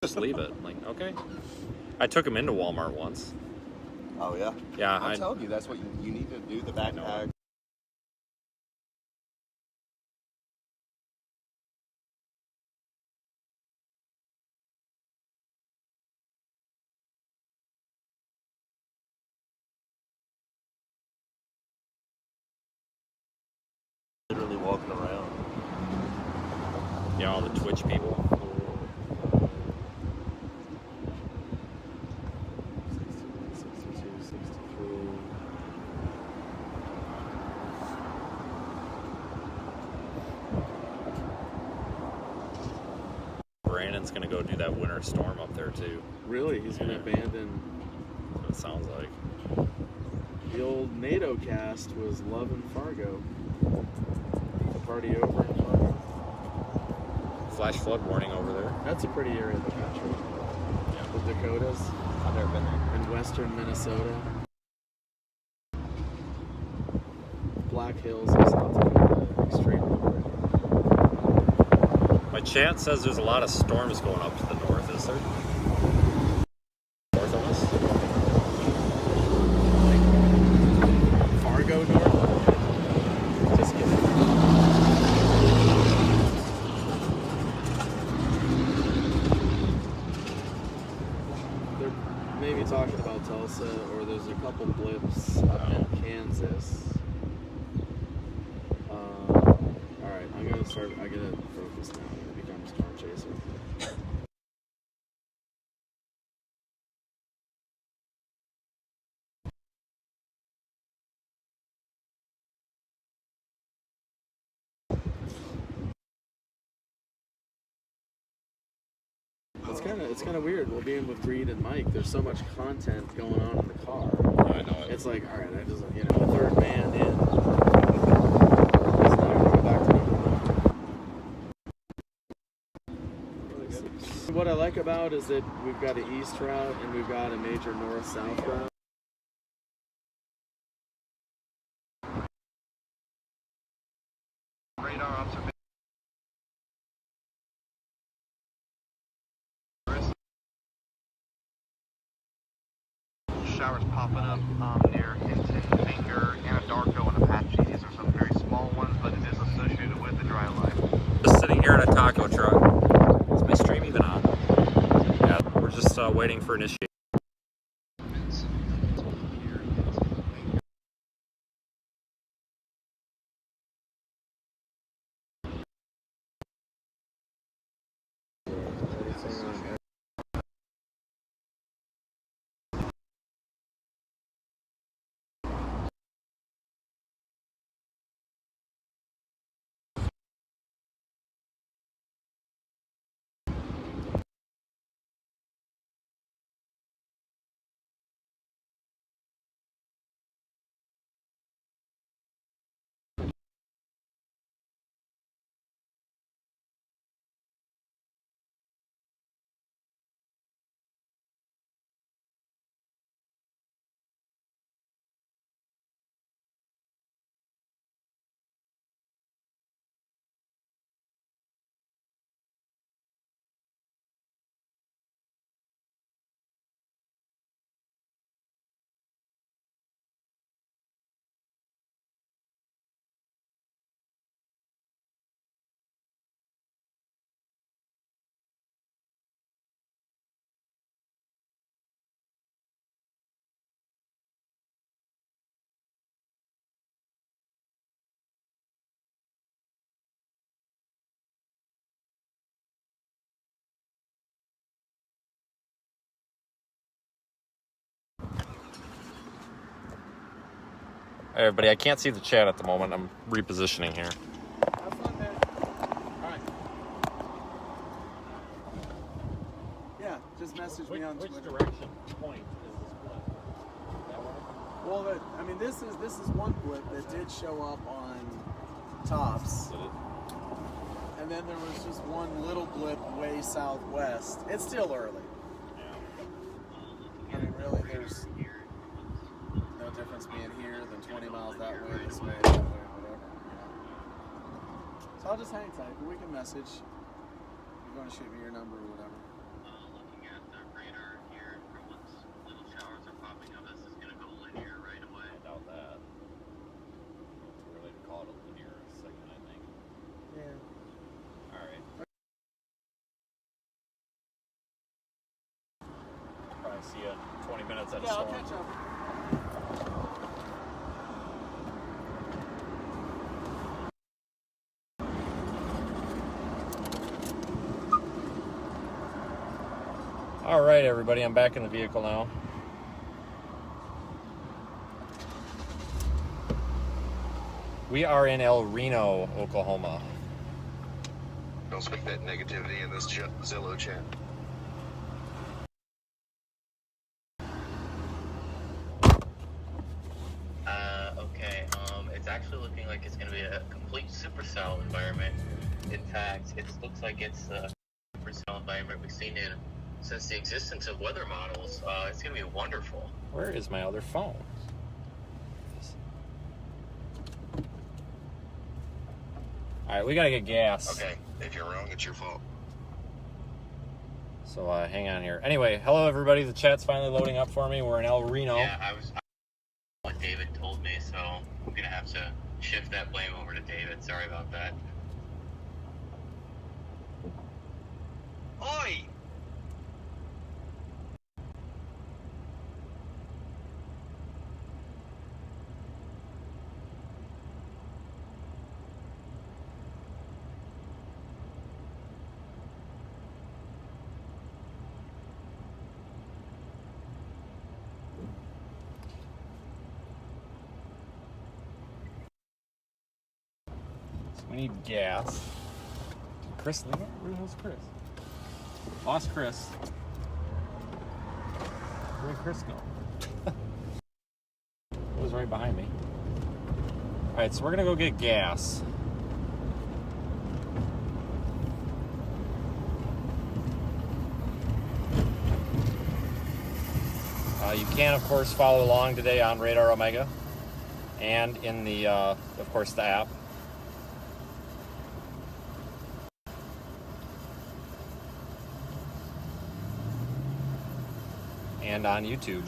Just leave it. I'm like, okay. I took him into Walmart once. Oh, yeah? Yeah. I'm telling you, that's what you need to do, the backpack. Literally walking around. Yeah, all the Twitch people. Brandon's gonna go do that winter storm up there too. Really? He's gonna abandon. That's what it sounds like. The old NATO cast was loving Fargo. The party over in Fargo. Flash flood warning over there. That's a pretty area of the country. Yeah. The Dakotas. I've never been there. In western Minnesota. Black Hills is out to the extreme north. My chat says there's a lot of storms going up to the north, is there? North of us? Fargo north? Just kidding. They're maybe talking about Tulsa, or there's a couple blips up in Kansas. Alright, I gotta focus now. I'm gonna become a storm chaser. It's kind of weird. Well, being with Reed and Mike, there's so much content going on in the car. I know it. It's like, all right, I just, a third band in. It's not going to go back to normal. What I like about is that we've got an east route and we've got a major north-south route. Radar observation. Showers popping up near Hinton, Finger, Anadarko, and Apache. These are some very small ones, but it is associated with the dry line. Just sitting here in a taco truck. Is my stream even on? Yeah, we're just waiting for initiation. Hey everybody, I can't see the chat at the moment. I'm repositioning here. Have fun, man. All right. Yeah, just message me on Twitter. Which direction point is this blip? That one? Well, this is one blip that did show up on tops. Did it? And then there was just one little blip way southwest. It's still early. Yeah. I mean, really, there's no difference being here than 20 miles that way, this way, that way, whatever. So I'll just hang tight, but we can message. You're going to shoot me your number or whatever. you in 20 minutes at a Yeah, I'll storm. catch up. All right, everybody, I'm back in the vehicle now. We are in El Reno, Oklahoma. Don't speak that negativity in this Zillow chat. Okay, it's actually looking like it's going to be a complete supercell environment. In fact, it looks like it's the supercell environment we've seen in since the existence of weather models. It's going to be wonderful. Where is my other phone? All right, we got to get gas. Okay, if you're wrong, it's your fault. So hang on here. Anyway, hello, everybody. The chat's finally loading up for me. We're in El Reno. Yeah, what David told me, so I'm going to have to shift that blame over to David. Sorry about that. Oi! So we need gas. Did Chris leave it? Where the hell's Chris? Lost Chris. Where did Chris go? It was right behind me. All right, so we're gonna go get gas. You can, of course, follow along today on Radar Omega and in the, of course, the app. And on YouTube.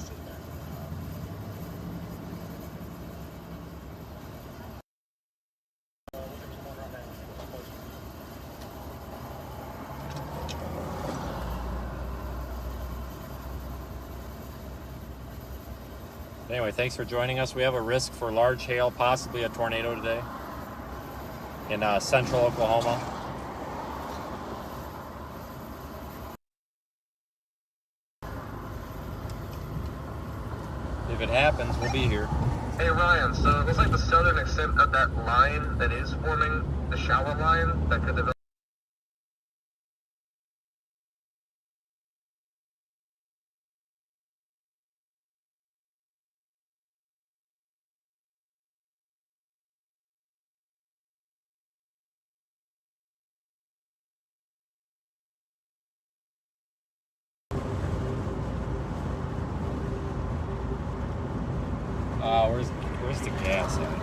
Anyway, thanks for joining us. We have a risk for large hail, possibly a tornado today in central Oklahoma. If it happens, we'll be here. Hey Ryan, so it looks like the southern extent of that line that is forming the shower line that could develop. Where's the gas at?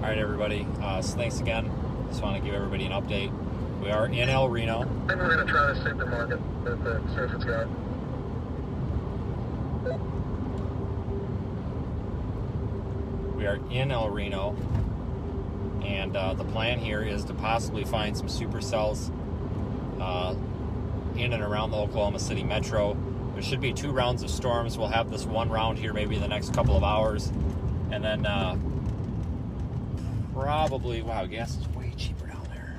All right, everybody. So thanks again. Just want to give everybody an update. We are in El Reno. I think we're going to try the supermarket that the surface got. We are in El Reno, and the plan here is to possibly find some supercells in and around the Oklahoma City metro. There should be 2 rounds of storms. We'll have this one round here maybe in the next couple of hours, and then probably, wow, gas is way cheaper down there.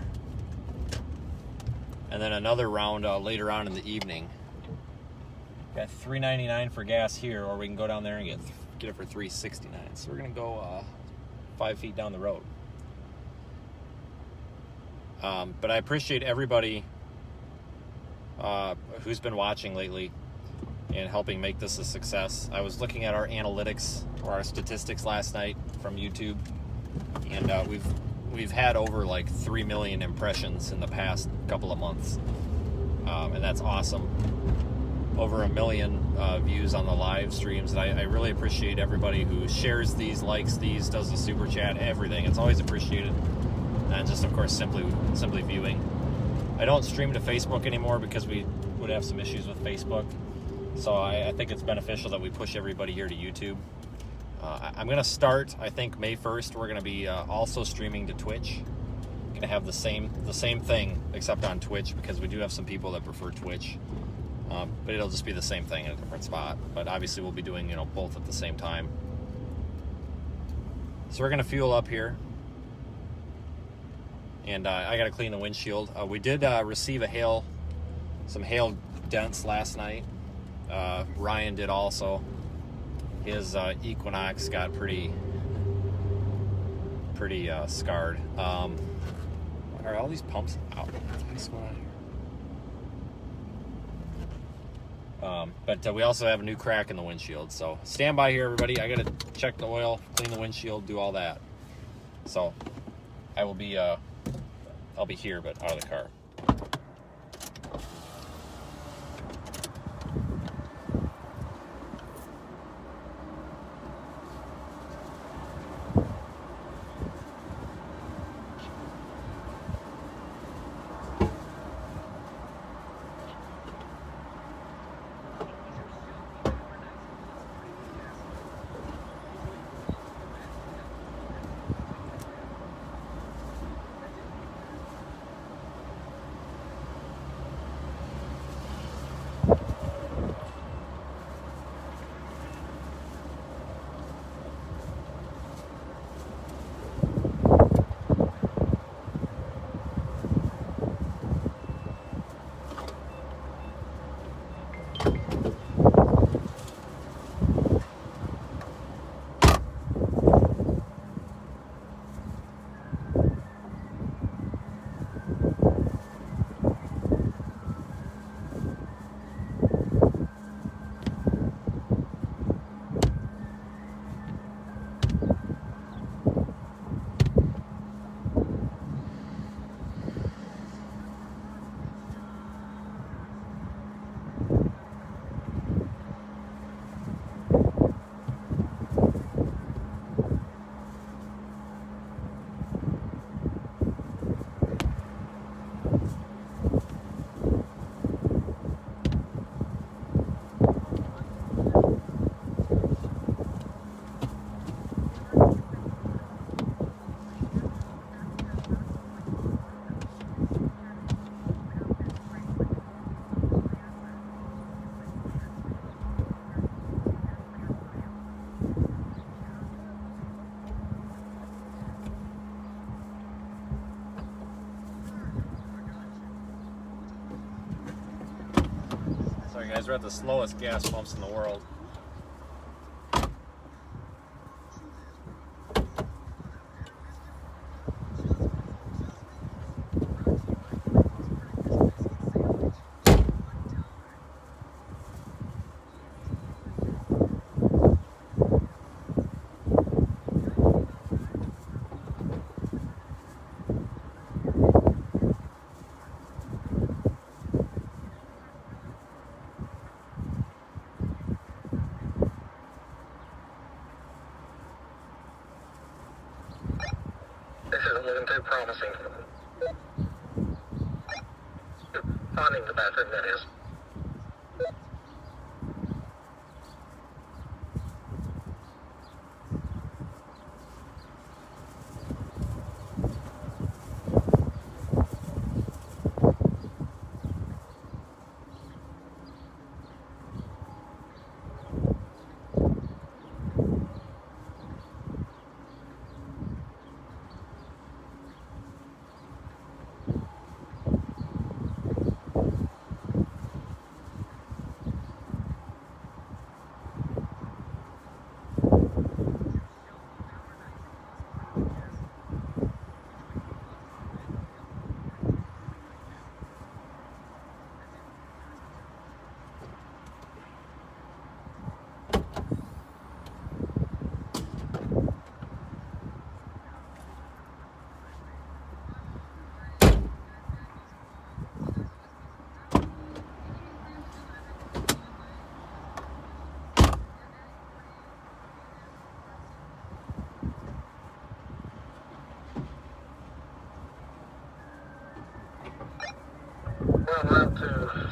And then another round later on in the evening. Got $3.99 for gas here, or we can go down there and get it for $3.69. So we're gonna go 5 feet down the road. But I appreciate everybody who's been watching lately and helping make this a success. I was looking at our analytics or our statistics last night from YouTube, and we've had over like 3 million impressions in the past couple of months, and that's awesome. Over 1 million views on the live streams, and I really appreciate everybody who shares these, likes these, does the super chat, everything. It's always appreciated. And just, of course, simply viewing. I don't stream to Facebook anymore because we would have some issues with Facebook. So I think it's beneficial that we push everybody here to YouTube. I'm going to start, I think, May 1st. We're going to be also streaming to Twitch. Going to have the same thing, except on Twitch, because we do have some people that prefer Twitch. But it'll just be the same thing in a different spot. But obviously we'll be doing, both at the same time. So we're going to fuel up here. And I got to clean the windshield. We did receive some hail dents last night. Ryan did also. His Equinox got pretty scarred. Are all these pumps out? What's going on here? But we also have a new crack in the windshield. So stand by here, everybody. I got to check the oil, clean the windshield, do all that. So I will be... I'll be here, but out of the car. Guys, we're at the slowest gas pumps in the world. This isn't looking too promising. Finding the bathroom, that is.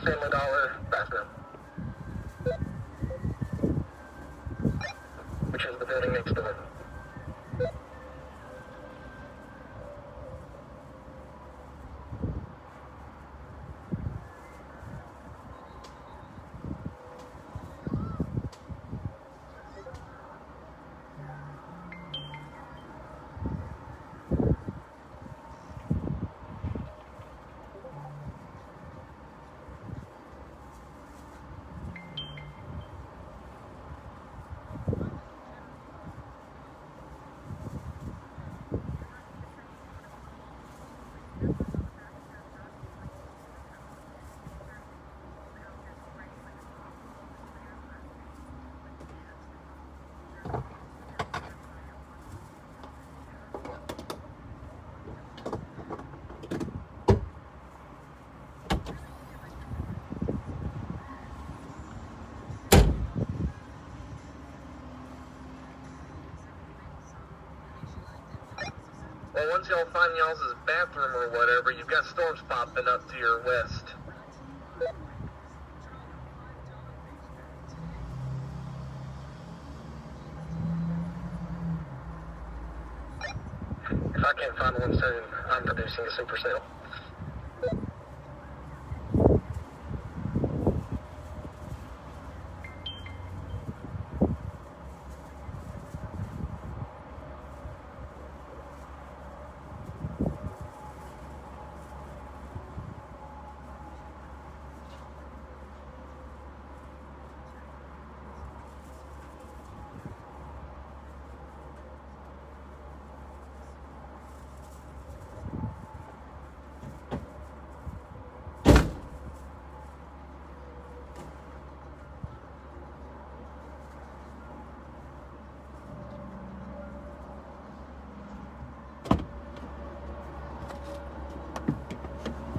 Family Dollar bathroom. Which is the building next door. Well, once y'all find y'all's bathroom or whatever, you've got storms popping up to your west. If I can't find one soon, I'm producing a supercell.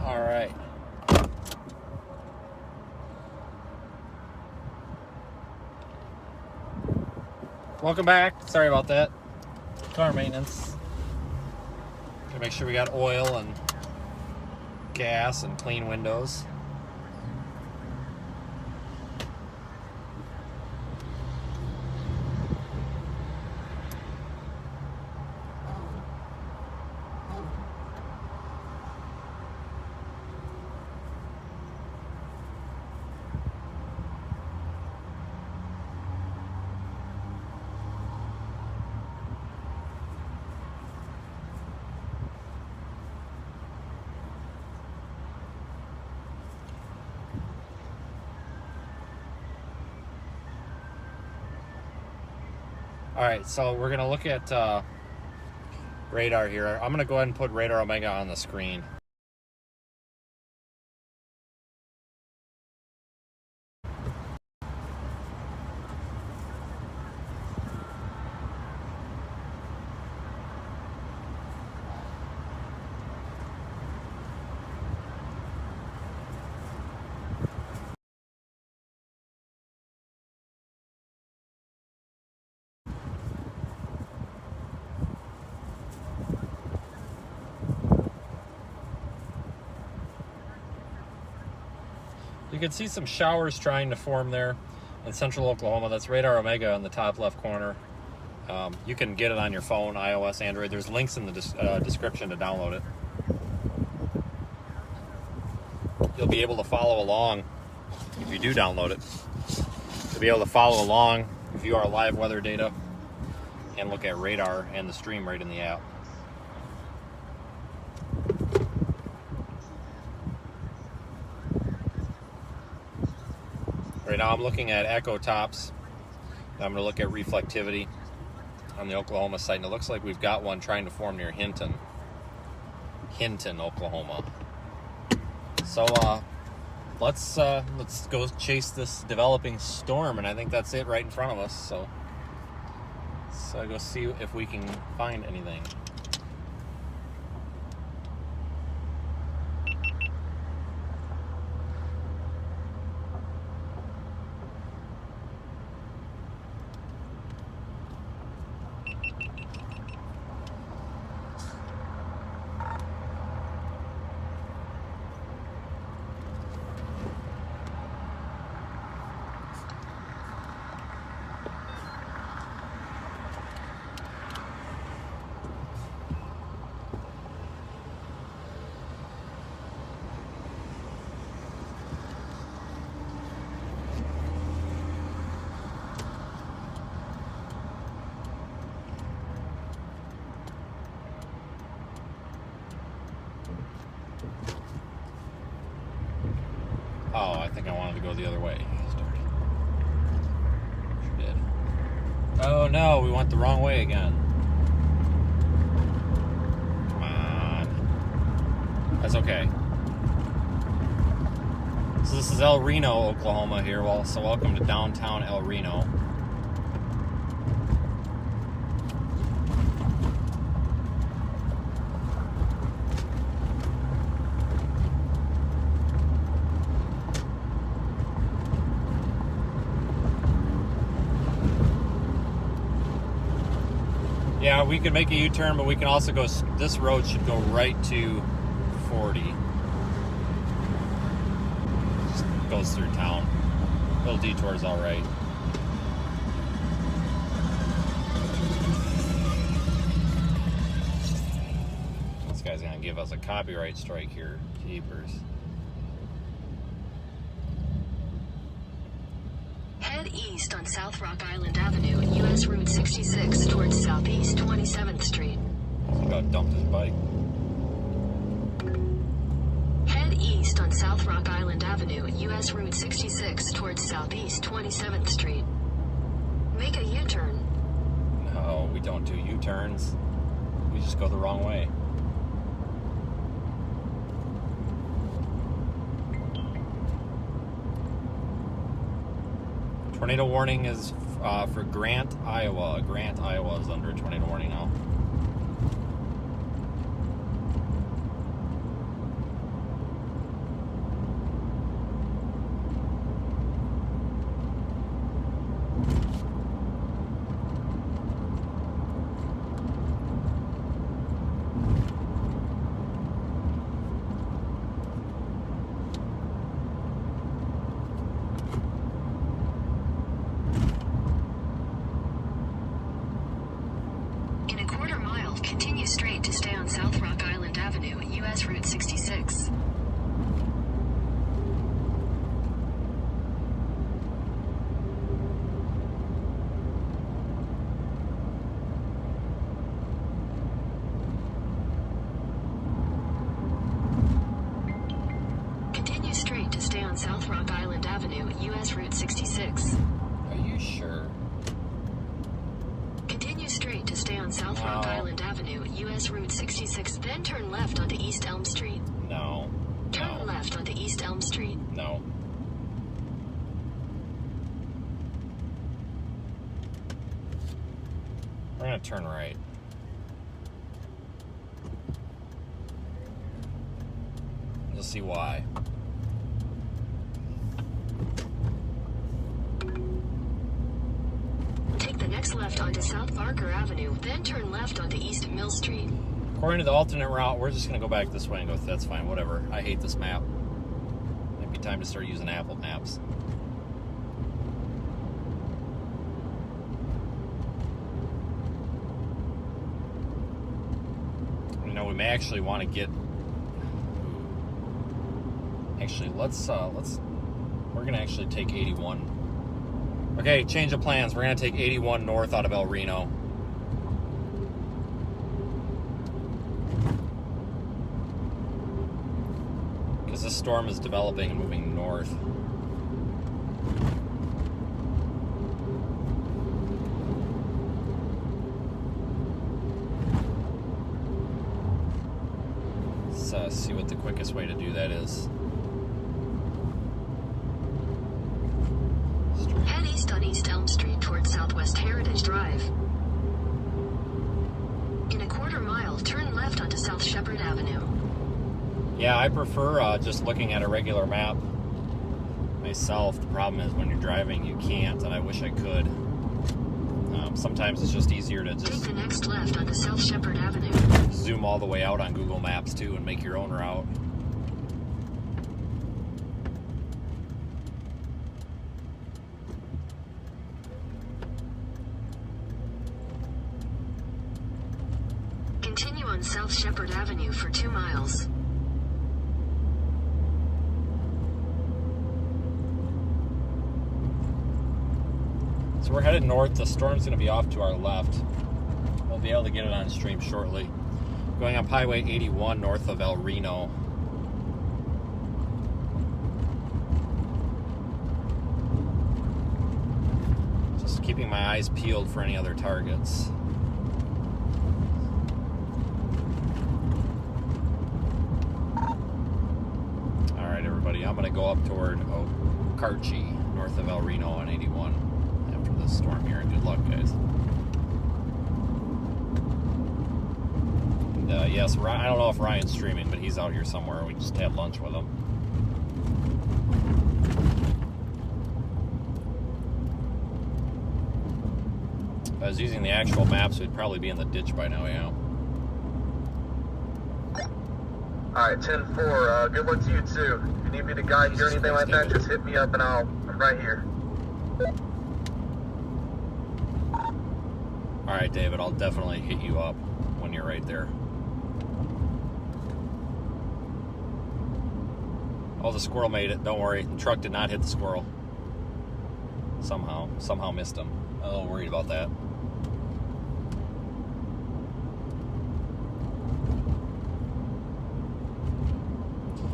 All right. Welcome back. Sorry about that. Car maintenance. Gotta make sure we got oil and gas and clean windows. All right, so we're gonna look at radar here. I'm gonna go ahead and put Radar Omega on the screen. You can see some showers trying to form there in central Oklahoma. That's Radar Omega in the top left corner. You can get it on your phone, iOS, Android. There's links in the description to download it. You'll be able to follow along if you do download it. You'll be able to follow along, view our live weather data, and look at radar and the stream right in the app. Right now I'm looking at echo tops. I'm going to look at reflectivity on the Oklahoma site, and it looks like we've got one trying to form near Hinton, Oklahoma. So let's go chase this developing storm, and I think that's it right in front of us. So go see if we can find anything. think I wanted to go the other way. Sure did. Oh no, we went the wrong way again. Come on. That's okay. So this is El Reno, Oklahoma here. Well, so welcome to downtown El Reno. Yeah, we can make a U-turn, but we can also go, this road should go right to 40. Just goes through town. Little detour's all right. This guy's gonna give us a copyright strike here. Jeepers. Head east on South Rock Island Avenue, U.S. Route 66 towards Southeast 27th Street. He's about to dump his bike. Head east on South Rock Island Avenue, U.S. Route 66 towards Southeast 27th Street. Make a U-turn. No, we don't do U-turns. We just go the wrong way. Tornado warning is for Grant, Iowa. Grant, Iowa is under a tornado warning now. Continue straight to stay on South Rock Island Avenue, U.S. Route 66. Continue straight to stay on South Rock Island Avenue, U.S. Route 66. Are you sure? Continue straight to stay on South Rock Island Avenue, U.S. Route 66, then turn left onto East Elm Street. No. Turn left onto East Elm Street. No. We're gonna turn right. You'll see why. Next left onto South Barker Avenue, then turn left onto East Mill Street. According to the alternate route, we're just going to go back this way and go, that's fine, whatever. I hate this map. Might be time to start using Apple Maps. You know, we may actually want to get... Actually, we're going to actually take 81. Okay, change of plans. We're going to take 81 north out of El Reno. Because this storm is developing and moving north. Let's see what the quickest way to do that is. Head east on East Elm Street towards Southwest Heritage Drive. In a quarter mile, turn left onto South Shepherd Avenue. Yeah, I prefer just looking at a regular map myself. The problem is when you're driving, you can't, and I wish I could. Sometimes it's just easier to just... Take the next left onto South Shepherd Avenue. Zoom all the way out on Google Maps, too, and make your own route. Continue on South Shepherd Avenue for 2 miles. So we're headed north. The storm's going to be off to our left. We'll be able to get it on stream shortly. Going up Highway 81 north of El Reno. keeping my eyes peeled for any other targets. Alright, everybody, I'm going to go up toward Okarchi, north of El Reno on 81 after this storm here. Good luck, guys. And, yes, I don't know if Ryan's streaming, but he's out here somewhere. We just had lunch with him. If I was using the actual maps, we'd probably be in the ditch by now, yeah. Alright, 10-4, good luck to you too. If you need me to guide you or anything like that, just hit me up and I'm right here. Alright, David, I'll definitely hit you up when you're right there. Oh, the squirrel made it, don't worry. The truck did not hit the squirrel. Somehow missed him. I'm a little worried about that.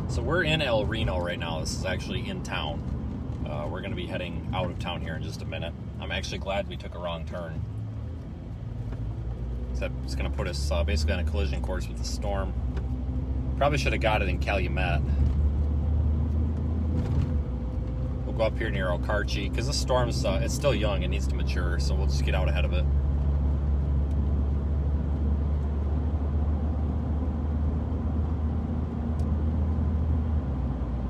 So we're in El Reno right now. This is actually in town. We're going to be heading out of town here in just a minute. I'm actually glad we took a wrong turn. It's going to put us basically on a collision course with the storm. Probably should have got it in Calumet. We'll go up here near Okarchi because the storm's it's still young. It needs to mature, so we'll just get out ahead of it.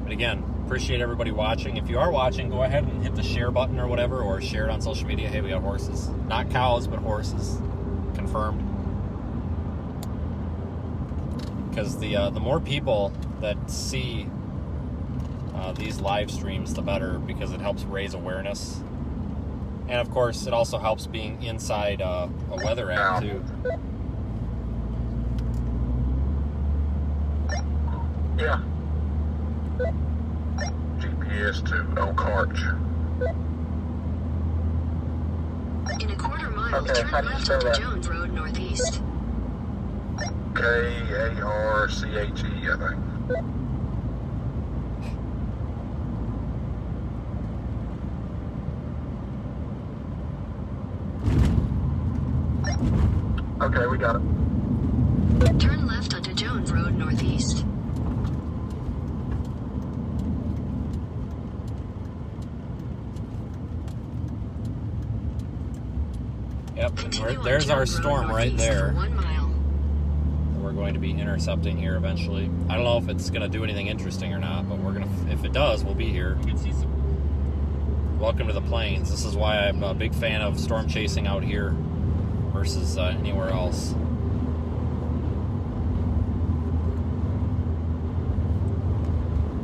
But again, appreciate everybody watching. If you are watching, go ahead and hit the share button or whatever, or share it on social media. Hey, we got horses. Not cows, but horses. Confirmed. Because the more people that see these live streams, the better, because it helps raise awareness. And of course, it also helps being inside a weather app too. Yeah. GPS to Okarchi. In a quarter mile, Okay, turn how do you left spell onto that? Jones Road Northeast. Karche, I think. Okay, we got it. Turn left onto Jones Road Northeast. Yep, Continue on there's our Jones Road storm right Northeast there. for 1 mile. We're going to be intercepting here eventually. I don't know if it's going to do anything interesting or not, but we're gonna. If it does, we'll be here. You can see some. Welcome to the plains. This is why I'm a big fan of storm chasing out here versus anywhere else.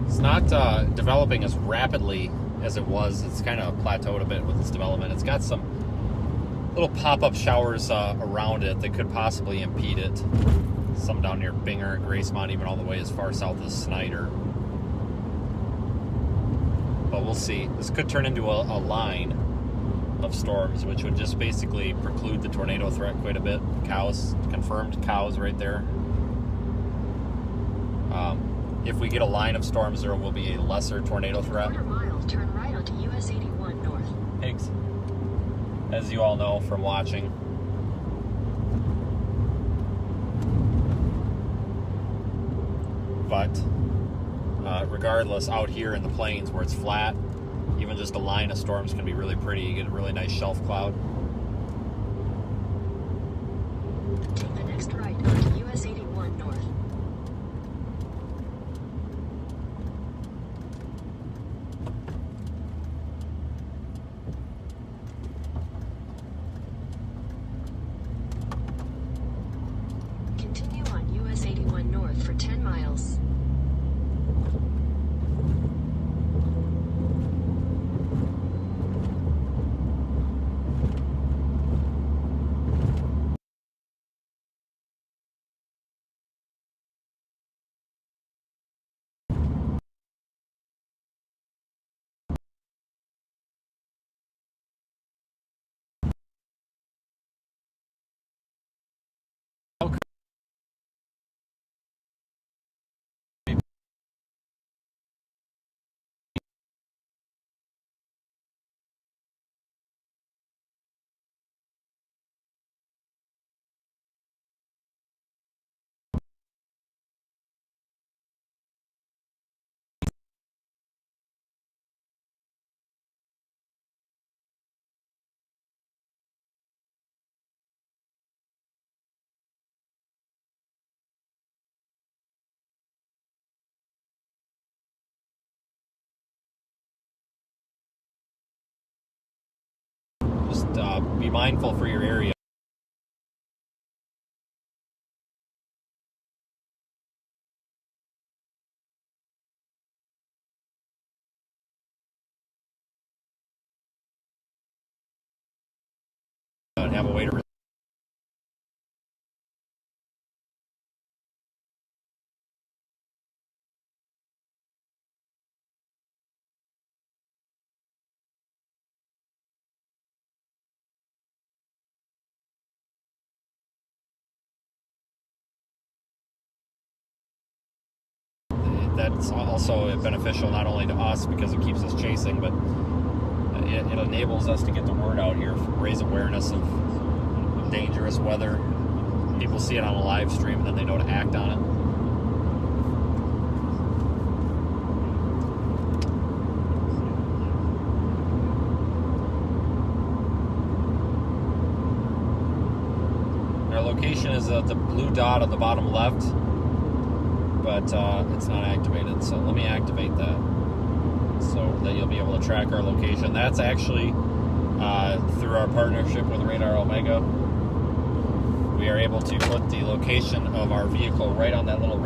It's not developing as rapidly as it was. It's kind of plateaued a bit with its development. It's got some little pop-up showers around it that could possibly impede it. Some down near Binger and Gracemont, even all the way as far south as Snyder. But we'll see. This could turn into a line of storms, which would just basically preclude the tornado threat quite a bit. Cows, confirmed cows right there. If we get a line of storms, there will be a lesser tornado threat. Quarter mile, turn right onto US 81 North. Pigs, as you all know from watching. But regardless, out here in the plains where it's flat, even just a line of storms can be really pretty. You get a really nice shelf cloud. Take the next right onto US 81 North. Continue on US 81 North for 10 miles. mindful for your area. And have a way to that's also beneficial not only to us because it keeps us chasing, but it enables us to get the word out here, raise awareness of dangerous weather. People see it on a live stream and then they know to act on it. Our location is the blue dot on the bottom left, but it's not activated, so let me activate that so that you'll be able to track our location. That's actually through our partnership with Radar Omega. We are able to put the location of our vehicle right on that little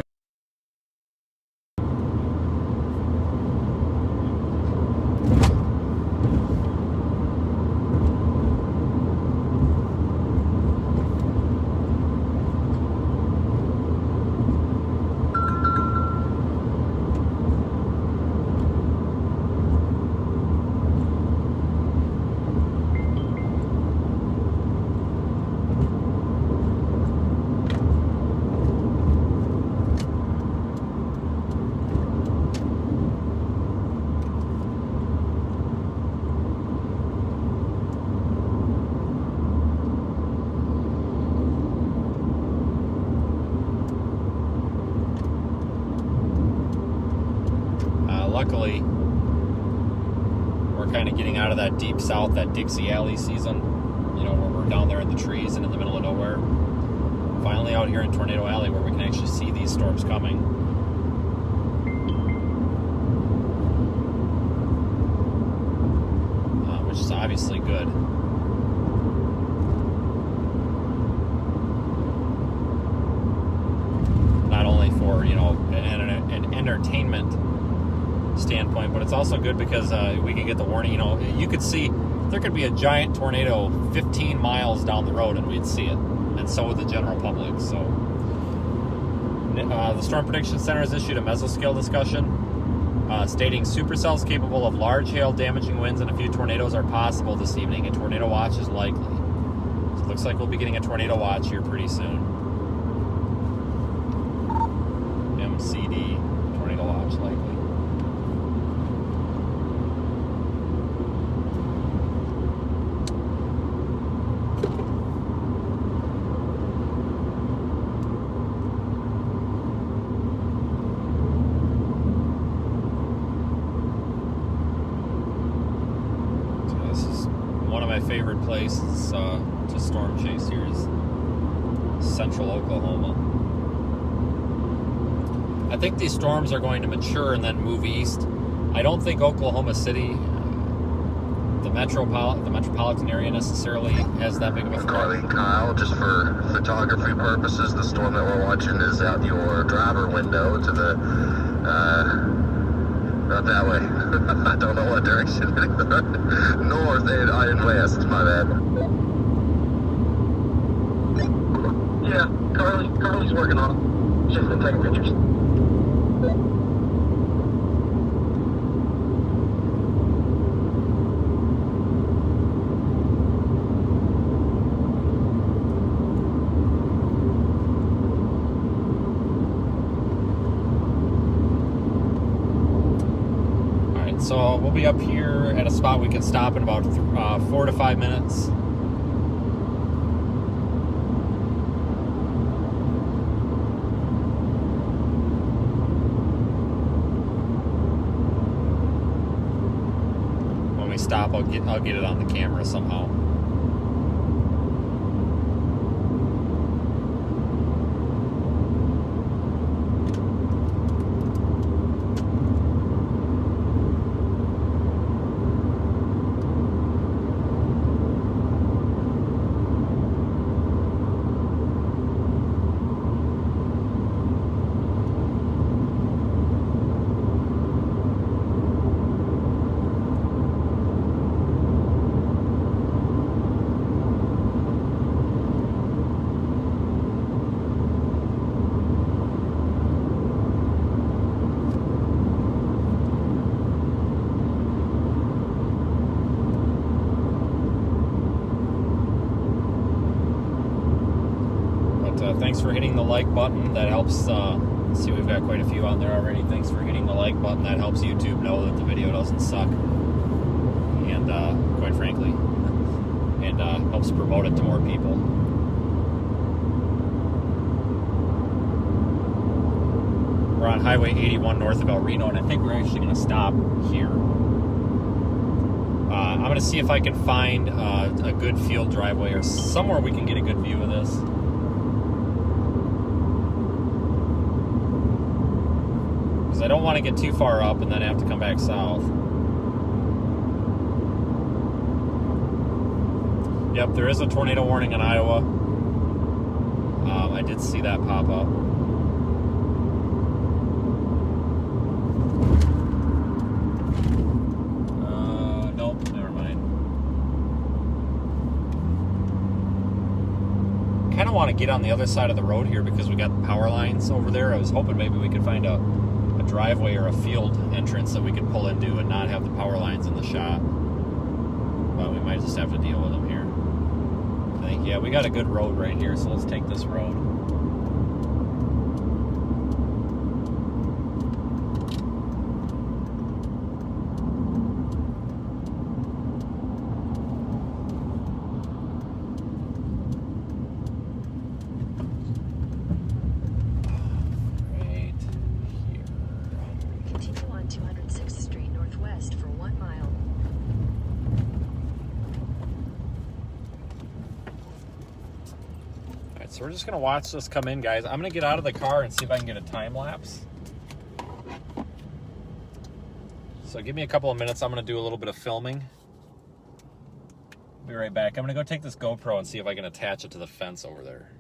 luckily, we're kind of getting out of that deep south, that Dixie Alley season, where we're down there in the trees and in the middle of nowhere. Finally out here in Tornado Alley where we can actually see these storms coming. Which is obviously good. Not only for, an entertainment standpoint, but it's also good because we can get the warning. You could see there could be a giant tornado 15 miles down the road and we'd see it, and so would the general public. So the Storm Prediction Center has issued a mesoscale discussion stating supercells capable of large hail, damaging winds, and a few tornadoes are possible this evening. A tornado watch is likely. So it looks like we'll be getting a tornado watch here pretty soon. MCD, tornado watch likely. Favorite places to storm chase here is central Oklahoma. I think these storms are going to mature and then move east. I don't think Oklahoma City, the metropolitan area, necessarily has that big of a threat. Carly, Kyle, just for photography purposes, the storm that we're watching is out your driver window to the not that way. I don't know what direction. North and west, my bad. Yeah, Carly's working on it. She's been taking pictures. So we'll be up here at a spot we can stop in about 4 to 5 minutes. When we stop, I'll get it on the camera somehow. thanks for hitting the like button. That helps. See, we've got quite a few on there already. Thanks for hitting the like button. That helps YouTube know that the video doesn't suck. And quite frankly, and helps promote it to more people. We're on Highway 81 north of Reno, and I think we're actually going to stop here. I'm going to see if I can find a good field driveway or somewhere we can get a good view of this. Because I don't want to get too far up and then have to come back south. Yep, there is a tornado warning in Iowa. I did see that pop up. Nope, never mind. Kind of want to get on the other side of the road here because we got the power lines over there. I was hoping maybe we could find a driveway or a field entrance that we could pull into and not have the power lines in the shot. But we might just have to deal with them here. I think, yeah, we got a good road right here, so let's take this road. Continue on 206th Street Northwest for 1 mile. Alright, so we're just going to watch this come in, guys. I'm going to get out of the car and see if I can get a time lapse. So give me a couple of minutes. I'm going to do a little bit of filming. Be right back. I'm going to go take this GoPro and see if I can attach it to the fence over there.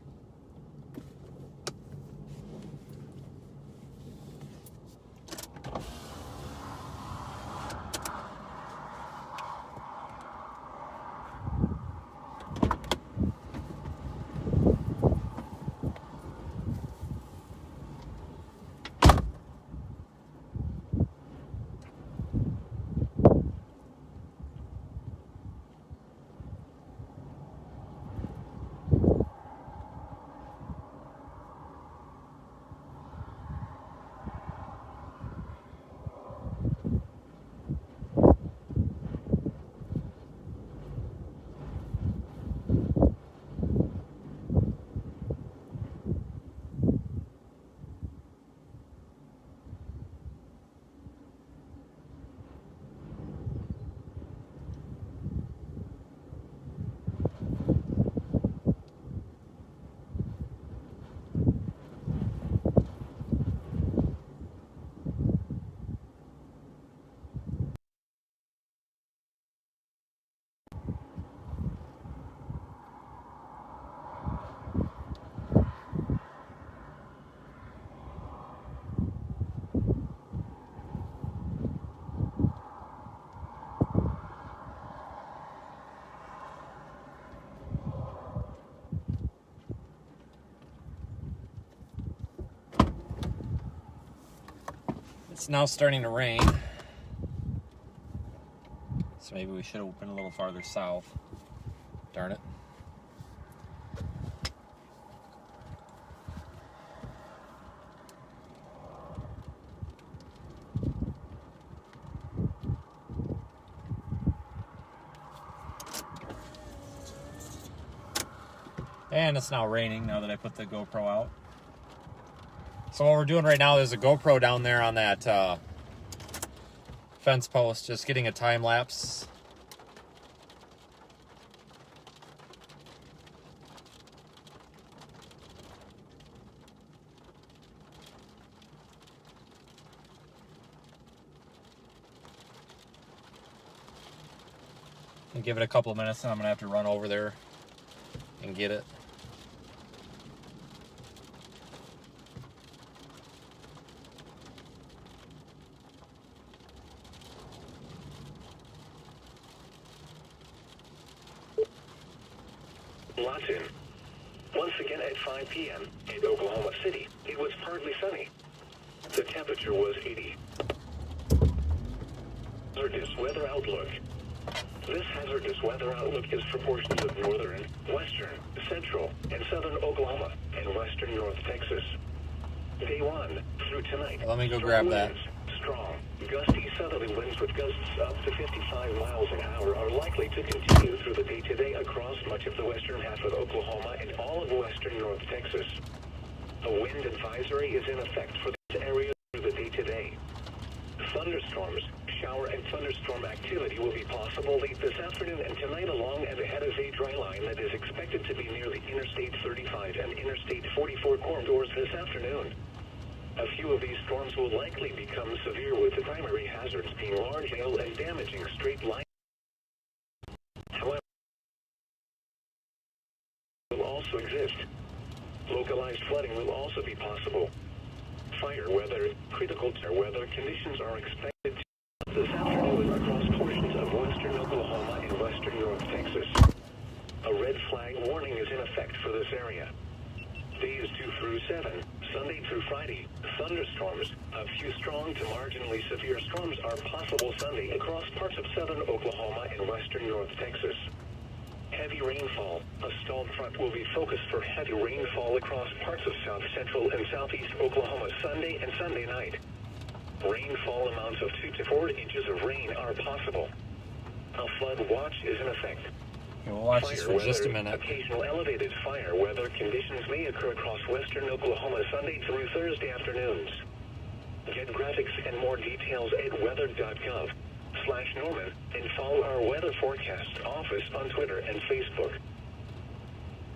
It's now starting to rain. So maybe we should have been a little farther south. Darn it. And it's now raining now that I put the GoPro out. So what we're doing right now, there's a GoPro down there on that fence post, just getting a time lapse. And give it a couple of minutes and I'm gonna have to run over there and get it. Lawton. Once again at 5 p.m. in Oklahoma City, it was partly sunny. The temperature was 80. This weather outlook. This hazardous weather outlook is for portions of northern, western, central, and southern Oklahoma and western North Texas. Day 1 through tonight. Let me go strong grab that. winds, strong, gusty southerly winds with gusts up to 55 miles an hour are likely to continue through the day today across much of the western half of Oklahoma and all of western North Texas. A wind advisory is in effect for this area through the day today. Thunderstorms, shower and thunderstorm activity will be possible late this afternoon and tonight along and ahead of a dry line that is expected to be near the Interstate 35 and Interstate 44 corridors this afternoon. A few of these storms will likely become severe, with the primary hazards being large hail and damaging straight line. However, will also exist. Localized flooding will also be possible. Fire weather, critical weather conditions are expected this afternoon across portions of western Oklahoma and western North Texas. A red flag warning is in effect for this area. Days 2 through 7, Sunday through Friday, thunderstorms, a few strong to marginally severe storms are possible Sunday across parts of southern Oklahoma and western North Texas. Heavy rainfall. A stalled front will be focused for heavy rainfall across parts of south central and southeast Oklahoma Sunday and Sunday night. Rainfall amounts of 2 to 4 inches of rain are possible. A flood watch is in effect. We'll watch this for just a minute. Occasional elevated fire weather conditions may occur across western Oklahoma Sunday through Thursday afternoons. Get graphics and more details at weather.gov/Norman and follow our weather forecast office on Twitter and Facebook.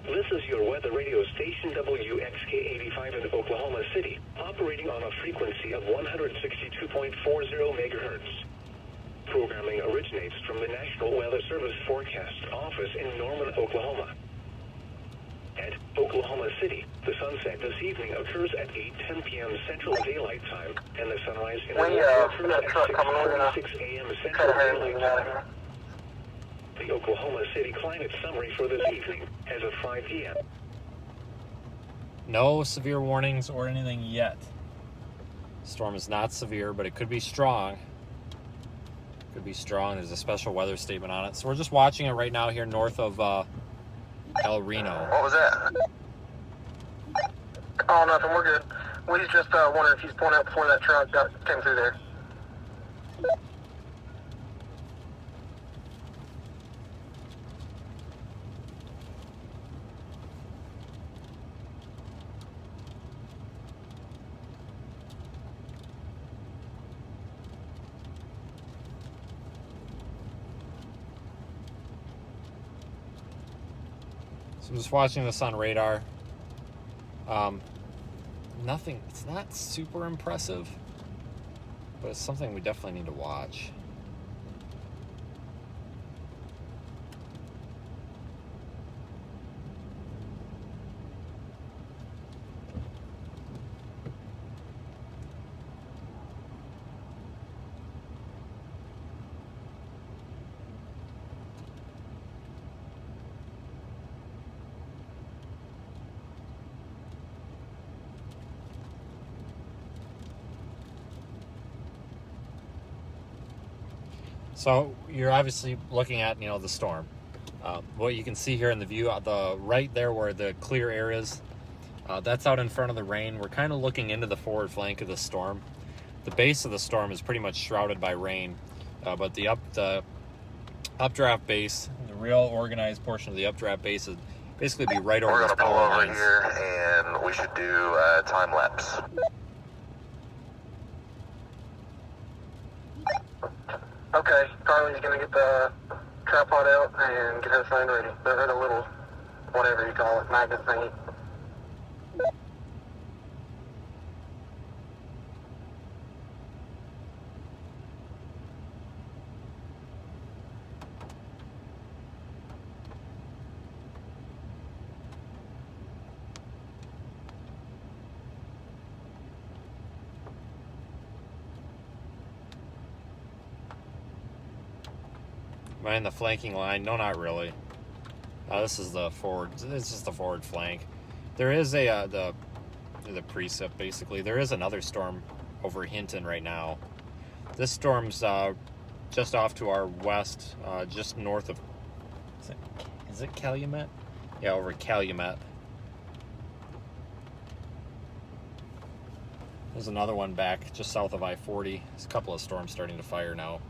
This is your weather radio station WXK85 in Oklahoma City, operating on a frequency of 162.40 megahertz. Programming originates from the National Weather Service Forecast Office in Norman, Oklahoma. At Oklahoma City, the sunset this evening occurs at 8:10 p.m. Central Daylight Time, and the sunrise in occurs at 6:46 a.m. Central Daylight Time. The Oklahoma City climate summary for this evening as of 5 p.m. No severe warnings or anything yet. Storm is not severe, but it could be strong. Could be strong. There's a special weather statement on it. So we're just watching it right now here north of El Reno. What was that? Oh, nothing. We're good. We just wondered if he's pulling out before that truck came through there. I'm just watching this on radar. Nothing, it's not super impressive, but it's something we definitely need to watch. So you're obviously looking at, the storm. What you can see here in the view, the right there where the clear areas, that's out in front of the rain. We're kind of looking into the forward flank of the storm. The base of the storm is pretty much shrouded by rain, but the updraft base, the real organized portion of the updraft base, is basically be right over those power lines. We're gonna pull over here, and we should do time lapse. Okay, Carly's gonna get the tripod out and get her sign ready. They're in a little, whatever you call it, magnet thingy. Behind the flanking line? No, not really. This is the forward. This is the forward flank. There is the precip basically. There is another storm over Hinton right now. This storm's just off to our west, just north of, is it Calumet? Yeah, over Calumet. There's another one back just south of I-40. There's a couple of storms starting to fire now.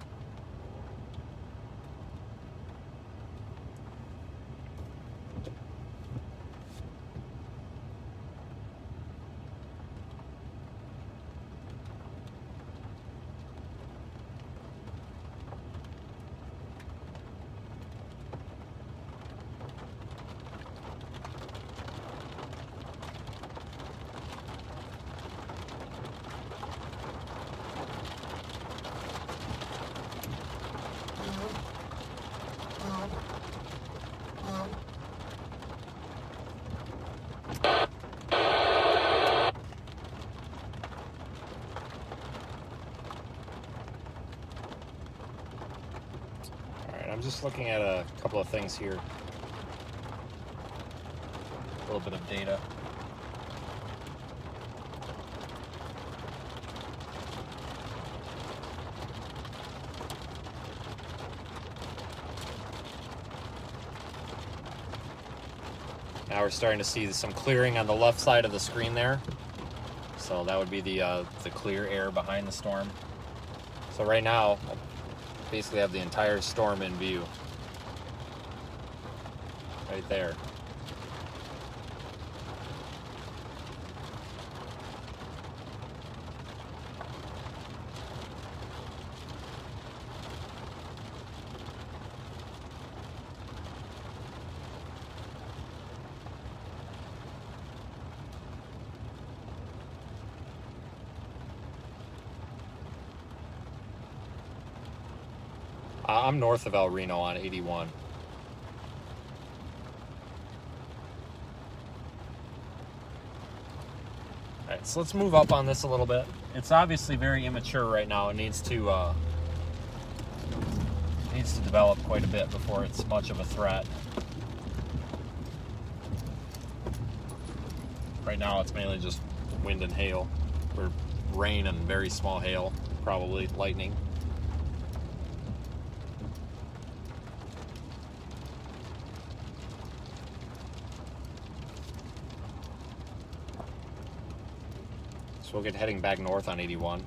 I'm just looking at a couple of things here. A little bit of data. Now we're starting to see some clearing on the left side of the screen there. So that would be the clear air behind the storm. So right now, basically have the entire storm in view. Right there. I'm north of El Reno on 81. Alright, so let's move up on this a little bit. It's obviously very immature right now. It needs to develop quite a bit before it's much of a threat. Right now it's mainly just wind and hail, or rain and very small hail, probably lightning. So we'll get heading back north on 81.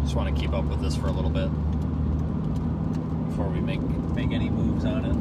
Just want to keep up with this for a little bit before we make any moves on it.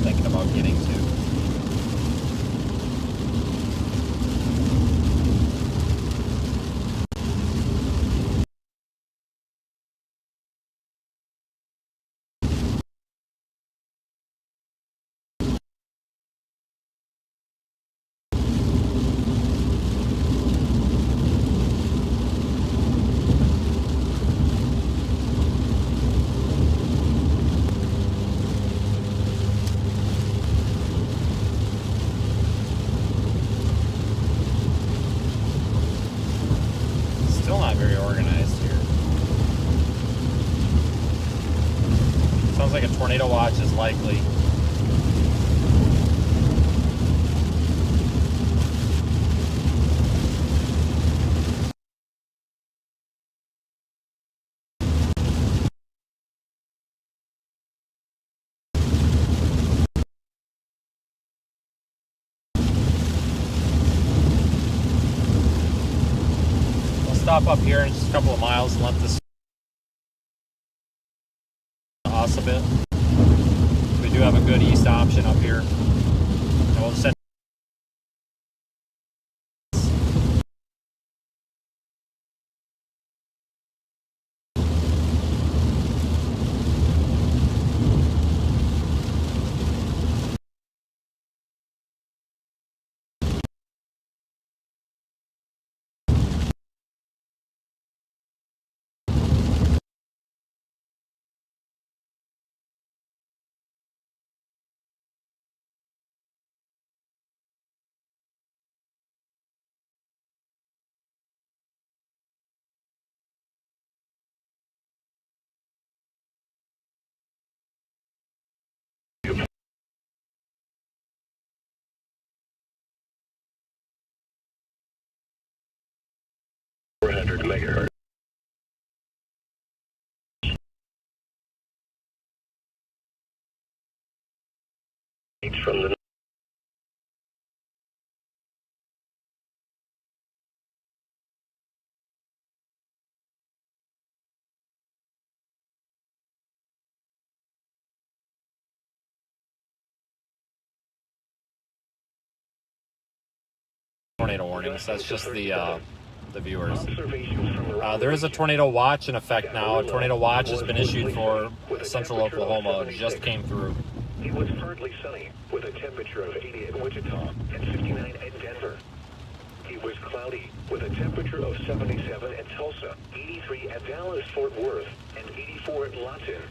Thinking about getting to. Very organized here. Sounds like a tornado watch is likely. stop up here in just a couple of miles and let this us a bit. We do have a good east option up here. And we'll send megahertz. From the tornado warnings. That's just the viewers. observations from around There is a tornado watch in effect now. A tornado watch has been issued for central Oklahoma. It just came through. It was partly sunny, with a temperature of 80 at Wichita and 59 at Denver. It was cloudy, with a temperature of 77 at Tulsa, 83 at Dallas-Fort Worth, and 84 at Lawton.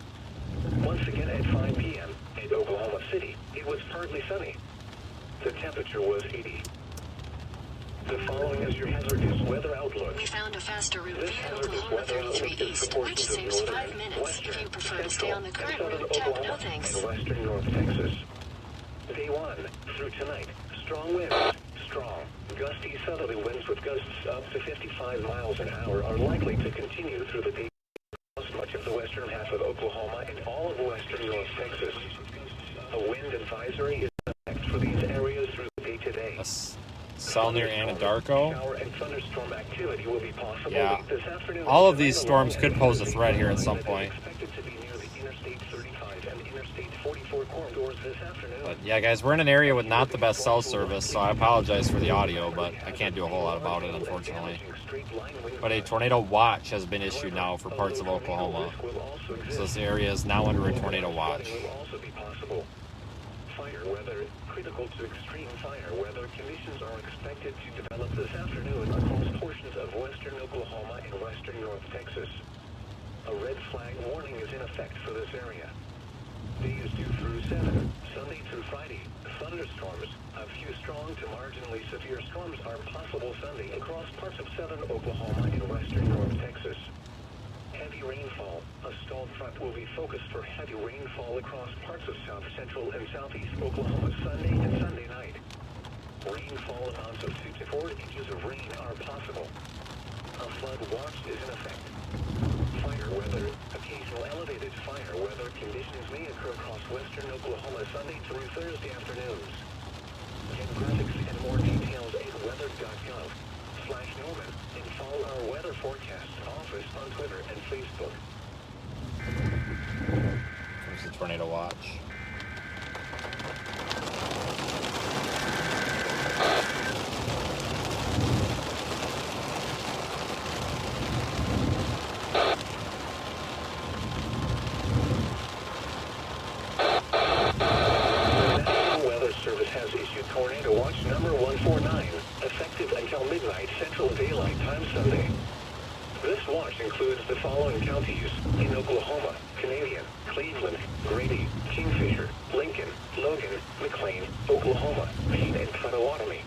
Once again at 5 p.m. at Oklahoma City, it was partly sunny. The temperature was 80. The following is your hazardous weather outlook. We found a faster route This via hazardous Oklahoma weather 33 outlook is East, for which portions of saves 5 northern, minutes. western, If you prefer to stay central, on the and current southern route, tap no Oklahoma thanks. and western North Texas. Day 1 through tonight, strong winds, strong, gusty southerly winds with gusts up to 55 miles an hour are likely to continue through the day across much of the western half of Oklahoma and all of western North Texas. A wind advisory is in effect for these areas through the day today. Cell near Anadarko. Shower and thunderstorm activity will be possible Yeah. late this afternoon. All of these storms could pose a threat here at some point. Expected to be near the Interstate 35 and Interstate 44 corridors this afternoon. But yeah, guys, we're in an area with not the best cell service, so I apologize for the audio, but I can't do a whole lot about it, unfortunately. But a tornado watch has been issued now for parts of Oklahoma. So this area is now under a tornado watch. Will also be possible. Fire weather, critical to extreme fire weather conditions are expected to develop this afternoon across portions of western Oklahoma and western North Texas. A red flag warning is in effect for this area. Days 2 through 7, Sunday through Friday, thunderstorms, a few strong to marginally severe storms are possible Sunday across parts of southern Oklahoma and western North Texas. Heavy rainfall. A stalled front will be focused for heavy rainfall across parts of south central and southeast Oklahoma Sunday and Sunday night. Rainfall amounts of 2 to 4 inches of rain are possible. A flood watch is in effect. Fire weather. Occasional elevated fire weather conditions may occur across western Oklahoma Sunday through Thursday afternoons. Get graphics and more details at weather.gov/Norman and follow our weather forecast office on Twitter and Facebook. There's the tornado watch. Tornado Watch number 149, effective until midnight Central Daylight Time Sunday. This watch includes the following counties in Oklahoma: Canadian, Cleveland, Grady, Kingfisher, Lincoln, Logan, McLean, Oklahoma, Payne, and Potawatomi.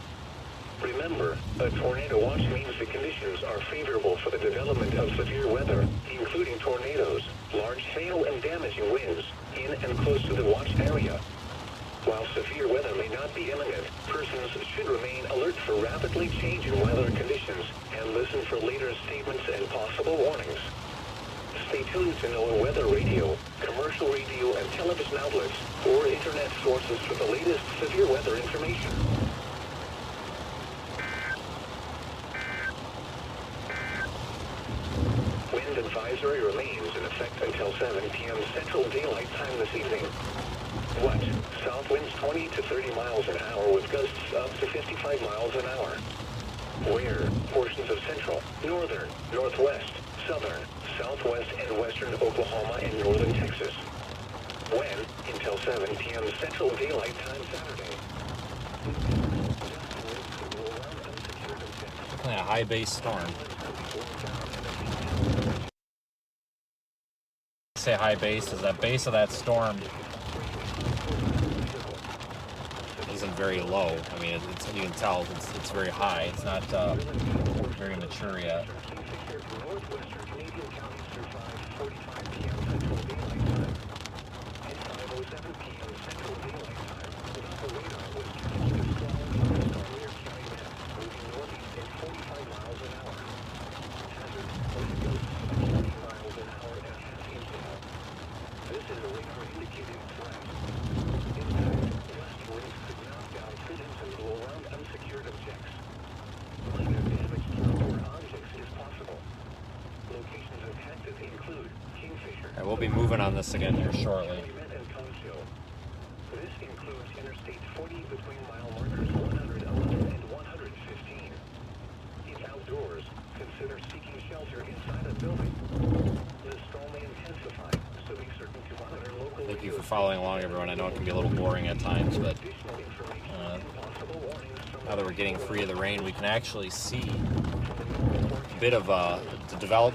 Remember, a tornado watch means the conditions are favorable for the development of severe weather, including tornadoes, large hail, and damaging winds in and close to the watch area. While severe weather may not be imminent, persons should remain alert for rapidly changing weather conditions and listen for later statements and possible warnings. Stay tuned to know weather radio, commercial radio and television outlets, or internet sources for the latest severe weather information. advisory remains in effect until 7 p.m. Central Daylight Time this evening. What? South winds 20 to 30 miles an hour with gusts up to 55 miles an hour. Where? Portions of central, northern, northwest, southern, southwest, and western Oklahoma and northern Texas. When? Until 7 p.m. Central Daylight Time Saturday. Definitely a high base storm. Say high base is that base of that storm isn't very low. I mean, it's, you can tell it's very high. It's not very mature yet. We'll be moving on this again here shortly. This includes Interstate 40 between mile markers 111 and 115. If outdoors, consider seeking shelter inside a building. The storm may intensify, so be certain to monitor local. Thank you for following along, everyone. I know it can be a little boring at times, but now that we're getting free of the rain, we can actually see a bit of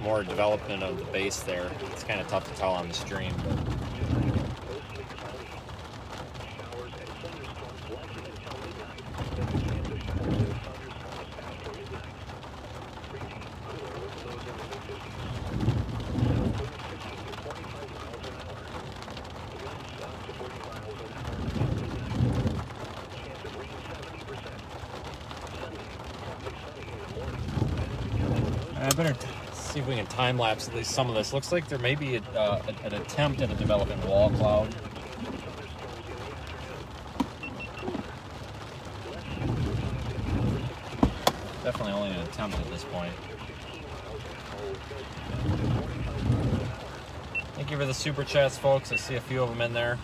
more development of the base there. It's kind of tough to tell on the stream, but I better see if we can time lapse at least some of this. Looks like there may be an attempt at a developing wall cloud. Definitely only an attempt at this point. Thank you for the super chats, folks. I see a few of them in there.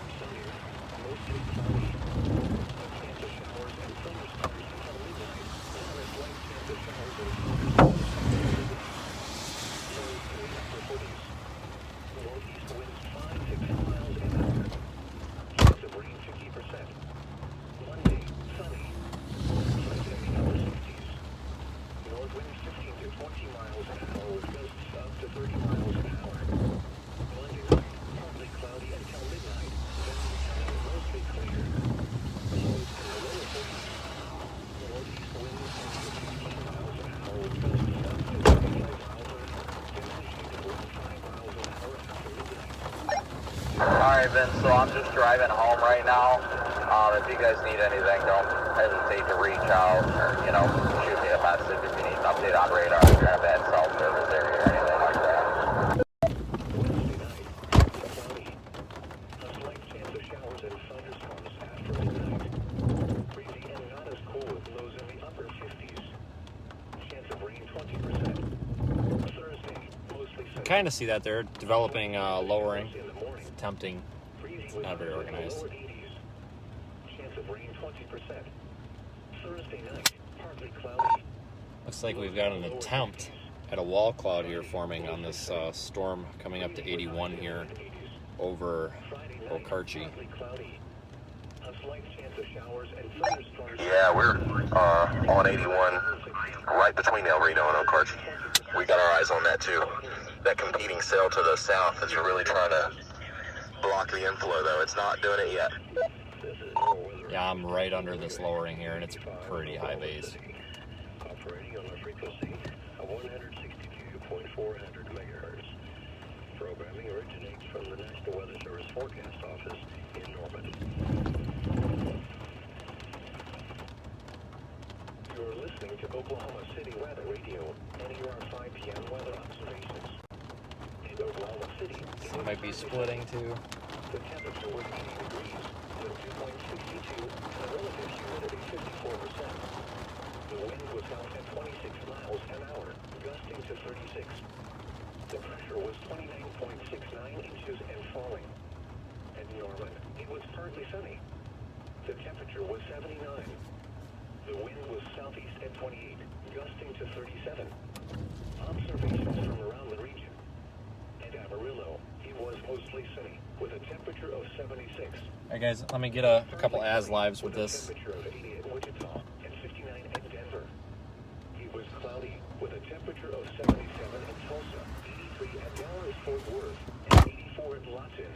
Alright, Vince, so I'm just driving home right now. If you guys need anything, don't hesitate to reach out or, shoot me a message if you need an update on radar, if you're in a bad cell service area or anything like that. I kind of see that they're developing lowering. It's tempting. It's not very organized. Looks like we've got an attempt at a wall cloud here forming on this storm coming up to 81 here over Okarche. Yeah, we're on 81, right between El Reno and Okarche. We got our eyes on that too. That competing cell to the south is really trying to block the inflow, though. It's not doing it yet. Yeah, I'm right under this lowering here, and it's pretty high base. Operating on a frequency of 162.400 megahertz. Programming originates from the National Weather Service Forecast Office in Norman. You're listening to Oklahoma City Weather Radio, NER 5 p.m. weather observations. In Oklahoma City, It might be splitting too. the temperature was 80 degrees, with dew point 62, and relative humidity 54%. The wind was out at 26 miles an hour, gusting to 36. The pressure was 29.69 inches and falling. At Norman, it was partly sunny. The temperature was 79. The wind was southeast at 28, gusting to 37. Observations from around the region. At Amarillo, it was mostly sunny, with a temperature of 76. Alright guys, let me get a couple as lives with A this. temperature of 80 at Wichita and 59 at Denver. It was cloudy, with a temperature of 77 at Tulsa, 83 at Dallas-Fort Worth, and 84 at Lawton.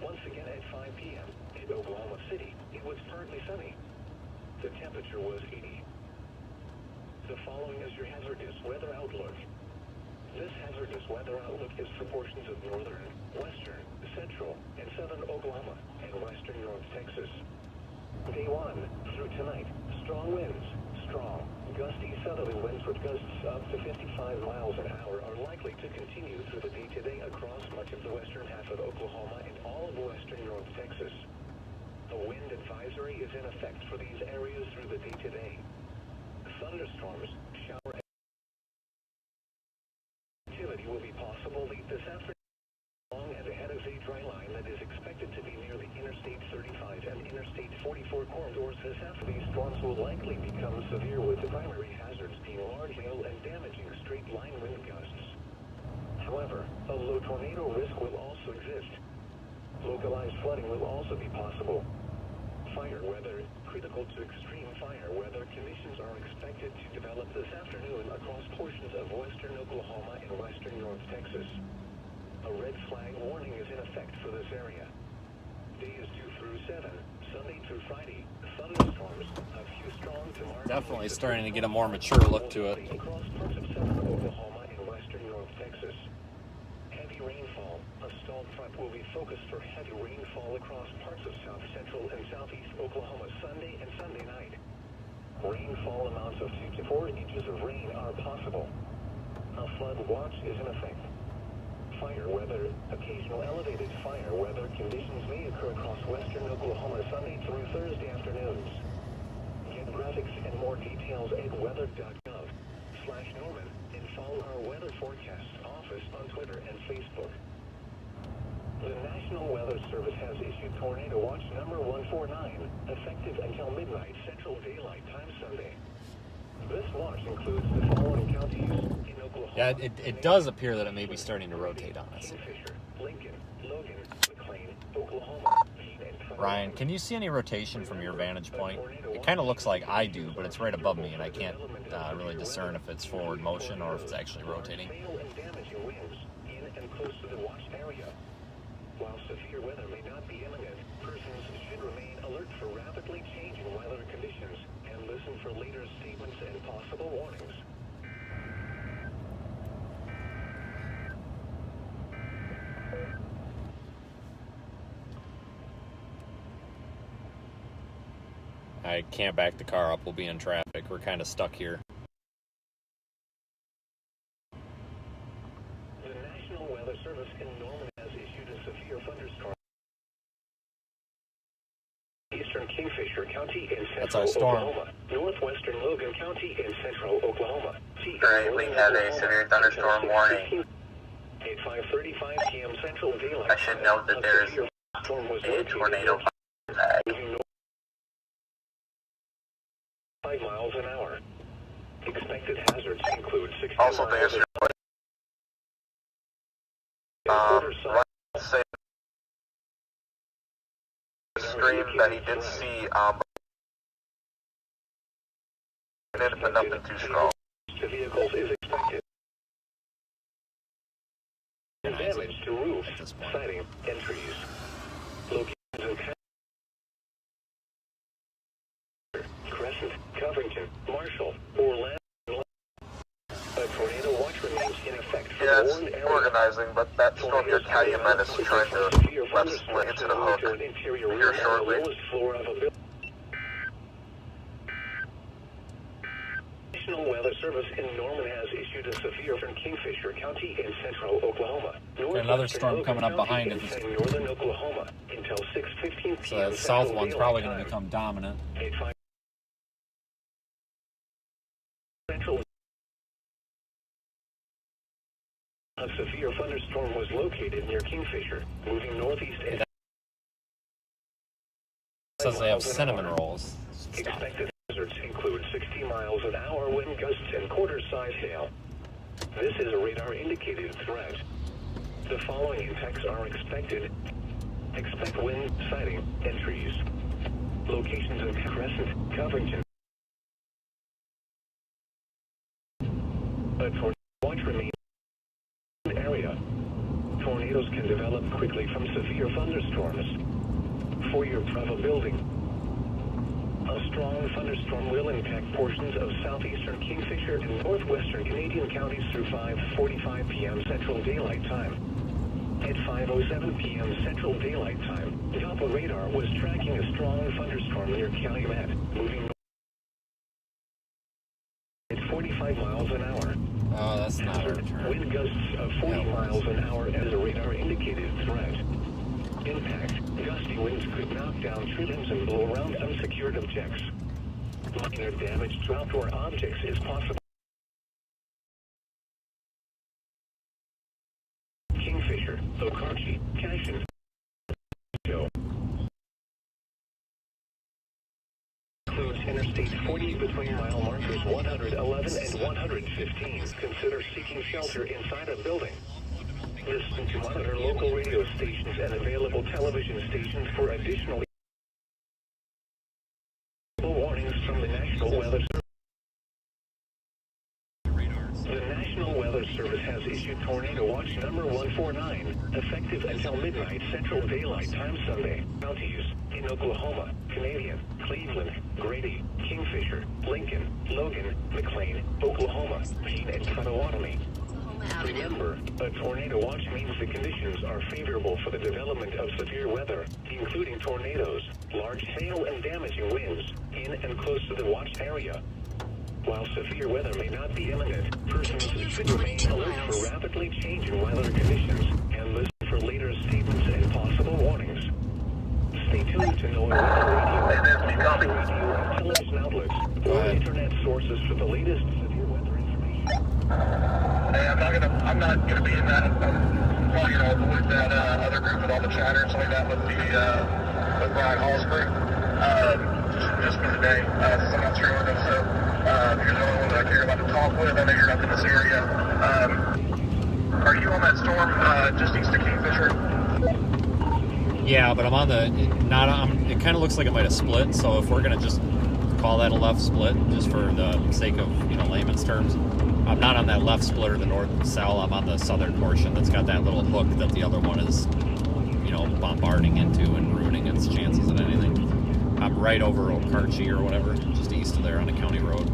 Once again at 5 p.m. in Oklahoma City, it was partly sunny. The temperature was 80. The following is your hazardous weather outlook. This hazardous weather outlook is for portions of northern, western, central, and southern Oklahoma and western North Texas. Day 1 through tonight, strong winds, strong, gusty southerly winds with gusts up to 55 miles an hour are likely to continue through the day today across much of the western half of Oklahoma and all of western North Texas. A wind advisory is in effect for these areas through the day today. Thunderstorms, shower activity will be possible late this afternoon along and ahead of a dry line that is expected to be near the Interstate 35 and Interstate 44 corridors this afternoon. These storms will likely become severe with the primary hazards being large hail and damaging straight line wind gusts. However, a low tornado risk will also exist. Localized flooding will also be possible. Fire weather, critical to extreme fire weather conditions are expected to develop this afternoon across portions of western Oklahoma and western North Texas. A red flag warning is in effect for this area. Days 2 through 7, Sunday through Friday, thunderstorms, a few strong tomorrow. Definitely starting to get a more mature look to it. Across parts of southern Oklahoma and western North Texas. Heavy rainfall. A stalled front will be focused for heavy rainfall across parts of south central and southeast Oklahoma Sunday and Sunday night. Rainfall amounts of 2 to 4 inches of rain are possible. A flood watch is in effect. Fire weather. Occasional elevated fire weather conditions may occur across western Oklahoma Sunday through Thursday afternoons. Get graphics and more details at weather.gov/Norman and follow our weather forecast office on Twitter and Facebook. The National Weather Service has issued Tornado Watch number 149, effective until midnight Central Daylight Time Sunday. This watch includes the following counties in Oklahoma. Yeah, it does appear that it may be starting to rotate on us. Kingfisher, Lincoln, Logan, McLean, Oklahoma. Ryan, can you see any rotation from your vantage point? It kind of looks like I do, but it's right above me, and I can't really discern if it's forward motion or if it's actually rotating. Hail and damaging winds in and close to the watched area. While severe weather may not be imminent, persons should remain alert for rapidly changing weather conditions and listen for later statements and possible warnings. I can't back the car up. We'll be in traffic. We're kind of stuck here. The National Weather Service in Norman has issued a severe thunderstorm. Eastern Kingfisher County in That's central our storm. Oklahoma. Northwestern Logan County in central Oklahoma. Alright, we have a severe thunderstorm warning. At 5:35 p.m. Central Daylight. I should note that there's storm was a tornado tag. moving 5 miles an hour. Expected hazards include 60 Also, to miles answer an your hour. Ryan said stream that he did see, but nothing too strong. To vehicles is expected. Damage to roofs, siding, and trees. Locations in Crescent, Covington, Marshall, Orlando. A tornado watch remains in effect for Yeah, the warned it's area. organizing, but that storm near Calumet is trying to let's swing into the hook here shortly. National Weather Service in Norman has issued a severe from Kingfisher County in central Oklahoma. Another storm coming up behind it. In northern Oklahoma until 6:15 p.m. So that south one's probably going to become dominant. Central. A severe thunderstorm was located near Kingfisher, moving northeast and It says they have cinnamon rolls. Stop. expected hazards include 60 miles an hour wind gusts and quarter-size hail. This is a radar-indicated threat. The following impacts are expected. Expect wind, siding, and trees. Locations in Crescent, Covington. A tornado watch remains in the area. Tornadoes can develop quickly from severe thunderstorms. For your probability, a strong thunderstorm will impact portions of southeastern Kingfisher and northwestern Canadian counties through 5:45 p.m. Central Daylight Time. At 5:07 p.m. Central Daylight Time, Doppler radar was tracking a strong thunderstorm near Calumet, moving at 45 miles an hour. Oh, that's not our Hazard turn. wind gusts of 40 miles an hour as a radar-indicated threat. Impact, gusty winds could knock down tree limbs and blow around unsecured objects. Minor damage to outdoor objects is possible. Kingfisher, Okarchi, Cashin. Includes Interstate 40 between mile markers 111 and 115. Consider seeking shelter inside a building. Listen to monitor local radio stations and available television stations for additional warnings from the National Weather Service. The National Weather Service has issued Tornado Watch number 149, effective until midnight Central Daylight Time Sunday. Counties in Oklahoma, Canadian, Cleveland, Grady, Kingfisher, Lincoln, Logan, McLean, Oklahoma, Payne, and Potawatomi. Remember, a tornado watch means the conditions are favorable for the development of severe weather, including tornadoes, large hail, and damaging winds, in and close to the watch area. While severe weather may not be imminent, persons should remain alert for rapidly changing weather conditions and listen for later statements and possible warnings. Stay tuned to NOAA radio and television outlets or internet sources for the latest severe weather information. Hey, I'm not gonna be in that. I'm probably gonna avoid that other group with all the chatter and stuff like that with Brian Hall's group. Just for today, since I'm not sure with them. So you're the only one that I care about to talk with. I know you're up in this area. Are you on that storm just east of Kingfisher? Yeah, but I'm on the it kind of looks like it might have split. So if we're gonna just call that a left split, just for the sake of layman's terms, I'm not on that left split or the north and south. I'm on the southern portion that's got that little hook that the other one is, bombarding into and ruining its chances at anything. I'm right over Okarchi or whatever, just east of there on a county road.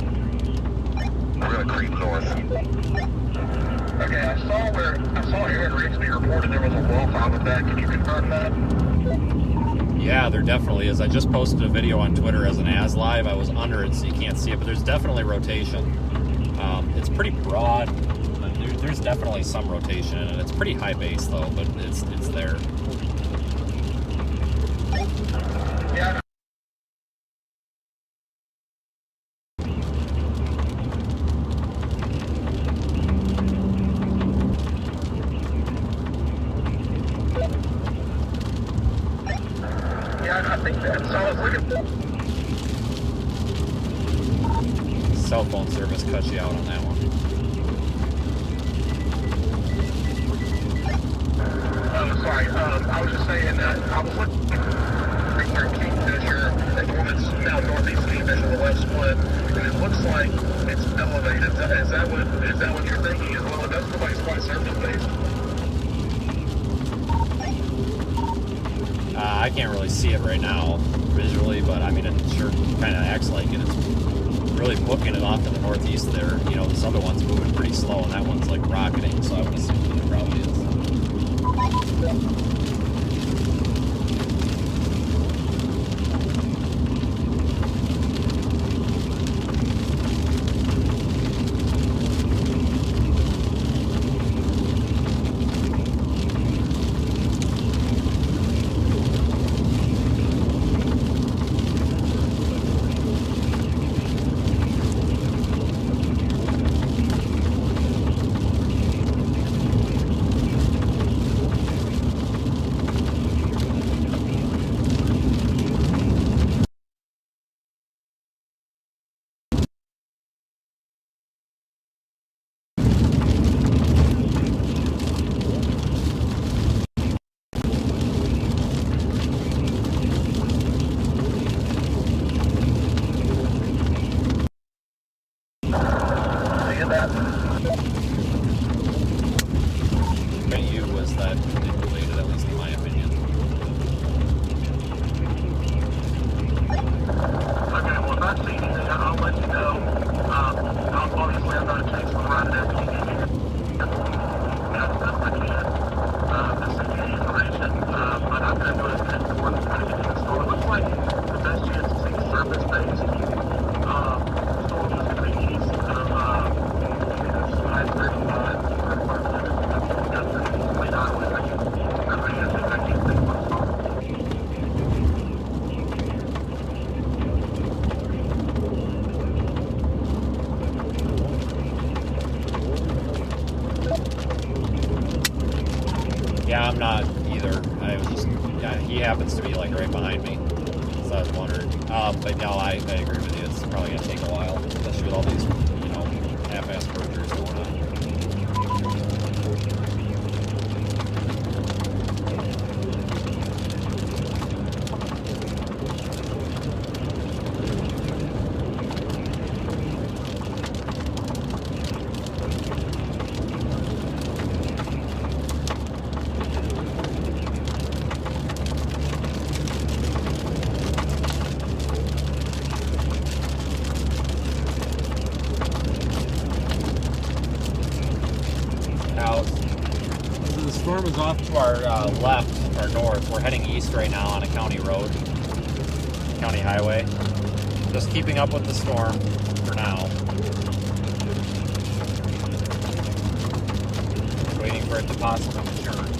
We're gonna creep north. Okay, I saw Aaron Rigsby reported there was a wall found with that. Can you confirm that? Yeah, there definitely is. I just posted a video on Twitter as an as live. I was under it, so you can't see it, but there's definitely rotation. It's pretty broad. There's definitely some rotation in it. It's pretty high base though, but it's there. Yeah. Yeah, I think that. So I was looking. Cell phone service cuts you out on that one. Sorry, I was just saying that I was looking at Kingfisher, and one that's now northeast of Kingfisher, the left split, and it looks like it's elevated. Is that what you're thinking as well? It does look like it's quite surface based. I can't really see it right now visually, but I mean, it sure kind of acts like it. It's really booking it off to the northeast there. This other one's moving pretty slow, and that one's like rocketing, so I would assume that it probably is. that manipulated, at least in my opinion. Okay, well, if I see anything, I'll let you know. Obviously, I'm going to chase them right after you get here. That's best I can. To send you the information. But I'm going to go ahead and head towards trying to get you installed. It looks like the best chance to see surface-based storm is going to be east of I-35. Got the late highway. I can't think what's called. Yeah, I'm not either. I was just, yeah, he happens to be like right behind me, so I was wondering. But no, I agree with you. It's probably gonna take a while, especially with all these, you know, half-ass mergers going on. Now, the storm is off to our left, or north. We're heading east right now on a county road, county highway. Just keeping up with the storm for now. Waiting for it to possibly turn.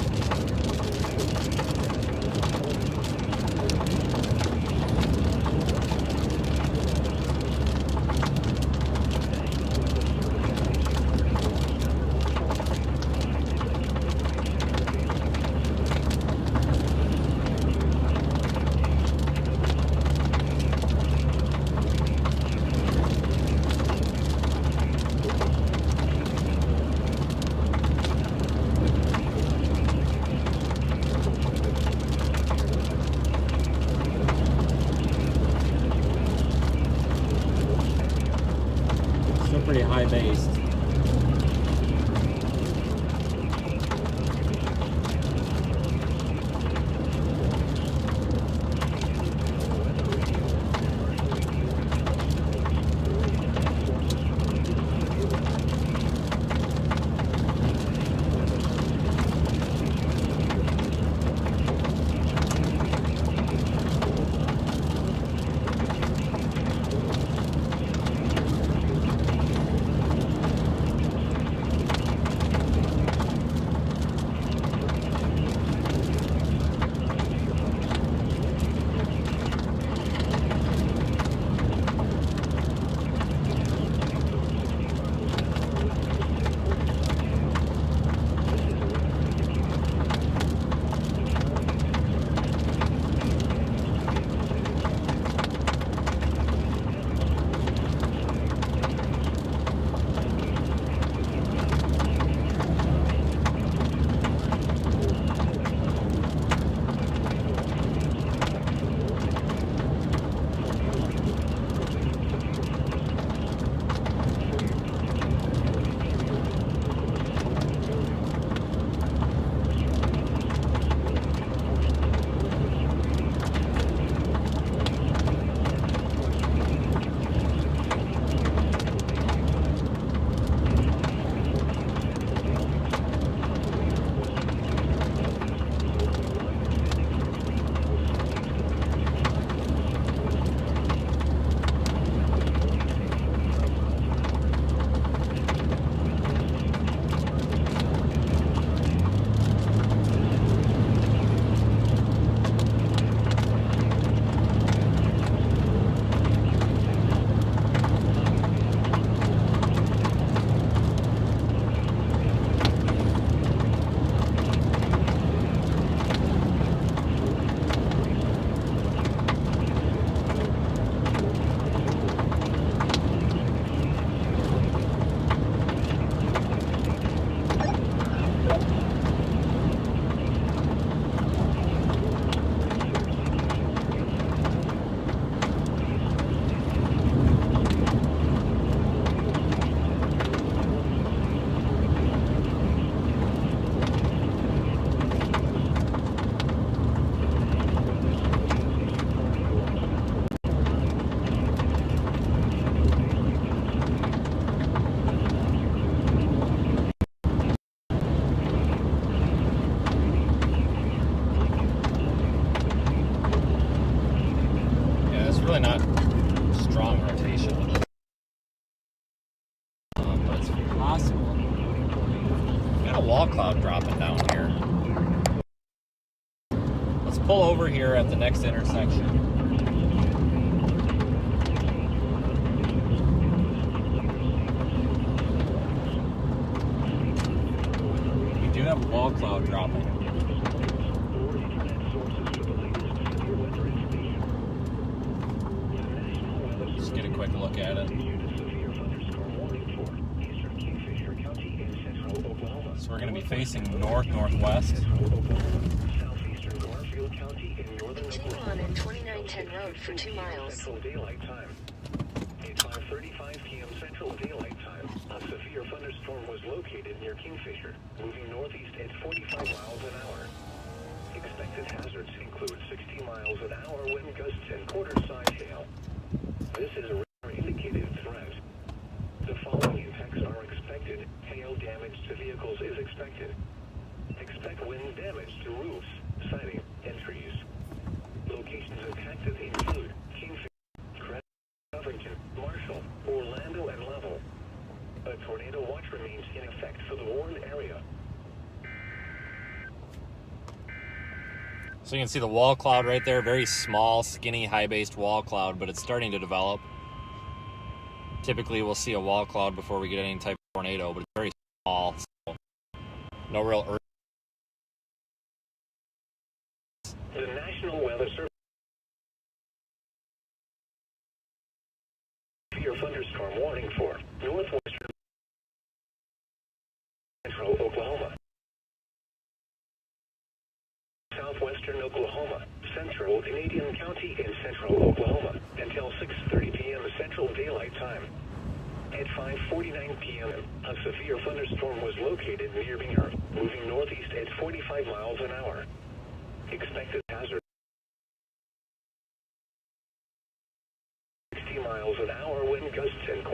cloud dropping down here. Let's pull over here at the next intersection. We do have wall cloud dropping. Just get a quick look at it. So we're going to be facing north-northwest. Continue on in 2910 Road for 2 miles. Central Daylight Time. At 5:35 p.m. Central Daylight Time, a severe thunderstorm was located near Kingfisher, moving northeast at 45 miles an hour. Expected hazards include 60 miles an hour wind gusts and quarter-size hail. This is a radar indicated threat. The following impacts are expected. Hail damage to vehicles is expected. Expect wind damage to roofs, siding, and trees. Locations impacted include Kingfisher, Covington, Marshall, Orlando, and Level. A tornado watch remains in effect for the Warren area. So you can see the wall cloud right there, very small, skinny, high-based wall cloud, but it's starting to develop. Typically we'll see a wall cloud before we get any type of tornado, but it's very small, so no real urgency. The National Weather Service severe thunderstorm warning for northwestern central Oklahoma, southwestern Oklahoma, central Canadian County, and central Oklahoma until 6:30 p.m. Central Daylight Time. At 5:49 p.m., a severe thunderstorm was located near Binger, moving northeast at 45 miles an hour. Expected hazard 60 miles an hour wind gusts and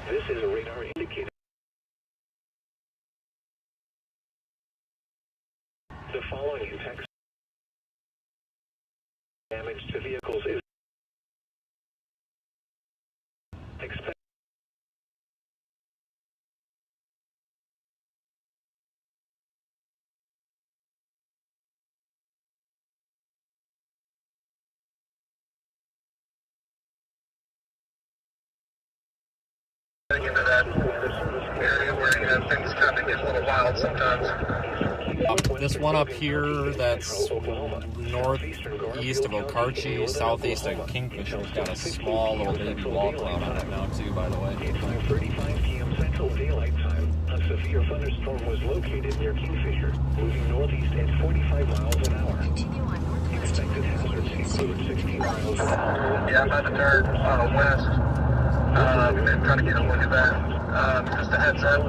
this is a radar indicator. The following impacts damage to vehicles is expected. Into that area where things kind of get a little wild sometimes. This one up here that's northeast of Okarche, southeast of Kingfisher's got a small little baby wall cloud on it now too, by the way. At 5:35 p.m. Central Daylight Time, a severe thunderstorm was located near Kingfisher, moving northeast at 45 miles an hour. Continue on northwest. Expected hazards include 60 miles an hour. Yeah, I'm about to turn west and try to get a look at that. Just a heads up,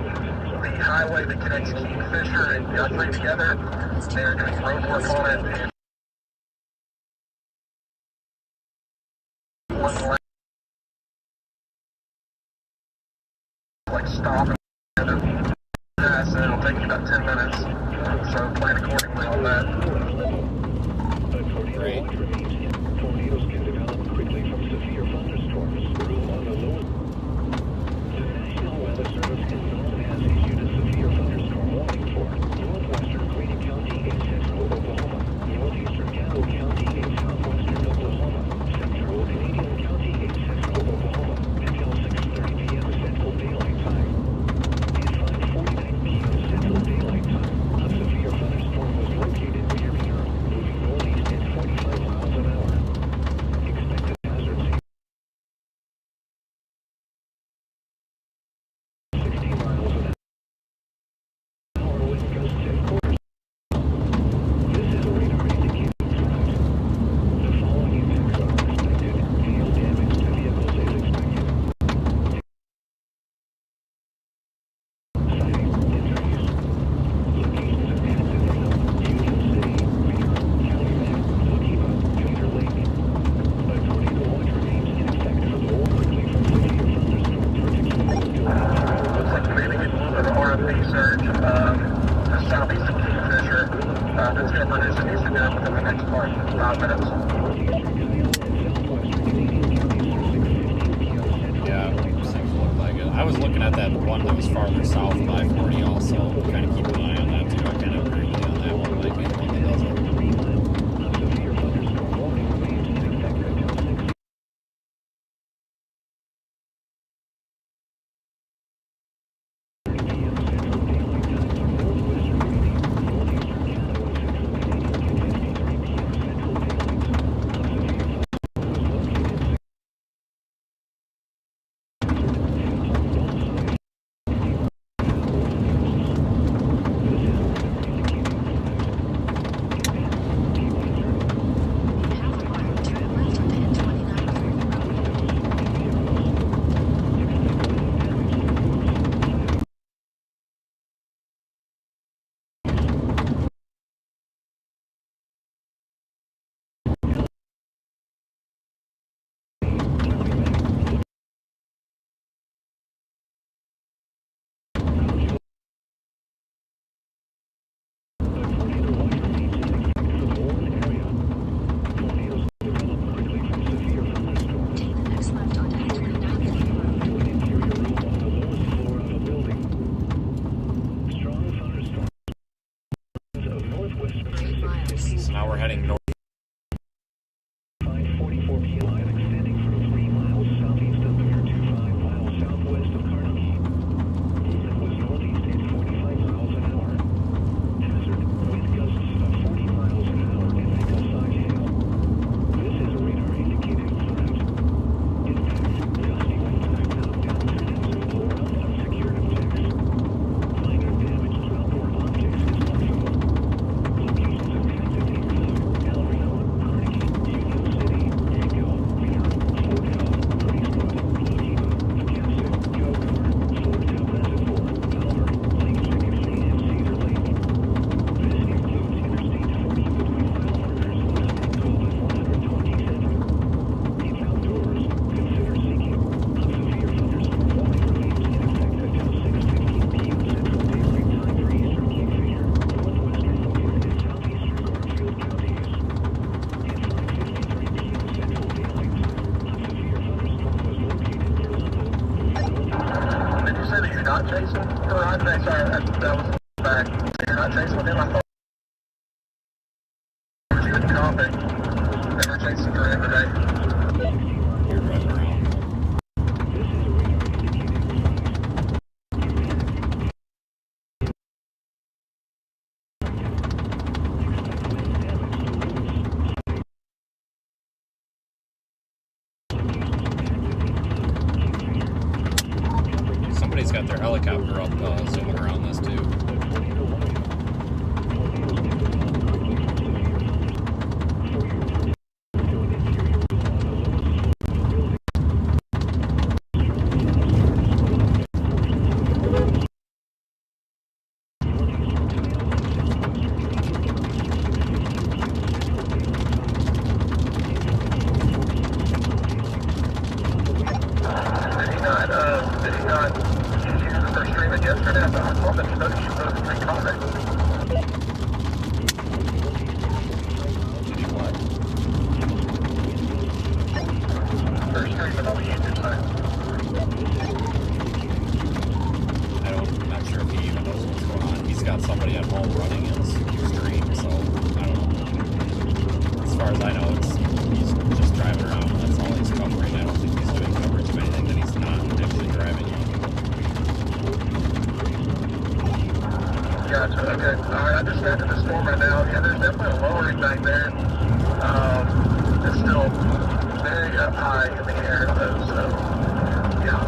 the highway that connects Kingfisher and Guthrie together, they're doing road work on it. And one lane, like stop and pass, and it'll take you about 10 minutes. So plan accordingly on that. Great. Tornadoes can develop quickly from severe thunderstorms. Room on the lower. The National Weather Service has issued a severe thunderstorm warning for northwestern Green County and central Oklahoma, northeastern Caddo County and southwestern Oklahoma, central Canadian County and central Oklahoma until 6:30 p.m. Central Daylight Time. At 5:49 p.m. Central Daylight Time, a severe thunderstorm was located near Reno, moving northeast at 45 miles an hour. Expected hazards 60 miles an hour wind gusts and quarters. This is a radar indicating threat. The following impacts are expected. Hail damage to vehicles is expected. Siding and trees. Locations impacted Reno, Union City, Binger, Calumet, Lakiva, Crater Lake. A tornado watch remains in effect for the Warren quickly from severe thunderstorms, particularly Looks like maybe it's a little bit of RFP surge, just southeast of Kingfisher. That's going to produce a new signal within the next 5 minutes. Yeah, those things look like it. I was was looking at that one that was farther south of I-40 also. Kind of keep an eye on that too. I kind of agree with you on that one. Might be the one that does it. So now we're heading north. Not chasing? Sorry, that was back. You're not chasing with him? I thought you were comping. Never chasing for him today. You're driving around. Somebody's got their helicopter up zooming around this too. Did he not use the first streaming yesterday? I thought that he noticed you put three comments. Did he what? First streaming on the YouTube side. I'm not sure if he even knows what's going on. He's got somebody at home running his stream, so I don't know. As far as I know, he's just driving around. That's all he's covering. I don't think he's doing coverage of anything that he's not actually driving on. Gotcha, okay. Alright, I just entered the storm right now. Yeah, there's definitely a lowering back there. It's still very up high in the air though, so yeah.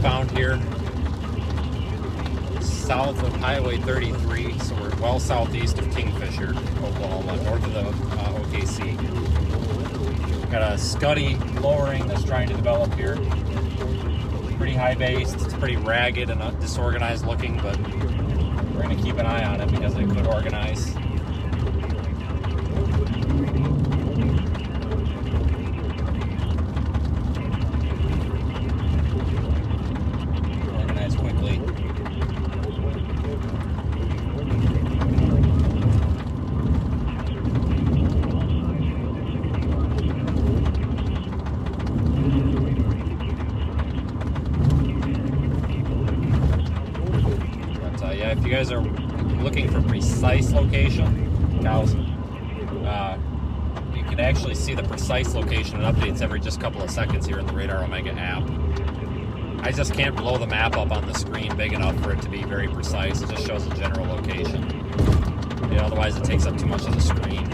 southbound here, south of Highway 33, so we're well southeast of Kingfisher, Oklahoma, north of the OKC. Got a Scuddy lowering that's trying to develop here. Pretty high based, it's pretty ragged and disorganized looking, but we're going to keep an eye on it because it could organize. Organize quickly. If you guys are looking for precise location, now you can actually see the precise location and updates every just couple of seconds here in the Radar Omega app. I just can't blow the map up on the screen big enough for it to be very precise. It just shows the general location. Yeah, otherwise it takes up too much of the screen.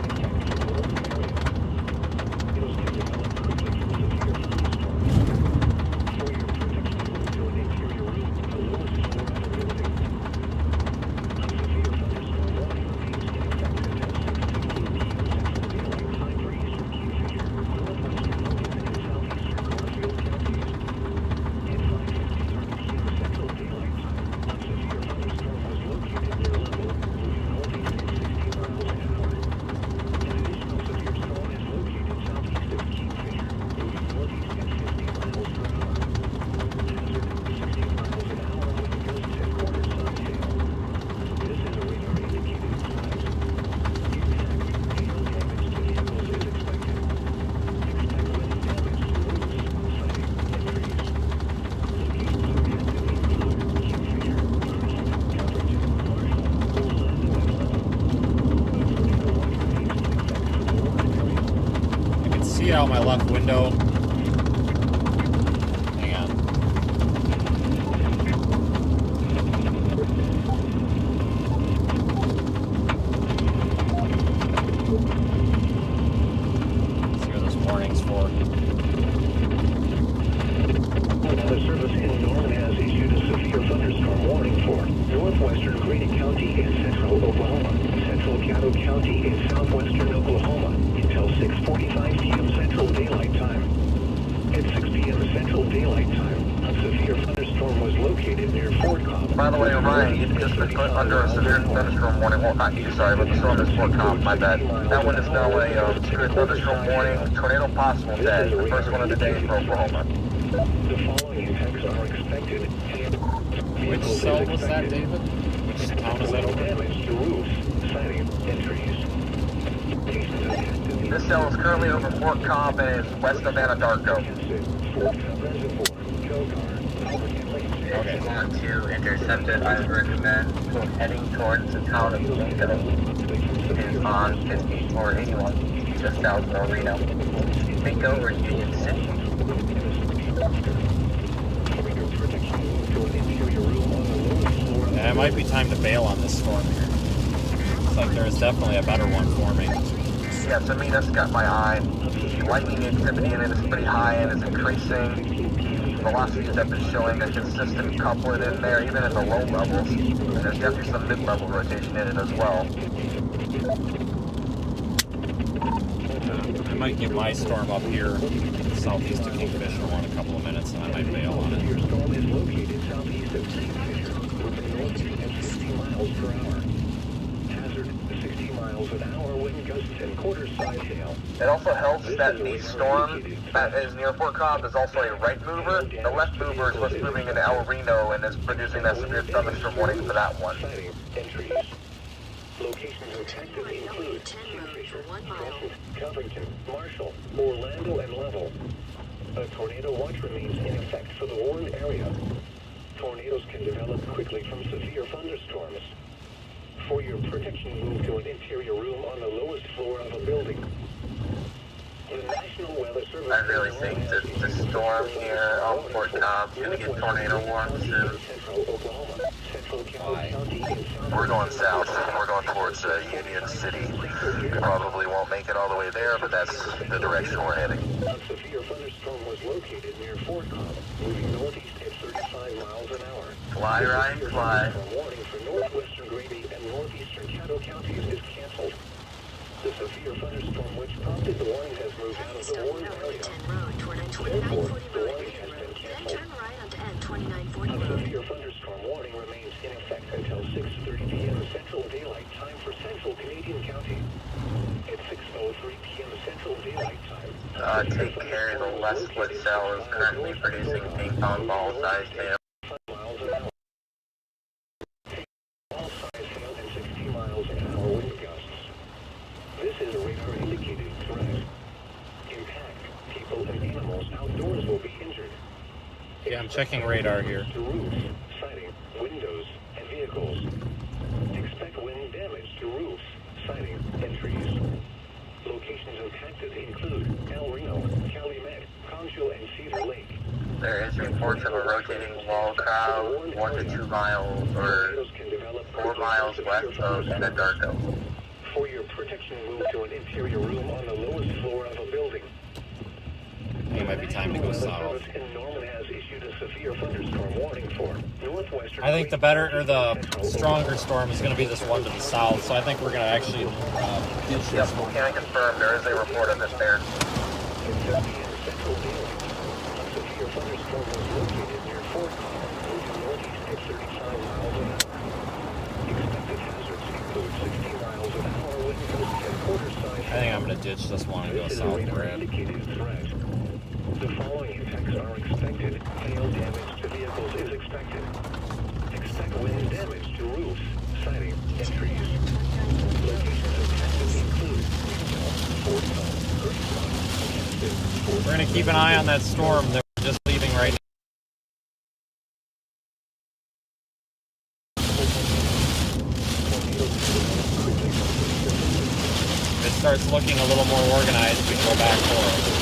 Out my left window. Hang on. Let's see what this warning's for. The service in Norman has issued a severe thunderstorm warning for northwestern Green County and central Oklahoma, central Caddo County and southwestern Oklahoma until 6:45 p.m. Central Daylight Time. At 6 p.m. Central Daylight Time, a severe thunderstorm was located near Fort Cobb. By the way, Ryan, you've just been put under a severe thunderstorm warning. Well, not you, sorry, but the storm is Fort Cobb, my bad. That one is now a severe thunderstorm warning, tornado possible day. The first one of the day for Oklahoma. The following impacts are expected. Which cell was that, David? Which town is that over? Damage to roofs, siding, and trees. This cell is currently over Fort Cobb and is west of Anadarko. Okay. Want to intercept it, I would recommend heading towards the town of Reno. It is on 5481, just south of Reno. Take over Union City. Yeah, it might be time to bail on this storm here. Looks like there is definitely a better one forming. Yeah, to me, that's got my eye. The lightning activity in it is pretty high and is increasing. Velocities have been showing a consistent couplet in there, even in the low levels. And there's definitely some mid-level rotation in it as well. I might give my storm up here southeast of Kingfisher one a couple of minutes, and I might bail on it. Your storm is located southeast of Kingfisher, moving north at 60 miles per hour. Hazard, 60 miles an hour, wind gusts and quarter-size hail. It also helps that the storm that is near Fort Cobb is also a right mover. The left mover is what's moving into El Reno and is producing that severe thunderstorm warning for that one. Entries. Locations affected include Kingfisher, Crescent, Covington, Marshall, Orlando, and Level. A tornado watch remains in effect for the warned area. Tornadoes can develop quickly from severe thunderstorms. For your protection, move to an interior room on the lowest floor of a building. The National Weather Service. I really think that the storm here on Fort Cobb is going to get tornado warned soon. We're going south. We're going towards Union City. We probably won't make it all the way there, but that's the direction we're heading. A severe thunderstorm was located near Fort Cobb, moving northeast at 35 miles an hour. Fly right, fly. A warning for northwestern Grady and northeastern Caddo counties is canceled. The severe thunderstorm which prompted the warning has moved out of the warning area. Therefore, the warning has been canceled. A severe thunderstorm warning remains in effect until 6:30 p.m. Central Daylight Time for Central Canadian County. At 6:03 p.m. Central Daylight Time. Take care. The Westwood cell is currently producing ping pong ball-sized hail. Miles an hour. All size hail and 60 miles an hour wind gusts. This is a radar indicated threat. Impact. People and animals outdoors will be injured. Yeah, I'm checking radar here. To roofs, siding, windows, and vehicles. Expect wind damage to roofs, siding, and trees. Locations impacted include El Reno, Calumet, Concho, and Cedar Lake. There is reports of a rotating wall crowd 1 to 2 miles or 4 miles west of Anadarko. For your protection, move to an interior room on the lowest floor of a building. It might be time to go south. And Norman has issued a severe thunderstorm warning for northwestern. I think the better or the stronger storm is going to be this one to the south. So I think we're going to actually ditch this Yep, one. can I confirm there is a report of this there? Central Daylight. A severe thunderstorm was located near Fort Collins, moving northeast at 35 miles an hour. Expected hazards include 60 miles an hour wind gusts and quarter-size. I think I'm going to ditch this one and go This is a south, radar Brad. indicated threat. The following impacts are expected. Hail damage to vehicles is expected. Expect wind damage to roofs, siding, and trees. Locations impacted include Fort Collins, We're going to keep an eye on that storm that we're just leaving right now. If it starts looking a little more organized, we can go back for it.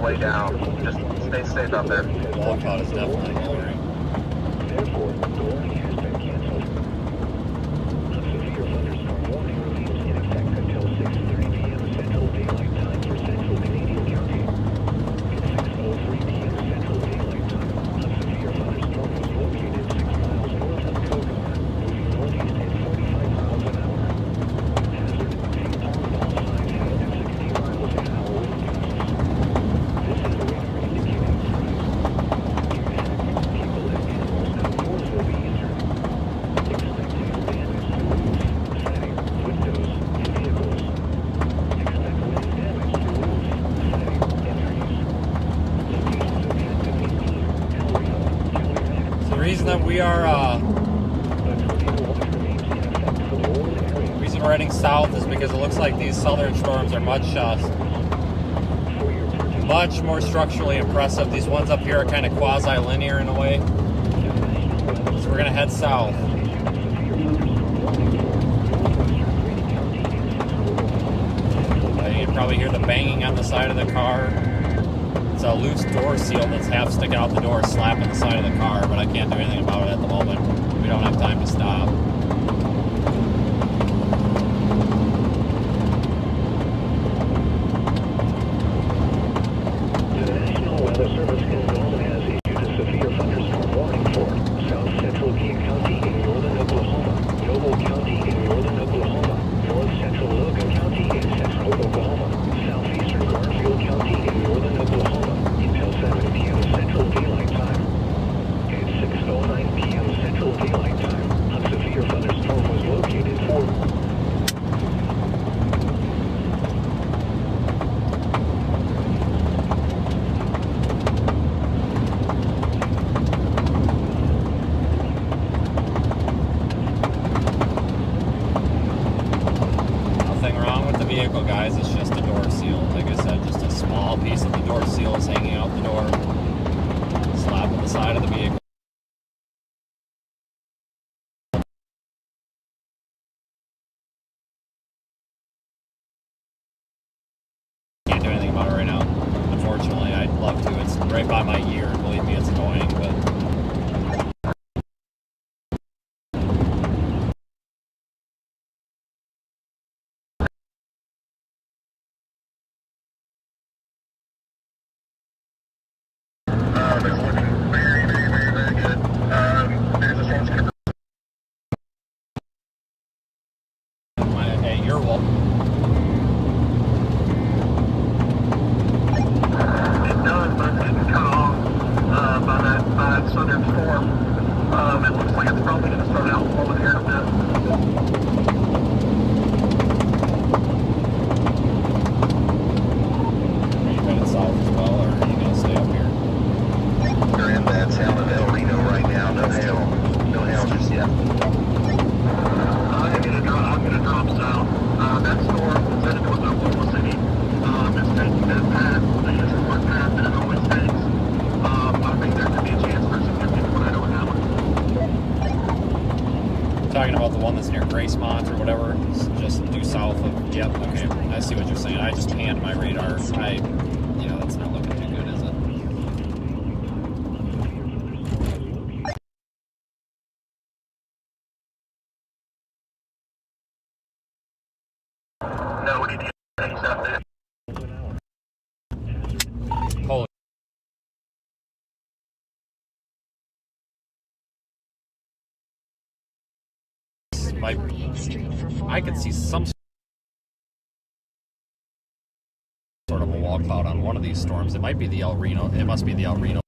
way down. Just stay safe out there. Walkout is definitely lowering. Therefore, the warning has been canceled. A severe thunderstorm warning remains in effect until 6:30 p.m. Central Daylight Time for Central Canadian County. At 6:03 p.m. Central Daylight Time, a severe thunderstorm was located 6 miles north of Kogar, moving northeast at 45 miles an hour. Hazard, ping pong ball size headed at 60 miles an hour with gusts. This is radar indicating freeze. People and animals outdoors will be injured. Expect hail damage to roofs, siding, windows, and vehicles. Expect wind damage to roofs, siding, and trees. Locations of active 18, El Reno, County. So the reason that we are, A tornado watch remains in effect for the Warren area. the reason we're heading south is because it looks like these southern storms are much For your purchase, much more structurally impressive. These ones up here are kind of quasi-linear in a way. So we're gonna head south. You can probably hear the banging on the side of the car. It's a loose door seal that's half sticking out the door, slapping the side of the car, but I can't do anything about it at the moment. We don't have time to stop. The National Weather Service in Norman has issued a severe thunderstorm warning for South Central King County in northern Oklahoma, Noble County in northern Oklahoma, North Central Logan County in central Oklahoma, southeastern Garfield County in northern Oklahoma until 7 p.m. Central Daylight Time. At 6:09 p.m. Central Daylight Time, a severe thunderstorm was located for Nothing wrong with the vehicle, guys. It's just a door seal. Like I said, just a small piece of the door seal is hanging out the door. Slapping the side of the vehicle. Can't do anything about it right now. Unfortunately, I'd love to. It's right by my ear. Believe me, it's annoying, but It's looking very, very, very, very good. There's a storm's gonna hey, you're welcome. It does, but it's getting cut off by that southern storm. It looks like it's probably going to start out blowing here in a bit. Are you headed south as well, or are you going to stay up here? We're in that town of El Reno right now. No hail. No hail just yet. I'm gonna drop south. That storm is headed towards Oklahoma City. It's taking that path, the usual path that it always takes. I think there could be a chance for a significant tornado in that one. Talking about the one that's near Gracemont or whatever, it's just due south of. Yep, okay. I see what you're saying. I just panned my radar. Yeah, that's not looking too good, is it? No, we need to get things out there. Holy. I could see some sort of a wall cloud on one of these storms. It might be the El Reno. It must be the El Reno.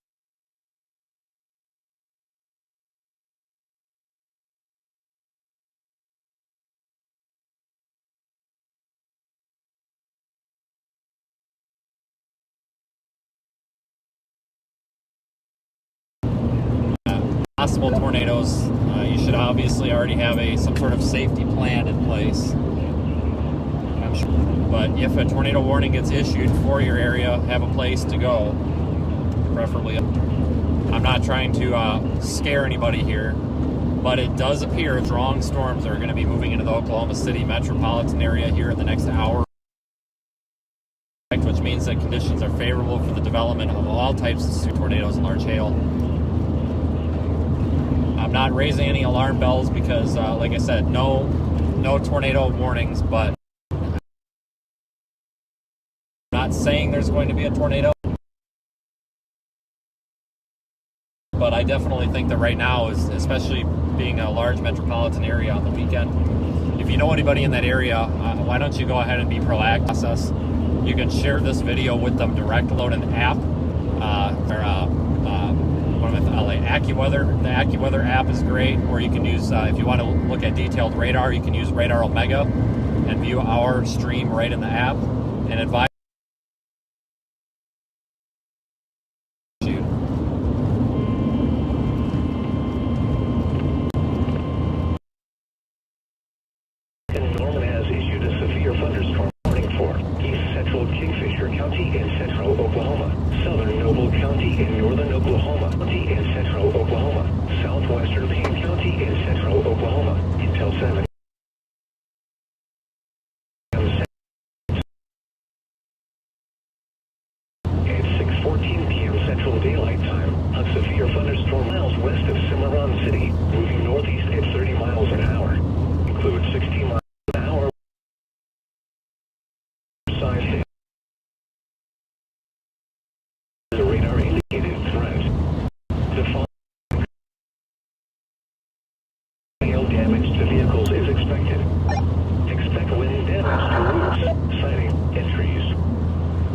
Possible tornadoes. You should obviously already have some sort of safety plan in place. I'm sure. But if a tornado warning gets issued for your area, have a place to go. Preferably. I'm not trying to scare anybody here, but it does appear strong storms are going to be moving into the Oklahoma City metropolitan area here in the next hour, which means that conditions are favorable for the development of all types of tornadoes and large hail. I'm not raising any alarm bells because, like I said, no tornado warnings, but I'm not saying there's going to be a tornado. But I definitely think that right now, is especially being a large metropolitan area on the weekend, if you know anybody in that area, why don't you go ahead and be proactive? You can share this video with them, direct load an app, AccuWeather. The AccuWeather app is great, or you can use, if you want to look at detailed radar, you can use Radar Omega and view our stream right in the app and advise you. Norman has issued a severe thunderstorm warning for East Central Kingfisher County in central Oklahoma, Southern Noble County in northern Oklahoma, County in central Oklahoma, Southwestern Payne County in central Oklahoma, until 7 at 6:14 p.m. Central Daylight Time. A severe thunderstorm miles west of Cimarron City, moving northeast at 30 miles an hour. Includes 60 miles an hour size hail. The radar indicated threat. The following hail damage to vehicles is expected. Expect wind damage to roofs, siding, and trees.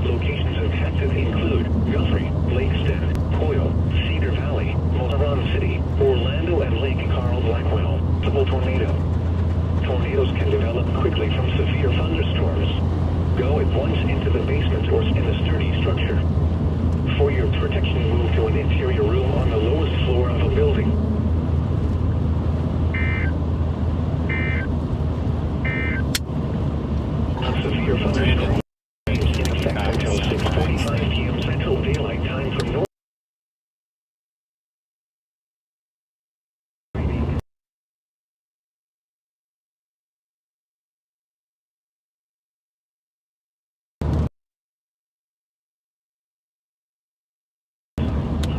Locations affected include Guthrie, Blakeston, Coyle, Cedar Valley, Cimarron City, Orlando, and Lake Carl Blackwell. Double tornado. Tornadoes can develop quickly from severe thunderstorms. Go at once into the basement or in a sturdy structure. For your protection, move to an interior room on the lowest floor of a building. Severe thunderstorms in effect until 6:45 p.m. Central Daylight Time from north.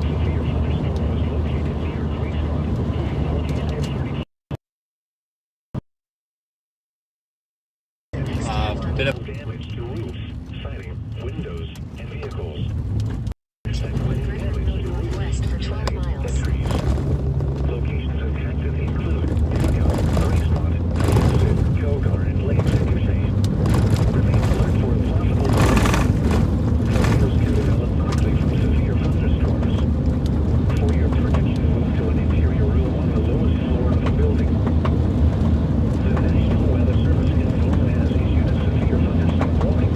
Severe thunderstorm was located near Gracemont, moving northeast at 30. Bit of Damage to roofs, siding, windows, and vehicles. Expect wind damage to roofs, West for 12 siding, and miles. trees. Locations affected include Reno, Gracemont, Wilson, Kilgore, and Lakes and Duchesne. Remain alert for a possible tornadoes can develop quickly from severe thunderstorms. For your protection, move to an interior room on the lowest floor of the building. The National Weather Service in Norman has issued a severe thunderstorm warning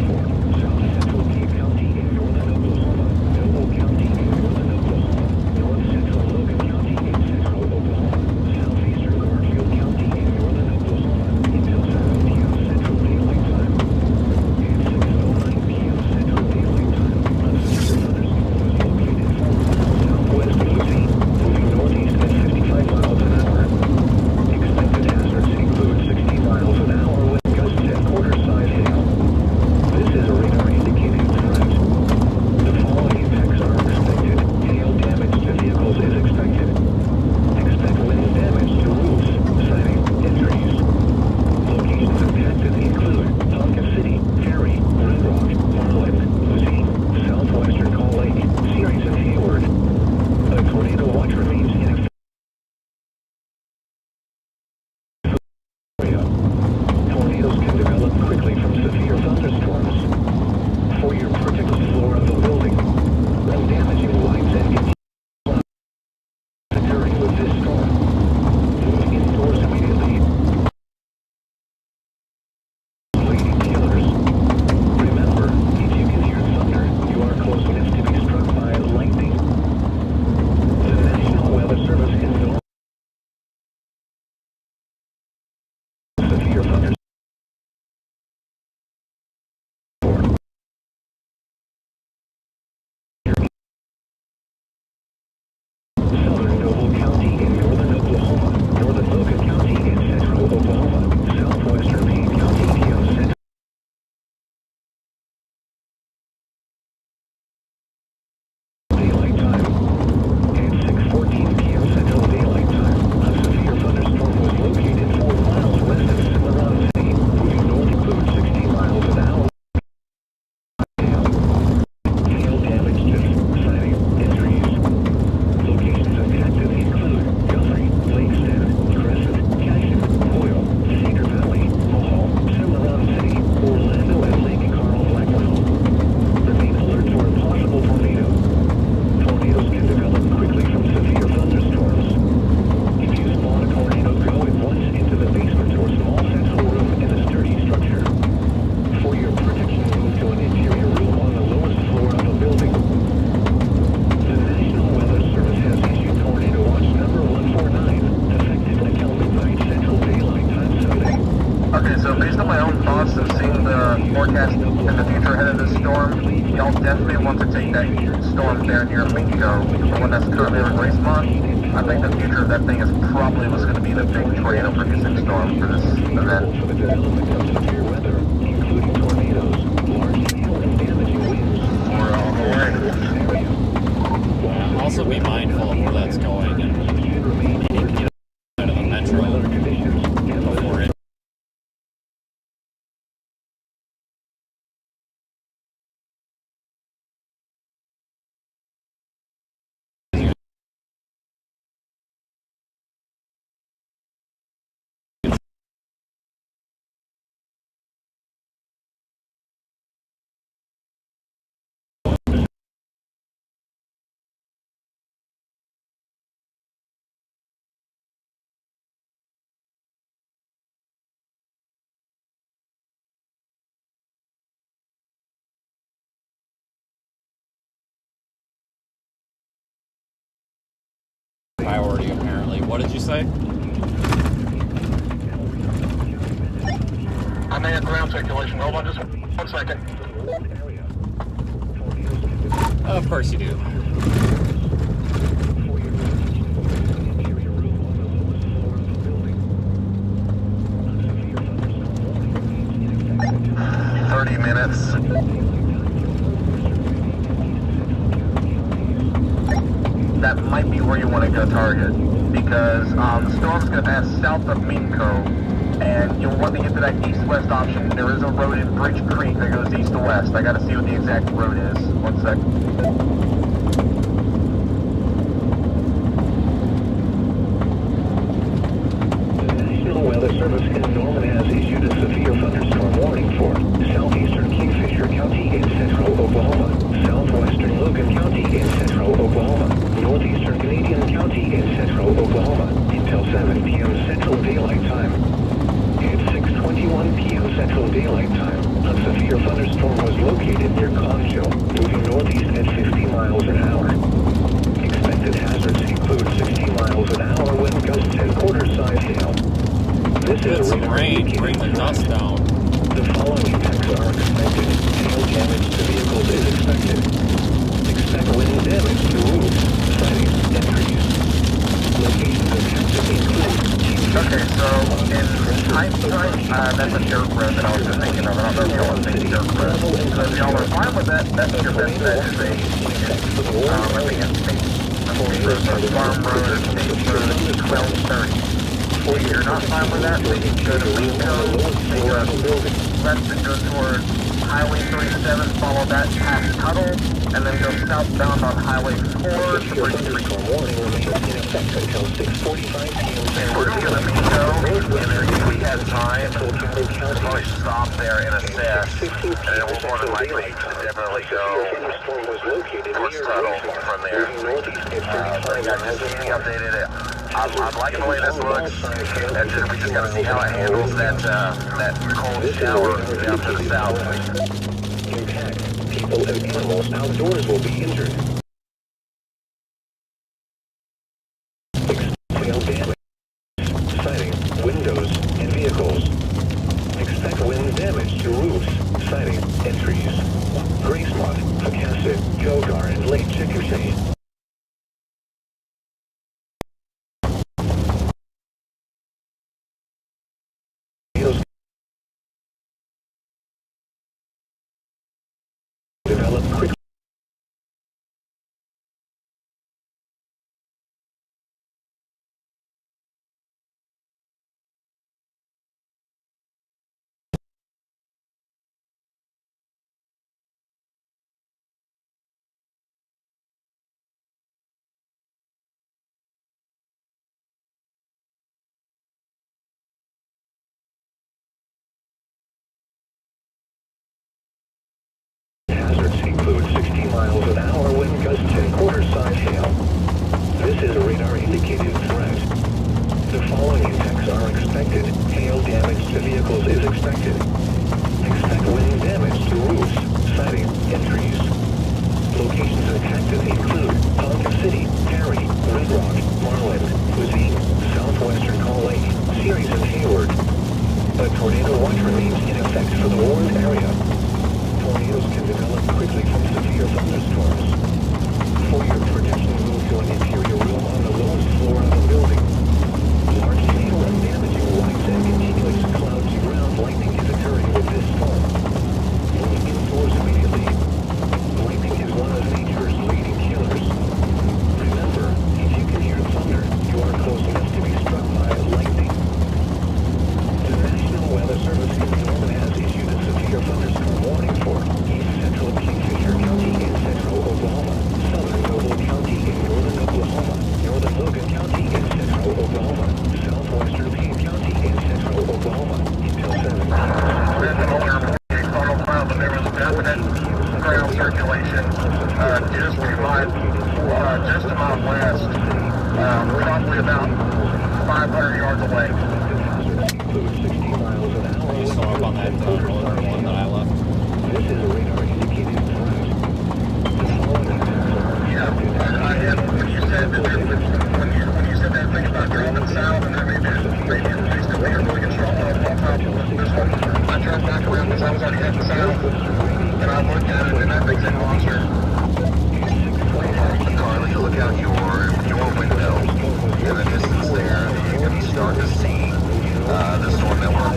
storm there near Minko, the one that's currently over Gracemont. I think the future of that thing is probably what's going to be the big tornado producing storm for this event. For the development of severe weather, including tornadoes, large hail and damaging winds. We're on the way. Also be mindful of where that's going and get out of the metro before it. Priority apparently. What did you say? I may have ground circulation. Hold on just 1 second. Of course you do. Minutes. That might be where you want to go target, because the storm's going to pass south of Minko, and you'll want to get to that east-west option. There is a road in Bridge Creek that goes east to west. I got to see what the exact road is. 1 sec. The National Weather Service in Norman has issued a severe thunderstorm warning for southeastern Kingfisher County in central Oklahoma, southwestern Logan County in central Oklahoma, northeastern Canadian County in central Oklahoma until 7 p.m. Central Daylight Time. At 6:21 p.m. Central Daylight Time, a severe thunderstorm was located near Concho, moving northeast at 50 miles an hour. Expected hazards include 60 miles an hour wind gusts and quarter-size hail. This Get is a some rain. Bring the dust down. The following effects are expected. Hail damage to vehicles is expected. Expect wind damage to roofs, siding, and trees. Locations affected include... Okay, so in hindsight, that's a dirt road that I was just thinking of. I don't know if y'all want to think dirt road. So if y'all are fine with that, that's your best bet is a, I think it's a farm road or state road 1230. If you're not fine with that, then you can go to Reno, take a left and go towards Highway 37, follow that past Tuttle, and then go southbound on Highway 4 to Bridge Creek. warning remains in effect until 6:45 p.m. And we're just going to Reno, and then if we have time, we'll probably stop there and assess, and then we'll more than likely definitely go towards Tuttle from there. But yeah, just keep me updated. I'm liking the way this looks, and we just got to see how it handles that cold shower down to the south. Impact. People and animals outdoors will be injured. Hail damage, siding, windows, and vehicles. Expect wind damage to roofs, siding, and trees. Gracemont, Pecasset, Kogar, and Lake Chickasha. Develop quickly. Just a mile west, probably about 500 yards away. You saw up on that northern one that I left. This is a radar indicated threat. Yeah, I am. When you said that when you said that thing about driving south and then maybe at least a week really control this one, I turned back around because I was already heading south, and I looked at it and that thing's in monster. Carly, you look out your window in the distance there, and you can start to see the storm that we're.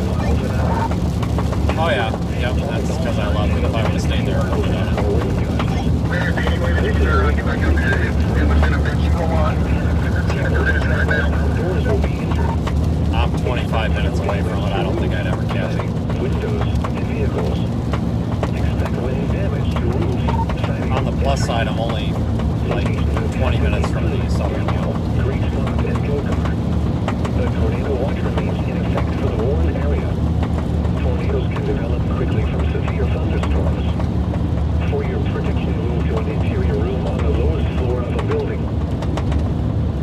Oh yeah, yep, that's because I left it. If I would have stayed there, I would have done it. Man, the only way that you can get back up there, it was in a bitch you go on. It is right now. I'm 25 minutes away from it. I don't think I'd ever catch it. Windows and vehicles. Expect wind damage to roofs. On the plus side, I'm only like 20 minutes from the southern hill. Great spot and go car. The tornado watch remains in effect for the warned area. Tornadoes can develop quickly from severe thunderstorms. For your protection, move to an interior room on the lowest floor of a building.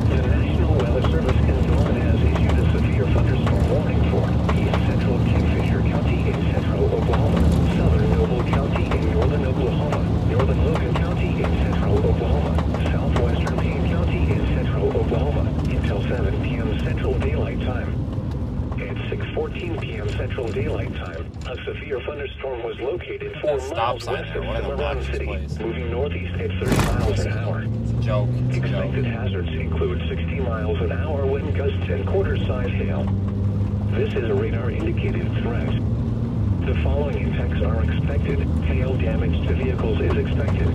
The National Weather Service in Norman has issued a severe thunderstorm warning for East Central Kingfisher County in central Oklahoma, Southern Noble County in northern Oklahoma, Northern Logan County in central Oklahoma, Southwestern Payne County in central Oklahoma until 7 p.m. Central Daylight Time. At 6:14 p.m. Central Daylight Time, a severe thunderstorm was located 4 Stop miles sign west there. of What an Cimarron obnoxious City, place. moving northeast at 30 miles an hour. It's a joke. It's a joke. Expected hazards include 60 miles an hour wind gusts and quarter-size hail. This is a radar-indicated threat. The following impacts are expected. Hail damage to vehicles is expected.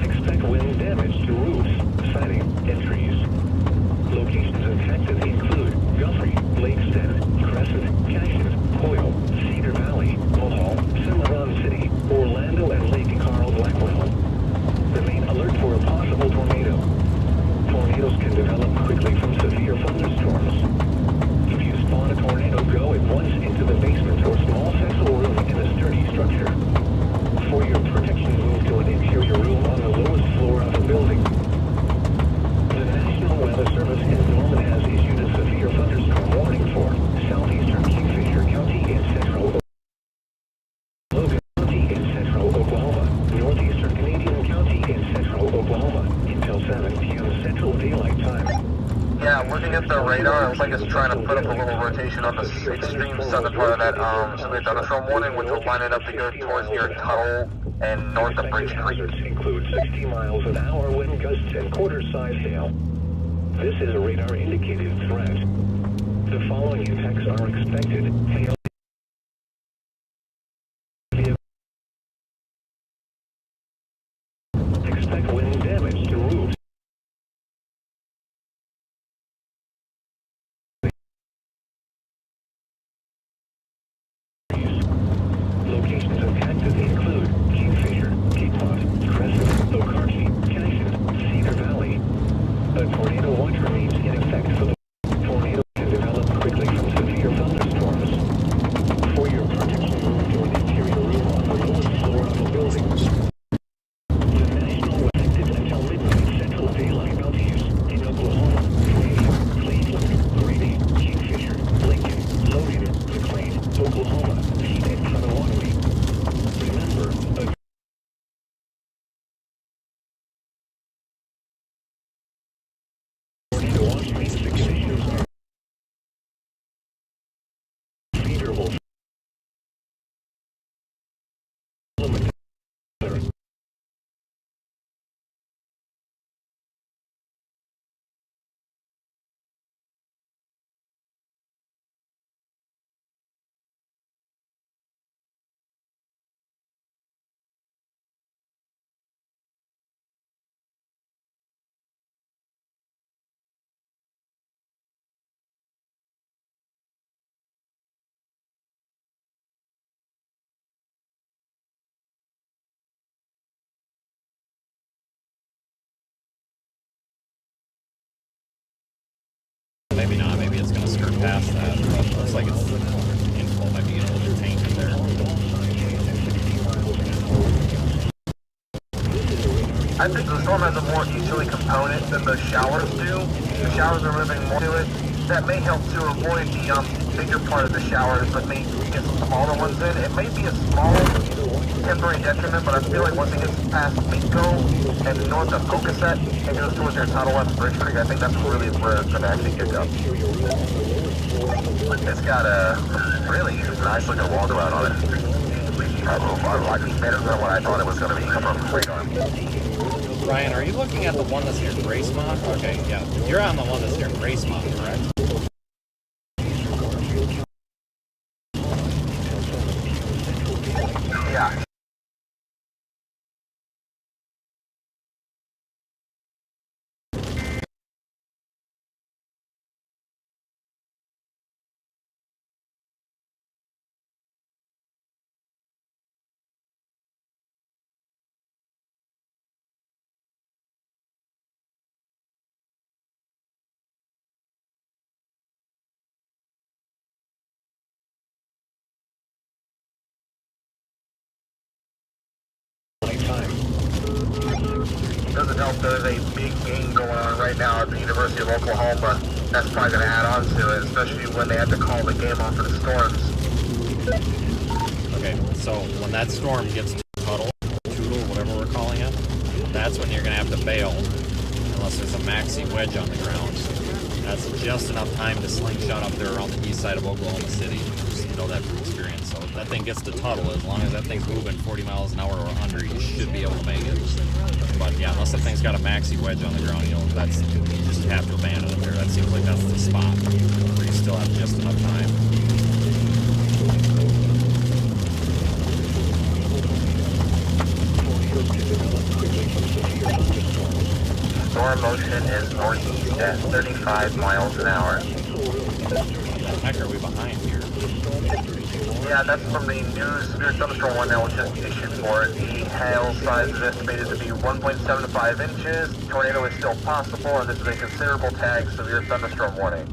Expect wind damage to roofs, siding, and trees. Locations impacted include Guthrie, Lakestead, Crescent, Cashin, Hoyle, Cedar Valley, Mohall, Cimarron City, Orlando, and Lake Carl Blackwell. Remain alert for a possible tornado. Tornadoes can develop quickly from severe thunderstorms. If you spawn a tornado, go at once into the basement or small central room in a sturdy structure. For your protection, move to an interior room on the lowest floor of a building. The National Weather Service in Norman has issued a severe thunderstorm warning for southeastern Kingfisher County in central Logan County in central Oklahoma, northeastern Canadian County in central Oklahoma until 7 p.m. Central Daylight Time. Yeah, looking at the radar, it looks like it's trying to put up a little rotation on the extreme southern part of that severe thunderstorm warning, which will line it up to go towards near Tuttle and north of Bridge Creek. Hazards include 60 miles an hour wind gusts and quarter-size hail. This is a radar-indicated threat. The following impacts are expected. Hail. Expect wind damage to roofs. Locations impacted include Kingfisher, Piedmont, Crescent, Okarche, Cashin, Cedar Valley. A tornado watch remains in effect for the tornado can develop quickly from severe thunderstorms. storm has a more easterly component than the showers do. The showers are moving more to it. That may help to avoid the bigger part of the showers, but may get some smaller ones in. It may be a small temporary detriment, but I feel like once it gets past Minko and north of Pocasset and goes towards your Tunnel West Bridge Creek, I think that's really where it's going to actually pick up. It's got a really nice looking walkabout on it. Better than what I thought it was going to be from radar. Ryan, are you looking at the one that's near Gracemont? Okay, yeah. You're on the one that's near Gracemont, correct? Yeah. Doesn't help there's a big game going on right now at the University of Oklahoma. That's probably going to add on to it, especially when they have to call the game off for the storms. Okay, so when that storm gets to Tuttle, whatever we're calling it, that's when you're going to have to bail, unless there's a maxi wedge on the ground. That's just enough time to slingshot up there around the east side of Oklahoma City. Just know that from experience. So if that thing gets to Tuttle, as long as that thing's moving 40 miles an hour or under, you should be able to make it. But yeah, unless that thing's got a maxi wedge on the ground, you know, you just have to abandon it there. That seems like that's the spot where you still have just enough time. Storm motion is northeast at 35 miles an hour. Heck, are we behind here? Yeah, that's from the new severe thunderstorm one that was just issued for it. The hail size is estimated to be 1.75 inches. Tornado is still possible, and this is a considerable tag severe thunderstorm warning.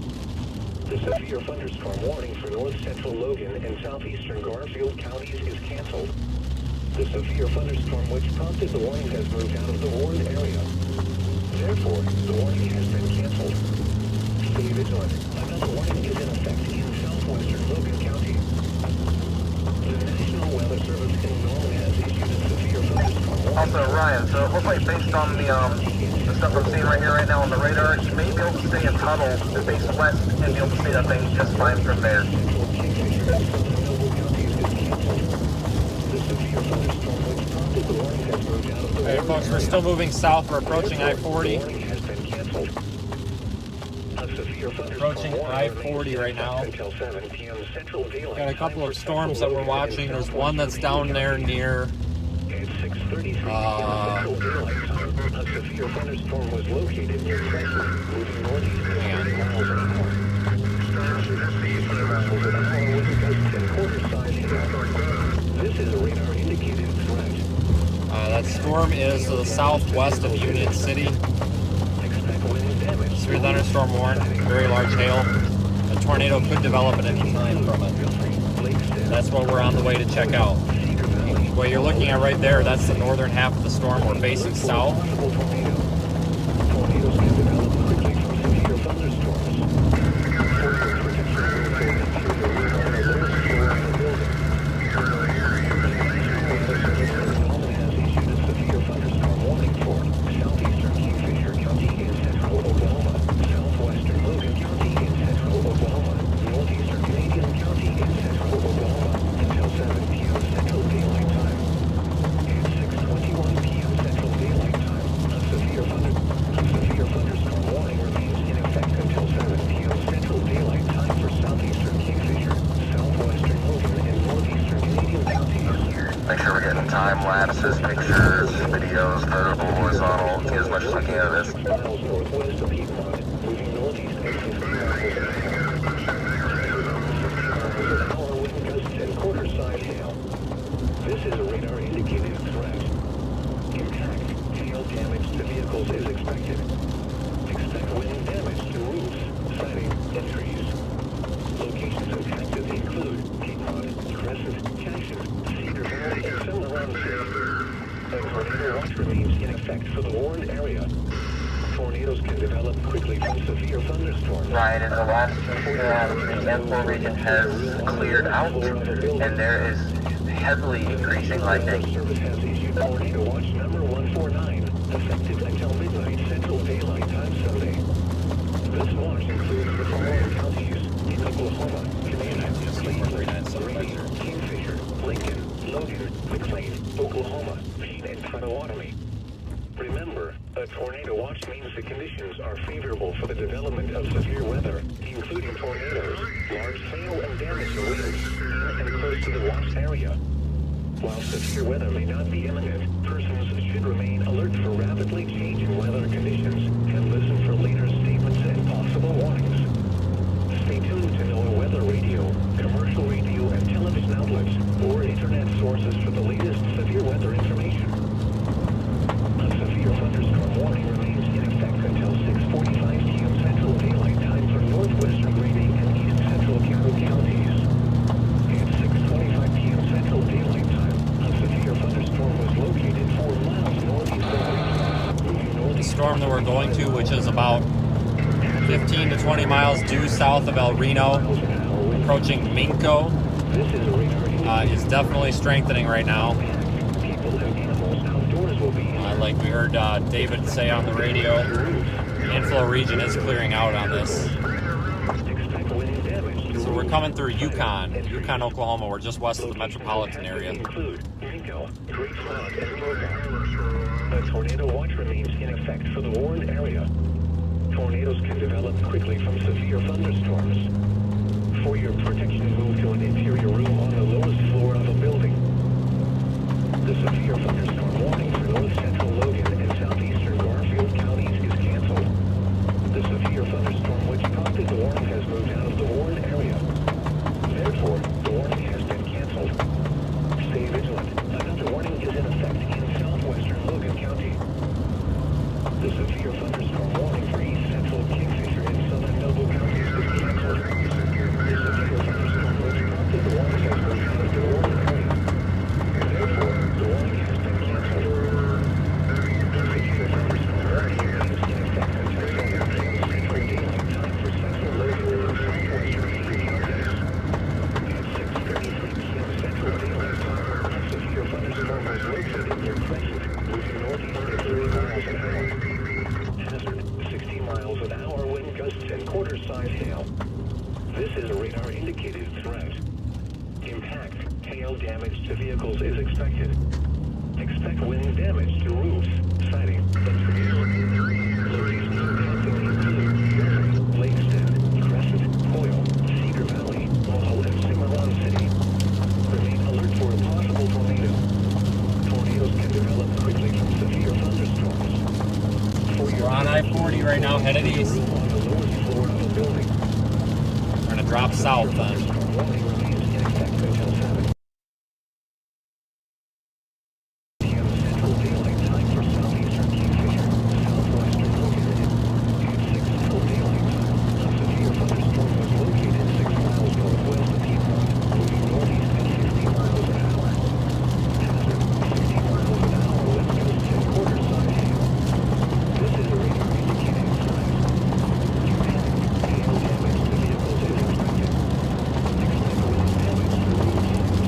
The severe thunderstorm warning for north central Logan and southeastern Garfield counties is canceled. The severe thunderstorm which prompted the warning has moved out of the warned area. Therefore, the warning has been canceled. Stay vigilant. Another warning is in effect in southwestern Logan County. The National Weather Service in Norman has issued a severe thunderstorm warning. Also, Ryan, so it looks like based on the stuff I'm seeing right here right now on the radar, you may be able to stay in Tuttle, face west, and be able to see that thing just fine from there. Hey folks, we're still moving south. We're approaching I-40. Approaching I-40 right now. Got a couple of storms that we're watching. There's one that's down there near that storm is to the southwest of Union City. Severe thunderstorm warned, very large hail. A tornado could develop at any time from it. That's what we're on the way to check out. What you're looking at right there, that's the northern half of the storm. We're facing south. Make sure we're getting time lapses, pictures, videos, vertical, horizontal, get as much as we can of this. This is a radar indicated threat. Impact, hail damage to vehicles is expected. Expect wind damage to roofs, siding, and trees. Locations impacted include Piedmont, Crescent, Cashin, Cedarville, and Finland City. A tornado watch remains in effect for the warned area. Tornadoes can develop quickly from severe thunderstorms. Right, in the last 2.5, the M4 region has cleared out, and there is heavily increasing lightning. Service has issued Tornado Watch number 149, effective until midnight Central Daylight Time Sunday. This watch includes the following counties in Oklahoma: Canadian, Cleveland, Reno, Kingfisher, Lincoln, Logan, McLean, Oklahoma, Pete, and Potawatomi. Remember, a tornado watch means the conditions are favorable for the development of severe weather, including tornadoes, large hail and damage to winds, in and close to the watch area. While severe weather may not be imminent, persons should remain alert for rapidly changing weather conditions and listen for later statements and possible warnings. Stay tuned to NOAA weather radio, commercial radio and television outlets, or internet sources for the latest severe weather information. A severe thunderstorm warning remains in effect until 6:45 p.m. Central Daylight Time for northwestern Reading and east central Carroll counties. At 6:25 p.m. Central Daylight Time, a severe thunderstorm was located 4 miles northeast of The storm that we're going to, which is about 15 to 20 miles due south of El Reno, approaching Minco, is definitely strengthening right now. Like we heard David say on the radio, the inflow region is clearing out on this. So we're coming through Yukon, Oklahoma. We're just west of the metropolitan area. A tornado watch remains in effect for the warned area. Tornadoes can develop quickly from severe thunderstorms. For your protection, move to an interior room on the lowest floor of a building. The severe thunderstorm warning for north central Logan and southeastern Garfield counties is canceled. The severe thunderstorm which prompted the warning has moved out of the warned area. Therefore, the warning has been canceled. Stay vigilant. Another warning is in effect in southwestern Logan County. The severe thunderstorm warning for east central Kingfisher and southern Noble counties is canceled. The severe thunderstorm which prompted the warning has moved out of the warned area. Therefore, the warning has been canceled. The severe thunderstorm warning remains in effect until 7 p.m. Central Daylight Time for central Logan and southwestern Reading counties. At 6:33 p.m. Central Daylight Time, a severe thunderstorm was located near Crescent, moving northeast at 30 miles an hour. Hazard, 60 miles an hour wind gusts and quarter-size hail. This is a radar-indicated threat. Impact, hail damage to vehicles is expected. Expect wind damage to roofs, siding, and trees. Locations impacted include Lakeston, Crescent, Hoyle, Cedar Valley, Mohall, and Cimarron City. Remain alert for a possible tornado. Tornadoes can develop quickly from severe thunderstorms. We're on I-40 right now, headed east. On the lowest floor of a building. We're going to drop south then. Thunderstorm warning remains in effect until 7 p.m. Central Daylight Time for southeastern Kingfisher, southwestern Logan. At 6 Central Daylight Time, a severe thunderstorm was located 6 miles northwest of Piedmont, moving northeast at 50 miles an hour. Hazard, 60 miles an hour wind gusts and quarter-size hail. This is a radar-indicated threat. Hail damage to vehicles is expected. Expect wind damage to roofs,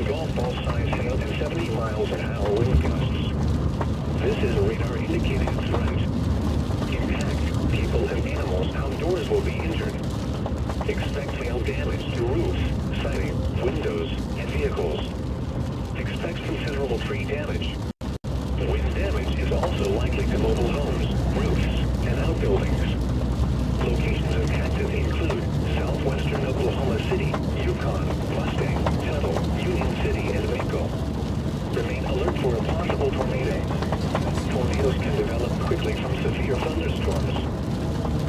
golf ball size hail and 70 miles an hour wind gusts. This is a radar indicated threat. Impact, people and animals outdoors will be injured. Expect hail damage to roofs, siding, windows, and vehicles. Expect considerable tree damage. Wind damage is also likely to mobile homes, roofs, and outbuildings. Locations impacted include southwestern Oklahoma City, Yukon, Mustang, Tuttle, Union City, and Waco. Remain alert for a possible tornado. Tornadoes can develop quickly from severe thunderstorms.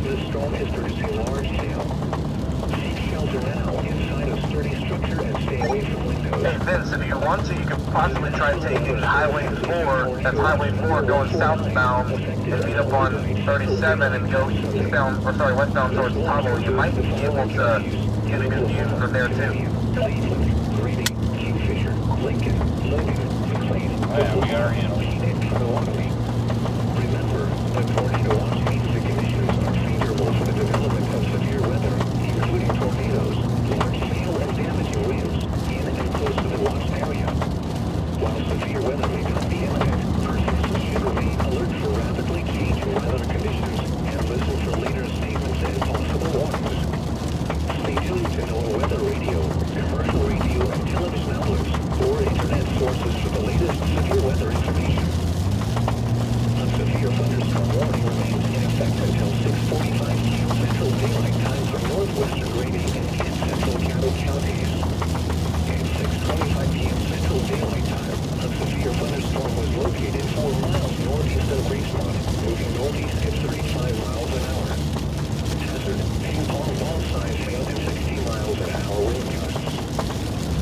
This storm is producing large hail. Seek shelter now inside a sturdy structure and stay away from windows. Hey Vince, if you want to, you could possibly try taking Highway 4, that's Highway 4 going southbound, and meet up on 37 and go eastbound, or sorry, westbound towards Tuttle. You might be able to get a good view from there too. Cleveland, Grady, Kingfisher, Lincoln, Logan, McLean, Oh yeah, we got our handle. and Potawatomi. Remember, the tornado watch means the conditions are favorable for the development of severe weather, including tornadoes, large hail and damaging winds, in and close to the watched area. While severe weather may not be imminent, persons should remain alert for rapidly changing weather conditions and listen for later statements and possible warnings. Stay tuned to NOAA weather radio, commercial radio and television outlets, or internet sources for the latest severe weather information. A severe thunderstorm warning remains in effect until 6:45 p.m. Central Daylight Time for northwestern Grady and central Caddo counties. At 6:25 p.m. Central Daylight Time, a severe thunderstorm was located 4 miles northeast of Gracemont, moving northeast at 35 miles an hour. Hazard, ping pong ball size hail and 60 miles an hour wind gusts.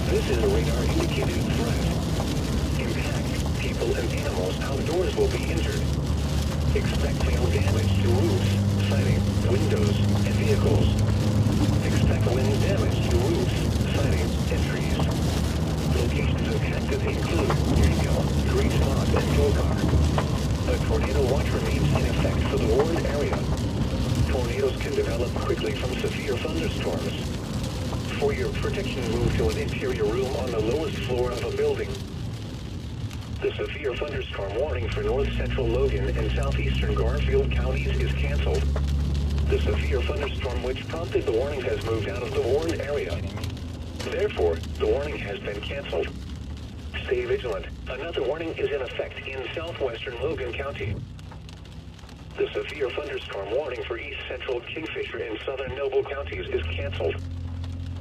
This is a radar indicated threat. Impact, people and animals outdoors will be injured. Expect hail damage to roofs, siding, windows, and vehicles. Expect wind damage to roofs, siding, and trees. Locations impacted include Reno, Great Spot, and Gokar. A tornado watch remains in effect for the warned area. Tornadoes can develop quickly from severe thunderstorms. For your protection, move to an interior room on the lowest floor of a building. The severe thunderstorm warning for north central Logan and southeastern Garfield counties is canceled. The severe thunderstorm which prompted the warning has moved out of the warned area. Therefore, the warning has been canceled. Stay vigilant. Another warning is in effect in southwestern Logan County. The severe thunderstorm warning for east central Kingfisher and southern Noble counties is canceled.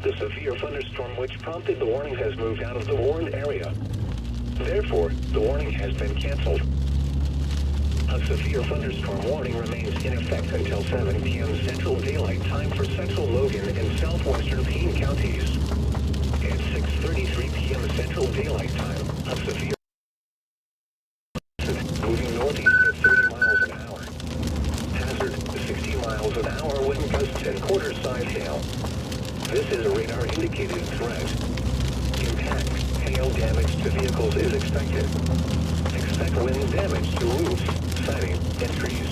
The severe thunderstorm which prompted the warning has moved out of the warned area. Therefore, the warning has been canceled. A severe thunderstorm warning remains in effect until 7 p.m. Central Daylight Time for central Logan and southwestern Payne counties. At 6:33 p.m. Central Daylight Time, a severe moving northeast at 30 miles an hour. Hazard, 60 miles an hour wind gusts and quarter-size hail. This is a radar indicated threat. Impact, hail damage to vehicles is expected. Expect wind damage to roofs, siding, and trees.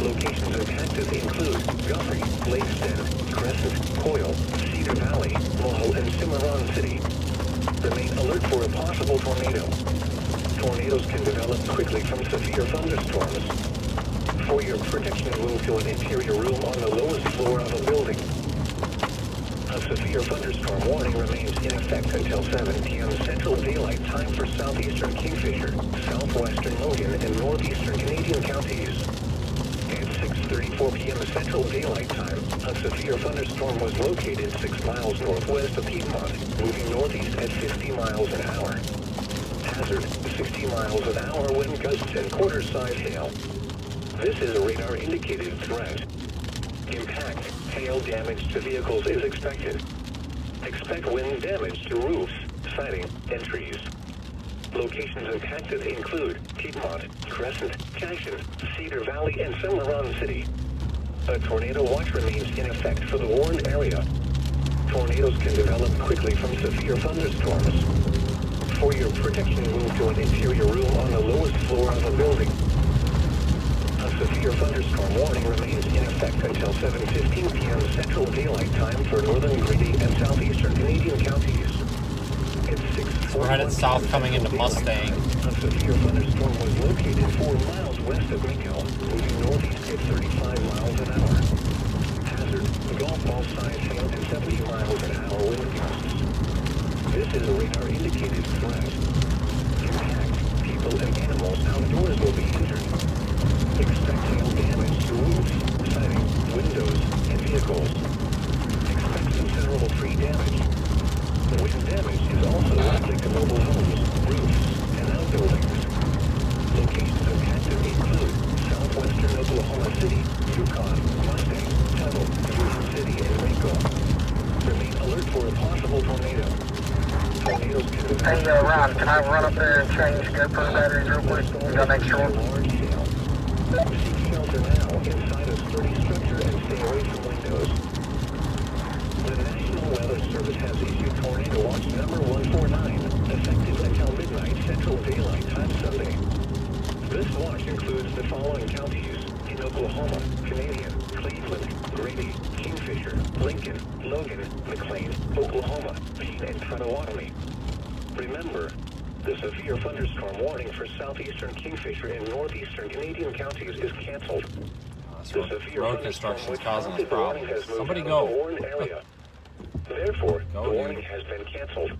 Locations impacted include Guthrie, Lakeston, Crescent, Coyle, Cedar Valley, Mohall, and Cimarron City. Remain alert for a possible tornado. Tornadoes can develop quickly from severe thunderstorms. For your protection, move to an interior room on the lowest floor of a building. A severe thunderstorm warning remains in effect until 7 p.m. Central Daylight Time for southeastern Kingfisher, southwestern Logan, and northeastern Canadian counties. At 6:34 p.m. Central Daylight Time, a severe thunderstorm was located 6 miles northwest of Piedmont, moving northeast at 50 miles an hour. Hazard, 60 miles an hour wind gusts and quarter-size hail. This is a radar indicated threat. Impact, hail damage to vehicles is expected. Expect wind damage to roofs, siding, and trees. Locations impacted include Piedmont, Crescent, Cashin, Cedar Valley, and Cimarron City. A tornado watch remains in effect for the warned area. Tornadoes can develop quickly from severe thunderstorms. For your protection, move to an interior room on the lowest floor of a building. A severe thunderstorm warning remains in effect until 7:15 p.m. Central Daylight Time for northern Grady and southeastern Canadian counties. At So we're headed south coming into Mustang. A severe thunderstorm was located 4 miles west of Reno, moving northeast at 35 miles an hour. Hazard, golf ball size hail and 70 miles an hour wind gusts. This is a radar indicated threat. Impact, people and animals outdoors will be injured. Expect hail damage to roofs, siding, windows, and vehicles. Expect considerable tree damage. Wind damage is also likely to mobile homes, roofs, and outbuildings. Locations impacted include southwestern Oklahoma City, Yukon, Mustang, Tuttle, Union City, and Waco. Remain alert for a possible tornado. Tornadoes can be... Hey, Ron, can I run up there and change GoPro batteries real quick? You gotta make sure. Large hail. Seek shelter now inside a sturdy structure and stay away from windows. The National Weather Service has issued Tornado Watch number 149, effective until midnight Central Daylight Time Sunday. This watch includes the following counties in Oklahoma: Canadian, Cleveland, Grady, Kingfisher, Lincoln, Logan, McLean, Oklahoma, Pete, and Potawatomi. Remember, the severe thunderstorm warning for southeastern Kingfisher and northeastern Canadian counties is canceled. The severe Road thunderstorm construction is which causing us prompted the warning problems. has moved Somebody out go. of the warned area. Therefore, Go, the dude. warning has been canceled.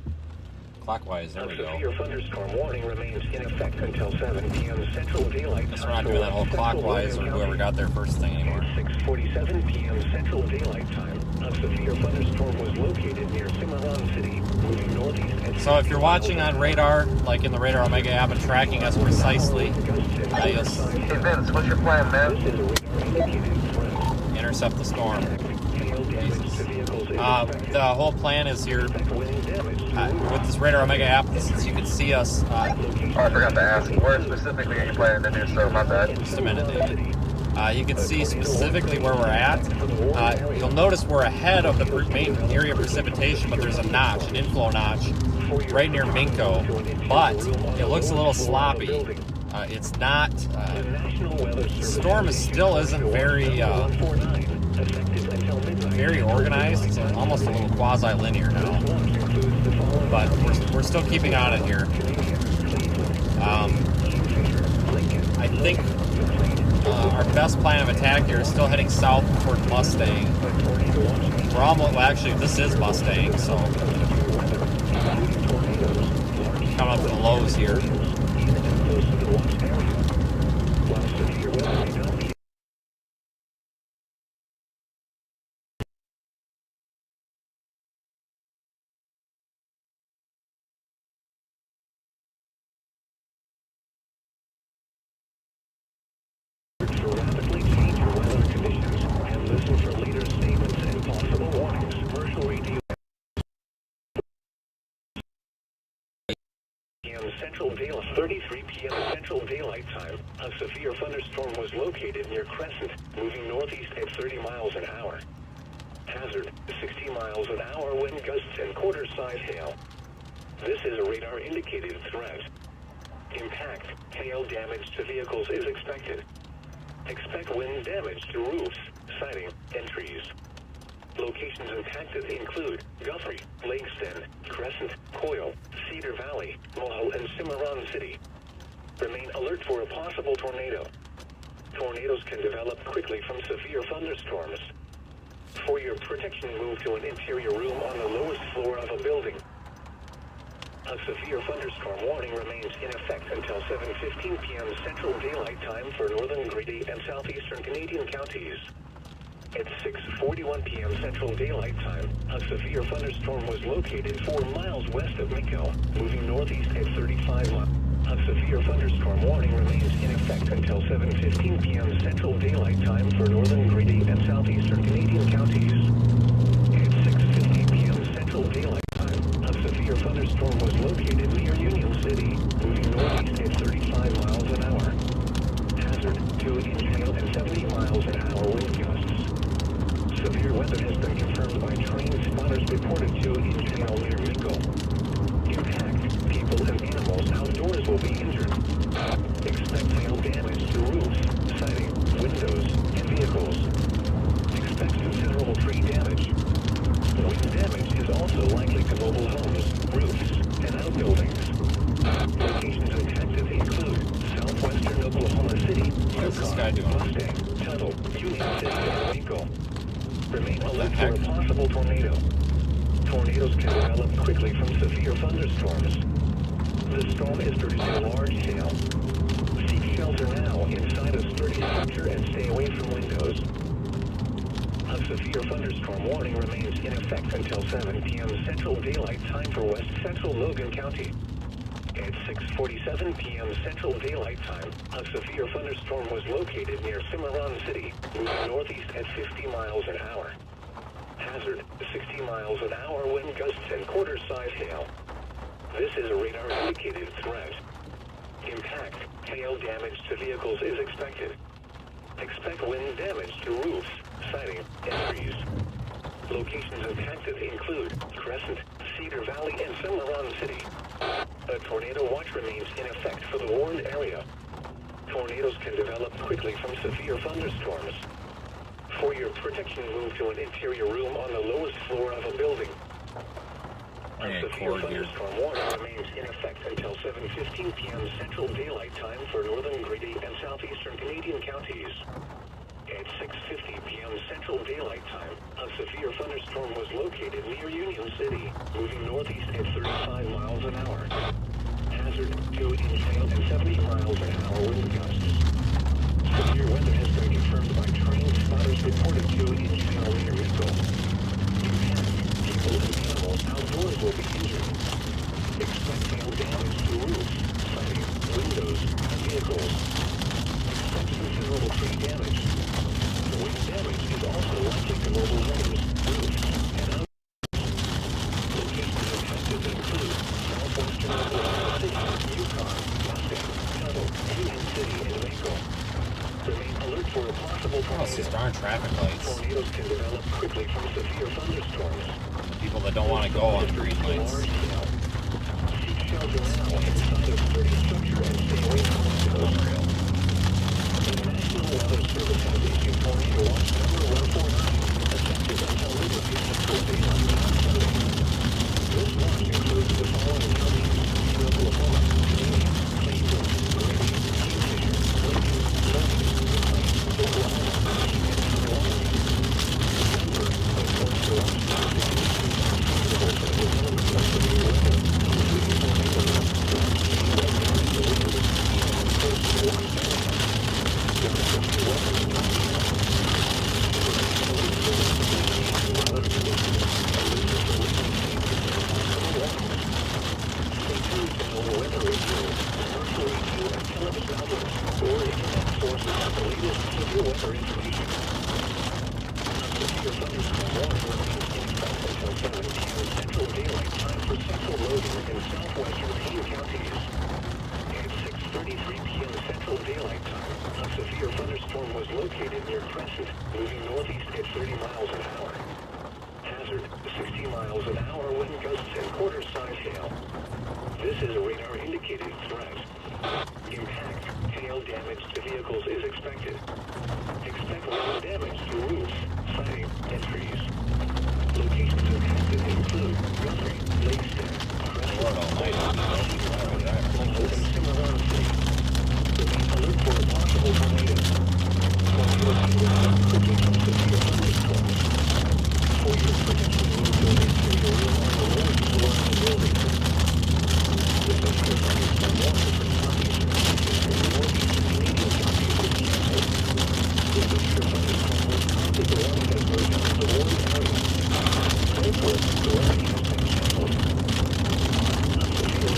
Clockwise, there A we go. severe thunderstorm warning remains in effect until 7 p.m. Central Daylight Guess Time. we're not doing that whole Central clockwise or Logan whoever County. got there first thing anymore. At 6:47 p.m. Central Daylight Time, a severe thunderstorm was located near Cimarron City, moving northeast at... So if you're watching on radar, like in the Radar Omega app and tracking us precisely, you'll Hey, Vince, what's your plan, man? This is a radar indicated threat. intercept the storm. Hail damage to vehicles is expected. The whole plan is here Wind damage to with this Radar Omega app, since you can see us. Oh, I forgot to ask. Where specifically are you planning to do so? My bad. Just a minute, David. You can see specifically where we're at. You'll notice we're ahead of the main area of precipitation, but there's a notch, an inflow notch, right near Minko. But it looks a little sloppy. It's not. The storm still isn't very organized. It's almost a little quasi-linear now. But we're still keeping on it here. I think our best plan of attack here is still heading south toward Mustang. We're almost, well, actually, this is Mustang, so coming up to the lows here. rapidly change your weather conditions and listen for later statements and possible warnings. Commercial radio. Central Daylight, 33 p.m. Central Daylight Time. A severe thunderstorm was located near Crescent, moving northeast at 30 miles an hour. Hazard, 60 miles an hour wind gusts and quarter-size hail. This is a radar-indicated threat. Impact, hail damage to vehicles is expected. Expect wind damage to roofs, siding, and trees. Locations impacted include Guthrie, Langston, Crescent, Coyle, Cedar Valley, Mohall, and Cimarron City. Remain alert for a possible tornado. Tornadoes can develop quickly from severe thunderstorms. For your protection, move to an interior room on the lowest floor of a building. A severe thunderstorm warning remains in effect until 7:15 p.m. Central Daylight Time for northern Grady and southeastern Canadian counties. At 6:41 p.m. Central Daylight Time, a severe thunderstorm was located 4 miles west of Minko, moving northeast at 35 miles. A severe thunderstorm warning remains in effect until 7:15 p.m. Central Daylight Time for northern Grady and southeastern Canadian counties. At 6:50 p.m. Central Daylight Time, a severe thunderstorm was located near Union City, moving northeast at 35 miles an hour. Hazard, 2-inch hail and 70 miles an hour wind gusts. Severe weather has been confirmed by trained spotters reported 2-inch hail near Minko. Impact, people and animals outdoors will be injured. Expect hail damage to roofs, siding, windows, and vehicles. Expect considerable tree damage. Wind damage is also likely to mobile homes, roofs, and heck? for a possible tornado. Tornadoes can develop quickly from severe thunderstorms. The storm is producing large hail. Seek shelter now inside a sturdy structure and stay away from windows. A severe thunderstorm warning remains in effect until 7 p.m. Central Daylight Time for West Central Logan County. At 6:47 p.m. Central Daylight Time, a severe thunderstorm was located near Cimarron City, moving northeast at 50 miles an hour. Hazard, 60 miles an hour wind gusts and quarter-size hail. This is a radar-indicated threat. Impact, hail damage to vehicles is expected. Expect wind damage to roofs, siding, and trees. Locations impacted include Crescent, Cedar Valley, and Cimarron City. A tornado watch remains in effect for the warned area. Tornadoes can develop quickly from severe thunderstorms. For your protection, move to an interior room on the lowest floor of a building. A severe thunderstorm warning remains in effect until 7:15 p.m. Central Daylight Time for northern Grady and southeastern Canadian counties. At 6:50 p.m. Central Daylight Time, a severe thunderstorm was located near Union City, moving northeast at 35 miles an hour. Hazard, 2-inch hail and 70 miles an hour wind gusts. Severe weather has been confirmed by trained spotters reported 2-inch hail near Reno. People and animals outdoors will be injured. Expect hail damage to roofs, siding, windows, and vehicles. Expect considerable tree damage. Wind damage is also likely to mobile homes, roofs, and houses. Locations affected include southwestern Oklahoma City, Yukon, Mustang, Tuttle, Union City, and Waco. Remain alert for a possible Oh, it's tornado. these darn traffic lights. Tornadoes can develop quickly from severe thunderstorms. People that don't want to go on green lights. Large hail. Seek shelter now inside a sturdy structure and stay away from windows. Unreal. The National Weather Service has issued tornado watch number 149, effective until midnight Central Daylight Time Sunday. This watch includes the following counties: Oklahoma, Canadian, Cleveland, Grady, Kingfisher, Lincoln, Logan, Oklahoma, and Milwaukee. Remember, of course, the watch is suitable for the development of severe weather, including tornadoes, wind damage to windows, and close to watch area. Central Daylight Time for Central Logan and southwestern Payne counties. At 6:33 p.m. Central Daylight Time, a severe thunderstorm was located near Crescent, moving northeast at 30 miles an hour. Hazard, 60 miles an hour wind gusts and quarter-size hail. This is a radar-indicated threat. Impact, hail damage to vehicles is expected. Expect wind damage to roofs, siding, and trees. Locations impacted include Guthrie, Lakeston, Crescent, Lord almighty, and Cimarron City. Remain alert for a possible tornado. Tornadoes can develop quickly from severe thunderstorms. For your protection, move to an interior room on the lowest floor of the building. The severe thunderstorm warning for southeastern and northeastern Canadian counties was canceled. The severe thunderstorm was counted the warning that goes down to the warning area. Therefore, the warning has been canceled. A severe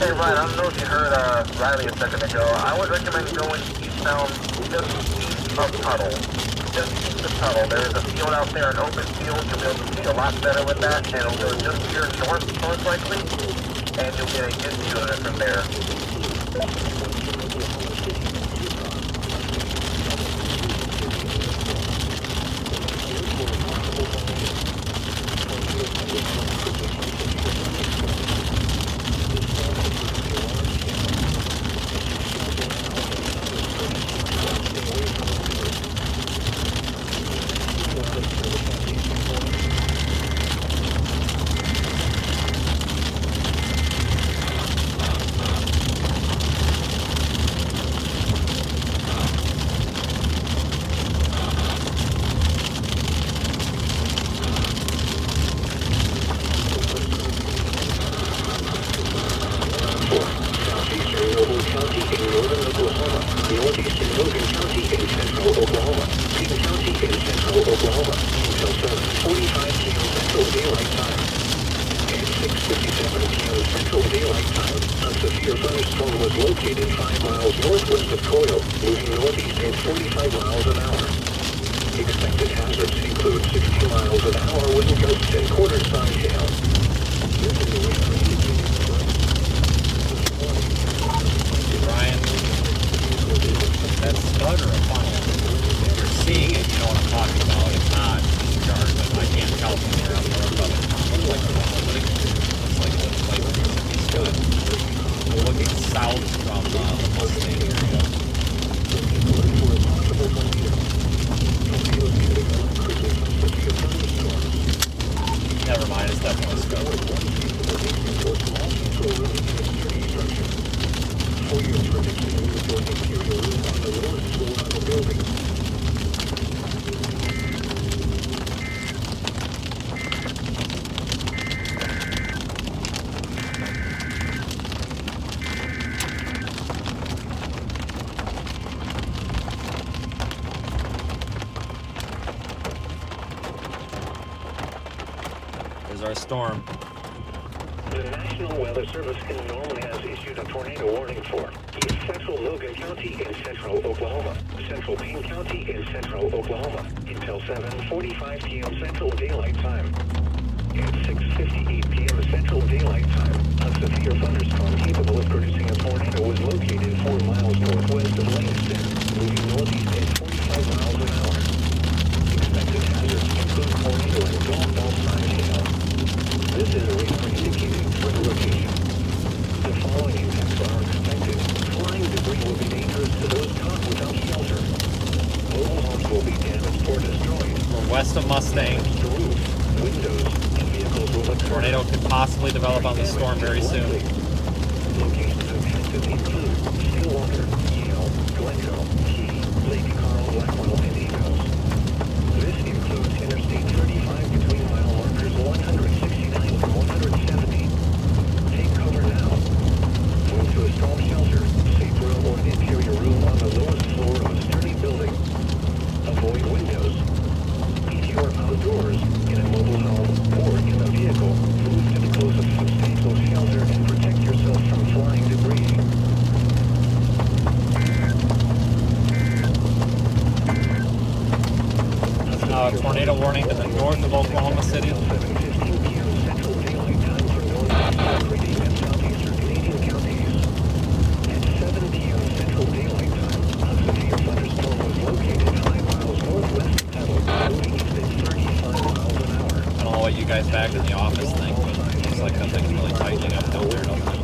Hey Ryan, I don't know if you heard Riley a second ago. I would recommend going eastbound just east of Tuttle. Just east of Tuttle. There is a field out there, an open field. You'll be able to see a lot better with that, and it'll go just to your north, most likely, and you'll get a good view of it from there. Expected hazards include 60 miles an hour wind gusts and quarter-size hail. Ryan, that's Doug or a funnel? If you're seeing it, you know what I'm talking about. If not, disregard, but I can't tell from here. I'm north of it. Looks like a funnel, but it looks like it's good. We're looking south from the Mustang area. Never mind, it's definitely scope. There's our storm. The National Weather Service normally has issued a tornado warning for East Central Logan County in central Oklahoma, Central Payne County in central Oklahoma, until 7:45 p.m. Central Daylight Time. At 6:58 p.m. Central Daylight Time, a severe thunderstorm capable of producing a tornado was located 4 miles northwest of Langston, moving northeast at 45 miles an hour. Expected hazards include tornado and golf ball-sized hail. This is a radar indicated for the location. The following impacts are expected. Flying debris will be dangerous to those caught without shelter. Mobile homes will be damaged or destroyed. We're west of Mustang. The roof, windows, and vehicles will occur. Tornado could possibly develop on the storm very soon. Locations impacted include Stillwater, Yale, Glencoe, Key, Lake Carl, Blackwell, and Eagles. This includes Interstate 35 between mile markers 169 and 170. Take cover now. Move to a storm shelter, safe room, or an interior room on the lowest floor of a sturdy building. Avoid windows. If you are outdoors, in a mobile home, or in a vehicle, move to the closest substantial shelter and protect yourself from flying debris. Tornado warning to the north of Oklahoma City. 7:15 p.m. Central Daylight Time for northeastern Canadian and southeastern Canadian counties. At 7 p.m. Central Daylight Time, a severe thunderstorm was located 5 miles northwest of Tuttle, moving east at 35 miles an hour. I don't know what you guys back in the office think, but it looks like that thing's really tightening up down there, doesn't it?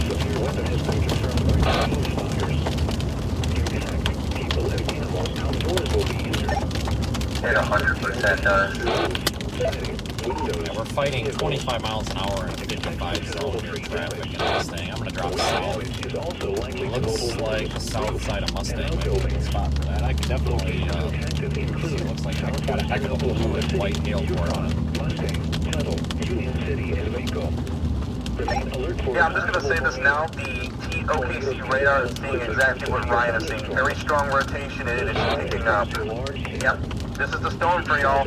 Severe weather has been confirmed by fires. Impact, people and animals outdoors will be injured. At 100% done. Yeah, we're fighting 25 miles an hour and 55 zone near traffic in Mustang. I'm going to drop south. It looks like the south side of Mustang might be a good spot for that. I could definitely see it looks like I got a heck of a blue and white hail pour on it. Mustang, Tuttle, Union City, and Waco. Remain alert for Yeah, I'm just going to say this now. The TOKC radar is seeing exactly what Ryan is seeing. Very strong rotation and it is picking up. Yep. This is the storm for y'all.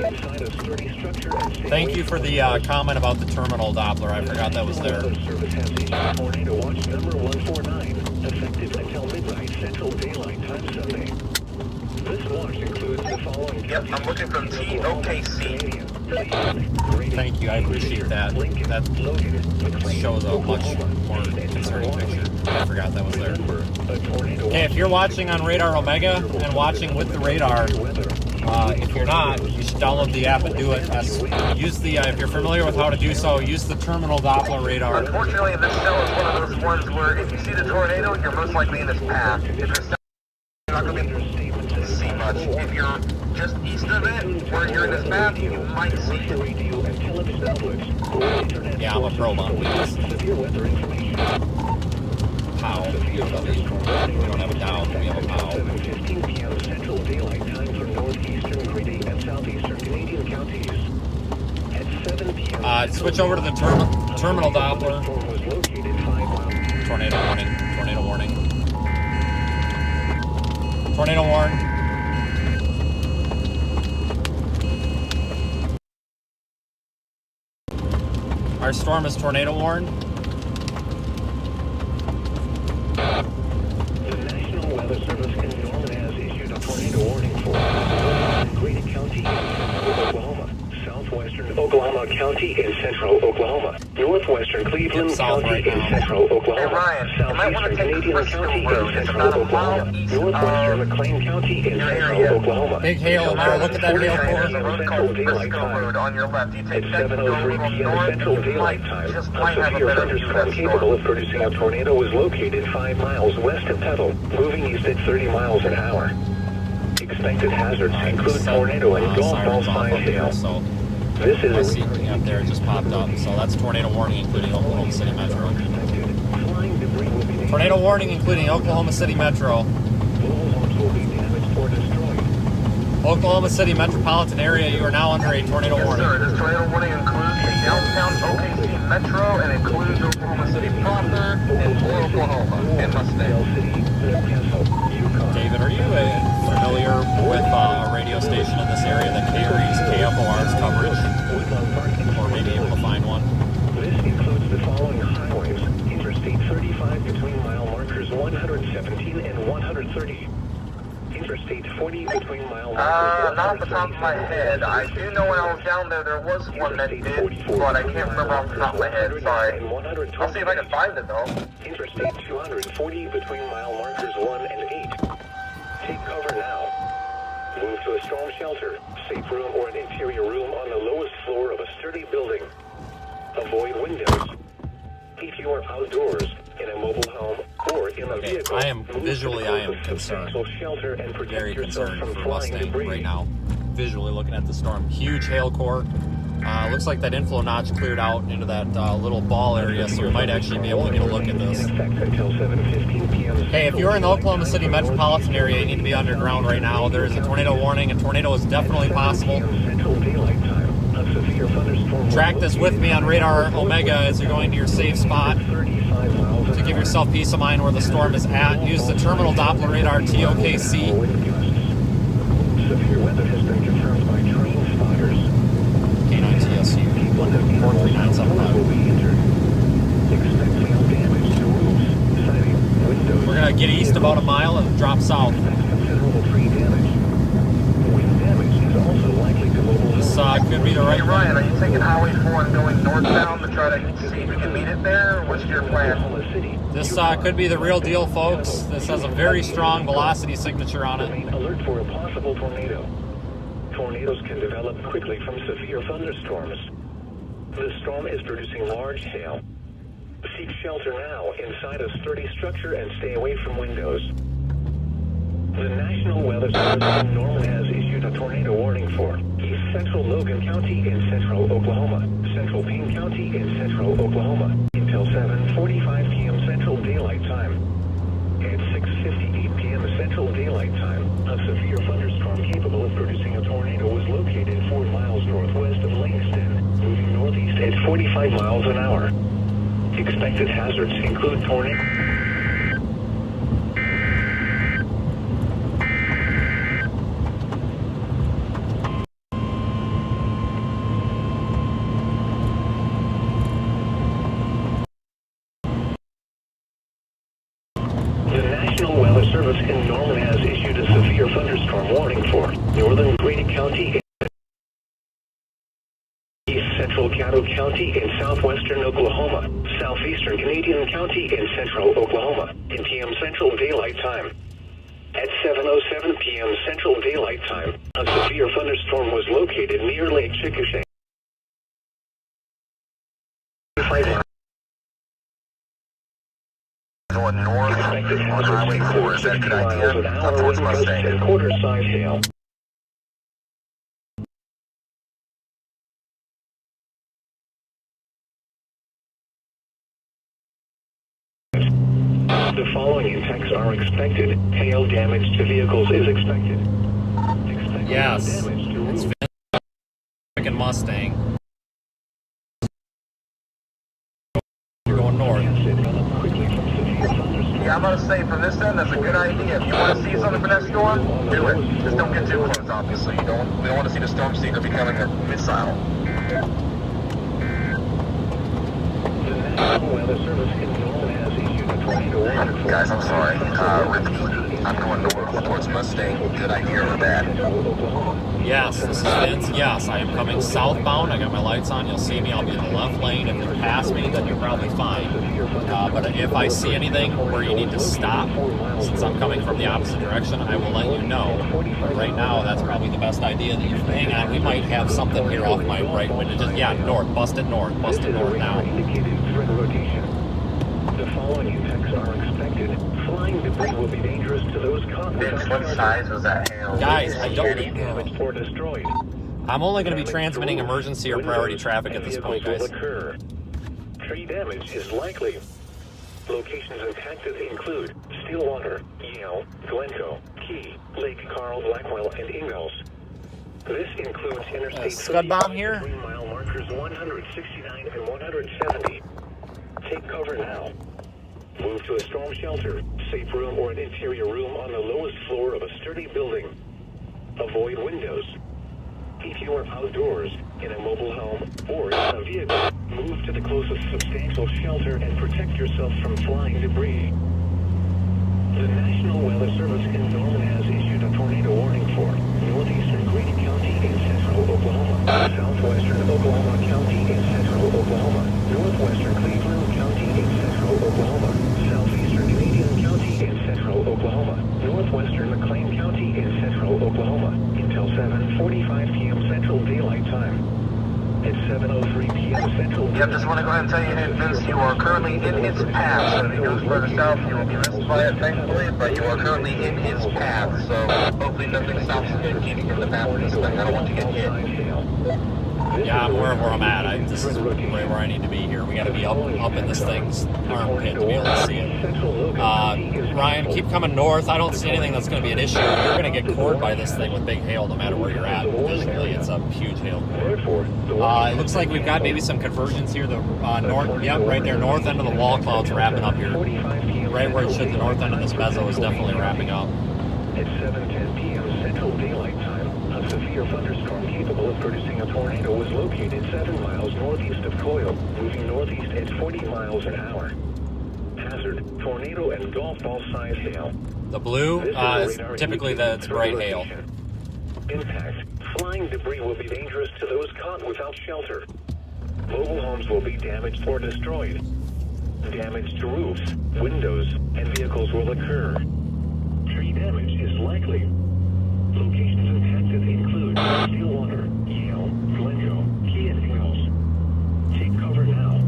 inside a sturdy structure and stay Thank away you for from the comment about the terminal Doppler. I forgot that was there. National Weather Service has issued tornado watch number 149, effective until midnight Central Daylight Time Sunday. This watch includes the following. Yep, I'm looking from TOKC. Thank you, I appreciate that. That shows a much more concerning picture. I forgot that was there. Okay, if you're watching on Radar Omega and watching with the radar, if you're not, you should download the app and do it. Use the, if you're familiar with how to do so, use the terminal Doppler radar. Unfortunately, this cell is one of those ones where if you see the tornado, you're most likely in its path. If you're not going to be see much. If you're just east of it, where you're in this path, you might see it. Yeah, I'm a pro on these. Pow. We don't have a down, we have a pow. 7:15 p.m. Central Daylight Time for northeastern, gritty, and southeastern Canadian counties. At 7 p.m. Switch over to the terminal Doppler. Storm was located 5 miles. Tornado warning. Tornado warning. Tornado warn. Our storm is tornado warned. The National Weather Service in Norman has issued a tornado warning for Grady County in Oklahoma, southwestern Oklahoma County in central Oklahoma, northwestern Cleveland County in central Oklahoma, Hey, Ryan, you might want to southeastern take Canadian Bristol County Road. in It's central about a mile Oklahoma, east northwestern of McLean County in your central area. Oklahoma. Big hail, Omar, look at that hail There's a core. road called Briscoe Road on your left. You At take that and go a 7:03 little p.m. north, Central you Daylight might Time, just a might have a severe better view of thunderstorm that capable storm. of producing a tornado was located 5 miles west of Petal, moving east at 30 miles an hour. Expected hazards include tornado and golf ball Sirens off size up here, hail. so This I is see up there, it just popped up. So that's tornado warning, including Oklahoma City Metro. flying debris will be Tornado warning, including Oklahoma City Metro. mobile homes will be damaged or destroyed. Oklahoma City metropolitan area, you are now under a tornado Yes, warning. sir. This tornado warning includes the downtown OKC Metro and includes Oklahoma City proper and Moore, Oklahoma, and Mustang. David, are you familiar with a radio station in this area that carries KFOR's coverage? Or maybe able to find one? This includes the following highways: Interstate 35 between mile markers 117 and 130. Interstate 40 between mile markers Not off the top of my head. I do know when I was down there, there was one that did, but I can't remember off the top of my head. Sorry. I'll see if I can find it, though. Interstate 240 between mile markers 1 and 8. Take cover now. Move to a storm shelter, safe room, or an interior room on the lowest floor of a sturdy building. Avoid windows. If you are outdoors, in a mobile home, or in a vehicle, I am visually, I am concerned. substantial shelter and protect Very yourself concerned from for flying Mustang debris. right now. Visually looking at the storm. Huge hail core. Looks like that inflow notch cleared out into that little ball area, so we might actually be able to get a look at this. In effect until 7:15 p.m. Hey, if you're in the Oklahoma City metropolitan area, you need to be underground right now. There is a tornado warning. A tornado is definitely possible. Central Daylight Time. A severe thunderstorm. Track this with me on Radar Omega as you're going to your safe spot. 35 miles To give yourself peace of mind where the storm is at, use the terminal Doppler radar TOKC. Severe weather has been confirmed by train spotters. K9 TSU People have been 43975. will be injured. Expect hail damage to roofs, siding, windows. We're going to get east about a mile and drop south. Considerable tree damage. Wind damage is also likely to mobilize. This could be the right Hey, Ryan, are you taking Highway 4 and going northbound to try to see if you can meet it there? What's your plan? Oklahoma City. This could be the real deal, folks. This has a very strong velocity signature on it. Remain alert for a possible tornado. Tornadoes can develop quickly from severe thunderstorms. The storm is producing large hail. Seek shelter now inside a sturdy structure and stay away from windows. The National Weather Service in Norman has issued a tornado warning for East Central Logan County in central Oklahoma, Central Payne County in central Oklahoma, until 7:45 p.m. Central Daylight Time. At 6:58 p.m. Central Daylight Time, a severe thunderstorm capable of producing a tornado was located 4 miles northwest of Langston, moving northeast at 45 miles an hour. Expected hazards include tornado. Service in Norman has issued a severe thunderstorm warning for northern Grady County, east central Caddo County in southwestern Oklahoma, southeastern Canadian County in central Oklahoma in PM Central Daylight Time. At 7:07 p.m. Central Daylight Time, a severe thunderstorm was located near Lake Chickasha. Going north on Highway 4, is that a good idea? Up towards Mustang. And quarter-size hail. The following impacts are expected. Hail damage to vehicles is expected. Yes. Damage to It's roofs. freaking Mustang. You're going north. Yeah, I'm gonna say from this end, that's a good idea. If you want to see something from that storm, do it. Just don't get too close, obviously. We don't want to see the storm seeker becoming a missile. The National Weather Service in Norman has issued a tornado warning. Guys, I'm sorry. Repeat. I'm going north towards Mustang. Good idea or bad? Yes, this is Vince. Yes, I am coming southbound. I got my lights on. You'll see me. I'll be in the left lane. If you pass me, then you're probably fine. But if I see anything where you need to stop, since I'm coming from the opposite direction, I will let you know. But right now, that's probably the best idea. That you hang on. We might have something here off my right window. Just north. Bust it north now. The following impacts are expected. Flying debris will be dangerous to those caught Vince, what size was that hail? Guys, I don't. damaged or destroyed. I'm only going to be transmitting emergency or priority traffic at this point, guys. Tree damage is likely. Locations impacted include Stillwater, Yale, Glencoe, Key, Lake Carl, Blackwell, and Ingalls. This includes Interstate Scud bomb here? 3-mile markers 169 and 170. Take cover now. Move to a storm shelter, safe room, or an interior room on the lowest floor of a sturdy building. Avoid windows. If you are outdoors, in a mobile home, or in a vehicle, move to the closest substantial shelter and protect yourself from flying debris. The National Weather Service in Norman has issued a tornado warning for northeastern Grady County in central Oklahoma, southwestern Oklahoma County in central Oklahoma, northwestern Cleveland County in central Oklahoma, southeastern Canadian County in central Oklahoma, northwestern McLean County in central Oklahoma, until 7:45 p.m. Central Daylight Time. At 7:03 p.m. Central. Yep, just want to go ahead and tell you, Vince, you are currently in its path. So if it goes further south, you will be missed by it, thankfully, but you are currently in its path. So hopefully nothing stops you from getting in the path of this thing. I don't want to get hit. Yeah, I'm where I'm at. This is right where I need to be here. We got to be up in this thing's armpit to be able to see it. Ryan, keep coming north. I don't see anything that's going to be an issue. You're going to get cored by this thing with big hail no matter where you're at. Visually, it's a huge hail core. It looks like we've got maybe some conversions here. The north, yep, right there, north end of the wall cloud's wrapping up here. Right where it should, the north end of this mezzo is definitely wrapping up. At 7:10 p.m. Central Daylight Time, a severe thunderstorm capable of producing a tornado was located 7 miles northeast of Coyle, moving northeast at 40 miles an hour. Hazard, tornado and golf ball size hail. The blue is typically it's bright hail. Impact. Flying debris will be dangerous to those caught without shelter. Mobile homes will be damaged or destroyed. Damage to roofs, windows, and vehicles will occur. Tree damage is likely. Locations impacted include Stillwater, Yale, Glencoe, Key, and Ingalls. Take cover now.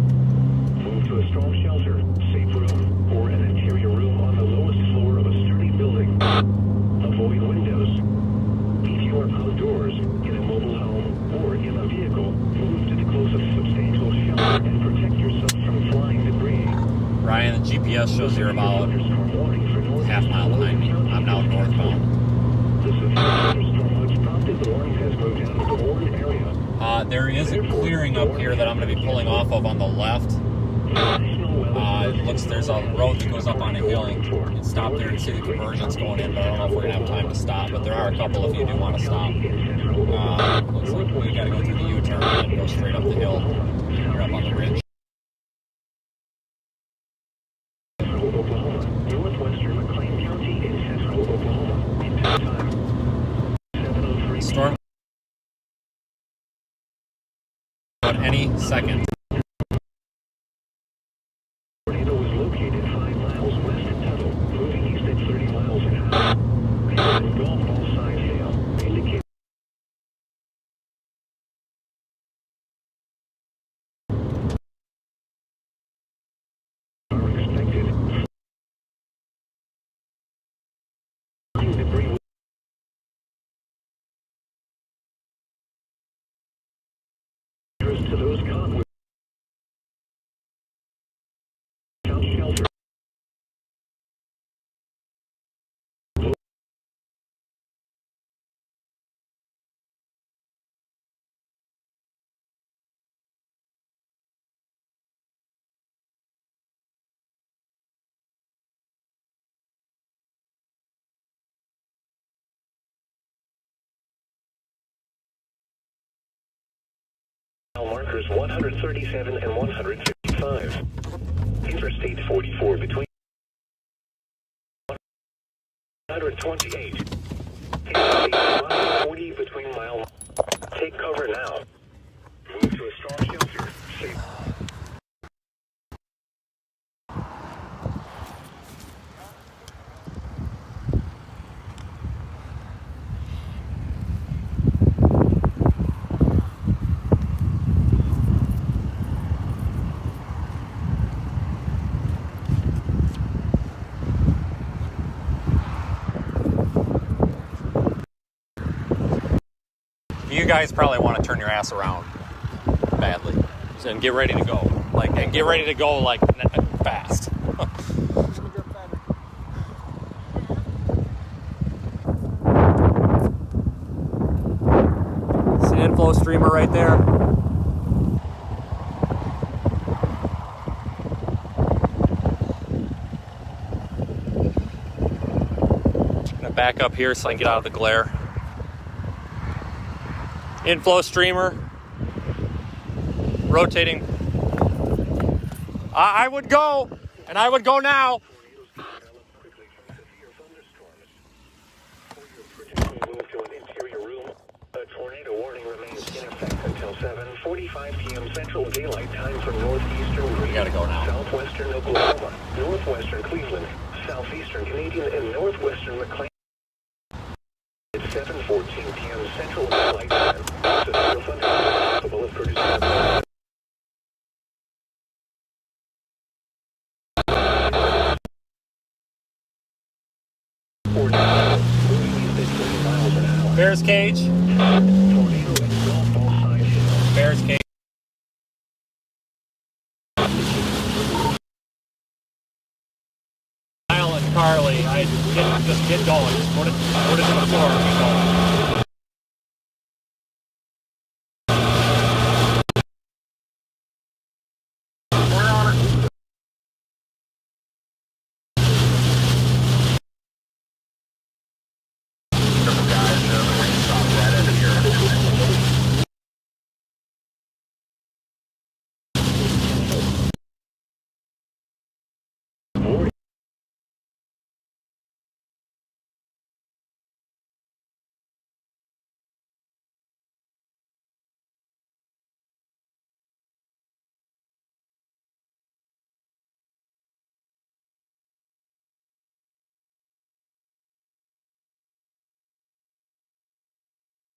Move to a storm shelter, safe room, or an interior room on the lowest floor of a sturdy building. Avoid windows. If you are outdoors, in a mobile home, or in a vehicle, move to the closest substantial shelter and protect yourself from flying debris. Ryan, the GPS shows you're about half mile behind me. I'm now northbound. There is a clearing up here that I'm going to be pulling off of on the left. It looks there's a road that goes up on a hill. You can stop there and see the conversions going in, but I don't know if we're going to have time to stop. But there are a couple if you do want to stop. Looks like we got to go through the U-turn and go straight up the hill. You're up on the ridge. Northwestern McLean County in central about any second. Tornado was located 5 miles west of Tuttle, moving east at 30 miles an hour. Golf ball size hail indicates are expected. Flying debris to those caught with shelter. Markers 137 and 155. Interstate 44 between 128. Interstate 40 between mile. Take cover now. Move to a storm shelter. Safe. You guys probably want to turn your ass around badly and get ready to go. And get ready to go fast. See an inflow streamer right there? I'm gonna back up here so I can get out of the glare. Inflow streamer, rotating. I would go, and I would go now. Move to an interior room. A tornado warning remains in effect until 7:45 p.m. Central Daylight Time for northeastern Green, gotta go now. southwestern Oklahoma, northwestern Cleveland, southeastern Canadian, and northwestern McLean. At 7:14 p.m. Central Daylight Time, severe thunder capable of producing a Bear's cage. tornado and golf ball size hail. Bear's cage. Kyle and Carly, just get going. Just put it to the floor and get going.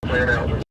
Clear now.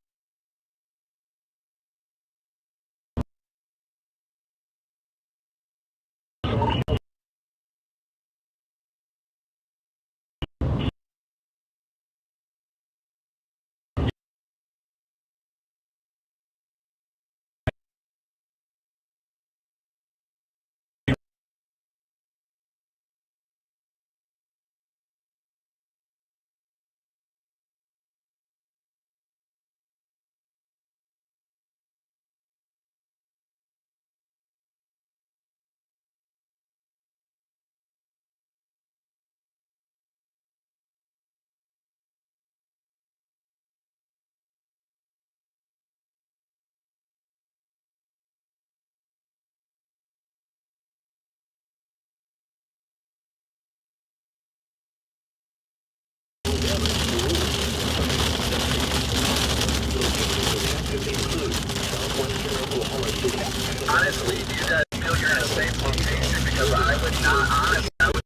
Honestly, do you guys feel you're in a safe location? Because I would not, honestly, I would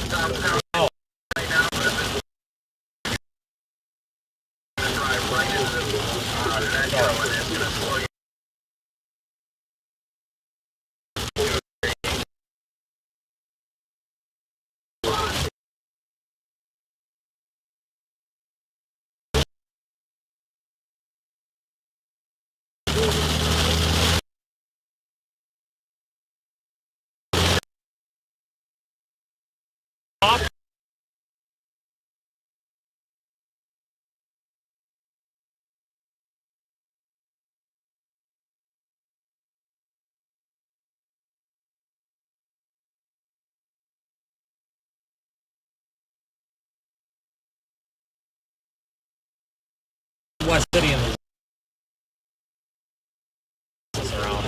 stop Oh. right now, but if it's drive right into this metro and it's going to slow you. West City and around.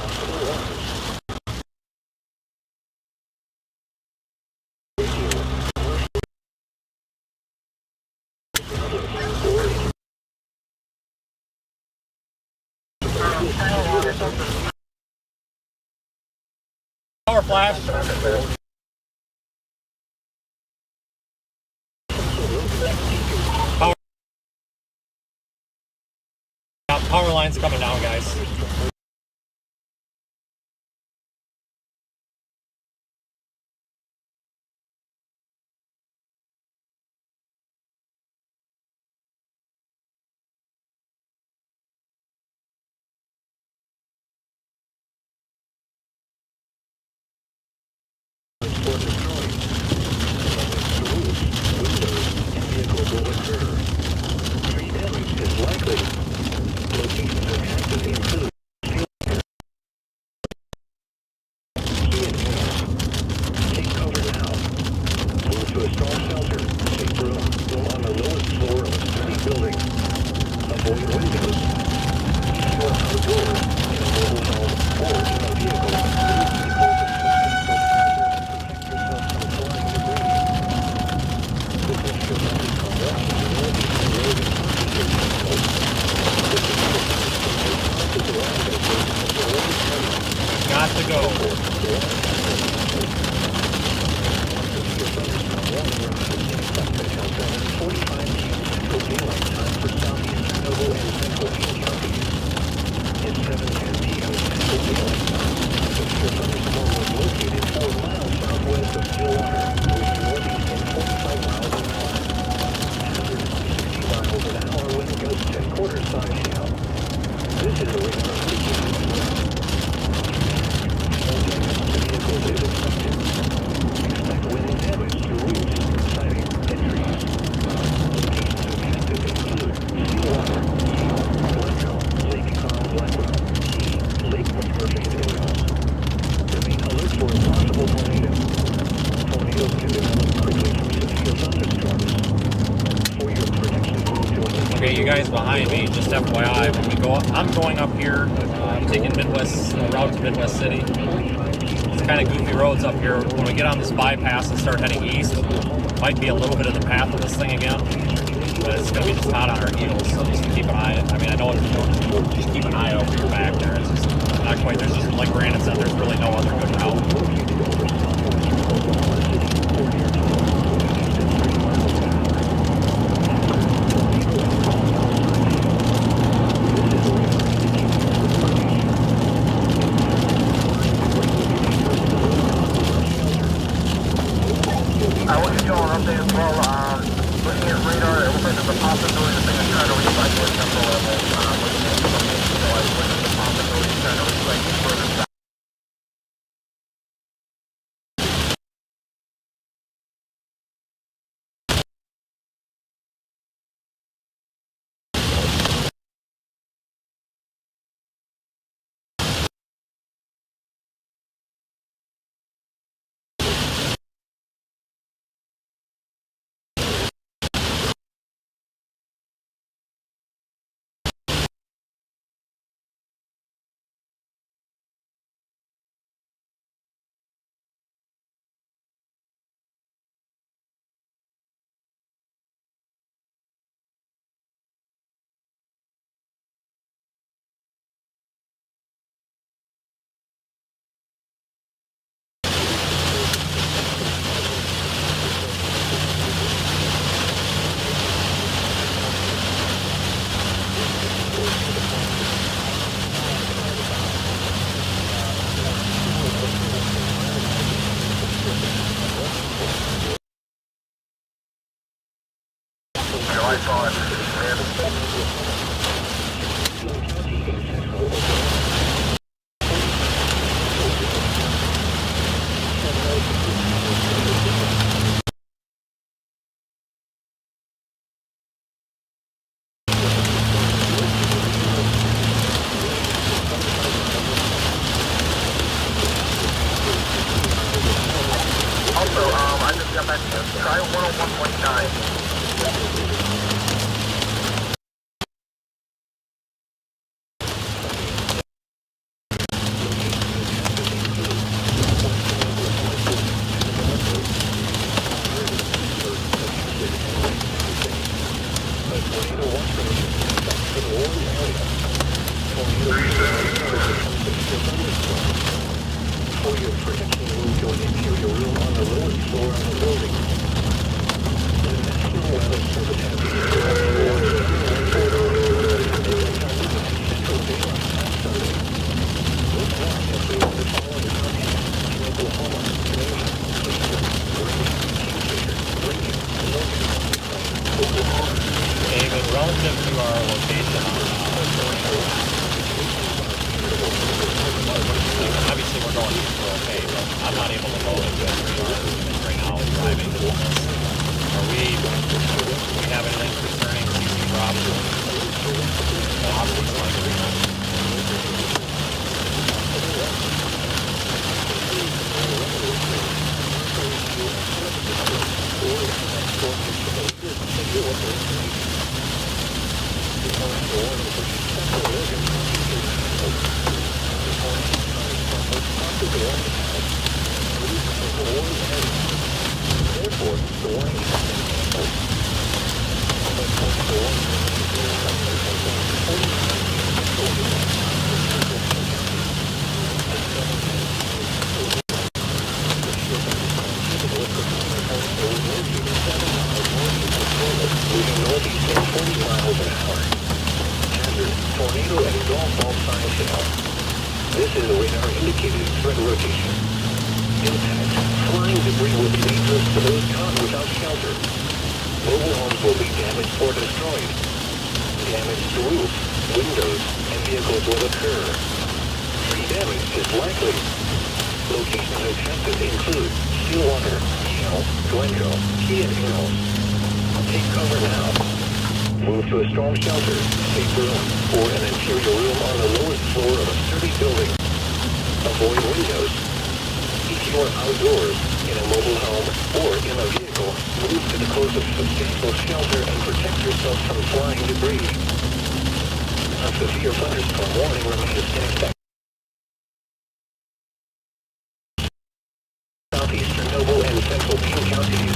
Power flash. Power lines coming down, guys. Tree damage is likely. Locations are actively included. Take cover now. Move to a storm shelter. Take room on the lowest floor of a sturdy building. Avoid windows. If you are outdoors in a mobile home or in a vehicle, please keep open protect yourself from flying debris. This is your message from Washington, Got to go. This is a regular expect wind damage to roofs, siding, and trees. Locations affected include Seawater, Blackwell, Lake Blackwell, Lake McMurphy, and Ingalls. Remain alert for a possible tornado. Tornadoes can develop quickly from severe thunderstorms. For your protection, move to an Okay, you guys behind me, just FYI, when we go up, I'm going up here, I'm taking Midwest, route to Midwest City. It's kind of goofy roads up here. When we get on this bypass and start heading east, might be a little bit of the path of this thing again, but it's going to be just hot on our heels, so just keep an eye, I mean, I know it's just keep an eye over your back there. It's just not quite, there's just, like Brandon said, there's really no other good route. I will get you all an update as well. Looking at radar, it looks like there's a possibility the thing is trying to recycle at temporal level. Looking at the possibility Try 101.9. For your protection, move to an interior room on the lowest floor of the building. The National Weather Service has David, relative to our location on obviously we're going east, we're okay, but I'm not able to go into right now driving to this. Are we have anything concerning CC Rob? tornado and golf ball sign signal. This is a radar-indicated threat rotation. Impact. Flying debris will be dangerous to those caught without shelter. Mobile homes will be damaged or destroyed. Damage to roofs, windows, and vehicles will occur. Tree damage is likely. Locations affected include Stillwater, Yale, Glencoe, Key and Hills. Take cover now. Move to a storm shelter, safe room, or an interior room on the lowest floor of a sturdy building. Avoid windows. If you are outdoors, in a mobile home, or in a vehicle, move to the closest substantial shelter and protect yourself from flying debris. A severe thunderstorm warning remains in effect. Southeastern Noble and Central King counties.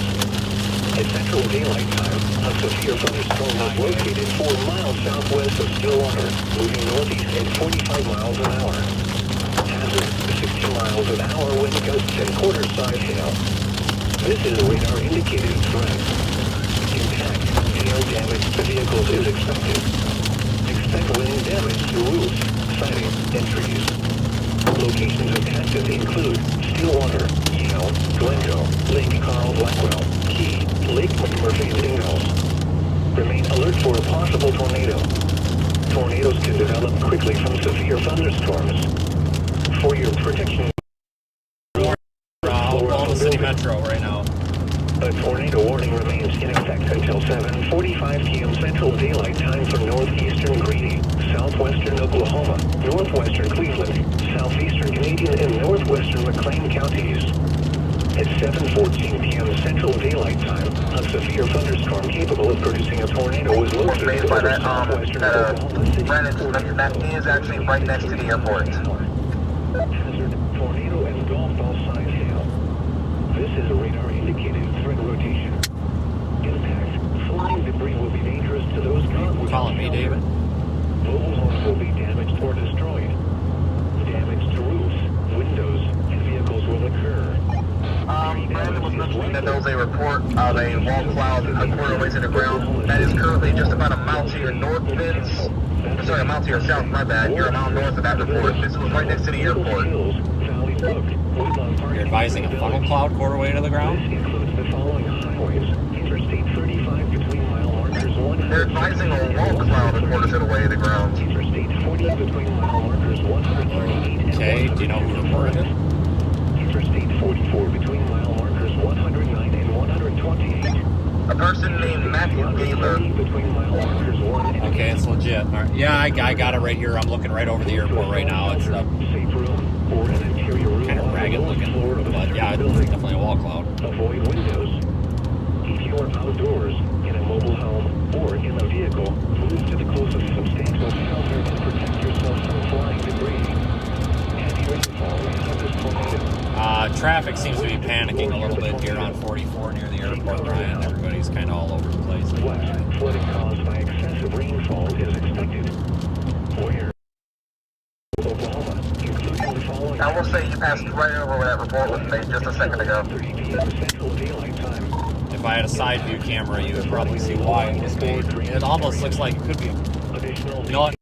At Central Daylight Time, a severe thunderstorm was located 4 miles southwest of Stillwater, moving northeast at 45 miles an hour. Hazard, 60 miles an hour wind gusts and quarter-size hail. This is a radar-indicated threat. Impact, hail damage to vehicles is expected. Expect wind damage to roofs, siding, and trees. Locations impacted include Stillwater, Yale, Glencoe, Lake Carl Blackwell, Key, Lake McMurphy, and Ingalls. Remain alert for a possible tornado. Tornadoes can develop quickly from severe thunderstorms. For your protection, Oklahoma City Metro right now. a tornado warning remains in effect until 7:45 p.m. Central Daylight Time for northeastern Greeley, southwestern Oklahoma, northwestern Cleveland, southeastern Canadian, and northwestern McLean counties. At 7:14 p.m. Central Daylight Time, a severe thunderstorm capable of producing a tornado was located over southwestern Oklahoma City. Brandon, that is actually right next to the airport. Hazard, tornado and golf ball size hail. This is a radar-indicated threat rotation. Impact. Flying debris will be dangerous to those caught without Calling me, shelter. David. Mobile homes will be damaged or destroyed. Damage to roofs, windows, and vehicles will occur. Brandon was mentioning that there was a report of a wall cloud a quarter way to the ground. That is currently just about a mile to your north, Vince. I'm sorry, a mile to your south, my bad. You're a mile north of that report. This was right next to the airport. You're advising a funnel cloud quarter way to the ground? This includes the following highways. Interstate 35 between mile markers 100. They're advising a wall cloud a quarter to the way of the ground. Interstate 40 between mile markers 138 and Okay, do you know who reported it? Interstate 44 between mile markers 109 and 128. A person named Matthew Gaylor. Between mile markers 1 and Okay, it's legit. All right. Yeah, I got it right here. I'm looking right over the airport right now. It's safe room or an interior room kind of on the ragged lowest looking, floor of a but yeah, it's building. definitely a wall cloud. Avoid windows. you're outdoors, in a mobile home, or in a vehicle, move to the closest substantial shelter and protect yourself from flying debris. Heavy rainfall into this tornado. Traffic seems to be panicking a little bit here on 44 near the airport, Ryan. Everybody's kind of all over the place. Flash flooding caused by excessive rainfall is expected. Where? Oklahoma, including the following. I will say you passed right over where that report was made just a second ago. 30 p.m. Central Daylight Time. If I had a side view camera, you would probably see why it was made. It almost looks like it could be. Additional No, I'm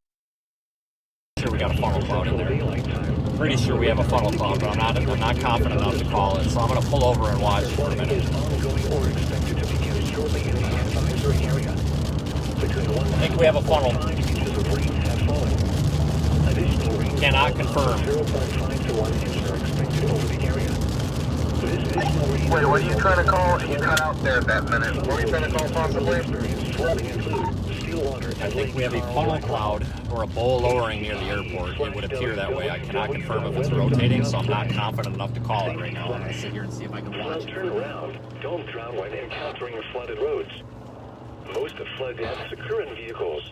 sure we got a funnel cloud in there. daylight time. Pretty sure we have a funnel cloud, but I'm not confident enough to call it. So I'm going to pull over and watch for a Flooding minute. is ongoing or expected to begin shortly in the advisory area. Between 1 I think we have a funnel. 5 inches of rain have fallen. Additional rain Cannot confirm. 0.5 to 1 inch are expected over the area. This additional rain. Wait, what are you trying to call? You cut out there that minute. What are you trying to call possibly? Experienced flooding include still water. I think we have a funnel cloud or a bowl lowering near the airport. It would appear that way. I cannot confirm if it's rotating, so I'm not confident enough to call it right now. I'm going to sit here and see if I can watch Turn it. around. Don't drown when encountering flooded roads. Most of flood deaths occur in vehicles.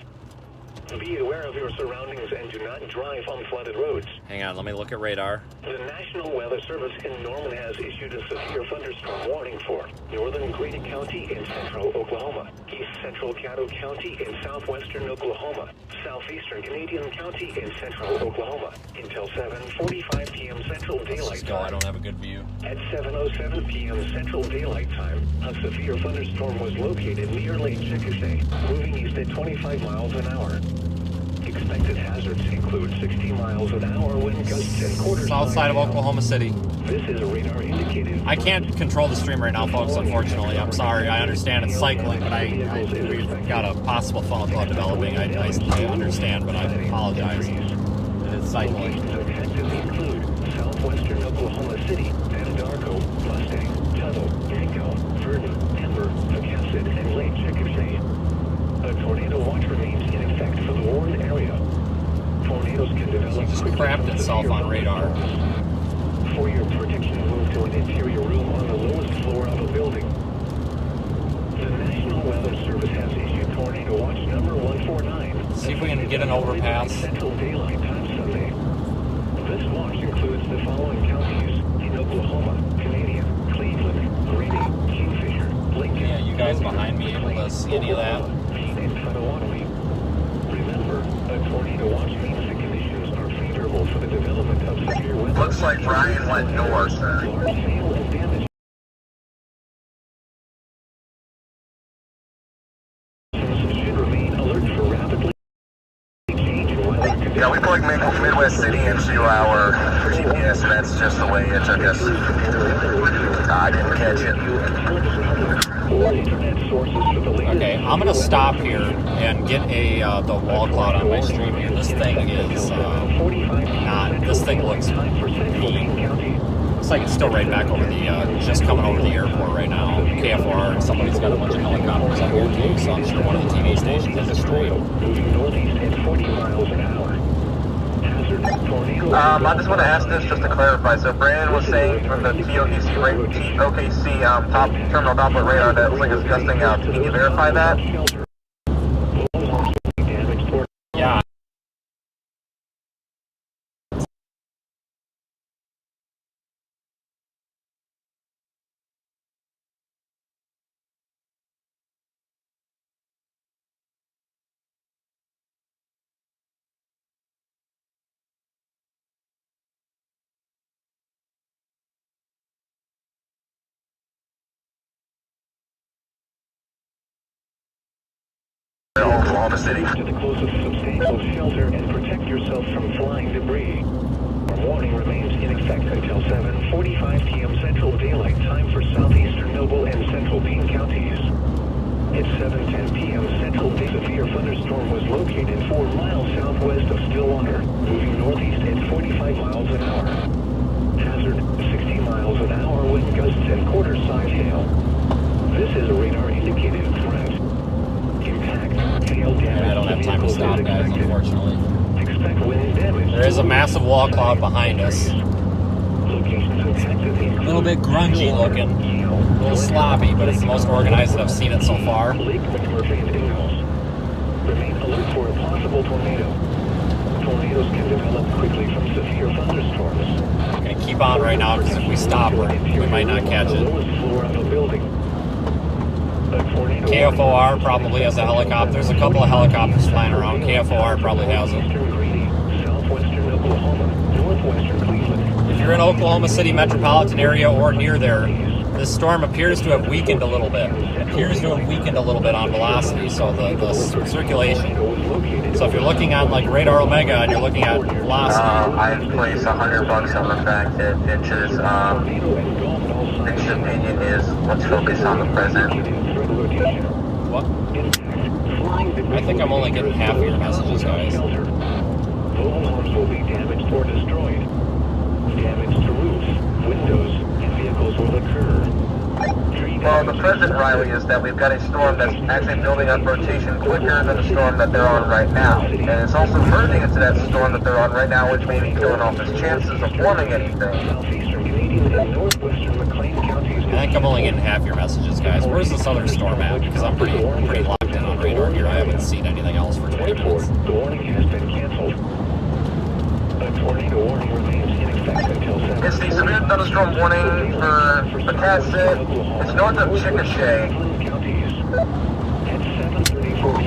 Be aware of your surroundings and do not drive on flooded roads. Hang on, let me look at radar. The National Weather Service in Norman has issued a severe thunderstorm warning for northern Grady County in central Oklahoma, east central Caddo County in southwestern Oklahoma, southeastern Canadian County in central Oklahoma until 7:45 p.m. Central Daylight Still, I Time. don't have a good view. At 7:07 p.m. Central Daylight Time, a severe thunderstorm was located near Lake Chickasha, moving east at 25 miles an hour. Expected hazards include 60 miles an hour wind gusts and quarter South side of Oklahoma City. This is a radar indicated. I can't control the stream right now, folks, unfortunately. I'm sorry. I understand it's cycling, but we've got a possible funnel cloud developing. I understand, but I apologize. It's cycling. Affected include southwestern Oklahoma City, Anadarko, Mustang, Tuttle, Yanko, Vernon, Ember, Pocasset, and Lake Chickasha. A tornado watch remains in effect for the warned area. Tornadoes can develop Just quickly crapped from itself severe on radar. For your protection, move to an interior room on the lowest floor of a building. The National Weather Service has issued tornado watch number 149. See if we can get an overpass. Central Daylight Time Sunday. This watch includes the following counties in Oklahoma: Canadian, Cleveland, Grady, Kingfisher, Lincoln. Yeah, you guys behind me able to see any of that? And Potawatomi. Remember, a tornado watch means the conditions are favorable for the development of severe weather. Looks like Brian went north. Large hail and damage. Should remain alert for rapidly changing weather conditions. Yeah, we plugged Midwest City into our GPS, and that's just the way it took us. I didn't catch it. Or internet sources for the latest. Okay, I'm gonna stop here and get the wall cloud on my stream here. This thing is not. This thing looks mean. Looks like it's still right back over the just coming over the airport right now. KFR, and somebody's got a bunch of helicopters up here too. So I'm sure one of the TV stations has a stream. Moving northeast at 40 miles an hour. Hazard tornado. I just want to ask this just to clarify. So Brandon was saying from the TOKC top terminal Doppler radar that looks like it's gusting out. Can you verify that? Yeah. Oklahoma City. To the closest substantial shelter and protect yourself from flying debris. Our warning remains in effect until 7:45 p.m. Central Daylight Time for southeastern Noble and central Payne counties. At 7:10 p.m. Central Day, severe thunderstorm was located 4 miles southwest of Stillwater, moving northeast at 45 miles an hour. Hazard 60 miles an hour wind gusts and quarter-size hail. This is a radar-indicated threat. I don't have time to stop, guys, unfortunately. Expect wind damage. There is a massive wall cloud behind us. A little bit grungy looking, a little sloppy, but it's the most organized that I've seen it so far. Lake McMurphy and Ingalls. Remain alert for a possible tornado. Tornadoes can develop quickly from severe thunderstorms. I'm going to keep on right now because if we stop, we might not catch it. KFOR probably has a helicopter. There's a couple of helicopters flying around. KFOR probably has it. If you're in Oklahoma City metropolitan area or near there, this storm appears to have weakened a little bit. On velocity, so the circulation. So if you're looking on like Radar Omega and you're looking at velocity, I've placed $100 on the fact that Mitch's opinion is let's focus on the present. what? I think I'm only getting half of your messages, guys. Mobile homes will be damaged or destroyed. Damage to roofs, windows, and vehicles will occur. Well, the present, Riley, is that we've got a storm that's actually building up rotation quicker than the storm that they're on right now. And it's also merging into that storm that they're on right now, which may be killing off its chances of forming anything. Southeastern Canadian and northwestern McLean counties. I think I'm only getting half your messages, guys. Where's this other storm at? Because I'm pretty locked in on radar here. I haven't seen anything else for 20 minutes. The warning has been canceled. A tornado warning remains in effect until 7. It's the severe thunderstorm warning for the CHASER. It's north of Chickasha.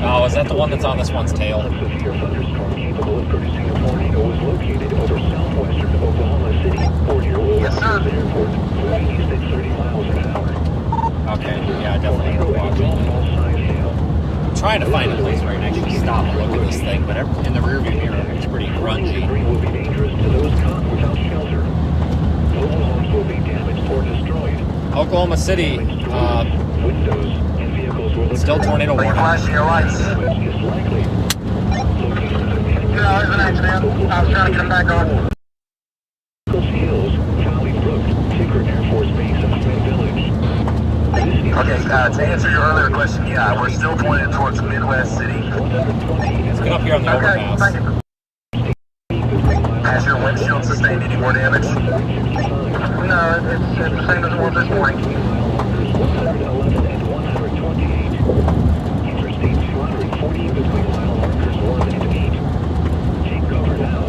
Oh, is that the one that's on this one's tail? A severe thunderstorm capable of producing a tornado was located over southwestern Oklahoma City or near Yes, sir. Airport, moving east at 30 miles an hour. Okay, yeah, I definitely know watching. I'm trying to find a place where I can actually stop and look at this thing, but in the rearview mirror, it's pretty grungy. Debris will be dangerous to those caught without shelter. Mobile homes will be damaged or destroyed. Oklahoma City, Windows and vehicles will still tornado Are you warning. flashing your lights? damage is likely. Yeah, there's an accident. I was trying to get back on. Hills, Valley Brook, Tinker Air Force Base, and Smith Village. Okay, to answer your earlier question, yeah, we're still pointed towards Midwest City. Let's get up here on the Okay, overpass. thank you. Has your windshield sustained any more damage? No, it's the same as it was this morning. 111 and 128. Interstate 240 between mile markers 1 and 8. Take cover now.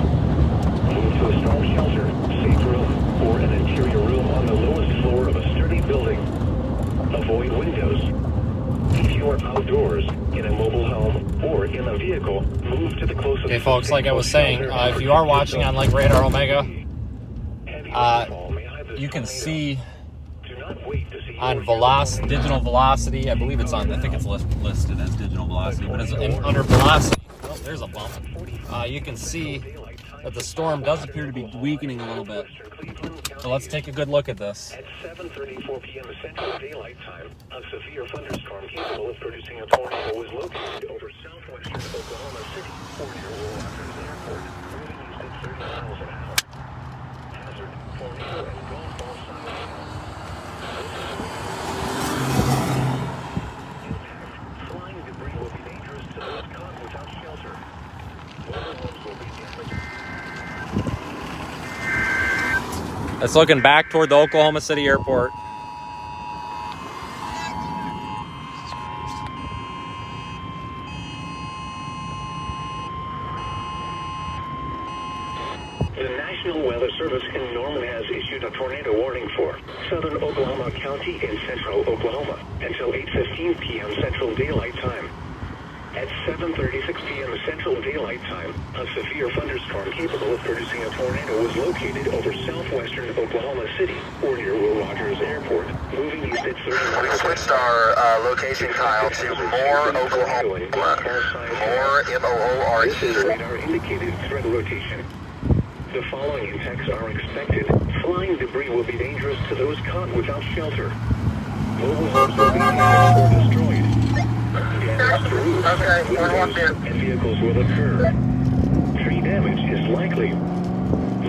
Move to a storm shelter, safe room, or an interior room on the lowest floor of a sturdy building. Avoid windows. If you are outdoors, in a mobile home, or in a vehicle, move to the closest... Okay, folks, like I was saying, if you are watching on like Radar Omega, you can see on digital velocity, I believe it's on, I think it's listed as digital velocity, but it's under velocity, oh, there's a bump. You can see that the storm does appear to be weakening a little bit. So let's take a good look at this. At 7:34 p.m. Central Daylight Time, a severe thunderstorm capable of producing a tornado was located over southwestern Oklahoma City or near Waelti Airport, moving east at 30 miles an hour. Hazard, tornado, and golf ball size hail. Impact, flying debris will be dangerous to those caught without shelter. Mobile homes will be damaged. It's looking back toward the Oklahoma City airport. The National Weather Service in Norman has issued a tornado warning for southern Oklahoma County and central Oklahoma until 8:15 p.m. Central Daylight Time. At 7:36 p.m. Central Daylight Time, a severe thunderstorm capable of producing a tornado was located over southwestern Oklahoma City or near Will Rogers Airport, moving east at 30 We miles. switched our location tile to more Oklahoma. More M-O-O-R-E. This is radar indicated threat rotation. The following impacts are expected. Flying debris will be dangerous to those caught without shelter. Mobile homes will be damaged or destroyed. Damage to roofs, windows, and vehicles will occur. Tree damage is likely.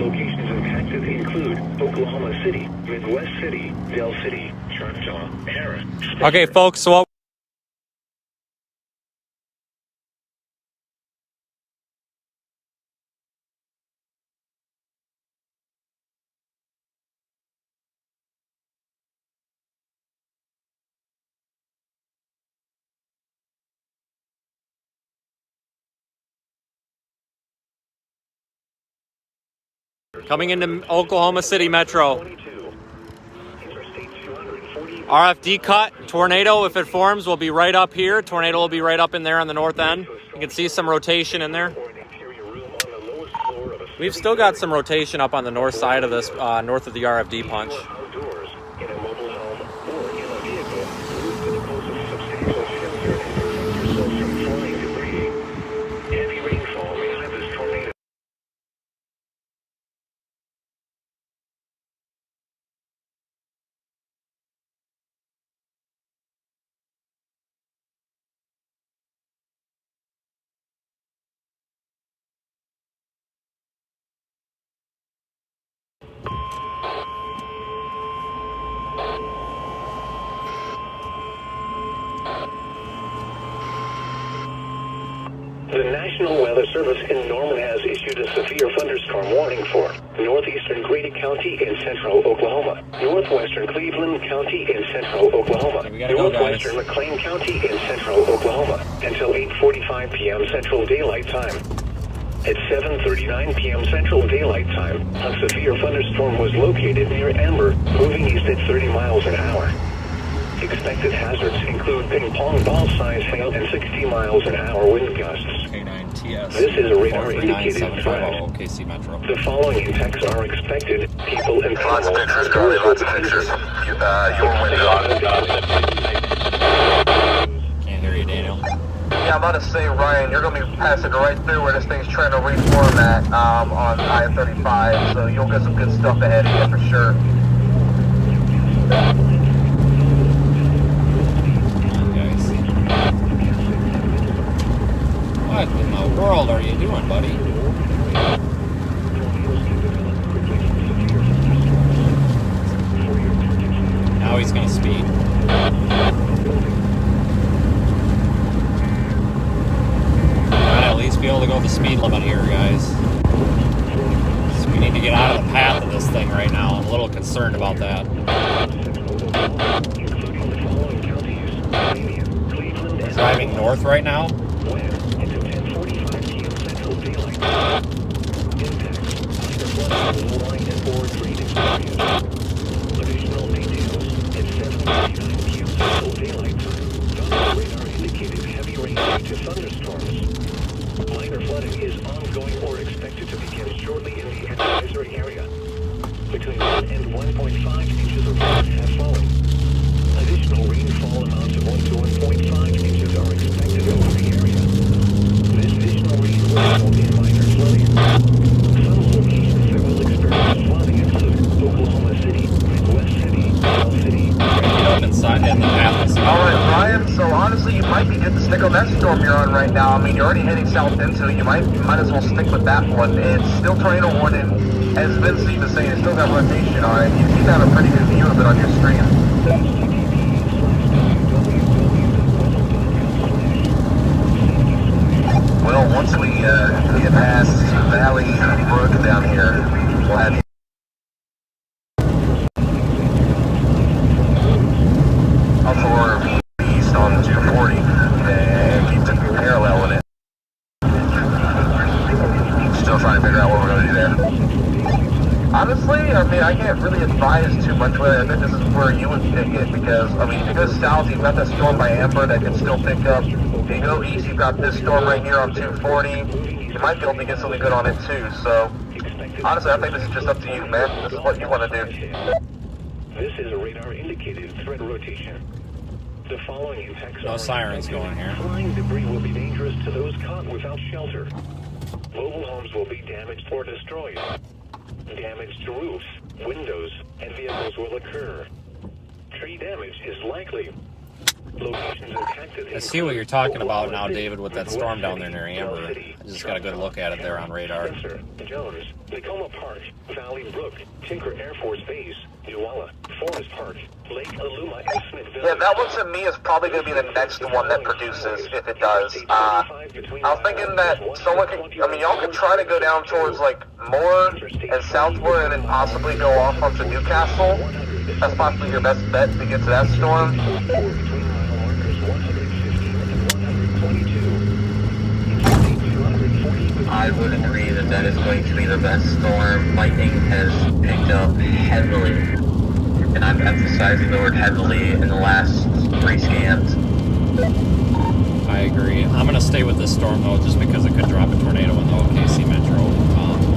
Locations impacted include Oklahoma City, Midwest City, Del City, Choctaw, Harris. Okay, folks, so what Coming into Oklahoma City Metro. 22. Interstate 240. RFD cut. Tornado, if it forms, will be right up here. Tornado will be right up in there on the north end. You can see some rotation in there. Or an interior room on the lowest floor of a We've still got some rotation up on the north side of this, north of the RFD punch. outdoors, in a mobile home, or in a vehicle, move to the closest substantial shelter and protect yourself from flying debris. Heavy rainfall may have this tornado. The National Weather Service in Norman has issued a severe thunderstorm warning for northeastern Grady County in central Oklahoma, northwestern Cleveland County in central Oklahoma, Okay, we gotta go, northwestern guys. McLean County in central Oklahoma until 8:45 p.m. Central Daylight Time. At 7:39 p.m. Central Daylight Time, a severe thunderstorm was located near Amber, moving east at 30 miles an hour. Expected hazards include ping-pong ball-sized hail and 60 miles an hour wind gusts. K9 TS. This is a radar indicated 439-750 threat. OKC Metro. The following impacts are expected. People and Lots of animals pictures, Charlie. Lots of pictures. Your window. Can't hear you, Daniel. Yeah, I'm about to say, Ryan, you're going to be passing right through where this thing's trying to reformat on I-35, so you'll get some good stuff ahead of you for sure. What in the world are you doing, buddy? Now he's gonna speed. Gotta at least be able to go the speed limit here, guys. So we need to get out of the path of this thing right now. I'm a little concerned about that. Driving north right now. Additional details at 7:39 p.m. Central Daylight Time. Radar indicated heavy rain due to thunderstorms. Minor flooding is ongoing or expected to begin shortly in the advisory area. Between 1 and 1.5 inches of rain have fallen. Additional rainfall amounts of 1 to 1.5 inches are expected over the area. This additional rain will result in minor flooding. Some locations that will experience flooding include Oklahoma City, West City, South City. Up inside in the path. Alright, Ryan, so honestly, you might be good to stick on that storm you're on right now. I mean, you're already heading south into it. You might as well stick with that one. It's still tornado warning. As Vince was saying, it's still got rotation on it. You seem to have a pretty good view of it on your screen. Well, once we get past Valley Brook down here, we'll have you. Also, we're east on 240 and keep the parallel in it. Still trying to figure out what we're going to do there. Honestly, I mean, I can't really advise too much with it. I think this is where you would pick it because, I mean, if you go south, you've got that storm by Amber that can still pick up. If you go east, you've got this storm right here on 240. You might be able to get something good on it too. So, honestly, I think this is just up to you, man. This is what you want to do. This is a radar indicated threat rotation. The following impacts No are sirens expected. going here. Flying debris will be dangerous to those caught without shelter. Mobile homes will be damaged or destroyed. Damage to roofs, windows, and vehicles will occur. Tree damage is likely. Locations impacted. I see what you're talking about now, David, with that storm down there near Amber. I just got a good look at it there on radar. Spencer, Jones, Tacoma Park, Valley Brook, Tinker Air Force Base, Uwalla, Forest Park, Lake Aluma, and Smithville. Yeah, that one to me is probably going to be the next one that produces, if it does. I was thinking that someone could, I mean, y'all could try to go down towards, like, Moore and southward and then possibly go off onto Newcastle. That's possibly your best bet to get to that storm. I would agree that believe that is going to be the best storm. Lightning has picked up heavily, and I'm emphasizing the word heavily in the last 3 scans. I agree. I'm going to stay with this storm, though, just because it could drop a tornado in the OKC Metro.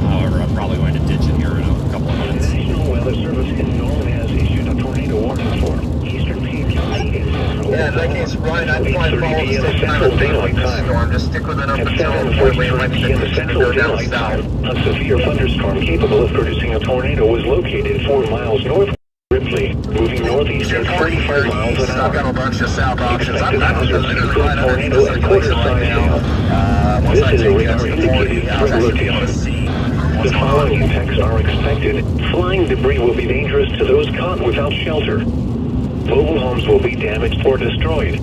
However, I'm probably going to ditch it here in a couple of minutes. The National Weather Service in Norman has issued a tornado warning for eastern Payne County and central. Yeah, in that case, Ryan, I'd probably follow the same kind Central of Daylight this Time. storm. Just stick with it up At until 7:43 p.m. the Central go down Daylight south. Time, a severe thunderstorm capable of producing a tornado was located 4 miles north of Ripley, moving northeast at 45 miles an I've got a hour. bunch of south options. Expected I'm hazards looking include right tornado and quarter-size hail. Once I This is a take radar out the indicated 40, I should be able to rotation. see The what's going following on. impacts are expected. Flying debris will be dangerous to those caught without shelter. Mobile homes will be damaged or destroyed.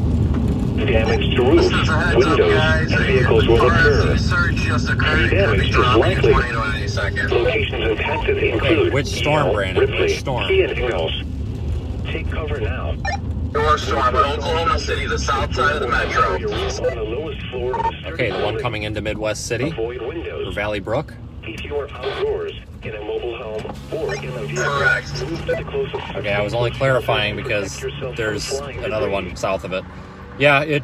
Damage to roofs, windows, and vehicles will occur. Tree damage is likely. Locations impacted include which storm, Yale, Brandon? Ripley, Which storm? Key and Ingalls. Take cover now. Your storm, Oklahoma City, the south side of the metro. Your room on the lowest floor of a sturdy Okay, the one building. coming into Midwest City, Avoid or windows. Valley Brook. If you are outdoors, in a mobile home, or in a vehicle, Correct. move to the closest. Okay, I was only clarifying because there's another one south of it. Yeah, it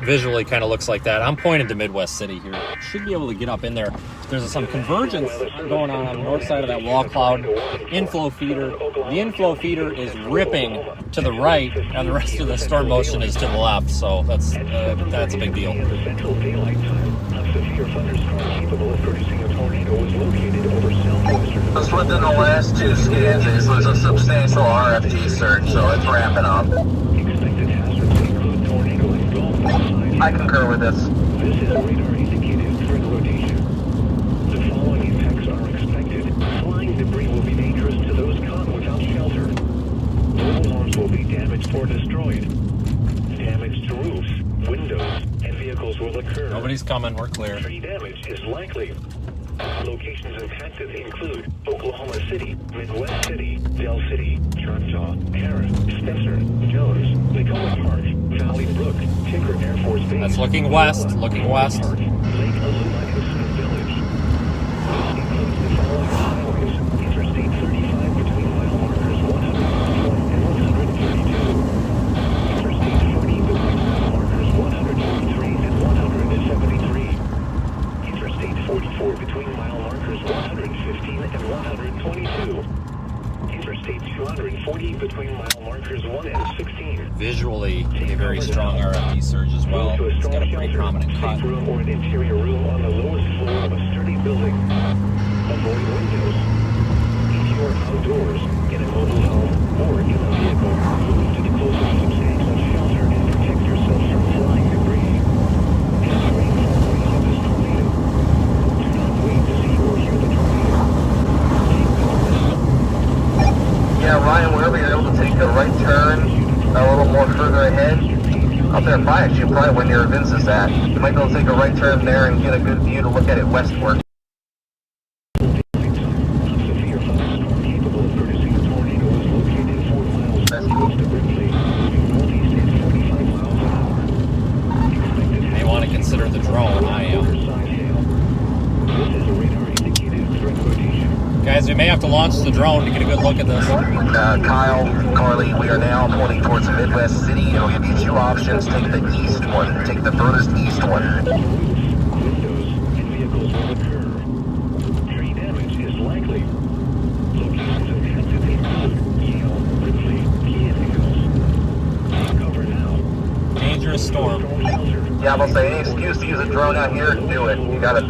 visually kind of looks like that. I'm pointing to Midwest City here. Should be able to get up in there. There's some convergence going on the north side of that wall cloud. Inflow feeder. The inflow feeder is ripping to the right, and the rest of the storm motion is to the left. So that's a big deal. In the central daylight time, a severe thunderstorm capable of producing a tornado was located over southwestern. Just within the last 2 scans, this was a substantial RFT surge, so it's ramping up. Expected hazards include tornado and golf. I concur with this. This is radar indicated threat rotation. The following impacts are expected. Flying debris will be dangerous to those caught without shelter. Mobile homes will be damaged or destroyed. Damage to roofs, windows, and vehicles will occur. Nobody's coming. We're clear. Tree damage is likely. Locations impacted include Oklahoma City, Midwest City, Dell City, Choctaw, Harris, Spencer, Jones, Tacoma Park, Valley Brook, Tinker Air Force Base. That's looking west. Looking west. Park, Lake Aluma and Smith Village. This includes the following highways: Interstate 35 between mile markers 104 and 132. Interstate 40 between mile markers 143 and 173. Interstate 44 between mile markers 115 and 122. Interstate 240 between mile markers 1 and 16. Visually, a very strong RFD surge as well. Move to a It's storm got a pretty shelter, prominent cut. safe room, or an interior room on the lowest floor of a sturdy building. Avoid windows. If you are outdoors, in a mobile home, or in a vehicle, move to the closest substantial shelter and protect yourself from flying debris. As rainfall raises this tornado, do not wait to see or hear the tornado. Take cover now. Yeah, Ryan, we'll be able to take a right turn a little more further ahead. Up there by you, probably when your events is at. You might be able to take a right turn there and get a good view to look at it westward. Severe thunderstorm capable of producing a tornado was located 4 miles northwest of Ripley, moving northeast at 45 miles an hour. Expected May want to consider the drone. I am. quarter-size hail. This is a radar indicated threat rotation. Guys, we may have to launch the drone to get a good look at this. Kyle, Carly, we are now pointing towards the Midwest City. It'll give you 2 options. Take the east one. Take the furthest east one. Windows and vehicles will occur. Tree damage is likely. Locations impacted include Yale, Ripley, Key and Ingalls. Take cover now. Dangerous storm. Shelter. Yeah, I'm gonna say any excuse to use a drone out here, do it. You got a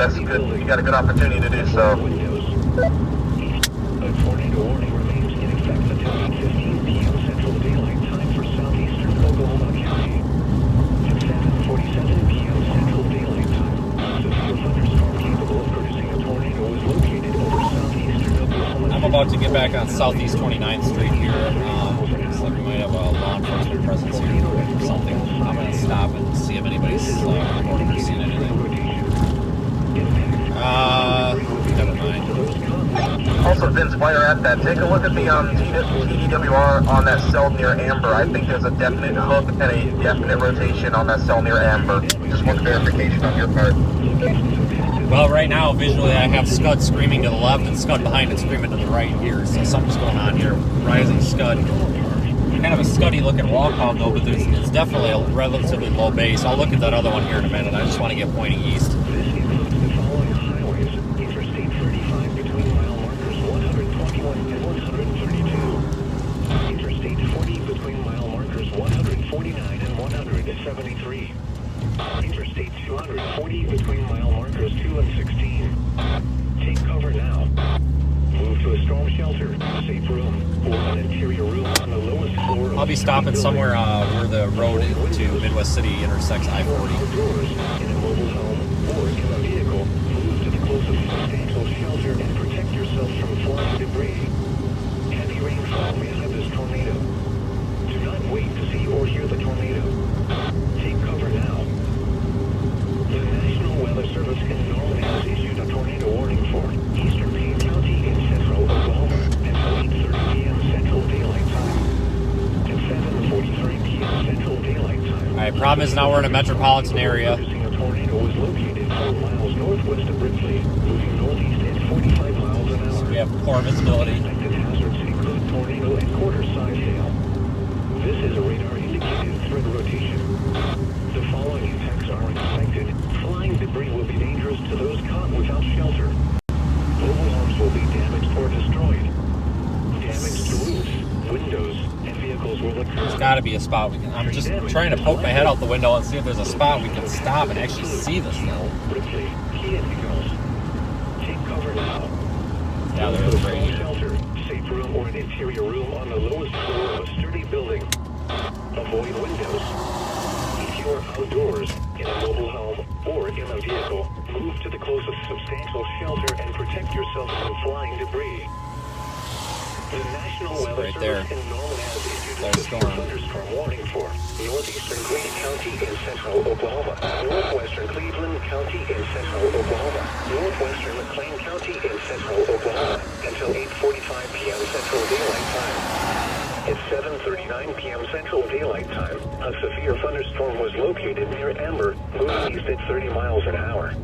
good opportunity to do so. Windows. A tornado warning remains in effect until 8:15 p.m. Central Daylight Time for southeastern Oklahoma County. At 7:47 p.m. Central Daylight Time, a severe thunderstorm capable of producing a tornado was located over southeastern Oklahoma. I'm about to get back on Southeast 29th Street here. Looks like we might have a law enforcement presence here or something. I'm going to stop and see if anybody's reported or seen anything. Never mind. Also, Vince, while you're at that, take a look at the TDWR on that cell near Amber. I think there's a definite hook and a definite rotation on that cell near Amber. Just want verification on your part. Well, right now, visually, I have Scud screaming to the left and Scud behind it screaming to the right here. So something's going on here. Rising Scud. Kind of a Scuddy looking wall cloud though, but it's definitely a relatively low base. I'll look at that other one here in a minute. I just want to get pointing east. This includes the following highways: Interstate 35 between mile markers 121 and 132. Interstate 40 between mile markers 149 and 173. Interstate 240 between mile markers 2 and 16. Take cover now. Move to a storm shelter, safe room, or an interior room on the lowest floor. I'll be stopping somewhere where the road to Midwest City intersects I-40. Outdoors, in a mobile home, or in a vehicle. Move to the closest substantial shelter and protect yourself from flying debris. Heavy rainfall may have this tornado. Do not wait to see or hear the tornado. Take cover now. The National Weather Service in Norman has issued a tornado warning for Eastern Payne County in central Oklahoma until 8:30 p.m. Central Daylight Time. At 7:43 p.m. Central Daylight Time. Alright, problem is now we're in a metropolitan area. A tornado was located 4 miles northwest of Ripley, moving northeast at 45 miles an hour. So we have poor visibility. Expected hazards include tornado and quarter-size hail. This is a radar-indicated threat rotation. The following impacts are expected. Flying debris will be dangerous to those caught without shelter. Mobile homes will be damaged or destroyed. Damage to roofs, windows, and vehicles will occur. There's got to be a spot we can. I'm just trying to poke my head out the window and see if there's a spot we can stop and actually see this thing. Ripley, key indicators. Take cover now. Yeah, there is right here. Shelter, safe room, or an interior room on the lowest floor of a sturdy building. Avoid windows. If you are outdoors, in a mobile home, or in a vehicle, move to the closest substantial shelter and protect yourself from flying debris. The National Weather right Service there. in Norman has issued a Close severe storm. thunderstorm warning for northeastern Greene County in central Oklahoma, northwestern Cleveland County in central Oklahoma, northwestern McLean County in central Oklahoma, until 8:45 p.m. Central Daylight Time. At 7:39 p.m. Central Daylight Time, a severe thunderstorm was located near Amber, moving east at 30 miles an hour.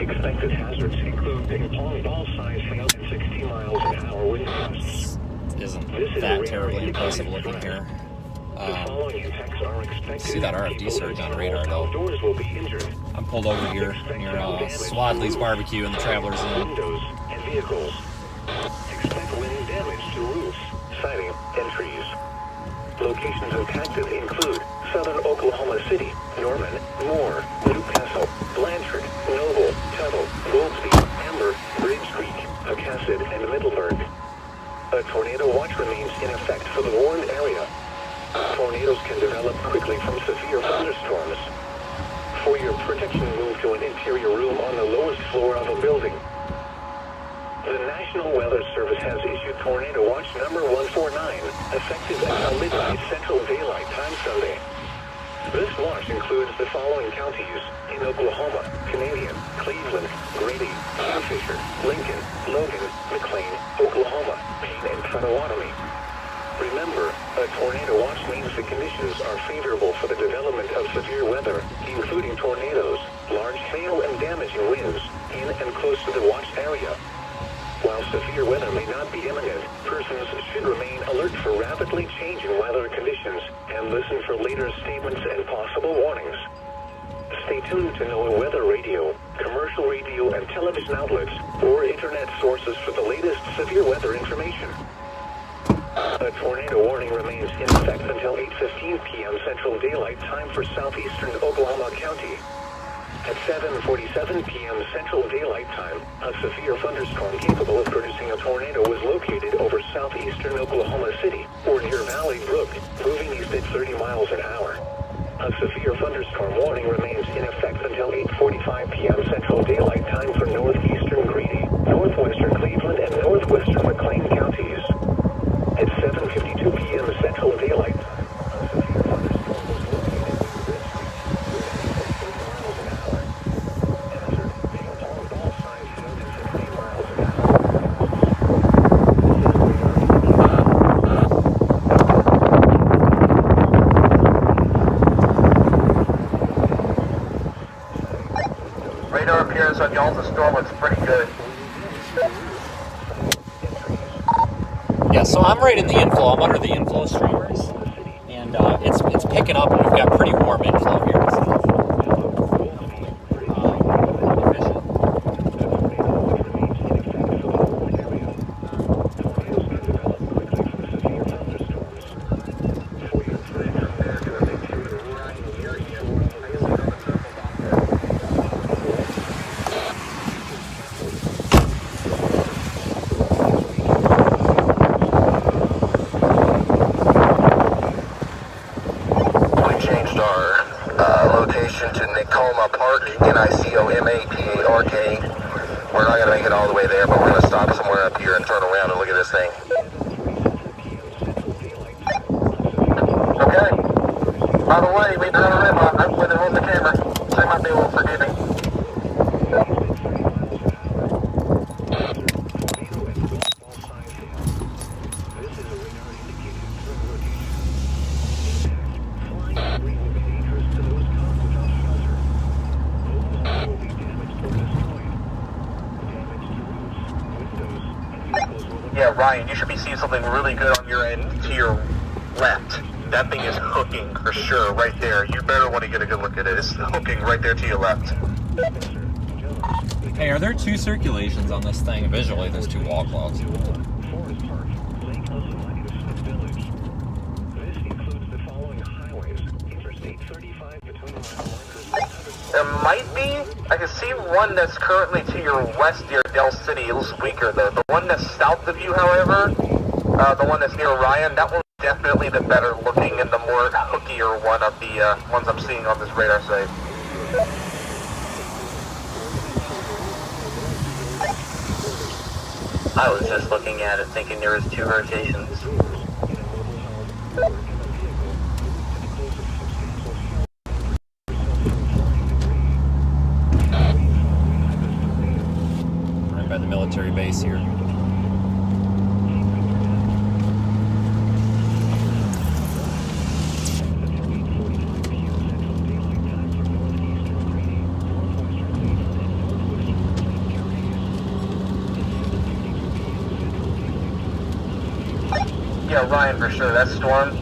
Expected hazards include ping-pong ball-sized hail and 60 miles an hour wind gusts. Isn't that terribly impressive looking here. The following impacts are expected. See that RFD surge on radar though. Outdoors will be injured. I'm pulled over here near Swadley's Barbecue in the Travelers Inn. Windows and vehicles. Expect wind damage to roofs, siding, and trees. Locations impacted include southern Oklahoma City, Norman, Moore, Newcastle, Blanchard, Noble, Tuttle, Goldsby, Amber, Bridge Creek, Pocasset, and Middleburg. A tornado watch remains in effect for the warned area. Tornadoes can develop quickly from severe thunderstorms. For your protection, move to an interior room on the lowest floor of a building. The National Weather Service has issued Tornado Watch number 149, effective until midnight Central Daylight Time Sunday. This watch includes the following counties in Oklahoma: Canadian, Cleveland, Grady, Kingfisher, Lincoln, Logan, McLean, Oklahoma, Payne, and Potawatomi. Remember, a tornado watch means the conditions are favorable for the development of severe weather, including tornadoes, large hail, and damaging winds in and close to the watched area. While severe weather may not be imminent, persons should remain alert for rapidly changing weather conditions and listen for later statements and possible warnings. Stay tuned to NOAA weather radio, commercial radio and television outlets, or internet sources for the latest severe weather information. A tornado warning remains in effect until 8:15 p.m. Central Daylight Time for southeastern Oklahoma County. At 7:47 p.m. Central Daylight Time, a severe thunderstorm capable of producing a tornado was located over southeastern Oklahoma City or near Valley Brook, moving east at 30 miles an hour. A severe thunderstorm warning remains in effect until 8:45 p.m. Central Daylight Time for northeastern Greedy, northwestern Cleveland, and northwestern McLean counties. At 7:52 p.m. Central Daylight Time, a severe thunderstorm was located near y'all's storm looks pretty good. Yeah, so I'm right in the inflow. I'm under the inflow streamers, and it's picking up, and we've got pretty warm inflow here. To Nicoma Park, NICOMAPARK. We're not going to make it all the way there, but we're going to stop somewhere up here and turn around and look at this thing. Okay. By the way, we done a rim with it on the camera. They might be able to forgive me. Yeah, Ryan, you should be seeing something really good on your end to your left. That thing is hooking for sure right there. You better want to get a good look at it. It's hooking right there to your left. Hey, are there two circulations on this thing? Visually, there's two wall clouds. There might be. I can see one that's currently to your west near Del City. It looks weaker though. The one that's south of you, however, the one that's near Ryan, that one's definitely the better looking and the more hookier one of the ones I'm seeing on this radar site. I was just looking at it thinking there was two rotations. Right by the military base here. Yeah, Ryan, for sure. That storm,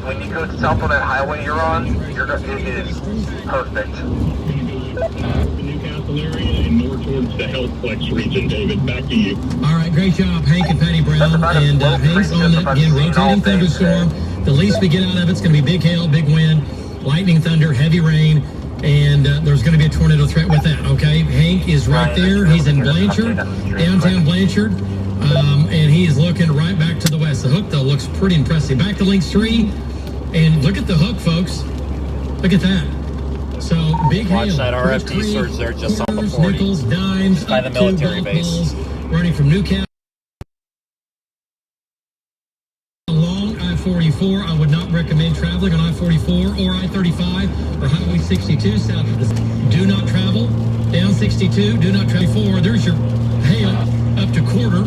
when you go south on that highway you're on, it is perfect. The Newcastle area and more towards the Healthplex region, David. Back to you. All right, great job, Hank and Patty Brown. And Hank's on that, again, rotating thunderstorm. The least we get out of it's going to be big hail, big wind, lightning, thunder, heavy rain, and there's going to be a tornado threat with that, okay? Hank is right there. He's in Blanchard, downtown Blanchard. And he is looking right back to the west. The hook, though, looks pretty impressive. Back to Links 3, and look at the hook, folks. Look at that. So, big Watch hail. that RFD surge there just on the 40. Nickels, dimes, By the up military to base. balls, running from Newcastle along I-44. I would not recommend traveling on I-44 or I-35 or Highway 62 south of this. Do not travel down 62. Do not travel forward. There's your hail up to quarter.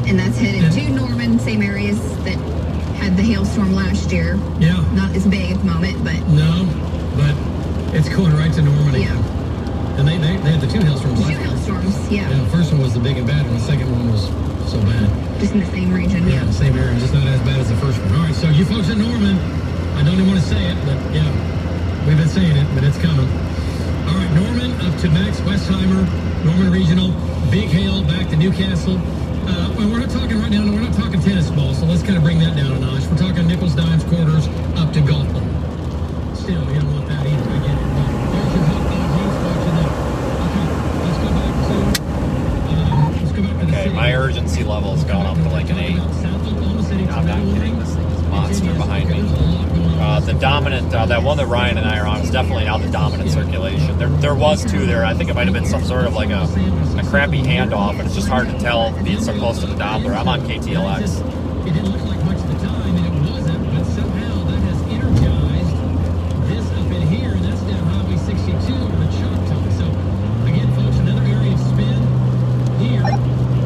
And that's headed to Norman, same areas that had the hailstorm last year. Yeah. Not as big at the moment, but... No, but it's going right to Norman again. Yeah. And they had the two hailstorms. Two hailstorms, yeah. The first one was the big and bad one. The second one was so bad. Just in the same region, yeah. The same area, just not as bad as the first one. All right, so you folks at Norman, I don't even want to say it, but yeah, we've been saying it, but it's coming. All right, Norman up to Max Westheimer, Norman Regional, big hail back to Newcastle. Well, we're not talking right now, we're not talking tennis ball, so let's kind of bring that down a notch. We're talking nickels, dimes, quarters, up to golf ball. Still, you don't want that either, I get it. But there's your hot dog, he's watching that. Okay, let's go back to the Okay, city. my urgency level has gone up to like an 8. I'm not kidding. This thing is a monster behind me. The dominant, that one that Ryan and I are on is definitely now the dominant circulation. There was two there. I think it might have been some sort of like a crappy handoff, and it's just hard to tell being so close to the Doppler. I'm on KTLX. It didn't look like much at the time, and it wasn't, but somehow that has energized this up in here, and that's down Highway 62 over the Choctaw. So, again, folks, another area of spin here.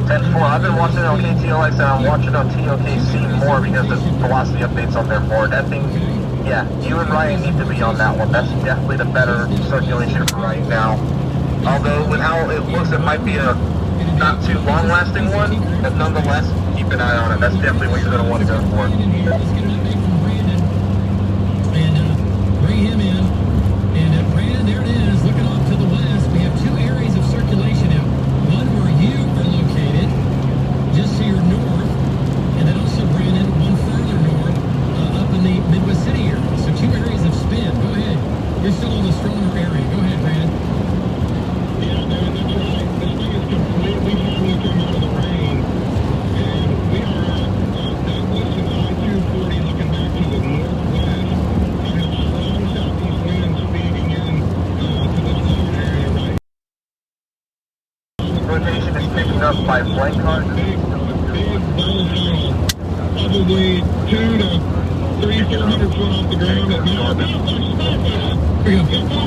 10-4, I've been watching it on KTLX and I'm watching on TOKC more because the velocity updates on there more. That thing, yeah, you and Ryan need to be on that one. That's definitely the better circulation for right now. Although with how it looks, it might be a not too long-lasting one, but nonetheless, keep an eye on it. That's definitely what you're going to want to go for. And bring him in. And Brandon, there it is, looking off to the west. We have two areas of circulation now. One where you are located, just to your north, and then also, Brandon, one further north, up in the Midwest City area. So two areas of spin. Go ahead. You're still in the stronger area. Go ahead, Brandon. Yeah, man, that's right. This thing is completely finally come out of the rain. And we are at Douglas and I-240 looking back to the northwest. We have strong southeast winds feeding in to this lower area right now. Rotation is picking up by flight car. Big bowl funnel. Probably 200 to 400 foot off the ground at now.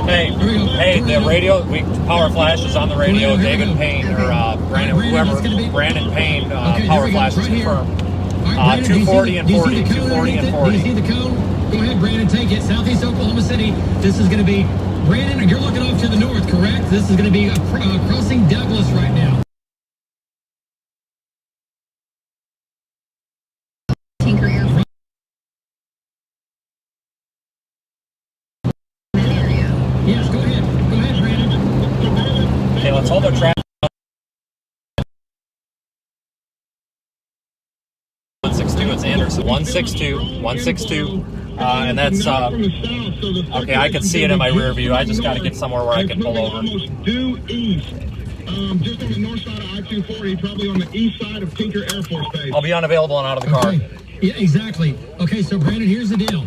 Hey, the radio, power flash is on the radio. David Payne, or Brandon Payne, power flash is confirmed. 240 and 40, 240 and 40. Do you see the cone? Go ahead, Brandon, take it. Southeast Oklahoma City. This is going to be, Brandon, you're looking off to the north, correct? This is going to be crossing Douglas right now. Tinker Air Force. Yes, go ahead. Go ahead, Brandon. Okay, let's hold our track. 162, it's Anderson. 162, and that's, okay, I can see it in my rear view. I just got to get somewhere where I can pull over. Due east. Just on the north side of I-240, probably on the east side of Tinker Air Force Base. I'll be unavailable and out of the car. Okay. Yeah, exactly. Okay, so Brandon, here's the deal.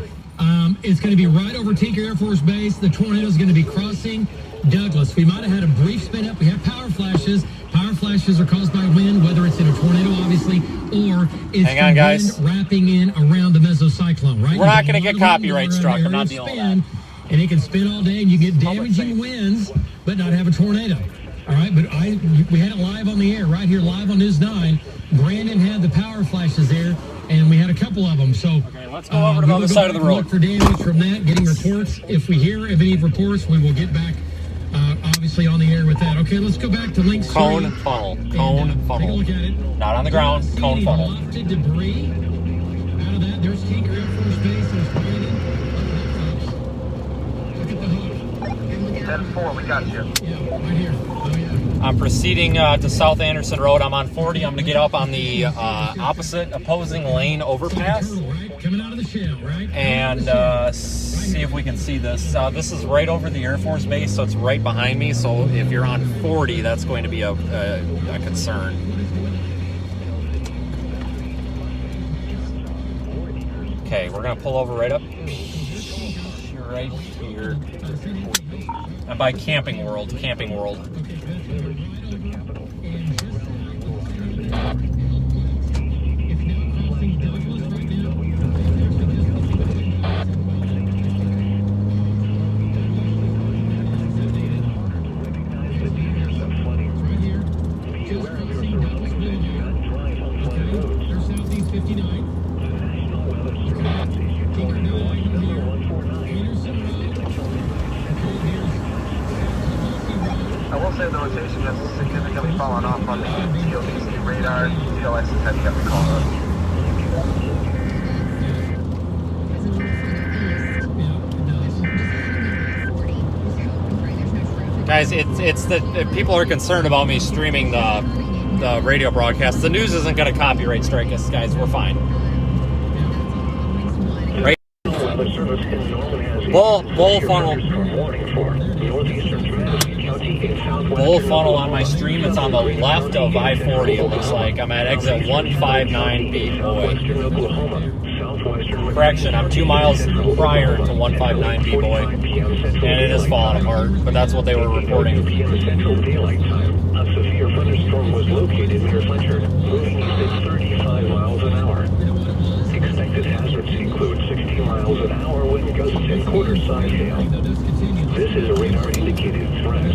It's going to be right over Tinker Air Force Base. The tornado is going to be crossing Douglas. We might have had a brief spin up. We have power flashes. Power flashes are caused by wind, whether it's in a tornado, obviously, or it's Hang on, guys. wind wrapping in around the mesocyclone, right? We're not going to get copyright struck. I'm not dealing with that. And it can spin all day, and you get damaging winds, but not have a tornado. All right, but we had it live on the air, right here, live on News 9. Brandon had the power flashes there, and we had a couple of them. So okay, let's go over to the other side of the road. Look for damage from that, getting reports. If we hear of any reports, we will get back, obviously, on the air with that. Okay, let's go back to Link Cone Street. funnel. And, Cone funnel. Take a look at it. Not on the ground. Cone funnel. Lofted debris out of that. There's Tinker Air Force Base. There's Brandon. Look at the hook. 10-4, we got you. Yeah, right here. Oh, yeah. I'm proceeding to South Anderson Road. I'm on 40. I'm going to get up on the opposite opposing lane overpass. Coming out of the shell, right? And see if we can see this. This is right over the Air Force Base, so it's right behind me. So if you're on 40, that's going to be a concern. Okay, we're going to pull over right up. Right here. I'm by Camping World. Camping World. I will say the rotation has significantly fallen off on the TOBC radar. TLX is heading up the call up. Guys, it's that people are concerned about me streaming the radio broadcast. The news isn't going to copyright strike us, guys. We're fine. Right? Bull funnel. Bull funnel on my stream. It's on the left of I-40. It looks like I'm at exit 159B. Boy. Correction. I'm 2 miles prior to 159B. Boy, and it is falling apart. But that's what they were reporting. A severe thunderstorm was located near Fletcher, moving east at 35 miles an hour. Expected hazards include 60 miles an hour wind gusts and quarter-size hail. This is a radar-indicated threat.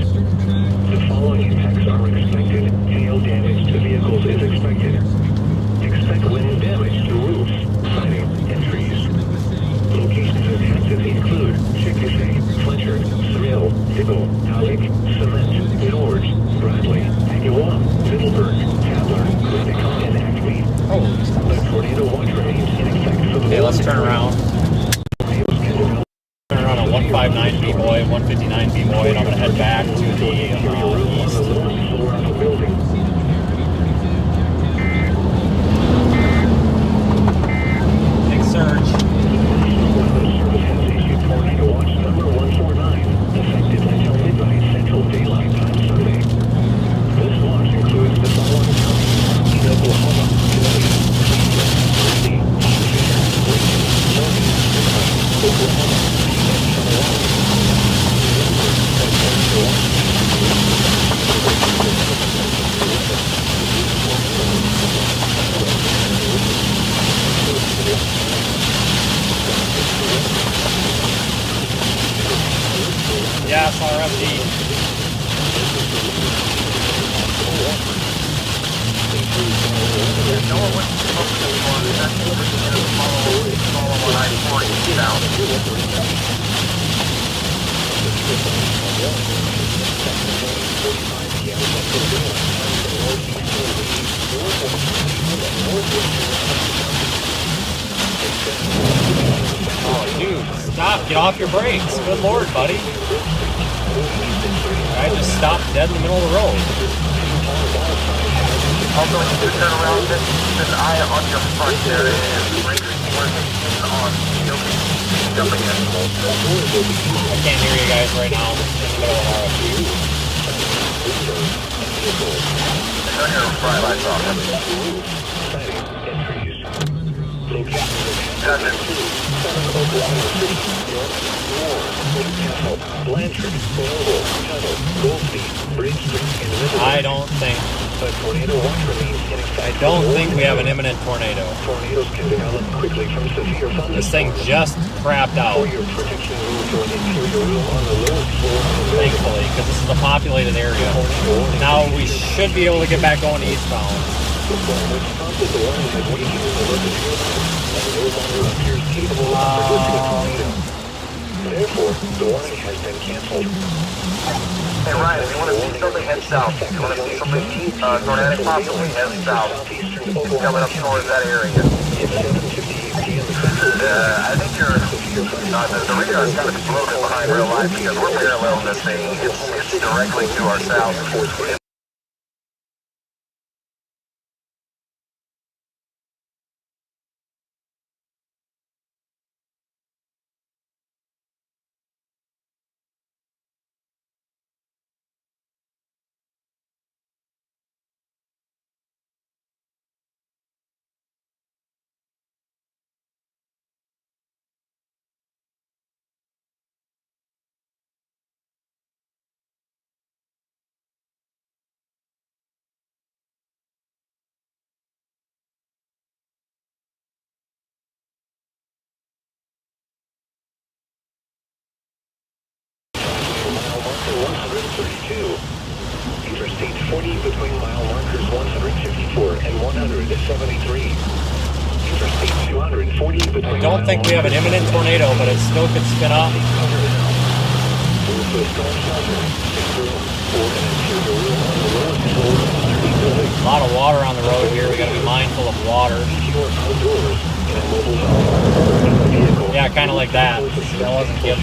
The following impacts are expected. Hail damage to vehicles is expected. Expect wind damage to roofs, siding, and trees. Locations impacted include Chickasha, Fletcher, Thrill, Diggle, Halleck, Cement, turn around. Turn around on 159 B-Boy, 159 B-Boy, and I'm going to head back to the east. Big surge. Service has issued tornado watch number 149, effective until midnight Central Daylight Time Sunday. This watch includes the following counties: Oklahoma, Connecticut, Louisiana, Oklahoma, Yes, RFD. No one wants to smoke this one. That's what we're going to follow on I-40 south. Oh, dude, stop. Get off your brakes. Good Lord, buddy. I just stopped dead in the middle of the road. Also, when you do turn around, just keep an eye on your front there. Brakes working on jumping in. I can't hear you guys right now. I'm in the middle of RFD. Turn your front lights off. I don't think we have an imminent tornado. Tornadoes can develop quickly from severe thunderstorms. This thing just crapped out. For your protection rules or an interior room on the lowest floor of the building. Thankfully, because this is a populated area. Now we should be able to get back going eastbound. The storm, which prompted the warning that we use the local no longer appears capable of producing a tornado. Therefore, the warning has been canceled. Hey Ryan, if you want to see something, head south. If you want to see something tornadic possibly, head south. It's coming up towards that area. I think the radar's got to be broken behind real life because we're parallel this thing. It's directly to our south. Interstate 40 between mile markers 154 and 173. Interstate 240 between. I don't think we have an imminent tornado, but it still could spin up. A lot of water on the road here. We got to be mindful of water. Yeah, kind of like that. That wasn't good.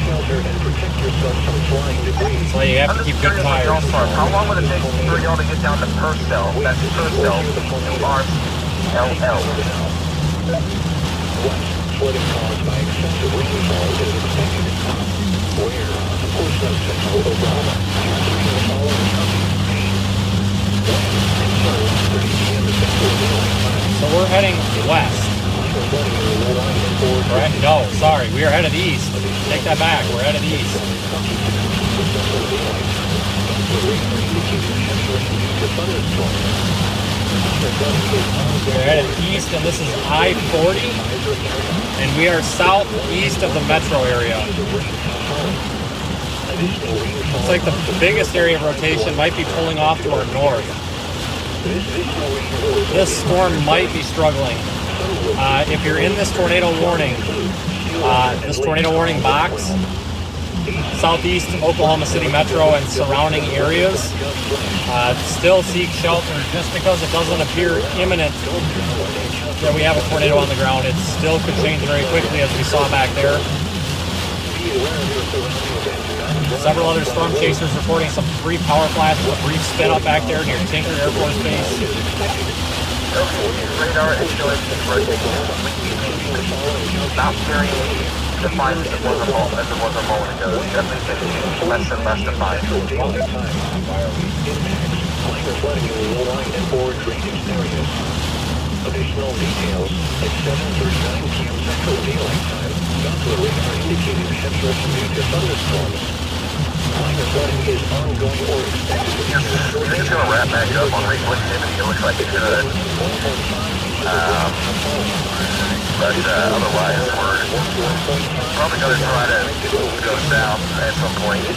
So you have to keep good tires. How long would it take for y'all to get down to Purcell? That's Purcell, P-R-C-L-L. Flooding caused by excessive rainfall is expected to stop. Where a portion of central Oklahoma including the following counties: So we're heading west. Right? No, sorry, we are headed east. Take that back. We're headed east. We're headed east, and this is I-40, and we are southeast of the metro area. It's like the biggest area of rotation might be pulling off to our north. This storm might be struggling. If you're in this tornado warning box, southeast Oklahoma City metro and surrounding areas. Still seek shelter just because it doesn't appear imminent that we have a tornado on the ground. It still could change very quickly, as we saw back there. Several other storm chasers reporting some brief power flashes, a brief spin up back there near Tinker Air Force Base. Radar installation rotating. Not very defined as it was a moment ago. Definitely getting less and less defined. Minor flooding in low-lying and forward drainage areas. Additional details at 7:39 p.m. Central Daylight Time. Doppler radar indicated heavy rain due to thunderstorms. Minor flooding is ongoing or expected to be. I think it's going to wrap back up on Repositioning. It looks like it should. But otherwise, we're probably going to try to go south at some point.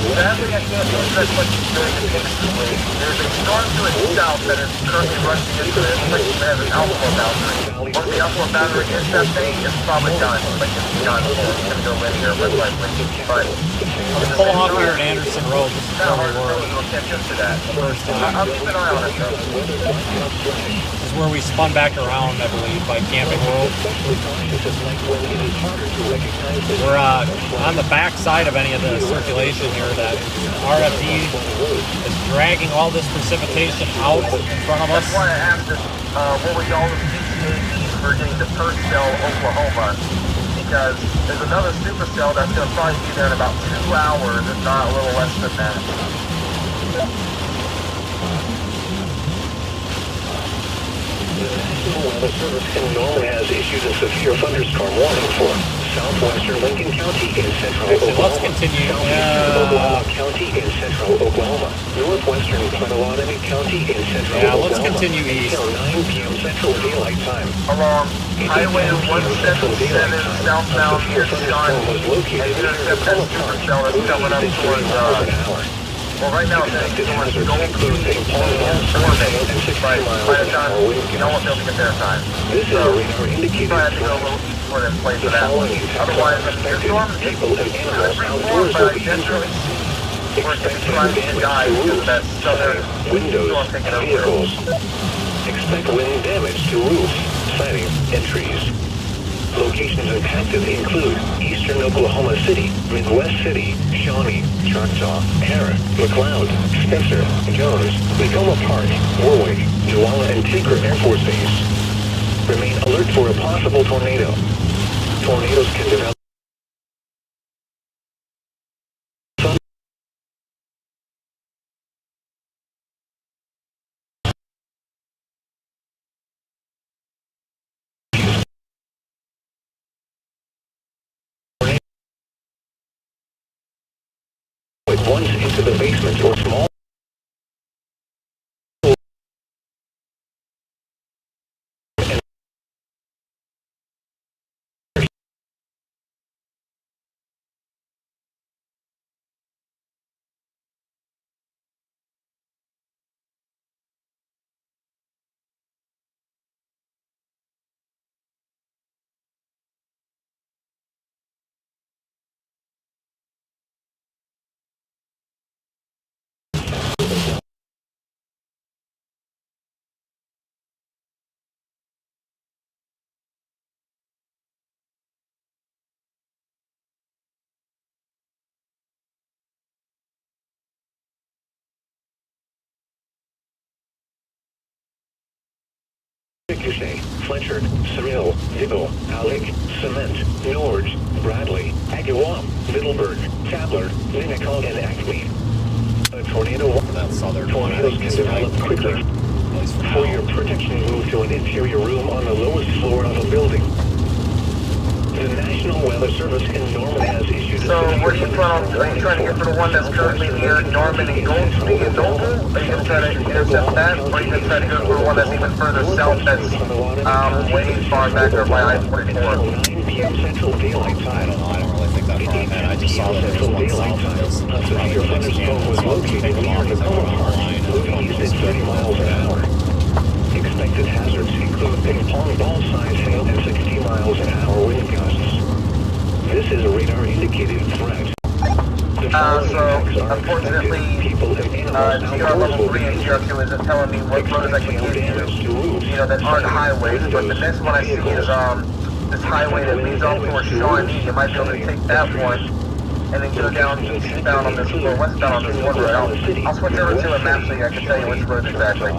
Sadly, I can't express much during the instantly. There's a storm to its south that is currently running into it. It's like it has an outflow boundary. Once the outflow boundary hits that thing, it's probably done. Like it's done. It's going to go linear, but likely. But Pull off here at Anderson Road. This is where we were. We'll catch up to that. I'll keep an eye on it, though. This is where we spun back around, I believe, by Camping World. We're on the back side of any of the circulation here. That RFD is dragging all this precipitation out in front of us. That's why I asked us what we call the PCAD for getting to Purcell, Oklahoma, because there's another supercell that's going to probably be there in about 2 hours, if not a little less than that. The National Weather Service in Norman has issued a severe thunderstorm warning for southwestern Lincoln County in central Oklahoma. Let's continue. Southeastern Oklahoma County in central Oklahoma. Northwestern Potawatomi County in central Oklahoma. Let's continue east. Until 9 p.m. Central Daylight Time. Along Highway 177 southbound near Shawnee, and intercept that supercell that's coming up towards, well, right now it's heading towards Gold Coast and Orme, but by the time, you don't want to be able to get there in time. So, you probably have to go a little east before they play for that one. Otherwise, your storm is pretty warm, but I generally see where things trying to die because of that southern storm taking over. Expect wind damage to roofs, siding, and trees. Locations impacted include eastern Oklahoma City, Midwest City, Shawnee, Choctaw, Harris, McLeod, Spencer, Jones, Tacoma Park, Warwick, Dewala, and Tinker Air Force Base. Remain alert for a possible tornado. Tornadoes can develop once into the basement or small Fletcher, Cyril, Dibble, Alec, Cement, Norge, Bradley, Agawam, Middleburg, Tabler, Linnecog, and Acme. A tornado. Tornadoes can develop quickly. For your protection, move to an interior room on the lowest floor of a building. The National Weather Service in Norman has issued. So, what are you trying to get for the one that's currently near Norman and Goldsby and Noble? Are you going to try to intercept that, or are you going to try to go for the one that's even further south that's way far back there by I-44? 9 p.m. Central Daylight Time. I don't really think that far ahead. I just saw that there was one south of this. That's probably the next channel. So I'll just take them off as I go down the line. Moving east at 30 miles an hour. Expected hazards include ping-pong ball-sized hail and 60 miles an hour wind gusts. This is a radar-indicated threat. The following impacts are expected. People and animals outdoors will be injured. isn't telling me what roads I can get Damage to roofs, that aren't highways, but the windows, next one I see is vehicles. this highway that leads off towards Shawnee. You might be able to take that one and then go down eastbound on this, or westbound on this one route. I'll switch over to a map so I can tell you which road exactly.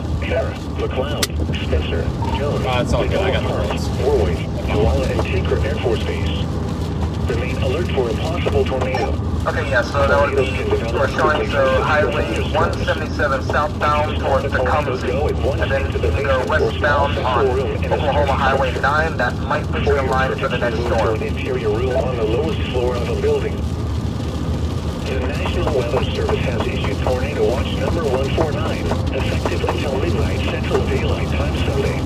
McLeod, Spencer, Jones, It's all good. I got the roads. Warwick, Koala, and Tinker Air Force Base. Remain alert for a possible tornado. Okay, yeah, so that would be for Shawnee, so Highway 177 southbound towards Tecumseh, and then you go westbound on Oklahoma Highway 9. That might put you in line for the next storm. Interior room on the lowest floor of a building. The National Weather Service has issued Tornado Watch number 149, effective until midnight Central Daylight Time Sunday.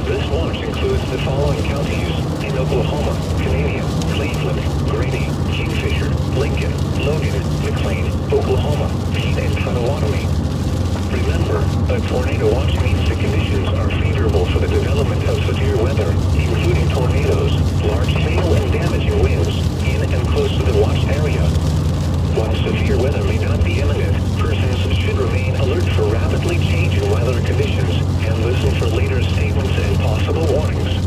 This watch includes the following counties in Oklahoma: Canadian, Cleveland, Grady, Kingfisher, Lincoln, Logan, McLean, Oklahoma, Pete, and Potawatomi. Remember, a tornado watch means the conditions are favorable for the development of severe weather, including tornadoes, large hail, and damaging winds in and close to the watch area. While severe weather may not be imminent, persons should remain alert for rapidly changing weather conditions and listen for later statements and possible warnings.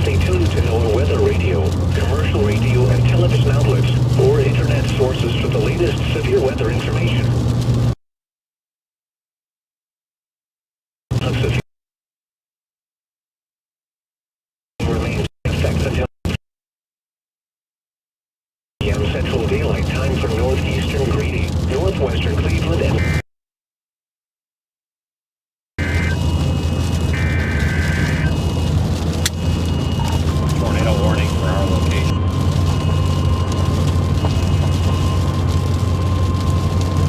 Stay tuned to NOAA Weather Radio, commercial radio and television outlets, or internet sources for the latest severe weather information. Severe remains in effect until p.m. Central Daylight Time for northeastern Grady, northwestern Cleveland, and Tornado warning for our location.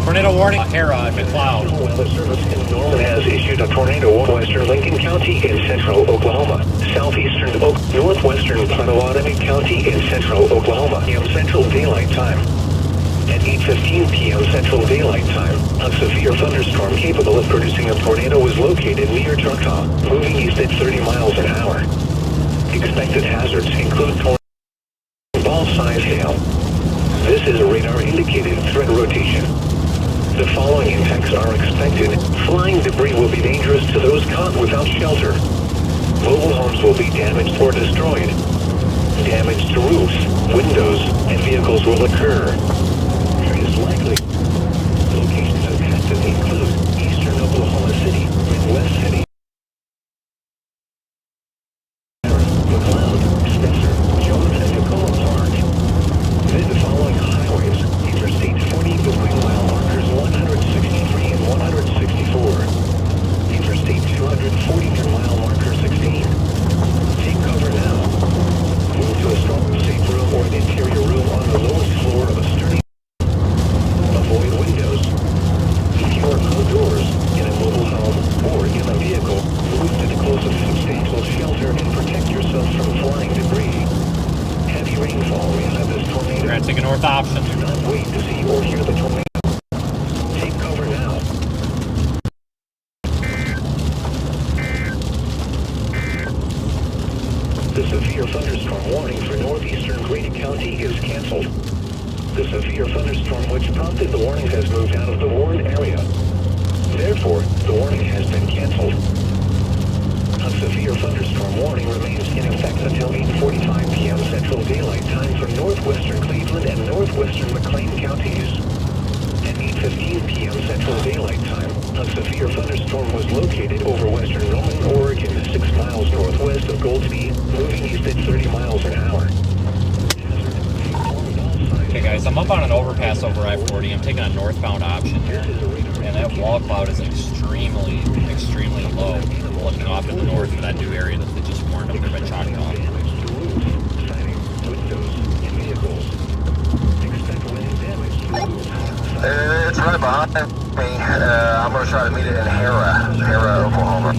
Tornado warning. Hera and McLeod. National Weather Service in Norman has issued a tornado warning. Western Lincoln County in central Oklahoma, southeastern northwestern Potawatomi County in central Oklahoma, p.m. Central Daylight Time. At 8:15 p.m. Central Daylight Time, a severe thunderstorm capable of producing a tornado was located near Choctaw, moving east at 30 miles an hour. Expected hazards include ball-sized hail. This is a radar-indicated threat rotation. The following impacts are expected. Flying debris will be dangerous to those caught without shelter. Mobile homes will be damaged or destroyed. Damage to roofs, windows, and vehicles will occur. It is likely. Locations impacted include eastern Oklahoma City, Midwest City, McLeod, Spencer, Jones, and Tacoma Park. Visit the following highways: Interstate 40 between mile markers 163 and 164. Interstate 240 near mile marker 16. Take cover now. Move to a strong safe room or an interior room on the lowest floor of a sturdy. Avoid windows. If you are outdoors, in a mobile home, or in a vehicle, move to the closest substantial shelter and protect yourself from flying debris. Heavy rainfall may have this tornado. We're going to take a north option. Do not wait to see or hear the tornado. Take cover now. The severe thunderstorm warning for northeastern Grady County is canceled. The severe thunderstorm which prompted the warning has moved out of the warned area. Therefore, the warning has been canceled. A severe thunderstorm warning remains in effect until 8:45 p.m. Central Daylight Time for northwestern Cleveland and northwestern McLean counties. At 8:15 p.m. Central Daylight Time, a severe thunderstorm was located over western Roman, Oregon, 6 miles northwest of Goldsby, moving east at 30 miles an hour. Okay, guys, I'm up on an overpass over I-40. I'm taking a northbound option here, and that wall cloud is extremely, extremely low. I'm looking off in the north for that new area that they just warned up there by Choctaw. It's right behind me. I'm going to try to meet it in Hera, Oklahoma.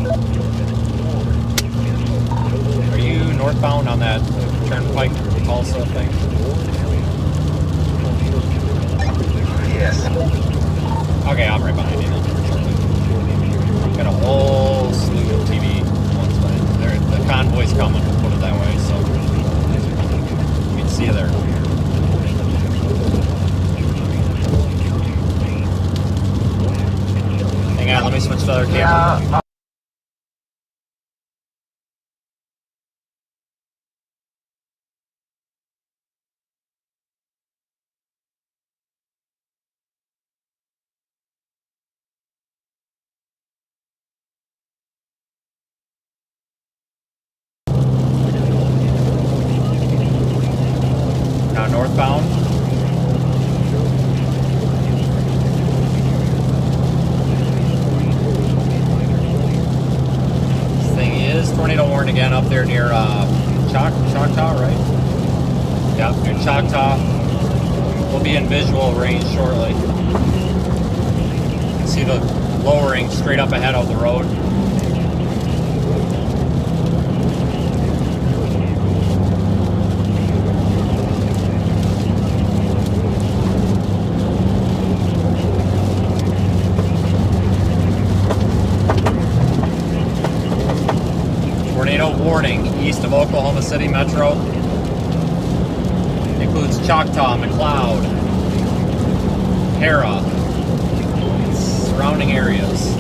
Are you northbound on that turnpike Tulsa thing? Yes. Okay, I'm right behind you then. Got a whole slew is coming, put it that way. So we can see you there. Hang on, let me switch to the other camera. Now northbound. This thing is tornado warned again up there near Choctaw, right? Yeah, near Choctaw. We'll be in visual range shortly. You can see the lowering straight up ahead of the road. Tornado warning east of Oklahoma City Metro. Includes Choctaw, McLeod, Hera, surrounding areas.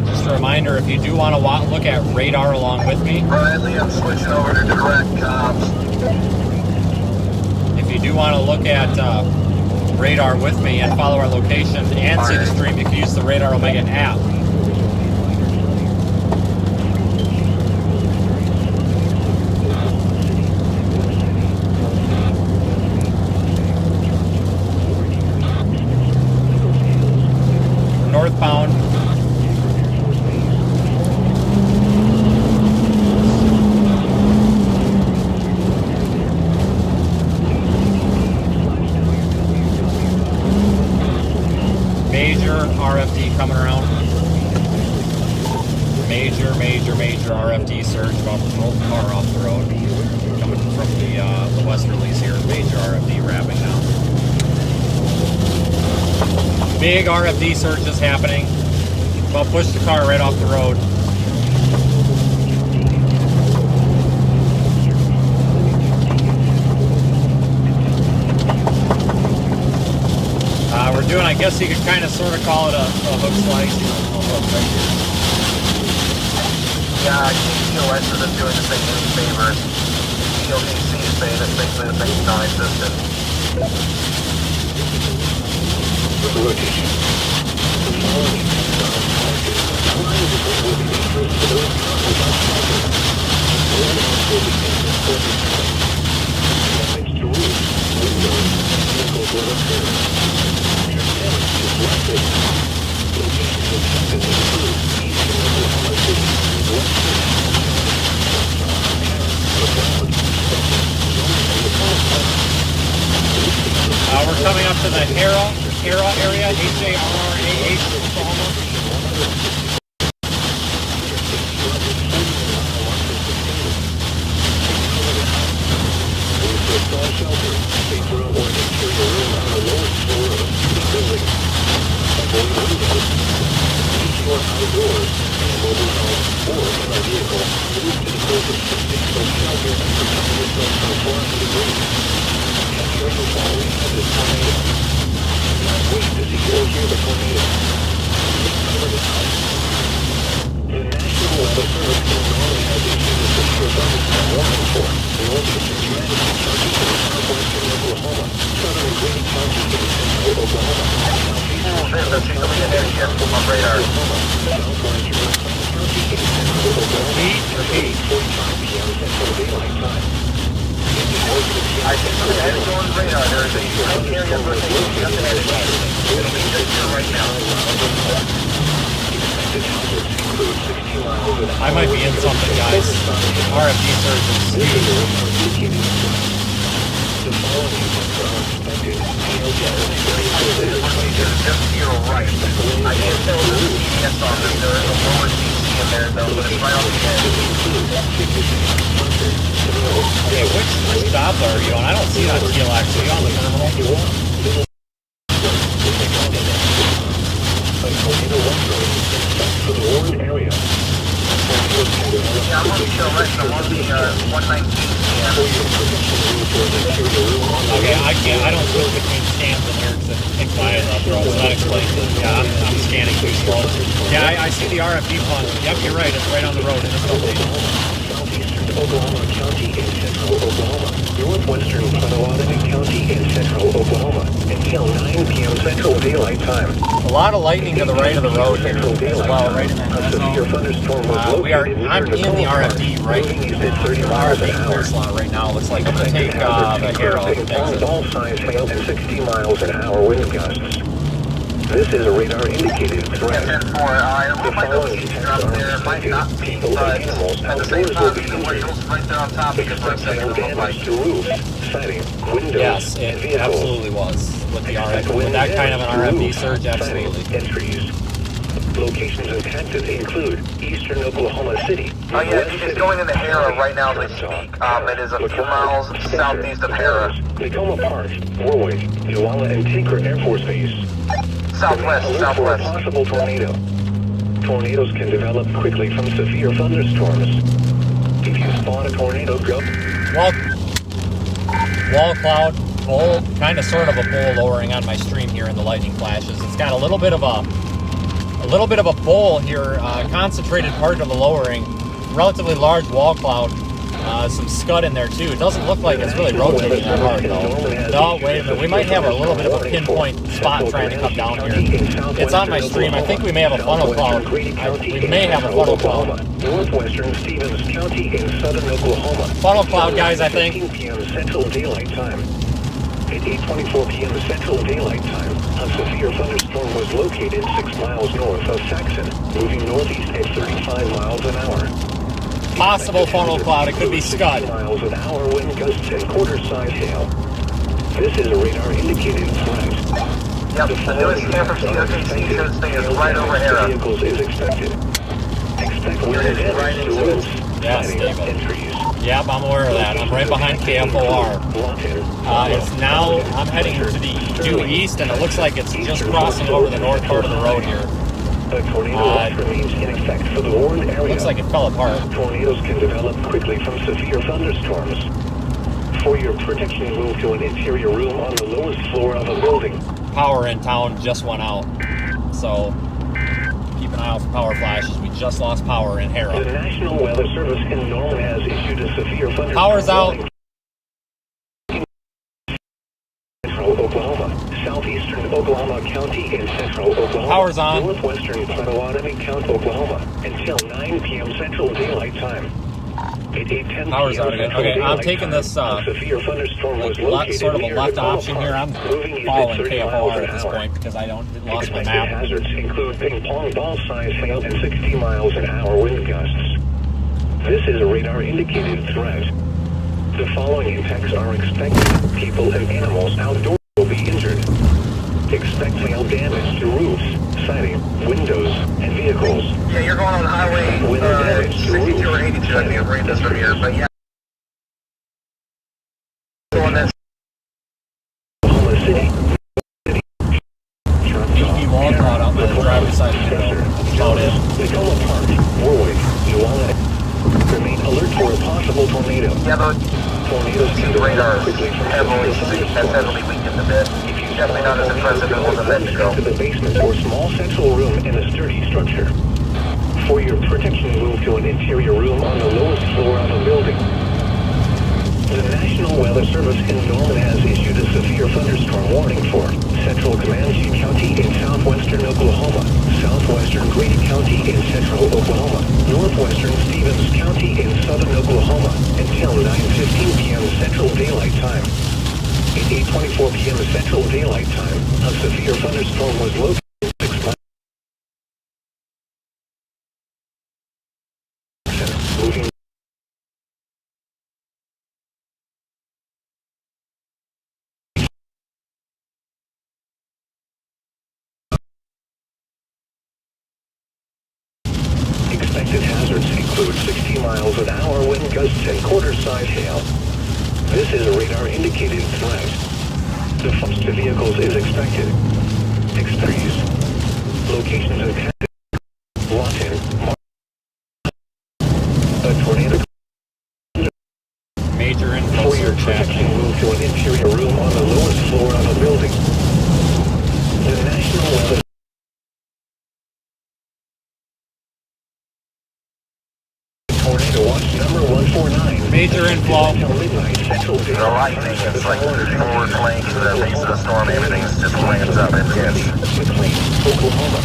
Just a reminder, if you do want to look at radar along with me, Bradley, I'm switching over to direct comms. if you do want to look at radar with me and follow our location and see the stream, you can use the Radar Omega app. Northbound. Major RFD coming around. Major RFD surge, about to roll the car off the road. Coming from the westerlies here. Major RFD wrapping now. Big RFD surge is happening. About push the car right off the road. We're doing, I guess you could kind of sort of call it a hook slice. You know, a hook right here. Yeah, TOS is doing the same favor. TOC is saying it's basically the same non-existent. We're coming up to the Hera area, H-A-R-R-A-H, Oklahoma. I might be in something, guys. RFD surge is huge. Just to your right. I can't tell the GPS on this. There is a lower DC in there, though, but it's right on the edge. Okay, which jobs are you on? I don't see it on TLX. Are you on the terminal? For the Warren area. Yeah, I'm on the TLX. I'm on the 119. Okay, I don't switch between scans and here because it takes my eyes off the road, so that explains it. Yeah, I'm scanning too slow. Yeah, I see the RFD fund. Yep, you're right. It's right on the road in this building. Southeastern Oklahoma County in central Oklahoma. Northwestern Potawatomi County in central Oklahoma. Until 9 p.m. Central Daylight Time. A lot of lightning to the right of the road here as well, right in that I'm in the RFD, right? RFD clear slot right now. Looks like I'm going to take the Harrow exit. All signs hail and 60 miles an hour wind gusts. This is a radar indicated threat. The following attacks are expected. People and animals outdoors will be injured. right there on top because Expect hail damage to roofs, siding, windows, Yes, and it vehicles. absolutely was. With the RFD, with that kind of an RFD surge, absolutely. Entries. Locations impacted include eastern Oklahoma City. Oh yeah, it's going into Hera right now as we speak. It is a few miles southeast of Hera. Tacoma Park, Warwick, Uwalla, and Tinker Air Force Base. Southwest. For a possible tornado. Tornadoes can develop quickly from severe thunderstorms. If you spot a tornado, go. Wall cloud, bowl, kind of sort of a bowl lowering on my stream here in the lightning flashes. It's got a little bit of a bowl here, concentrated part of the lowering, relatively large wall cloud, some scud in there too. It doesn't look like it's really rotating that hard though. No, wait a minute, we might have a little bit of a pinpoint spot trying to come down here. It's on my stream. I think we may have a funnel cloud. We may have a funnel cloud. Northwestern Stevens County in southern Oklahoma. Funnel cloud, guys, I think. 15 p.m. Central Daylight Time. At 8:24 p.m. Central Daylight Time, a severe thunderstorm was located 6 miles north of Saxon, moving northeast at 35 miles an hour. Possible funnel cloud. It could be scud. 60 miles an hour wind gusts and quarter-size hail. This is a radar indicated threat. Yep, the newest scan from COTC shows this thing is right over Hera. Vehicles is expected. Expect wind damage to roofs, Yes, siding, David. and trees. Yep, I'm aware of that. I'm right behind KFOR. It's now, I'm heading to the due east, and it looks like it's just crossing over the north part of the road here. The tornado watch remains in effect for the Warren area. Looks like it fell apart. Tornadoes can develop quickly from severe thunderstorms. For your protection, move to an interior room on the lowest floor of a building. Power in town just went out, so keep an eye out for power flashes. We just lost power in Harrow. The National Weather Service in Norman has issued a severe thunderstorm. Power's out. Central Oklahoma, southeastern Oklahoma County in central Oklahoma. Power's on. Northwestern Potawatomi County, Oklahoma, until 9 p.m. Central Daylight Time. At 8:10 Power's out again. Okay, I'm taking this severe thunderstorm was sort of a located left near option here. I'm moving east following at 30 miles KFOR an at this hour. point because I lost my Expected map. hazards include ping pong ball size hail and 60 miles an hour wind gusts. This is a radar indicated threat. The following impacts are expected. People and animals outdoors will be injured. Expect hail damage to roofs, siding, windows, and vehicles. Yeah, you're going on highway 62 or 82. I can't read this from here, but yeah. On this. Oklahoma City. BP wall cloud out by the driver's side of the road. About it. Tacoma Park, Warwick, Uwalla. Remain alert for a possible tornado. Yeah, the Tornadoes can radar develop quickly from heavily, severe that's heavily weakened a bit. Definitely not as impressive as it was a minute ago. To the basement or small central room in a sturdy structure. For your protection, move to an interior room on the lowest floor of a building. The National Weather Service in Norman has issued a severe thunderstorm warning for central Comanche County in southwestern Oklahoma, southwestern Grady County in central Oklahoma, northwestern Stevens County in southern Oklahoma until 9:15 p.m. Central Daylight Time. At 8:24 p.m. Central Daylight Time, a severe thunderstorm was located 6 miles. Moving expected expected hazards include 60 miles an hour wind gusts and quarter-size hail. This is a radar-indicated threat. The first to vehicles is expected. Trees. Locations of Lawton. A tornado. Major For inflow your surge protection, happening. move to an interior room on the lowest floor of a building. The National Weather Tornado Watch number 149. Major inflow. Until midnight Central The Daylight lightning Time. is like forward playing to the base of the storm. Everything's just lands up and hits. McLean, Oklahoma.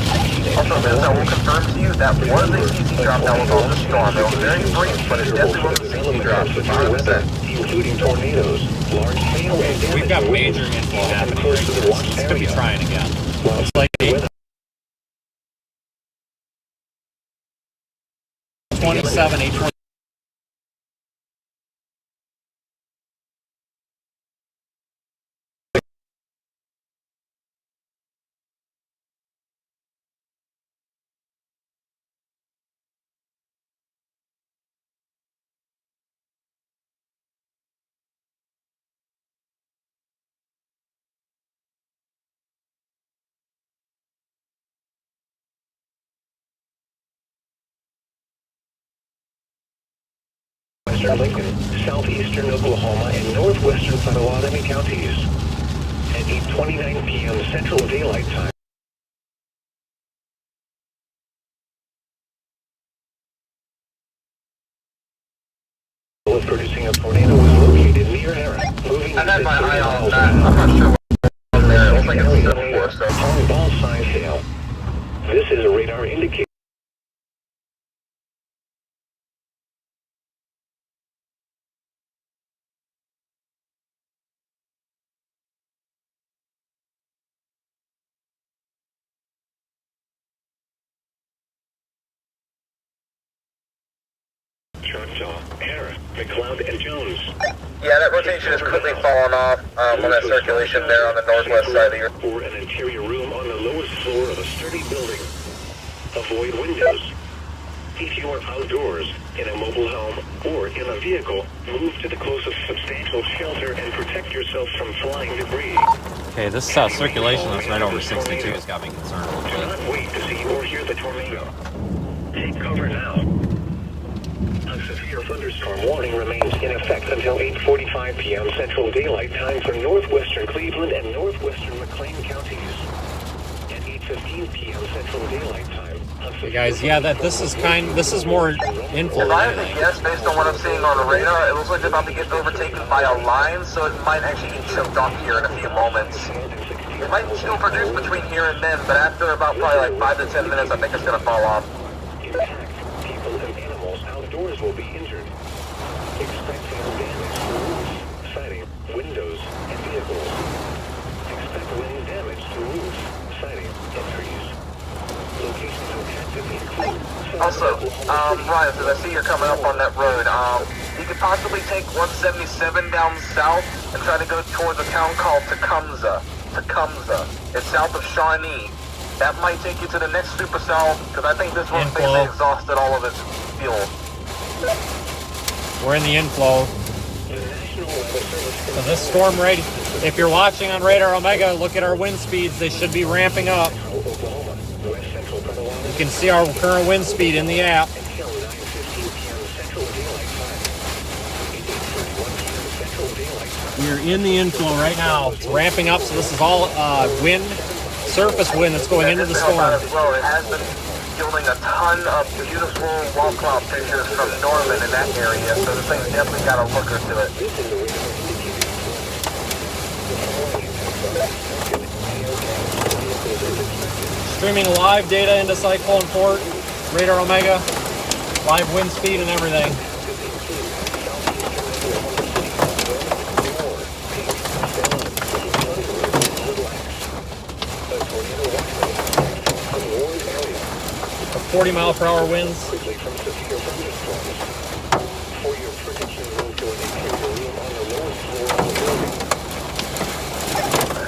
Also, Vince, I will confirm to you that was a CT drop that was on the storm. It was very brief, but it definitely was a CT drop. 100%. Including tornadoes, large hail, and damage. We've got major inflow happening right here. This could be trying again. It's like 827, 820. Western Lincoln, southeastern Oklahoma, and northwestern Potawatomi counties. At 8:29 p.m. Central Daylight Time. Producing a tornado was located near Era. Moving I had my eye on that. I'm not sure what there. It looks like it's a 7-4, so. Home ball size hail. This is a radar indicator. Choctaw, Hara, McLeod, and Jones. Yeah, that rotation is quickly falling off on that circulation there on the northwest side of your. Or an interior room on the lowest floor of a sturdy building. Avoid windows. If you are outdoors, in a mobile home, or in a vehicle, move to the closest substantial shelter and protect yourself from flying debris. Okay, this circulation that's right over 62 has got me concerned a Do little bit. not wait to see or hear the tornado. Take cover now. A severe thunderstorm warning remains in effect until 8:45 p.m. Central Daylight Time for northwestern Cleveland and northwestern McLean counties. At 8:15 p.m. Central Daylight Time. Hey guys, yeah, this is more inflow If than I had to anything. guess, based on what I'm seeing on the radar, it looks like they're about to get overtaken by a line, so it might actually get choked off here in a few moments. It might still produce between here and then, but after about probably like 5 to 10 minutes, I think it's going to fall off. Impact. People and animals outdoors will be injured. Expect hail damage to roofs, siding, windows, and vehicles. Expect wind damage to roofs, siding, and trees. Locations impacted include... Also, Ryan, as I see you're coming up on that road, you could possibly take 177 down south and try to go towards a town called Tecumseh. It's south of Shawnee. That might take you to the next supercell, because I think this one's basically exhausted all of its fuel. We're in the inflow. So this storm rate, if you're watching on Radar Omega, look at our wind speeds. They should be ramping up. You can see our current wind speed in the app. We're in the inflow right now. It's ramping up, so this is all wind, surface wind that's going into the storm. Well, it has been yielding a ton of beautiful wall cloud pictures from Norman in that area, so this thing's definitely got a looker to it. Streaming live data into Cyclone Port, Radar Omega, live wind speed and everything. The 40-mile-per-hour winds.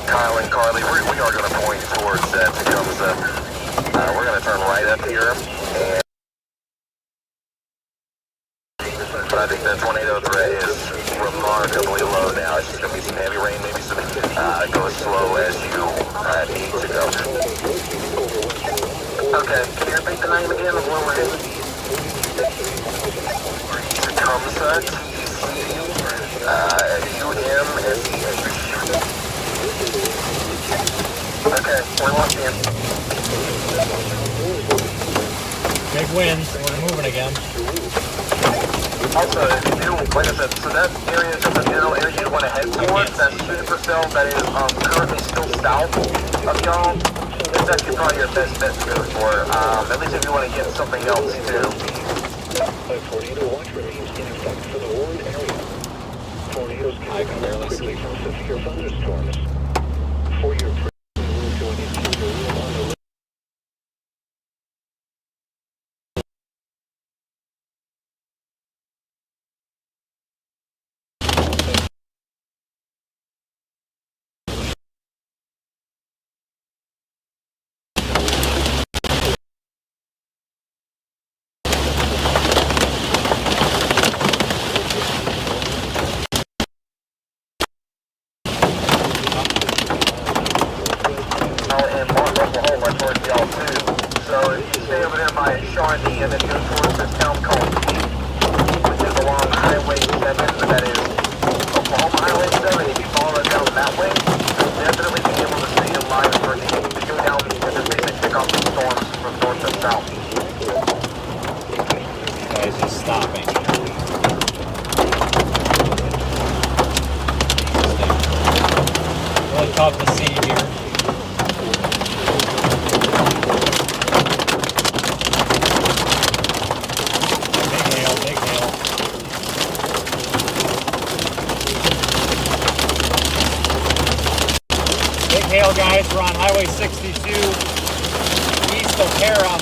Kyle and Carly, we are going to point towards Tecumseh. We're going to turn right up here. And but I think the tornado threat is remarkably low now. It's just going to be some heavy rain, maybe some go as slow as you need to go. Okay, can you repeat the name again of where we're headed? Tecumseh, UMSEH. Okay, we're locked in. Big winds. We're moving again. Also, if you do, like I said, so that area is just a general area you want to head towards. That supercell that is currently still south of y'all. It's actually probably your best bet to go for. At least if you want to get something else too. A tornado watch remains in effect for the warned area. Tornadoes can recover quickly from severe thunderstorms. For your move to an interior room on the Towards y'all too. So if you stay over there by Shawnee and then go towards this town called Peak, which is along Highway 7, that is Oklahoma Highway 7, if you follow it down that way, you'll definitely be able to see a line for you to go down and just basically pick off the storms from north and south. Guys, just stopping. Really tough to see here. Hail, guys. We're on Highway 62, east of Hera.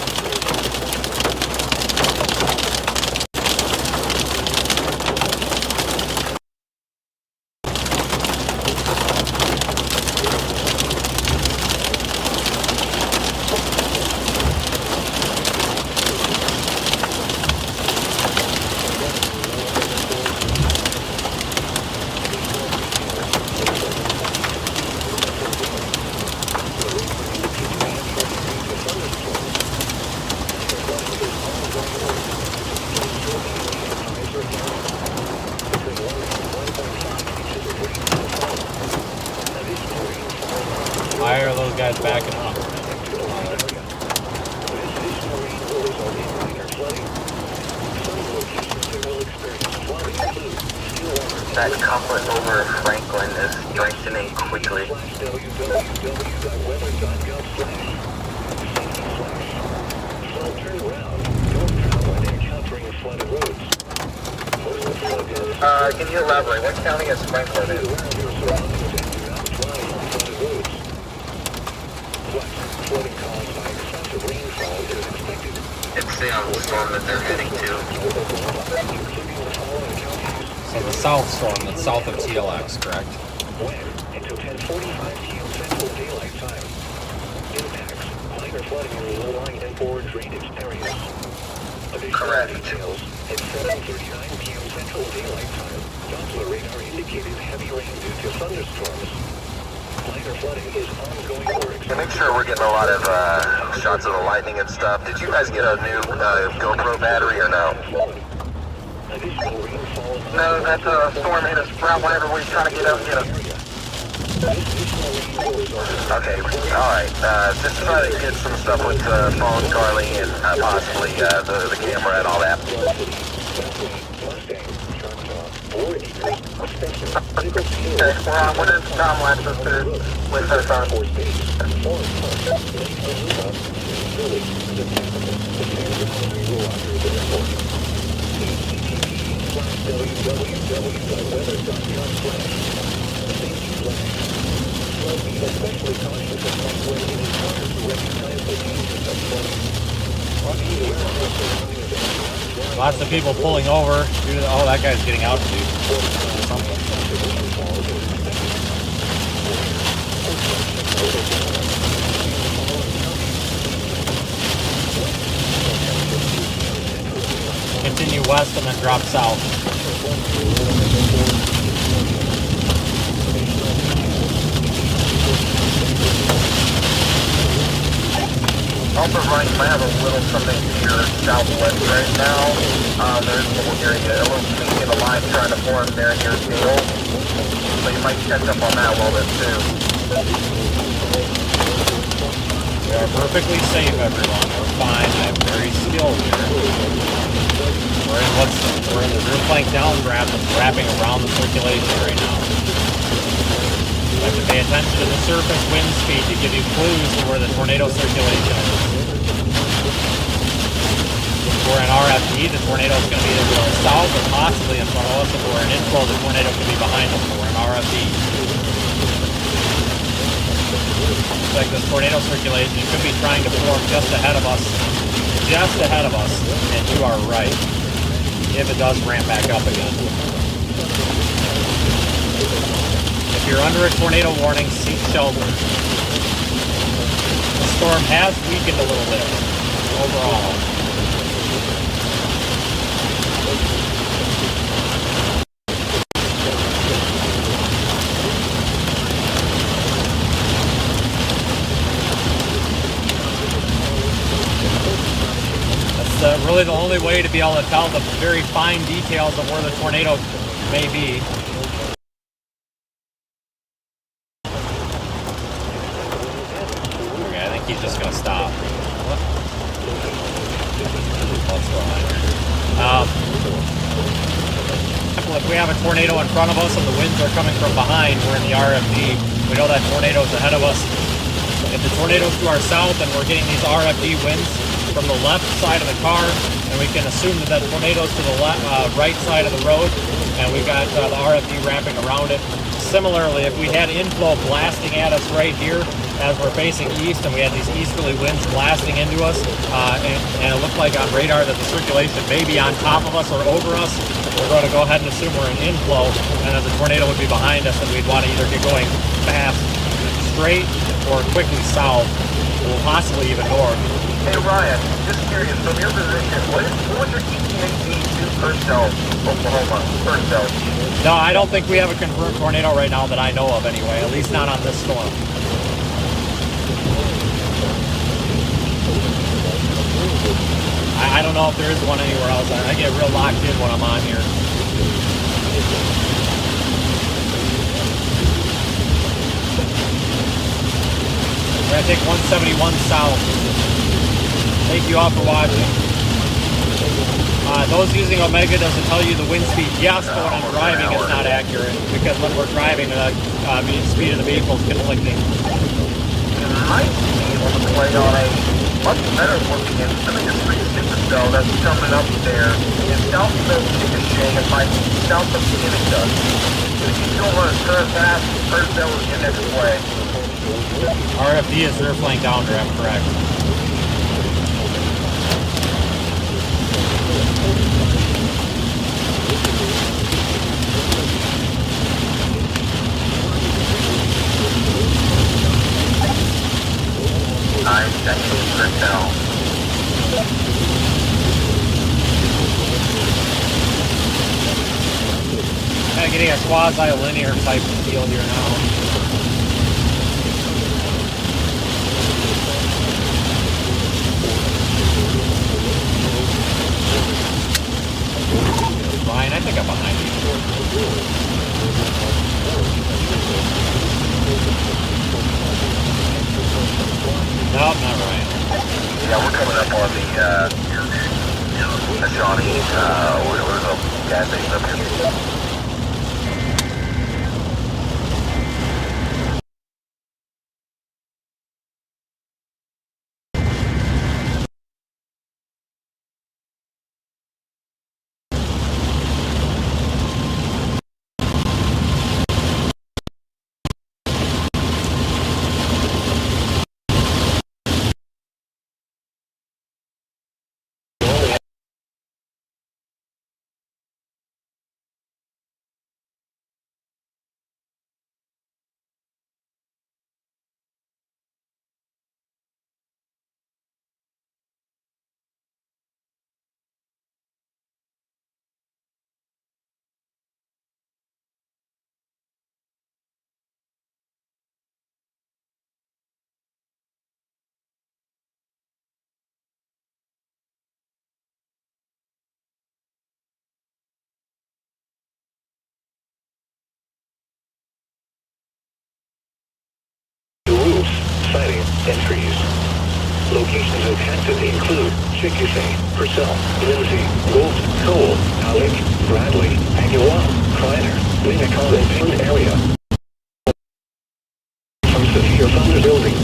Why are those guys backing up? That conflict over Franklin is strengthening quickly. Can you elaborate? What county is Franklin in? It's the storm that they're heading to. So the south storm that's south of TLX, correct? Until 10:45 p.m. Central Daylight Time. Impacts, minor flooding in low-lying and forward drainage areas. Additional details at 7:39 p.m. Central Daylight Time. Doppler radar indicated heavy rain due to thunderstorms. Minor flooding is ongoing works. And make sure we're getting a lot of shots of the lightning and stuff. Did you guys get a new GoPro battery or no? No, that storm hit us right whenever we were trying to get up, Okay, alright. Just try to get some stuff with phone, Carly, and possibly the camera and all that. Okay, we're on. What is Tom Lapsus with her phone? Lots of people pulling over due to oh, that guy's getting out to do something. continue west and then drop south. Alpha right, you might have a little something to your southwest right now. There's a little area, a little kink in the line trying to form there near Gale. So you might catch up on that a little bit too. We are perfectly safe, everyone. We're fine. I'm very skilled here. We're in the rear flank downdraft that's wrapping around the circulation right now. You have to pay attention to the surface wind speed to give you clues to where the tornado circulation is. If we're in RFD, the tornado is going to be either going south or possibly in front of us. If we're in inflow, the tornado could be behind us. If we're in RFD. Looks like this tornado circulation could be trying to form just ahead of us, and to our right, if it does ramp back up again. If you're under a tornado warning, seek shelter. The storm has weakened a little bit overall. That's really the only way to be able to tell the very fine details of where the tornado may be. He's just going to stop. What's going on here? If we have a tornado in front of us and the winds are coming from behind, we're in the RFD. We know that tornado's ahead of us. If the tornado's to our south and we're getting these RFD winds from the left side of the car, and we can assume that tornado's to the right side of the road, and we've got the RFD wrapping around it. Similarly, if we had inflow blasting at us right here as we're facing east and we had these easterly winds blasting into us, and it looked like on radar that the circulation may be on top of us or over us, we're going to go ahead and assume we're in inflow, and as the tornado would be behind us, and we'd want to either get going fast, straight, or quickly south, or possibly even north. Hey Ryan, just curious, from your position, what's your ETA per cell, Oklahoma, per cell? No, I don't think we have a confirmed tornado right now that I know of anyway, at least not on this storm. I don't know if there is one anywhere else. I get real locked in when I'm on here. We're going to take 171 south. Thank you all for watching. Those using Omega doesn't tell you the wind speed. Yes, but when I'm driving, it's not accurate because when we're driving, the speed of the vehicle is conflicting. You might be able to play on a much better looking instrument, a 3 cell that's coming up there in south of Chickasha and might be south of Utica. If you don't want to turn fast, first cell is your next play. RFD is rear flank downdraft, correct. Kind of getting a quasi-linear type of feel here now. Ryan, I think I'm behind you. Nope, not Ryan. Yeah, we're coming up on the Shawnee, where's the gas station up here? Chickasha, Purcell, Lindsay, Gould, Cole, Alec, Bradley, Agawam, Kreiner, Winnicott, and Penn area. From Severe Thunder Building.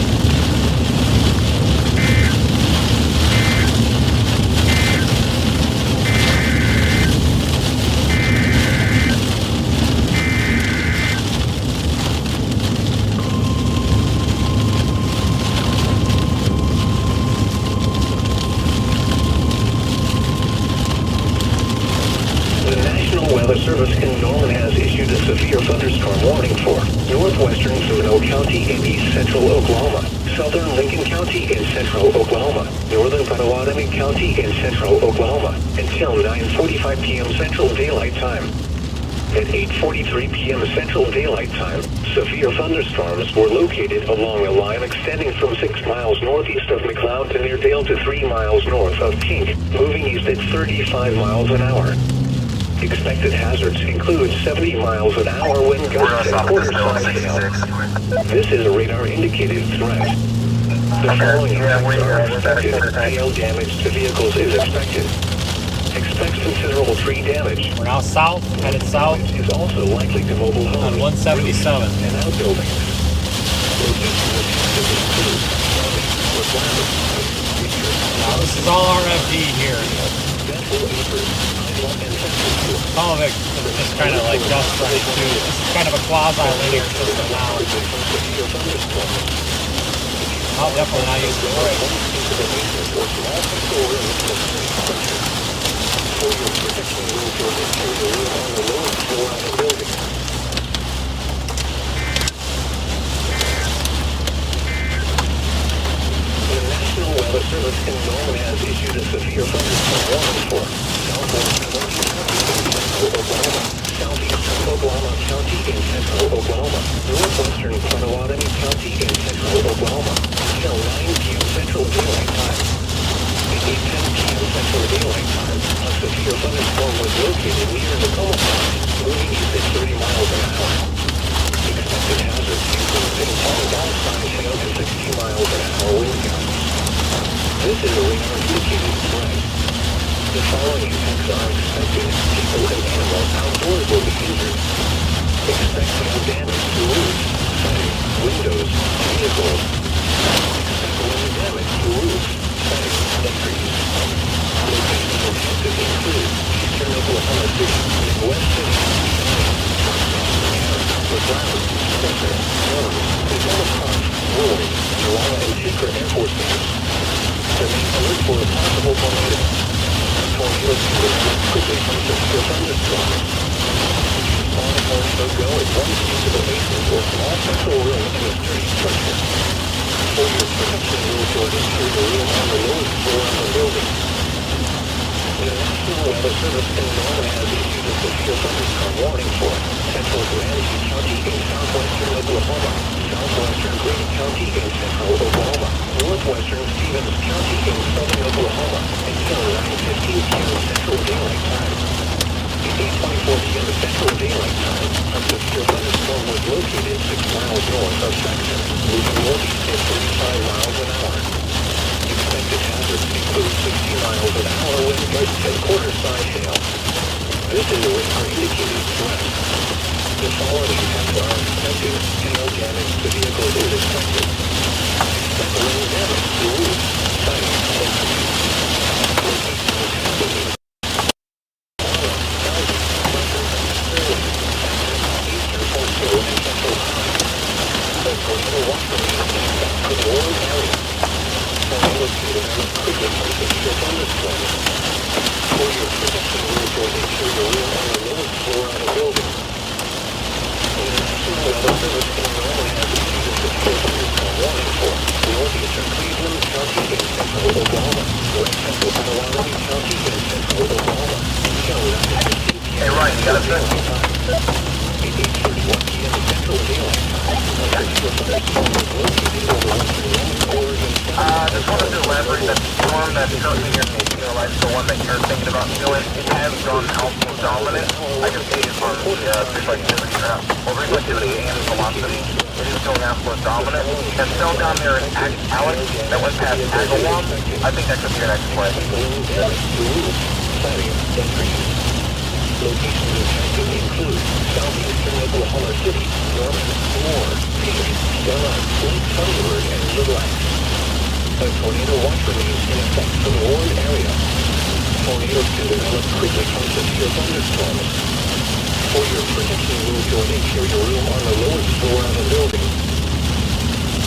Weather Service in Norman has issued a severe thunderstorm warning for northwestern Reno County in east central Oklahoma, southern Lincoln County in central Oklahoma, northern Potawatomi County in central Oklahoma, until 9:45 p.m. Central Daylight Time. At 8:43 p.m. Central Daylight Time, severe thunderstorms were located along a line extending from 6 miles northeast of McLeod to near Dale to 3 miles north of Kink, moving east at 35 miles an hour. Expected hazards include 70 miles an hour wind gusts and quarter-size hail. This is a radar-indicated threat. The following effects are expected. Hail damage to vehicles is expected. Expect considerable tree damage. We're now south, headed south. Is also likely to mobile homes on 177 and outbuildings. Now this is all RFD here. Some of it is just kind of like dust right too. This is kind of a quasi-linear system now. I'll definitely not use the brake. The National Weather Service in Norman has issued a severe thunderstorm warning for Oklahoma, southeastern Oklahoma County in central Oklahoma, northwestern Potawatomi County in central Oklahoma, until 9 p.m. Central Daylight Time. At 8:10 p.m. Central Daylight Time, a severe thunderstorm was located near the Tacoma line, moving east at 30 miles an hour. Expected hazards include all-size hail to 60 miles an hour wind gusts. This is a radar-indicated threat. The following effects are expected. People and animals outdoors will be injured. Expect hail damage to roofs, siding, windows, vehicles. Expect wind damage to roofs, siding, and trees. Locations affected include eastern Oklahoma City, Midwest City, McLeod, Spencer, Jones, Tacoma Park, Roy, Iowa, and Secret Air Force Base. Remain alert for a possible tornado. Tornadoes can develop quickly from severe thunderstorms. On also go at one speed to the basement or small central room in a sturdy structure. For your protection, move to an interior room on the lowest floor of the building. The National Weather Service in Norman has issued a severe thunderstorm warning for central Ramsey County in southwestern Oklahoma, southwestern Grady County in central Oklahoma, northwestern Stevens County in southern Oklahoma, until 9:15 p.m. Central Daylight Time. At 8:24 p.m. Central Daylight Time, a severe thunderstorm was located 6 miles north of Saxon, moving northeast at 35 miles an hour. Expected hazards include 60 miles an hour wind gusts and quarter-size hail. This is a radar-indicated threat. The following effects are expected. Hail damage to vehicles is expected. Expect wind damage to roofs, siding, and trees. Locations affected. Eastern Fort and Central High. The tornado watch remains in effect for the warm area. Tornadoes can develop quickly from severe thunderstorms. For your protection, move to an interior room on the lowest floor of a building. The National Weather Service in Norman has issued a severe thunderstorm warning for northeastern Cleveland County in central Oklahoma, west central Potawatomi County in central Oklahoma, until 9:15 p.m. Hey, Ryan, you got a second? At 8:31 p.m. Central Daylight Time, a severe thunderstorm was located over western Roman Oregon. Just wanted to elaborate that storm that's currently in like the one that you're thinking about doing, it has gone altitude dominant. I can see it on the reflectivity and velocity. It is still now flow dominant. And still down there in Alex, that went past Agawam. I think that could be your next play. Locations affected include southeastern Oklahoma City, Norman, Moore, Phoenix, Stella, Lake Thunderbird, and Little X. A tornado watch remains in effect for the Warren area. Tornadoes can develop quickly from severe thunderstorms. For your protection, move to an interior room on the lowest floor of the building.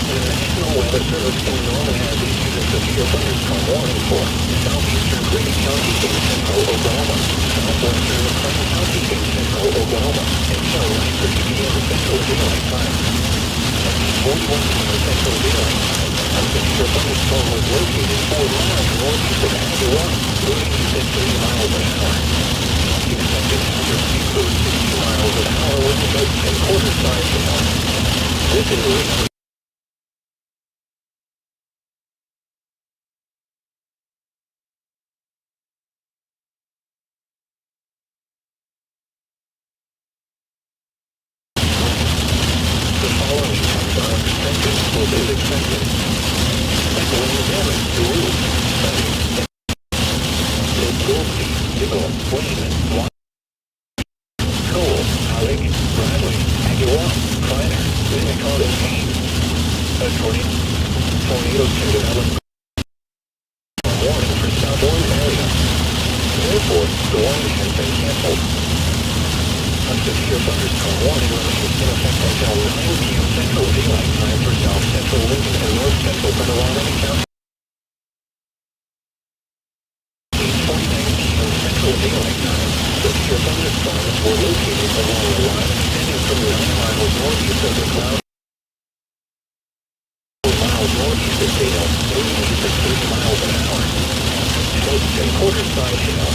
The National Weather Service in Norman has issued a severe thunderstorm warning for southeastern Grady County in central Oklahoma, southwestern McLean County in central Oklahoma, until 9:30 p.m. Central Daylight Time. At 41 p.m. Central Daylight Time, a severe thunderstorm was located 4 miles northeast of Agawam, moving at 30 miles an hour. The expected hazard speed was 60 miles an hour with about 3/4 size hail. This is Reno. The following times are expected or is expected. Echoing damage to roof, flooding, Lake Waelti, Diggle, Wayne, Cole, Alec, Bradley, Agawam, Kleiner, Winnicott, and Payne. A tornadoes can develop warning for South Warren area. Therefore, the warning has been canceled. A severe thunderstorm warning remains in effect until 9 p.m. Central Daylight Time for South Central Lincoln and North Central Potawatomi County. 8:49 p.m. Central Daylight Time, severe thunderstorms were located along the line extending from 9 miles northeast of the cloud. 4 miles northeast of Dale, moving east at 30 miles an hour. Close 3/4 size hail.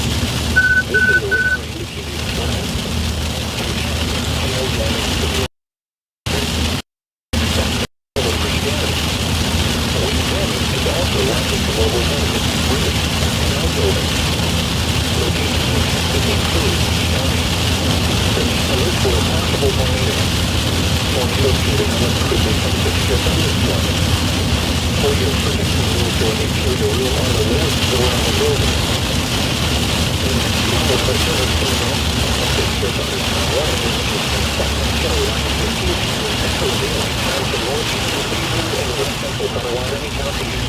This is a radar indicated storm. Hail damage to the wind damage is also likely to overwhelm bridge and outbuildings. Locations affected include county. Alert for a possible tornado. Tornadoes can develop quickly from severe thunderstorms. For your protection, move to an interior room on the lowest floor of the building. The National Weather Service in North a severe thunderstorm warning remains in effect until 9:15 p.m. Central Daylight Time for northeastern Cleveland and west central Potawatomi counties.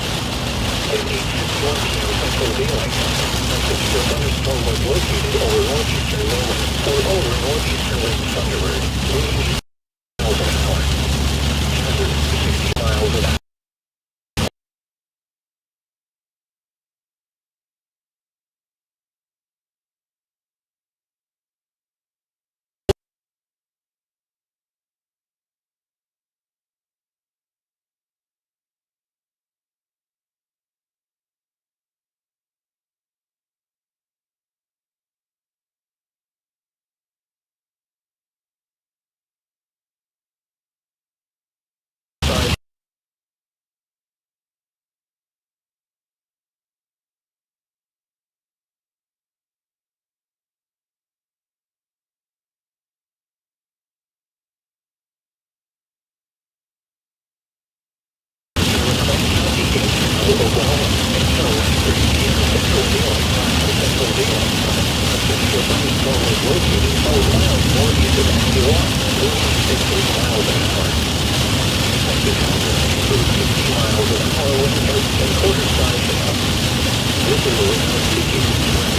At 8:51 p.m. Central Daylight Time, a severe thunderstorm was located over northeastern Norman or over northeastern Lake Thunderbird, moving 60 miles an hour. Hazard 60 miles an hour. Oklahoma, until 9:30 p.m. Central Daylight Time for Central Daylight Time. A severe thunderstorm was located 4 miles northeast of Agawam, moving at 30 miles an hour. Expected hazard includes 60 miles an hour with about 3/4 size hail. This is a radar indicated threat.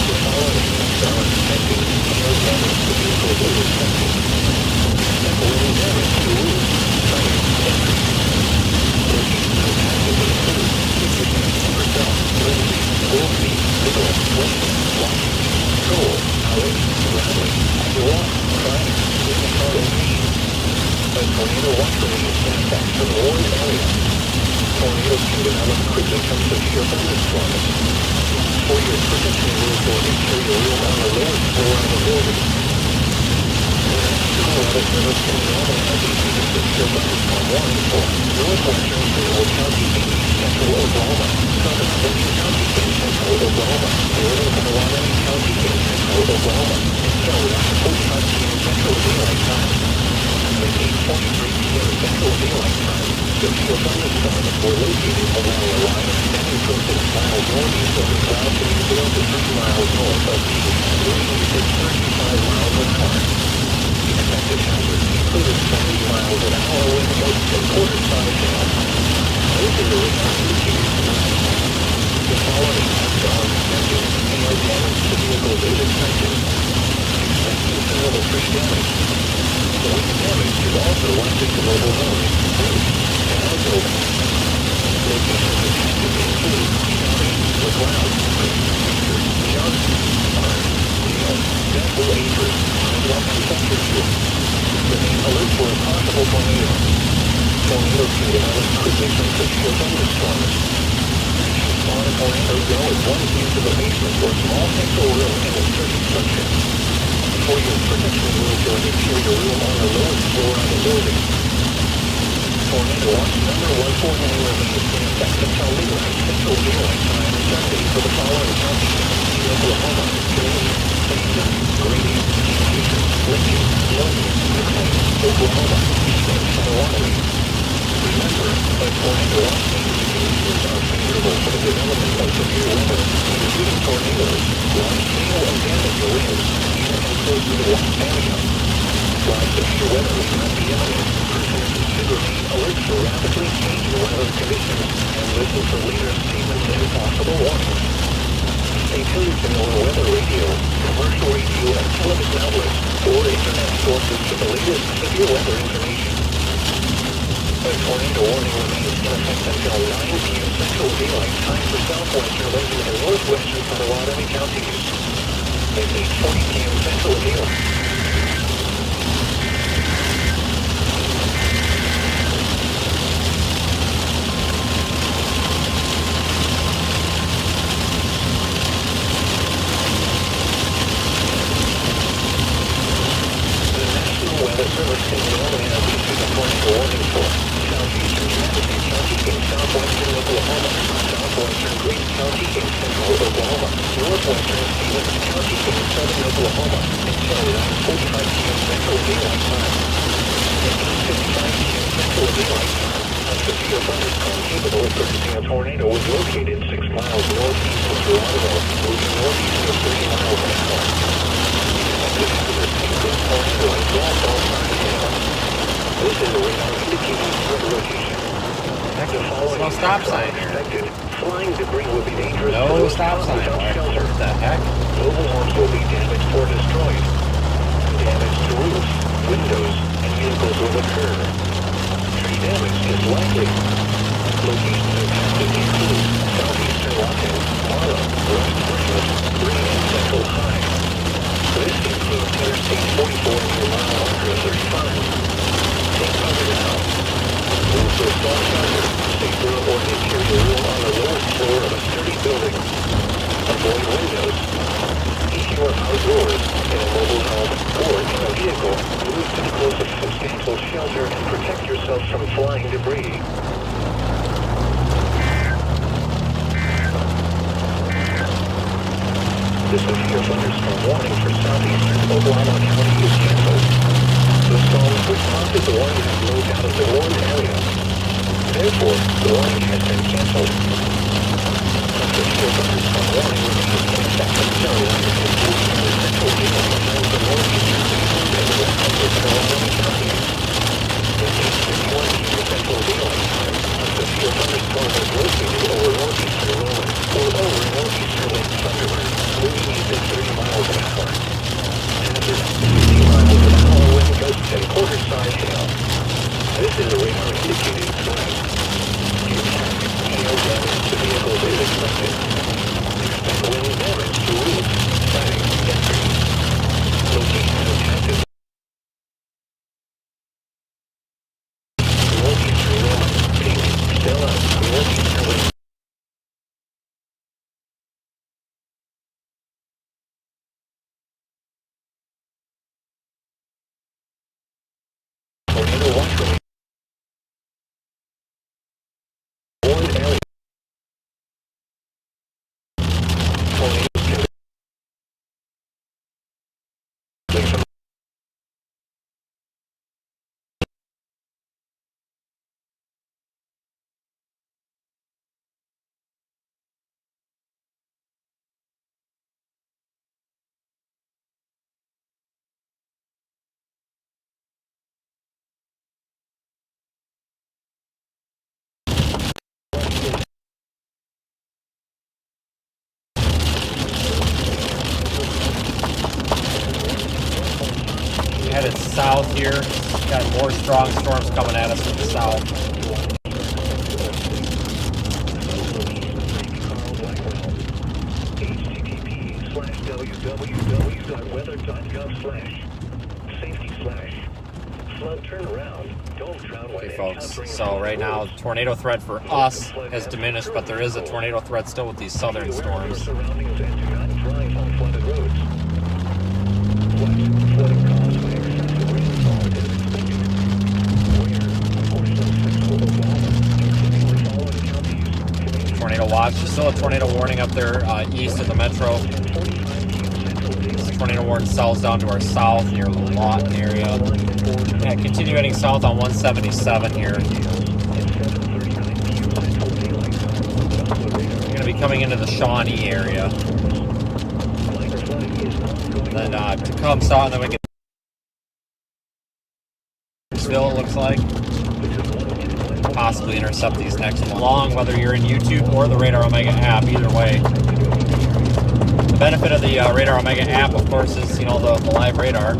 The following times are expected. Hail damage to vehicles is expected. Echoing damage to roof, siding, and trees. Locations affected include Citrus, Purcell, Lindsay, Waelti, Diggle, Wayne, Washington, Cole, Alec, Bradley, Agawam, Kleiner, Winnicott, and Payne. A tornado watch remains in effect for the Warren area. Tornadoes can develop quickly from severe thunderstorms. For your protection, move to an interior room on the lowest floor of the building. The National Weather Service in Norman has issued a severe thunderstorm warning for northwestern Reno County in central Oklahoma, southern Lincoln County in central Oklahoma, northern Potawatomi County in central Oklahoma, until 9:45 p.m. Central Daylight Time. At 8:43 Central Daylight Time. Severe thunderstorms were located along a line extending from 6 miles northeast of the cloud to 0 to 3 miles north of Phoenix. Winds at 35 miles an hour. Expected hazards included 70 miles an hour wind gusts and quarter-size hail. This is a radar indicator. The following are expected hail damage to vehicles in inspection. Expected physical tree damage. The wind damage is also likely to mobile homes, roofs, and outbuildings. Locations affected include County, McLeod, Johnson, Orange, Dale, Bethel Acres, Sidewalk, and Chesterfield. Remain alert for a possible tornado. Tornadoes can develop quickly from severe thunderstorms. On a tornado go at one piece of a basement or small central room in a certain structure. For your protection room to an interior room on the lowest floor of the building. Tornado watch number 149 remains in effect until midnight Central Daylight Time Sunday for the following counties: Oklahoma, Grady, Cleveland, Grady, Decatur, Lincoln, Logan, McLean, Oklahoma, and Potawatomi. Remember, a tornado watch conditions are favorable for the development of severe weather, including tornadoes, large hail and damage to winds, and close to the watch area. While severe weather may not be imminent, persons should remain alert for rapidly changing weather conditions and listen for later statements and possible warnings. Stay tuned to NOAA weather radio, commercial radio and television outlets, or internet sources for the latest severe weather information. A tornado warning remains in effect until 9 p.m. Central Daylight Time for southwestern Lincoln and northwestern Potawatomi counties. At 8:40 p.m. Central Daylight. Weather Service can normally have issued a tornado warning for southeastern Madison County in southwestern Oklahoma, southwestern Green County in central Oklahoma, northwestern Stevens County in southern Oklahoma until 9:45 p.m. Central Daylight Time. At 8:55 p.m. Central Daylight Time, a severe thunderstorm capable of producing a tornado was located 6 miles northeast of Toronto, moving northeast at 30 miles an hour. This is a radar indicating threat location. The following no stop sign here. Expected. Flying debris will be dangerous. No stop sign. Without shelter. What the heck? Mobile homes will be damaged or destroyed. Damage to roofs, windows, and vehicles will occur. Tree damage is likely. Locations impacted include southeastern Lawton, Marlow, West Portsmouth, Green, and Central High. This includes Interstate 44 near mile marker 35. Take cover now. Move to a small shelter, safe room or interior room on the lowest floor of a sturdy building. Avoid windows. If you are outdoors, in a mobile home, or in a vehicle, move to the closest substantial shelter and protect yourself from flying debris. The severe thunderstorm warning for southeastern Oklahoma County is canceled. The storms which prompted the warning have moved out of the warned area. Therefore, the warning has been canceled. The severe thunderstorm warning remains in effect until 9:15 Central Daylight Time for northeastern Cleveland and western Potawatomi counties. At 8:51 p.m. Central Daylight Time, a severe thunderstorm was located over northeastern Rowan or over northeastern Lake Thunderbird, moving east at 30 miles an hour. Hazard, 50 miles an hour wind gusts and quarter-size hail. This is a radar indicated threat. Impact, hail damage to vehicles is expected. Expect wind damage to roofs, siding, and trees. Location impacted. Northeastern Rowan, Pink, Stella, northeastern Lake. Tornado watch remains. Warned area. Tornadoes can headed south here. Got more strong storms coming at us from the south. Okay, folks, so right now, tornado threat for us has diminished, but there is a tornado threat still with these southern storms. Tornado watch. There's still a tornado warning up there east of the metro. Tornado warning cells down to our south near the Lawton area. Yeah, continue heading south on 177 here. We're going to be coming into the Shawnee area. Then to come south, and then we get Still, it looks like. Possibly intercept these next along, whether you're in YouTube or the Radar Omega app, either way. The benefit of the Radar Omega app, of course, is, you know, the live radar.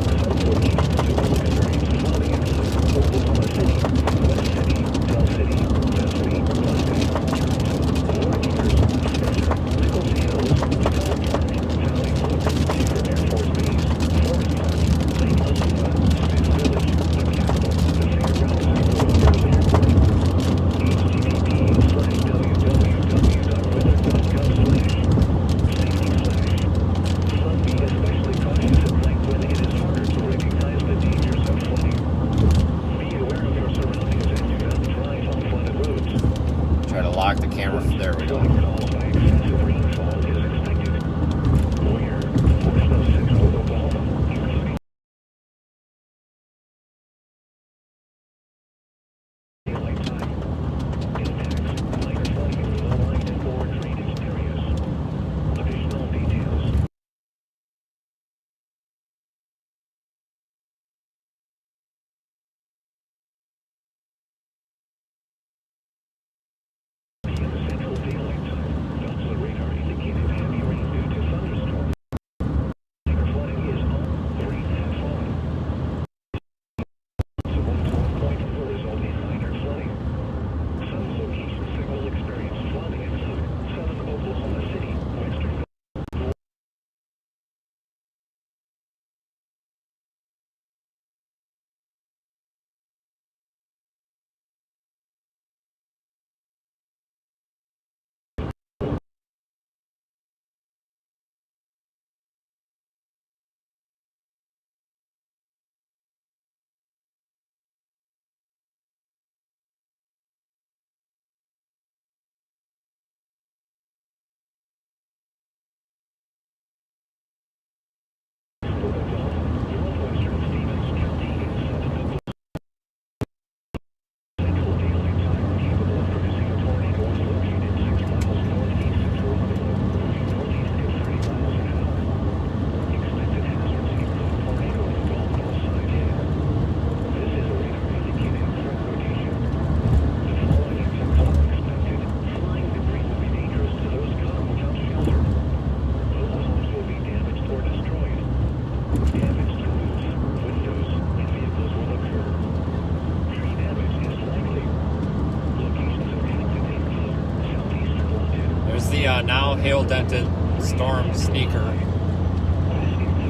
Now hail-dented Storm Sneaker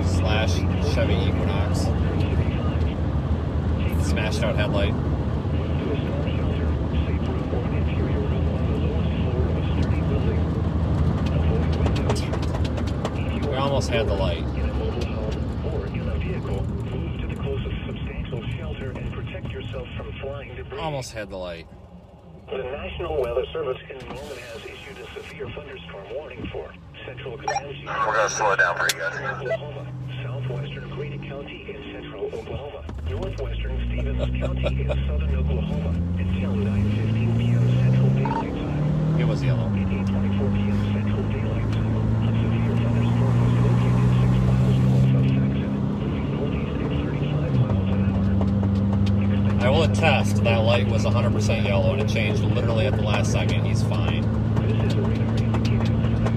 / Chevy Equinox. Smashed out headlight. We almost had the light. Almost had the light. The National Weather Service in Norman has issued a severe thunderstorm warning for Central Command. We're going to slow it down for you guys. Oklahoma, southwestern Grady County in central Oklahoma, northwestern Stevens County in southern Oklahoma until 9:15 p.m. Central Daylight Time. It was yellow. At 8:24 p.m. Central Daylight Time, a severe thunderstorm was located 6 miles north of Saxon, moving northeast at 35 miles an hour. I will attest that light was 100% yellow and it changed literally at the last second. He's fine. This is a radar indicator tonight.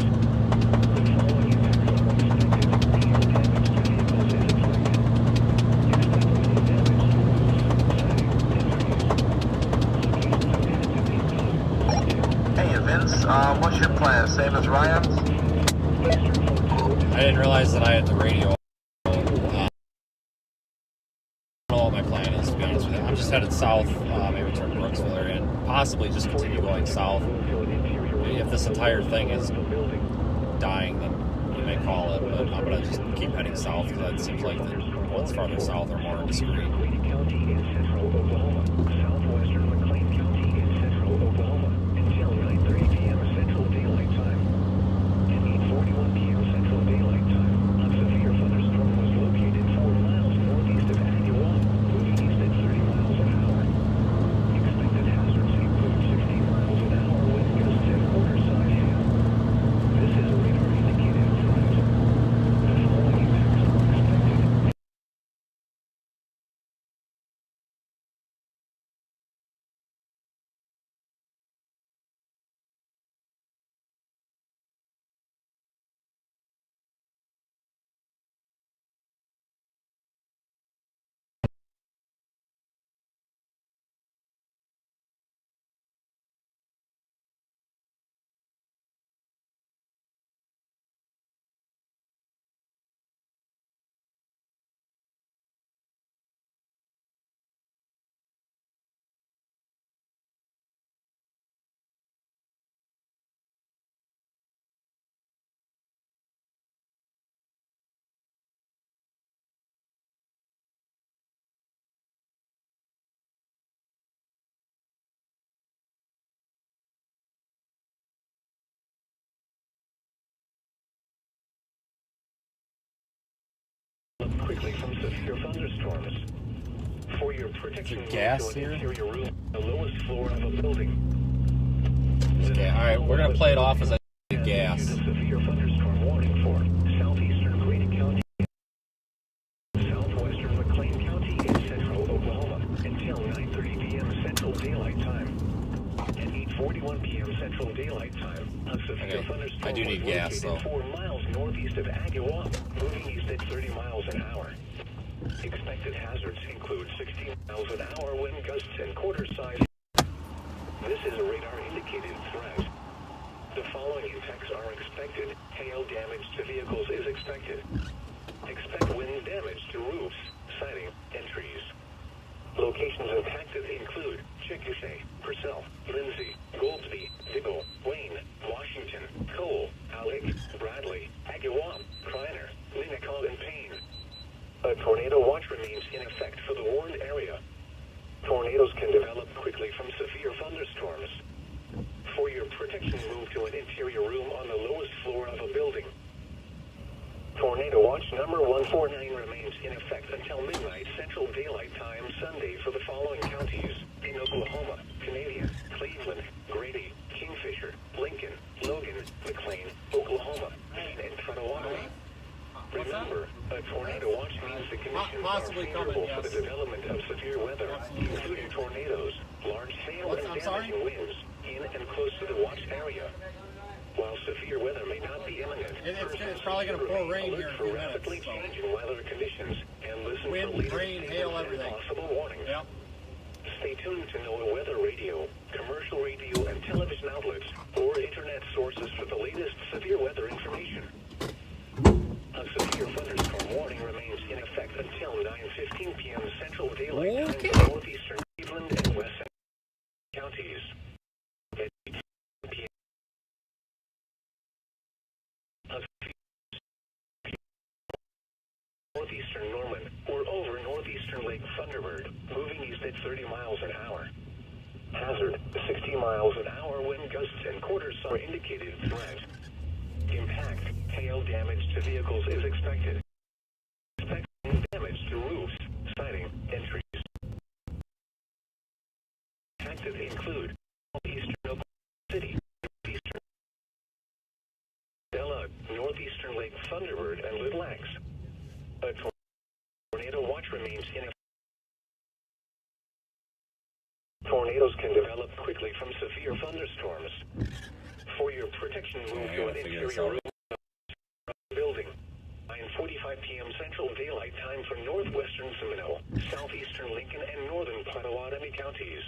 The following impacts are expected. Hail damage to vehicles is expected. plan? Same as Ryan's? I didn't realize that I had the radio. I don't know what my plan is, to be honest with you. I'm just headed south, maybe turn Brooksville area, and possibly just continue going south. If this entire thing is dying, then you may call it, but I'm going to just keep heading south because it seems like the ones farther south are more discreet. Quickly from severe thunderstorms. For your protection, gas here? Interior room, the lowest floor of a building. Okay, alright, we're going to play it off as I get gas. Severe thunderstorm warning for southeastern Grady County, southwestern McLean County, and central Oklahoma until 9:30 p.m. Central Daylight Time and 8:41 p.m. Central Daylight Time. A severe thunderstorm I do need gas, though. 4 miles northeast of Agawam, moving east at 30 miles an hour. Expected hazards include 60 miles an hour wind gusts and quarter size. This is a radar indicated threat. The following impacts are expected. Hail damage to vehicles is expected. Expect wind damage to roofs, siding, and trees. Locations impacted include Chickasha, Purcell, Lindsay, Goldsby, Diggle, Wayne, Washington, Cole, Alec, Bradley, Agawam, Kreiner, Minnetonka, and Payne. A tornado watch remains in effect for the warned area. Tornadoes can develop quickly from severe thunderstorms. For your protection, move to an interior room on the lowest floor of a building. Tornado watch number 149 remains in effect until midnight Central Daylight Time Sunday for the following counties in Oklahoma: Canadian, Cleveland, Grady, Kingfisher, Lincoln, Logan, McLean, Oklahoma, and Potawatomi. Remember, a tornado watch means the conditions are favorable for the development of severe weather, including tornadoes, large hail, and damaging winds in and close to the watch area. While severe weather may not be imminent, It's probably going to pour rain here in a few minutes. rapidly changing weather conditions and listen Wind, for latest rain, hail, everything. possible warnings. Yep. Stay tuned to NOAA weather radio, commercial radio and television outlets, or internet sources for the latest severe weather information. A severe thunderstorm warning remains in effect until 9:15 p.m. Central Daylight Time for northeastern Cleveland and west counties. At 8 p.m. Northeastern Norman or over northeastern Lake Thunderbird, moving east at 30 miles an hour. Hazard: 60 miles an hour wind gusts and quarter are indicated threat. Impact: hail damage to vehicles is expected. Expect damage to roofs, siding, and trees. Impacted include eastern Oklahoma City, northeastern Della, northeastern Lake Thunderbird, and Little Axe. A tornado watch remains in effect. Tornadoes can develop quickly from severe thunderstorms. For your protection, move to an interior room building. 9:45 p.m. Central Daylight Time for northwestern Seminole, southeastern Lincoln, and northern Potawatomi counties.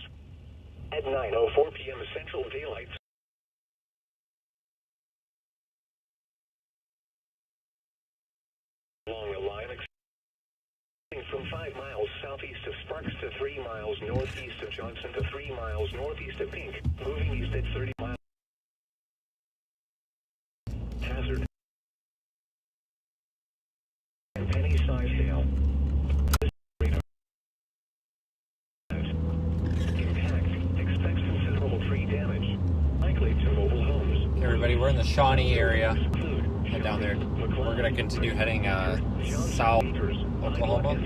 At 9:04 p.m. Central Daylight moving from 5 miles southeast of Sparks to 3 miles northeast of Johnson to 3 miles northeast of Pink, moving east at 30 miles. Hazard. And Penny Sizedale. Impact. Expects considerable tree damage. Likely to mobile homes. Hey everybody, we're in the Shawnee area. Head down there. We're going to continue heading south Oklahoma.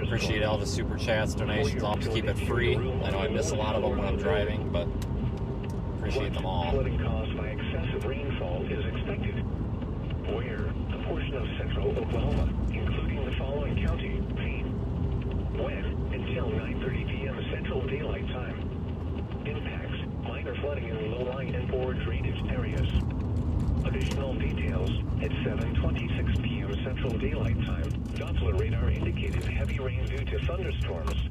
Appreciate all the super chats, donations. I'll just keep it free. I know I miss a lot of them when I'm driving, but appreciate them all. Flooding caused by excessive rainfall is expected. Where a portion of central Oklahoma, including the following county, Payne. When until 9:30 p.m. Central Daylight Time. Impacts: minor flooding in low-lying and poor drainage areas. Additional details at 7:26 p.m. Central Daylight Time. Doppler radar indicated heavy rain due to thunderstorms.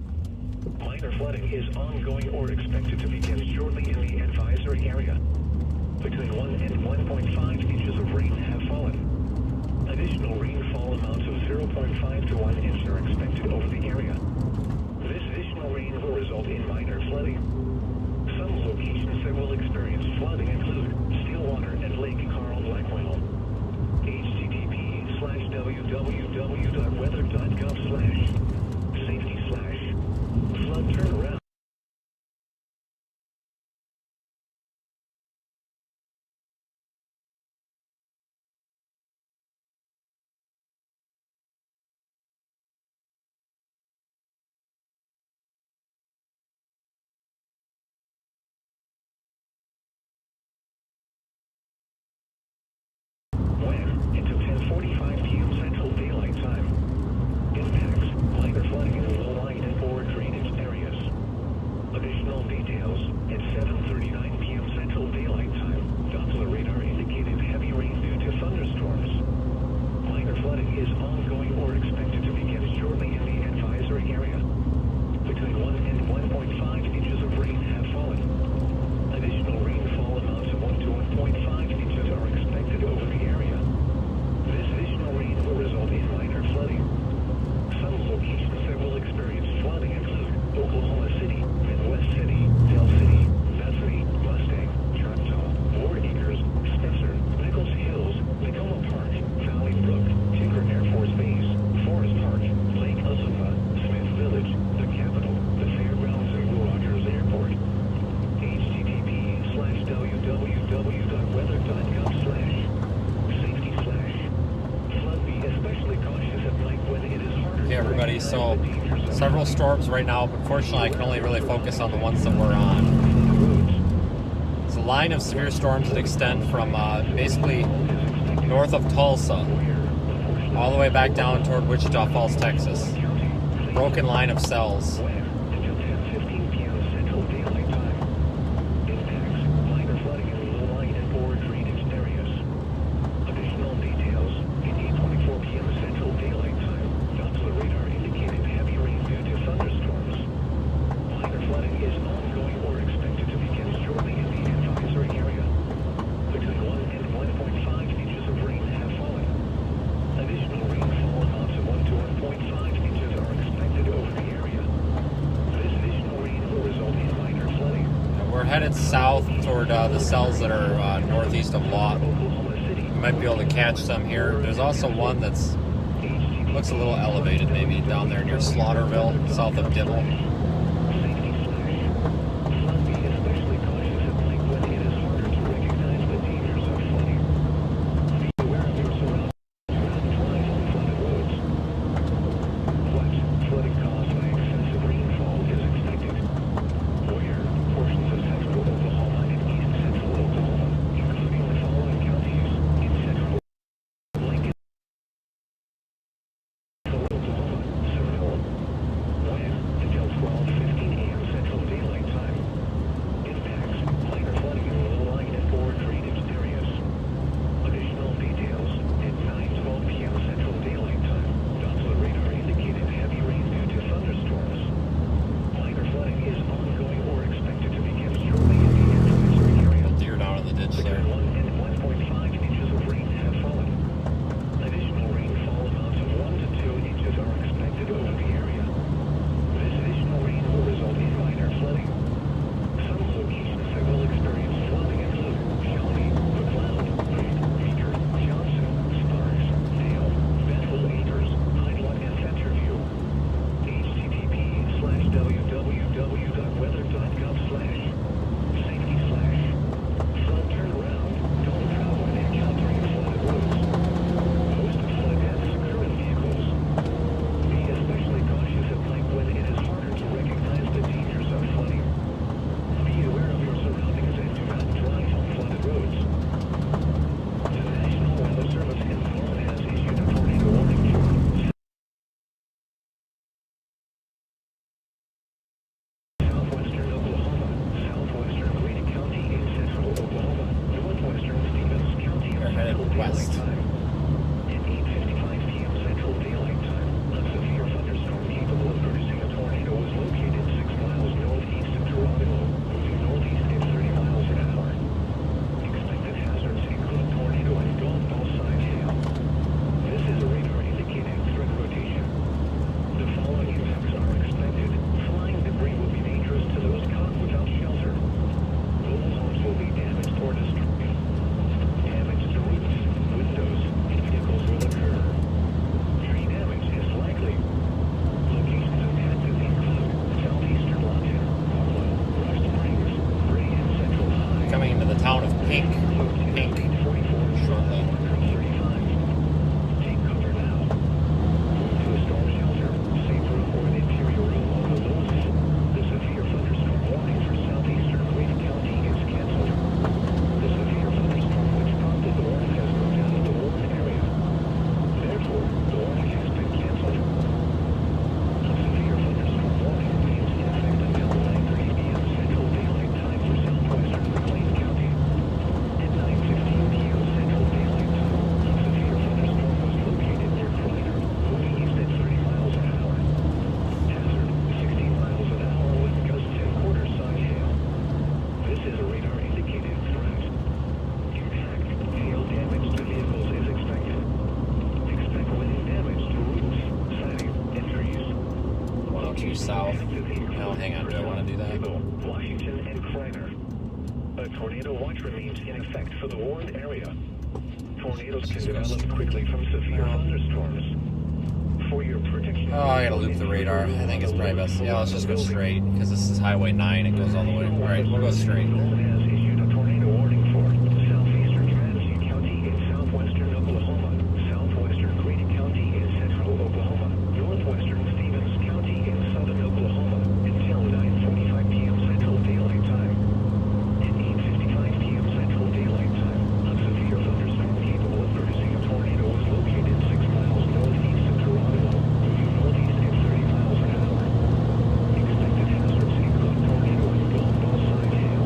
Minor flooding is ongoing or expected to begin shortly in the advisory area. Between 1 and 1.5 inches of rain have fallen. Additional rainfall amounts of 0.5 to 1 inch are expected over the area. This additional rain will result in minor flooding. Some locations that will experience flooding include Stillwater and Lake Carl Blackwell. http://www.weather.gov/safety/flood turnaround. Until 10:45 p.m. Central Daylight Time. Impacts: minor flooding in low-lying and poor drainage areas. Additional details at 7:39 p.m. Central Daylight Time. Doppler radar indicated heavy rain due to thunderstorms. Minor flooding is ongoing or expected to begin shortly in the advisory area. Between 1 and 1.5 inches of rain have fallen. Additional rainfall amounts of 1 to 1.5 inches are expected over the area. This additional rain will result in minor flooding. Some locations that will experience flooding include Oklahoma City, Midwest City, Dell City, Bethany, Mustang, Choctaw, War Acres, Spencer, Nichols Hills, Tacoma Park, Valley Brook, Tinker Air Force Base, Forest Park, Lake Azuma, Smith Village, the Capitol, the Fairgrounds, and Will Rogers Airport. http://www.weather.gov/safety/flood. Be especially cautious at night when it is harder. Okay, everybody, so several storms right now. Unfortunately, I can only really focus on the ones that we're on. It's a line of severe storms that extend from basically north of Tulsa all the way back down toward Wichita Falls, Texas. Broken line of cells. Until 10:15 p.m. Central Daylight Time. Impacts: minor flooding in low-lying and poor drainage areas. Additional details at 8:24 p.m. Central Daylight Time. Doppler radar indicated heavy rain due to thunderstorms. Minor flooding is ongoing or expected to begin shortly in the advisory area. Between 1 and 1.5 inches of rain have fallen. Additional rainfall amounts of 1 to 1.5 inches are expected over the area. This additional rain will result in minor flooding. We're headed south toward the cells that are northeast of Lott. Oklahoma City. You might be able to catch some here. There's also one that's looks a little elevated, maybe down there near Slaughterville, south of Dibble. Flood. Be especially cautious at night when it is harder to recognize the dangers of flooding. Be aware of your surroundings. Do not drive on flooded roads. Flooding caused by excessive rainfall is expected. Where portions of central Oklahoma and east central Oklahoma, including the following counties, in central Lincoln, Oklahoma, Seminole. When until 12 Central Daylight west. Time. At 8:55 p.m. Central Daylight Time, a severe thunderstorm capable of producing a tornado was located 6 miles northeast of Geronimo, moving northeast at 30 miles an hour. Expected hazards include tornado and golf ball-sized hail. This is a radar-indicated threat rotation. The following impacts are expected. Flying debris will be dangerous to those caught without shelter. Mobile homes will be damaged or destroyed. Damage to roofs, windows, and vehicles will occur. Tree damage is likely. Locations impacted include southeastern Lawton, Harlow, Rock Springs, Gray, and Central High. Coming into the town of Pink shortly. Take cover now. Move to a storm shelter, safe room, or an interior room on the Lewis. The severe thunderstorm warning for southeastern Wayne County is canceled. The severe thunderstorm which prompted the warning has moved out of the warned area. Therefore, the warning has been canceled. A severe thunderstorm warning remains in effect until 9:30 p.m. Central Daylight Time for southwestern McLean County. At 9:15 p.m. Central Daylight Time, a severe thunderstorm was located near Kleiner, moving east at 30 miles an hour. Hazard, 16 miles an hour with gust 10-quarter size hail. This is a radar-indicated threat. Impact, hail damage to vehicles is expected. Expect wind damage to roofs, siding, and trees. 102 south. Oh, hang on. Do I want to do that? Washington, and Kleiner. A tornado watch remains in effect for the warned area. Tornadoes can develop quickly from severe thunderstorms. For your protection... Oh, I gotta loop the radar. I think it's probably best. Yeah, let's just go straight, because this is Highway 9. It goes all the way. Alright, we'll go straight. has issued a tornado warning for southeastern Travis County in southwestern Oklahoma, southwestern Grady County in central Oklahoma, northwestern Stevens County in southern Oklahoma until 9:45 p.m. Central Daylight Time. At 8:55 p.m. Central Daylight Time, a severe thunderstorm capable of producing a tornado was located 6 miles northeast of Geronimo, moving northeast at 30 miles an hour. Expected hazards include tornado and golf ball-sized hail.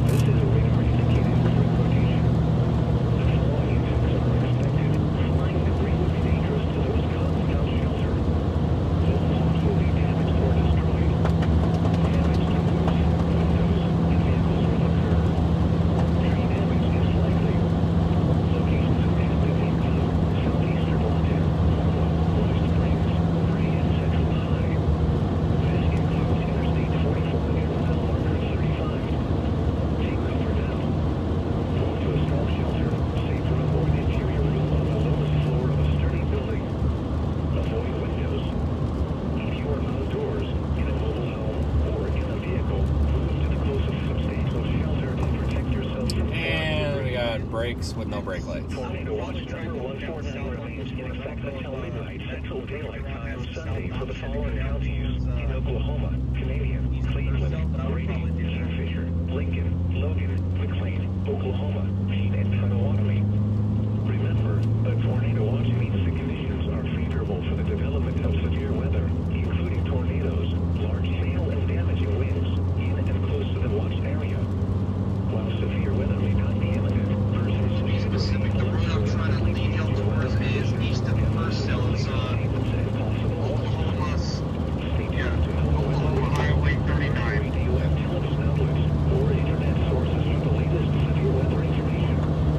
This is a radar-indicated threat rotation. The following impacts are expected. Flying debris would be dangerous to those caught without shelter. Mobile homes will be damaged or destroyed. Damage to roofs, windows, and vehicles will occur. Tree damage is likely. Locations impacted include southeastern Lawton, Harlow, Rock Springs, Gray, and Central High. This includes Interstate 44 and mile marker 35. Take cover now. Move to a storm shelter, safe room, or an interior room on the lowest floor of a sturdy building. Avoid windows. If you are outdoors, in a mobile home, or in a vehicle, move to the closest substantial shelter to protect yourself from And we got brakes with no brake lights. Tornado watch number 149 remains in effect until midnight Central Daylight Time Sunday for the following counties in Oklahoma: Canadian, Cleveland, Grady, Kingfisher, Lincoln, Logan, McLean, Oklahoma, Payne, and Potawatomi. Remember, a tornado watch means the conditions are favorable for the development of severe weather, including tornadoes, large hail, and damaging winds in and close to the watched area. While severe weather may not be imminent, persons To be specific, the road I'm trying to lead y'all towards is east of the first cell. It's Oklahoma Highway 39. radio and television outlets or internet sources for the latest severe weather information.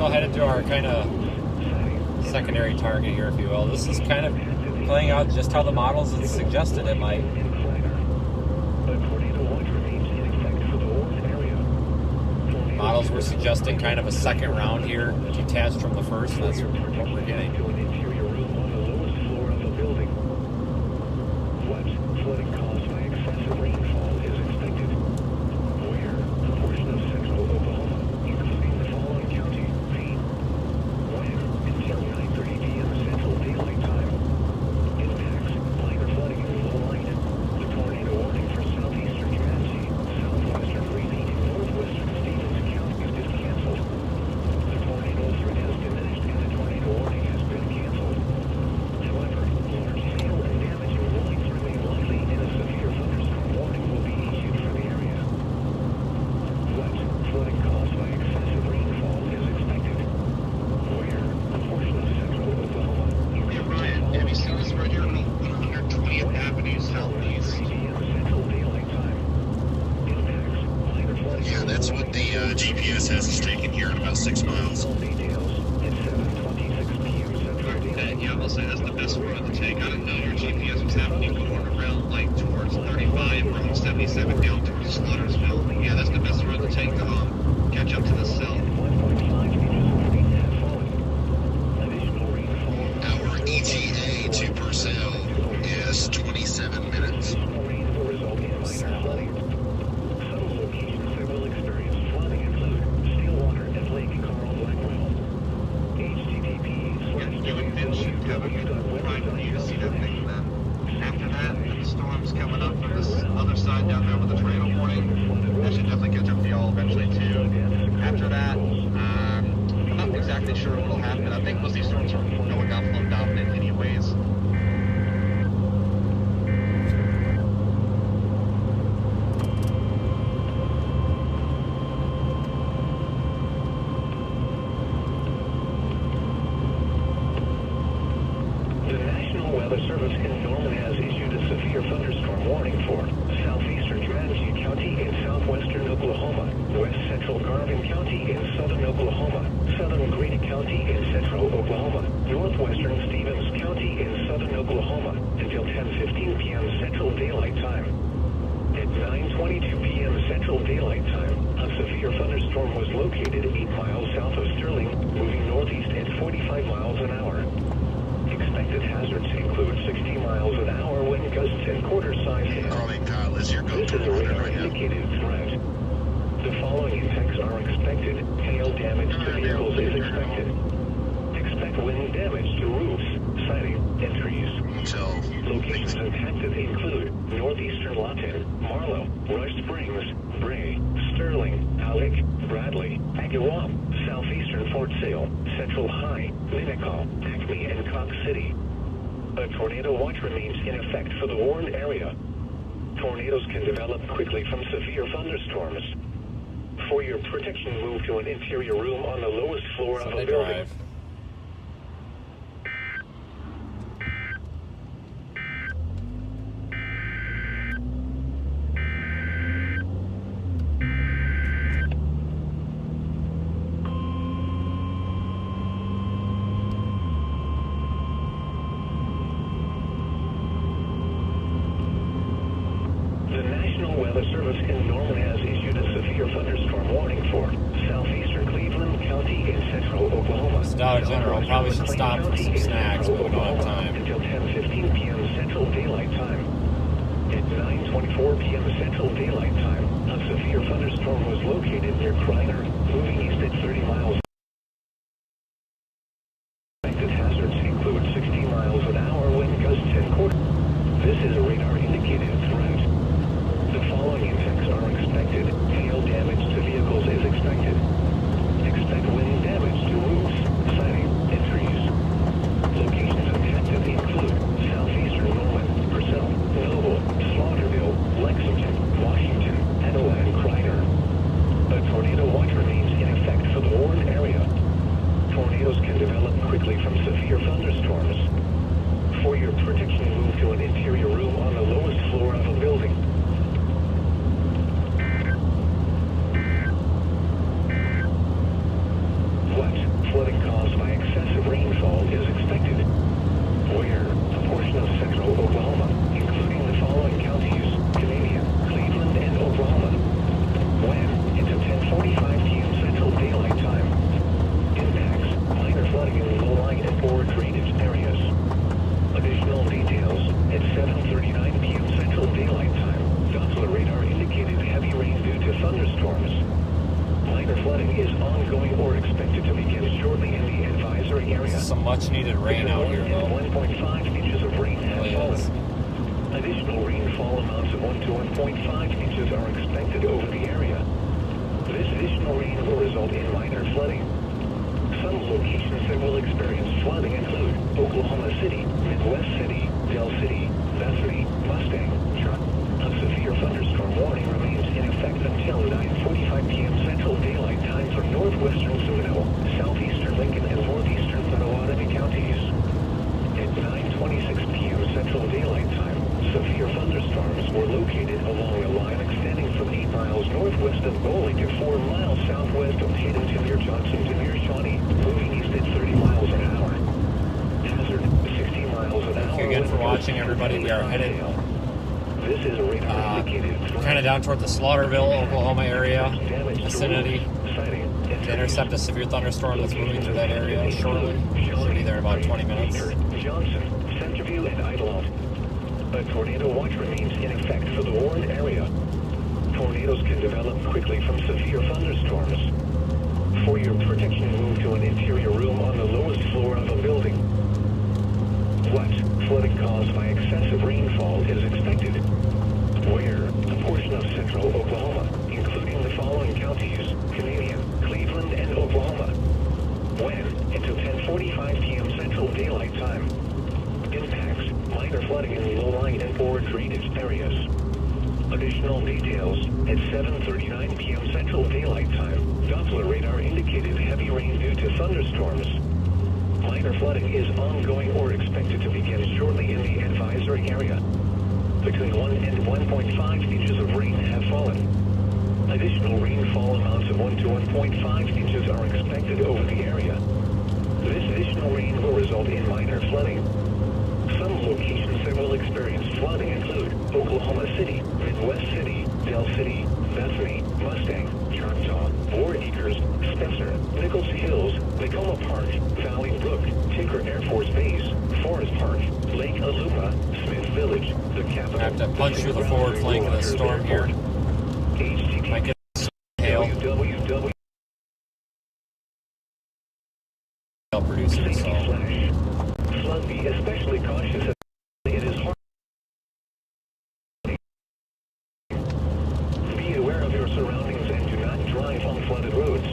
still headed to our kind of secondary target here, if you will. This is kind of playing out just how the models had suggested it might. Models were suggesting kind of a second round here, detached from the first. That's what we're getting. Flooding caused by excessive rainfall is expected. Where a portion of central Oklahoma, including the following county, when until 9:30 p.m. Central Daylight Time. Impacts: minor flooding in low line. The tornado warning for southeastern Tennessee, southwestern Reno, and northwestern Stevens counties is canceled. The tornado threat has diminished and the tornado warning has been canceled. However, large hail and damage and rolling remain likely and a severe thunderstorm warning will be issued for the area. Wet flooding caused by excessive rainfall is expected. Where a portion of central Oklahoma, Hey Ryan, have you seen this right here on 120th Avenue Southeast? Central Daylight Time. Impacts: minor flooding. Yeah, that's what the GPS has us taking here in about 6 miles. Details at 7:26 p.m. Central Daylight. Yeah, I'll say that's the best road to take. I didn't know your GPS was having you going around like towards 35 or on 77 down towards Slaughtersville. Yeah, that's the best road to take to catch up to the cell. 1.5 meters of rain have fallen. Additional rainfall. Our ETA to Purcell is 27 minutes. Additional rain will result in minor flooding. Some locations that will experience flooding include Stillwater and Lake Carl Blackwell. Doing Vinci cover right for you to see that thing then. After that, the storm's coming up from this other side down there with the tornado warning. That should definitely catch up to y'all eventually too. After that, I'm not exactly sure what'll happen. I think most of these storms are going downflow dominant anyways. The National Weather Service in Norman has issued a severe thunderstorm warning for southeastern Genesee County in southwestern Oklahoma, west central Garvin County in southern Oklahoma, southern Greene County in central Oklahoma, northwestern Stevens County in southern Oklahoma until 10:15 p.m. Central Daylight Time. At 9:22 p.m. Central Daylight Time, a severe thunderstorm was located 8 miles south of Sterling, moving northeast at 45 miles an hour. Expected hazards include 60 miles an hour wind gusts and quarter-size hail. Kyle, is your This is a radar-indicated threat. The following impacts are expected. Hail damage to vehicles is expected. Expect wind damage to roofs, siding, and trees. Locations impacted include northeastern Lawton, Marlow, Rush Springs, Bray, Sterling, Halleck, Bradley, Agawam, southeastern Fort Sale, Central High, Minnecaw, Acme, and Cox City. A tornado watch remains in effect for the warned area. Tornadoes can develop quickly from severe thunderstorms. For your protection, move to an interior room on the lowest floor of a building. The National Weather Service in Norman has issued a severe thunderstorm warning for southeastern Cleveland County in central Oklahoma. Dollar General probably should stop for some snacks, but we don't have time. Until 10:15 p.m. Central Daylight Time. At 9:24 p.m. Central Daylight Time, a severe thunderstorm was located near Kreiner, moving east at 30 miles. Expected hazards include 60 miles an hour wind gusts and quarter. This is a radar-indicated threat. The following impacts are expected. Hail damage to vehicles is expected. Expect wind damage to roofs, siding, and trees. Locations impacted include southeastern Norman, Purcell, Noble, Slaughterville, Lexington, Washington, Etowah, and Kreiner. A tornado watch remains in effect for the warned area. some much needed rain out here, though. 1.5 inches of rain It has really fallen. is. Additional rainfall amounts of 1 to 1.5 inches are expected over the area. This additional rain will result in minor flooding. Some locations that will experience flooding include Oklahoma City, Midwest City, Del City, Bethany, Mustang, Charlotte. A severe thunderstorm warning remains in effect until 9:45 p.m. Central Daylight Time for northwestern Seminole, southeastern Lincoln, and northeastern Potawatomi counties. At 9:26 p.m. Central Daylight Time, severe thunderstorms were located along a line extending from 8 miles northwest of Bowling to 4 miles southwest of Haddon near Johnson to near Shawnee, moving east at 30 miles an hour. Hazard, 60 miles an hour. Thank you again for watching, everybody. We are headed This is a radar indicated kind of down toward the Slaughterville, Oklahoma area vicinity to intercept a severe thunderstorm that's moving through that area shortly. Should be there in about 20 minutes. Johnson, Centerview, and Idlehoff. A tornado watch remains in effect for the Warren area. Tornadoes can develop quickly from severe thunderstorms. For your protection, move to an interior room on the lowest floor of a building. What? Flooding caused by excessive rainfall is expected. Where? A portion of central Oklahoma, including the following counties: Canadian, Cleveland, and Oklahoma. When? Until 10:45 p.m. Central Daylight Time. Impacts: minor flooding in low-lying and poor drainage areas. Additional details: at 7:39 p.m. Central Daylight Time, Doppler radar indicated heavy rain due to thunderstorms. Minor flooding is ongoing or expected to begin shortly in the advisory area. Between 1 and 1.5 inches of rain have fallen. Additional rainfall amounts of 1 to 1.5 inches are expected over the area. This additional rain will result in minor flooding. Some locations that will experience flooding include Oklahoma City, Midwest City, Del City, Bethany, Mustang, Choctaw, War Acres, Spencer, Nichols Hills, Tacoma Park, Valley Brook, Tinker Air Force Base, Forest Park, Lake Aluma, Smith Village, the capital. I have to punch through the forward flank of the storm here. Might get hail. Producer, so. Flood, be especially cautious as it is hard. Be aware of your surroundings and do not drive on flooded roads.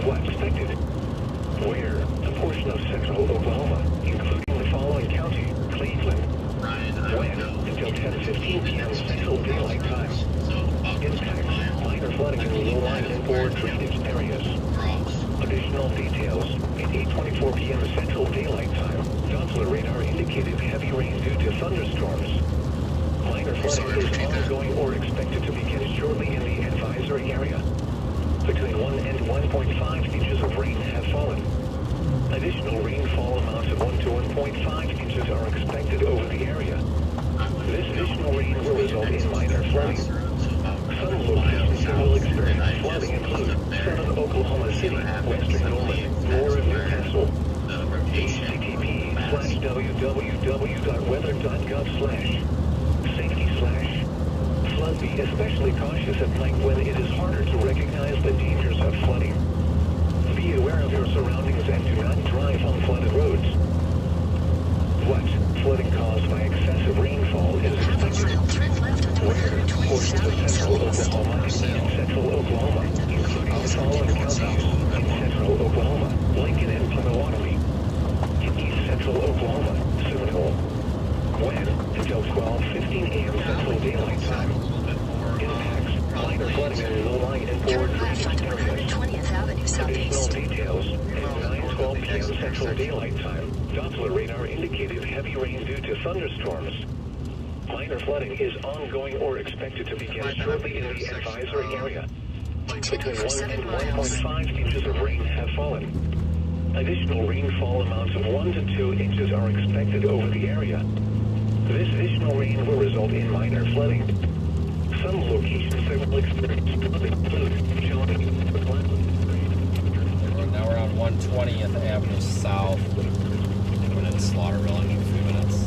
What expected? Where? A portion of central Oklahoma, including the following county: Cleveland. When? Until 10:15 p.m. Central Daylight Time. Impact: minor flooding in low-lying and poor drainage areas. Additional details: at 8:24 p.m. Central Daylight Time, Doppler radar indicated heavy rain due to thunderstorms. Minor flooding is ongoing or expected to begin shortly in the advisory area. Between 1 and 1.5 inches of rain have fallen. Additional rainfall amounts of 1 to 1.5 inches are expected over the area. This additional rain will result in minor flooding. Some locations that will experience flooding include southern Oklahoma City, western Norman, Moore, and Newcastle. http://www.weather.gov/safety/flood. Be especially cautious at night when it is harder to recognize the dangers of flooding. Be aware of your surroundings and do not drive on flooded roads. What? Flooding caused by excessive rainfall is expected. Where? Portions of central Oklahoma and central Oklahoma, including the following counties: in central Oklahoma, Lincoln and Potawatomi. In east central Oklahoma, Seminole. When? Until 12:15 a.m. Central Daylight Time. Impacts: minor flooding in low-lying and poor drainage areas. Additional details: at 9:12 p.m. Central Daylight Time, Doppler radar indicated heavy rain due to thunderstorms. Minor flooding is ongoing or expected to begin shortly in the advisory area. Between 1 and 1.5 inches of rain have fallen. Additional rainfall amounts of 1 to 2 inches are expected over the area. This additional rain will result in minor flooding. Some locations that will experience flooding include Shawnee. Now we're on 120th Avenue South. Going into Slaughterville in a few minutes.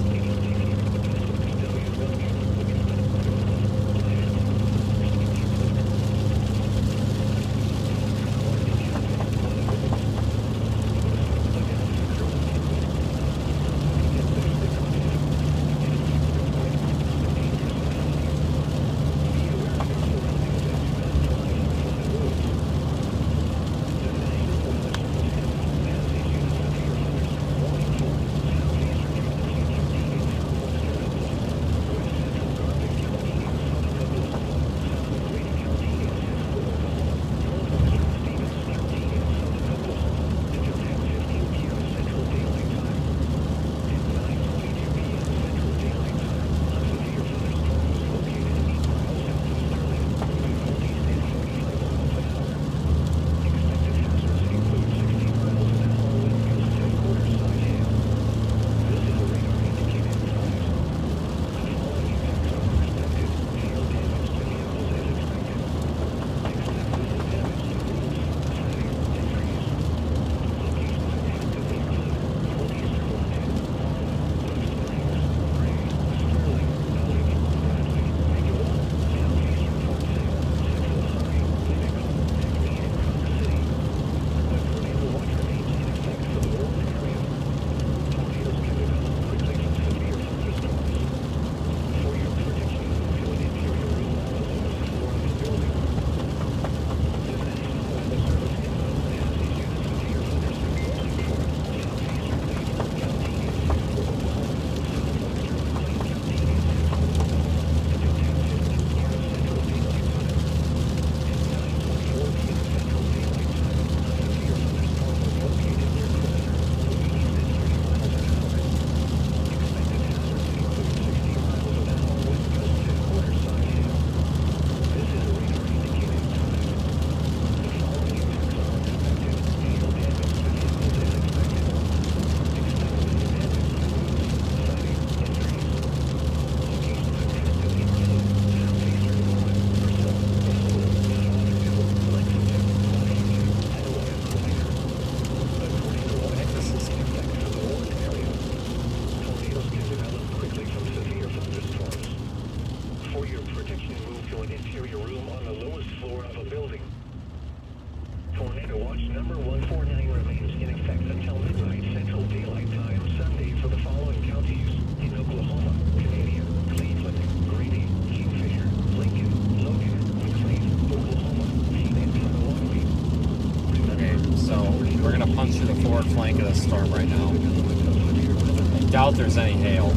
doubt there's any hail.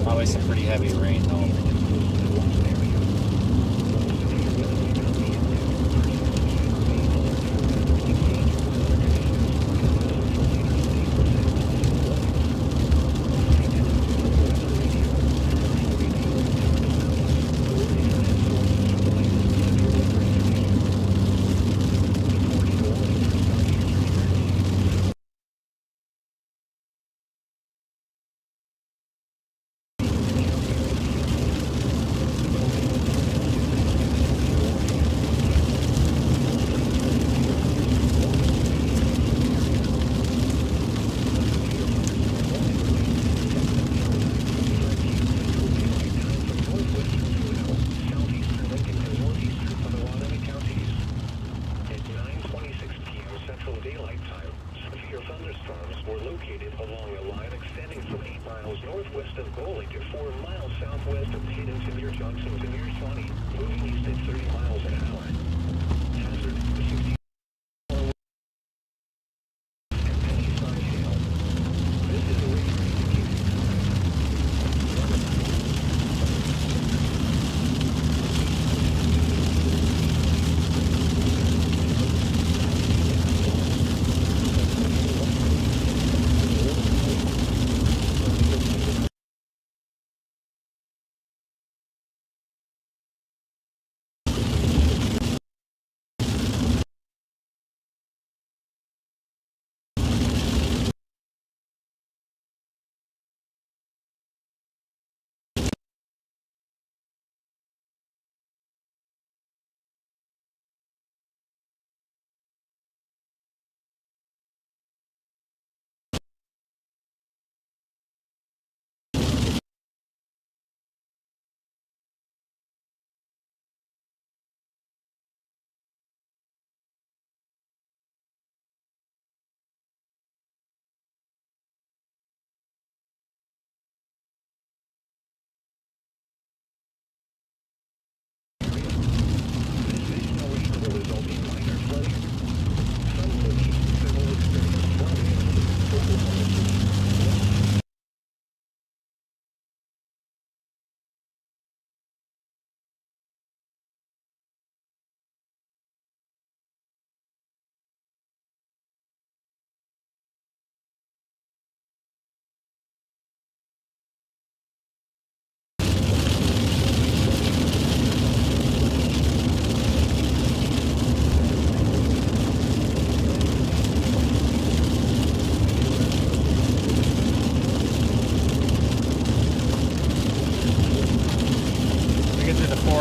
Probably some pretty heavy rain though.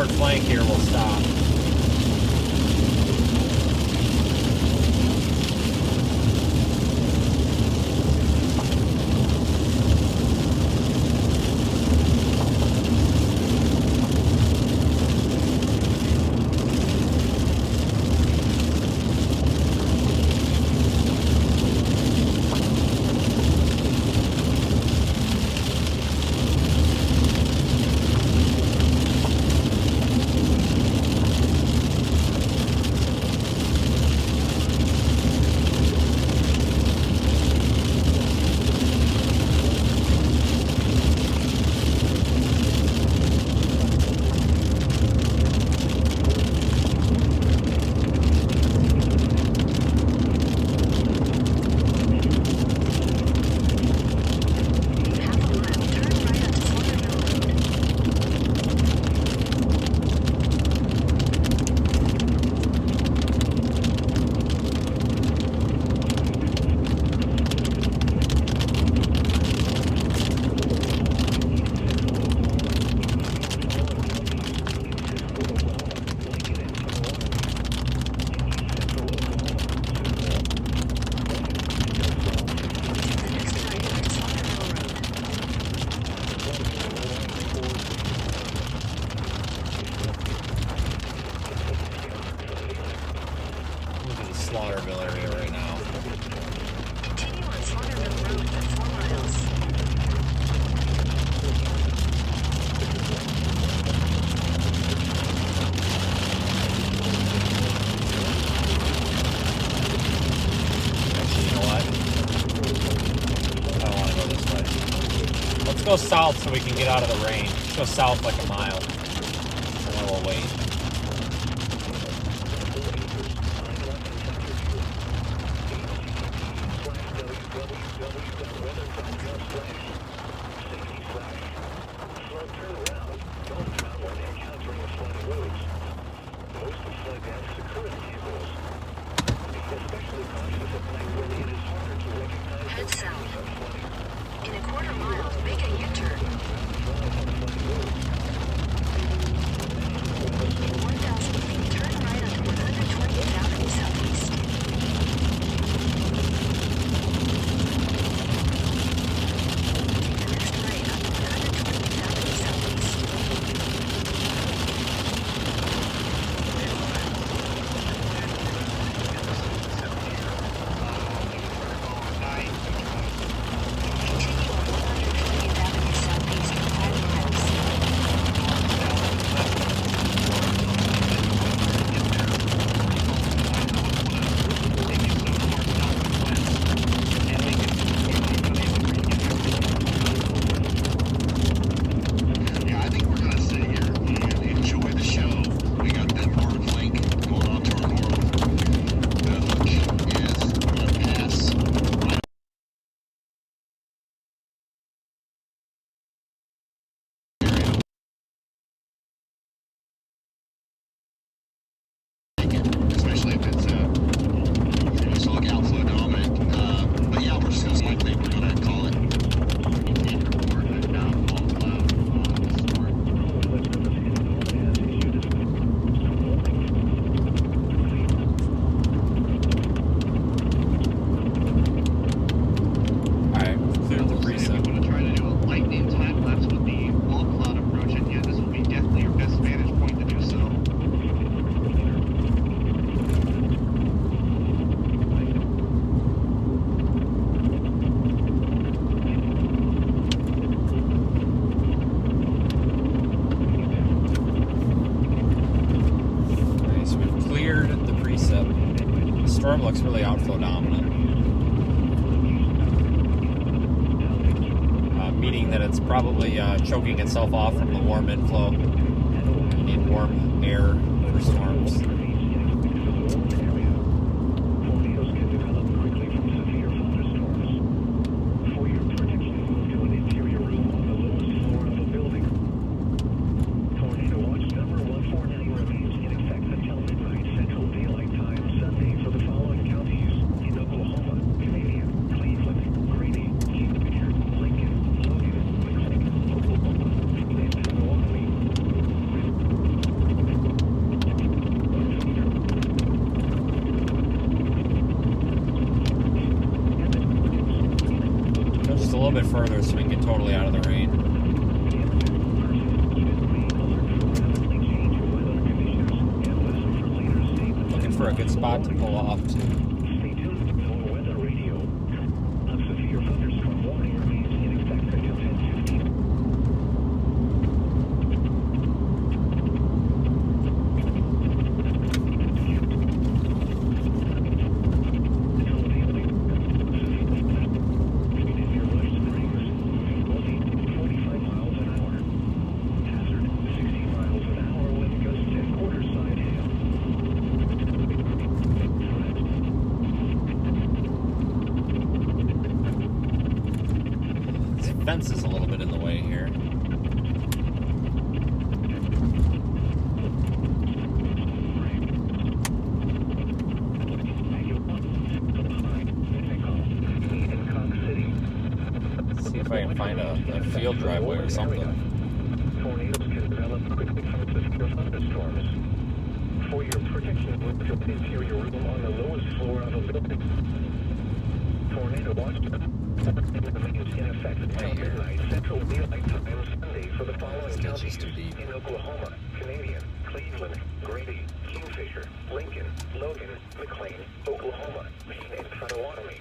Flank here will stop. go south so we can get out of the rain. Let's go south like a mile. And then we'll wait. Head south. In a quarter mile, make a U-turn. In 1,000 feet, turn right onto 120th Avenue Southeast. Take the next right onto 120th Avenue Southeast. Continue on 120th Avenue Southeast for 5 miles. Yeah, I think we're gonna sit here and enjoy the show. We got that north flank going off to our north. The hook is gonna pass right especially if it's solid outflow dominant. But yeah, we're just likely we're gonna call it. Alright, cleared the preset. We're gonna try to do a lightning time lapse with the wall cloud approach, and yeah, this will be definitely your best vantage point to do so. Okay, so we've cleared the precip. The storm looks really outflow dominant. Meaning that it's probably choking itself off from the warm inflow. We need warm air for storms. Tornadoes can develop quickly from severe thunderstorms. For your protection, move to an interior room on the lowest floor of a building. Tornado watch number 149 remains in effect until midnight Central Daylight Time Sunday for the following counties in Oklahoma, Canadian, Cleveland, Grady, Kingfisher, Lincoln, Logan, McLean, Oklahoma, and Wyoming. Go just a little bit further so we can get totally out of the rain. Looking for a good spot to pull off to. Stay tuned for weather radio. A severe thunderstorm warning remains in effect until 10:15. Fence is a little bit in the way here. Let's see if I can find a field driveway or something. Tornadoes can develop quickly from severe thunderstorms. For your protection, move to an interior room on the lowest floor of a building. Tornado watch remains in effect until midnight Central Daylight Time Sunday for the following counties in Oklahoma, Canadian, Cleveland, Grady, Kingfisher, Lincoln, Logan, McLean, Oklahoma, and Potawatomi.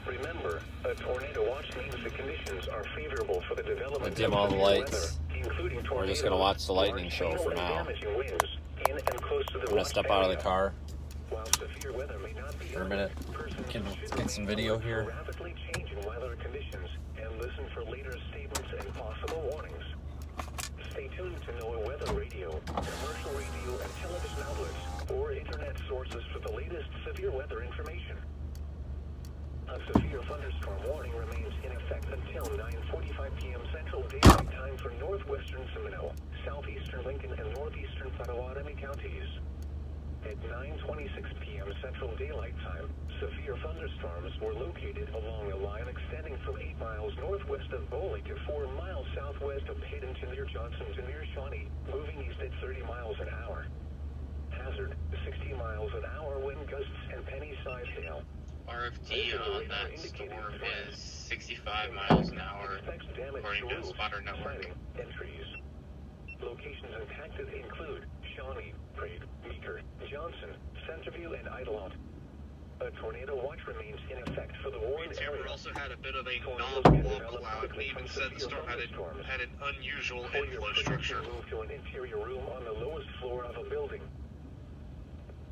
Remember, a tornado watch means the conditions are favorable for the development Dim all the lights. including tornadoes. We're just going to watch the lightning show for now. Damaging winds in and close to the I'm going to step out of the car While severe weather may not be for a minute. Can get some video here. rapidly changing weather conditions and listen for later statements and possible warnings. Stay tuned to NOAA weather radio, commercial radio and television outlets, or internet sources for the latest severe weather information. A severe thunderstorm warning remains in effect until 9:45 p.m. Central Daylight Time for northwestern Seminole, southeastern Lincoln, and northeastern Potawatomi counties. At 9:26 p.m. Central Daylight Time, severe thunderstorms were located along a line extending from 8 miles northwest of Boley to 4 miles southwest of Hayden to near Johnson to near Shawnee, moving east at 30 miles an hour. Hazard, 60 miles an hour wind gusts and penny-sized hail. RFD on that storm is 65 miles an hour, according to the spotter network. Entries. Locations impacted include Shawnee, Prague, Meeker, Johnson, Centerview, and Idelalt. A tornado watch remains in effect for the warned area. Timber also had a bit of a non-local cloud, and even said the storm had an unusual inflow structure. Move to an interior room on the lowest floor of a building.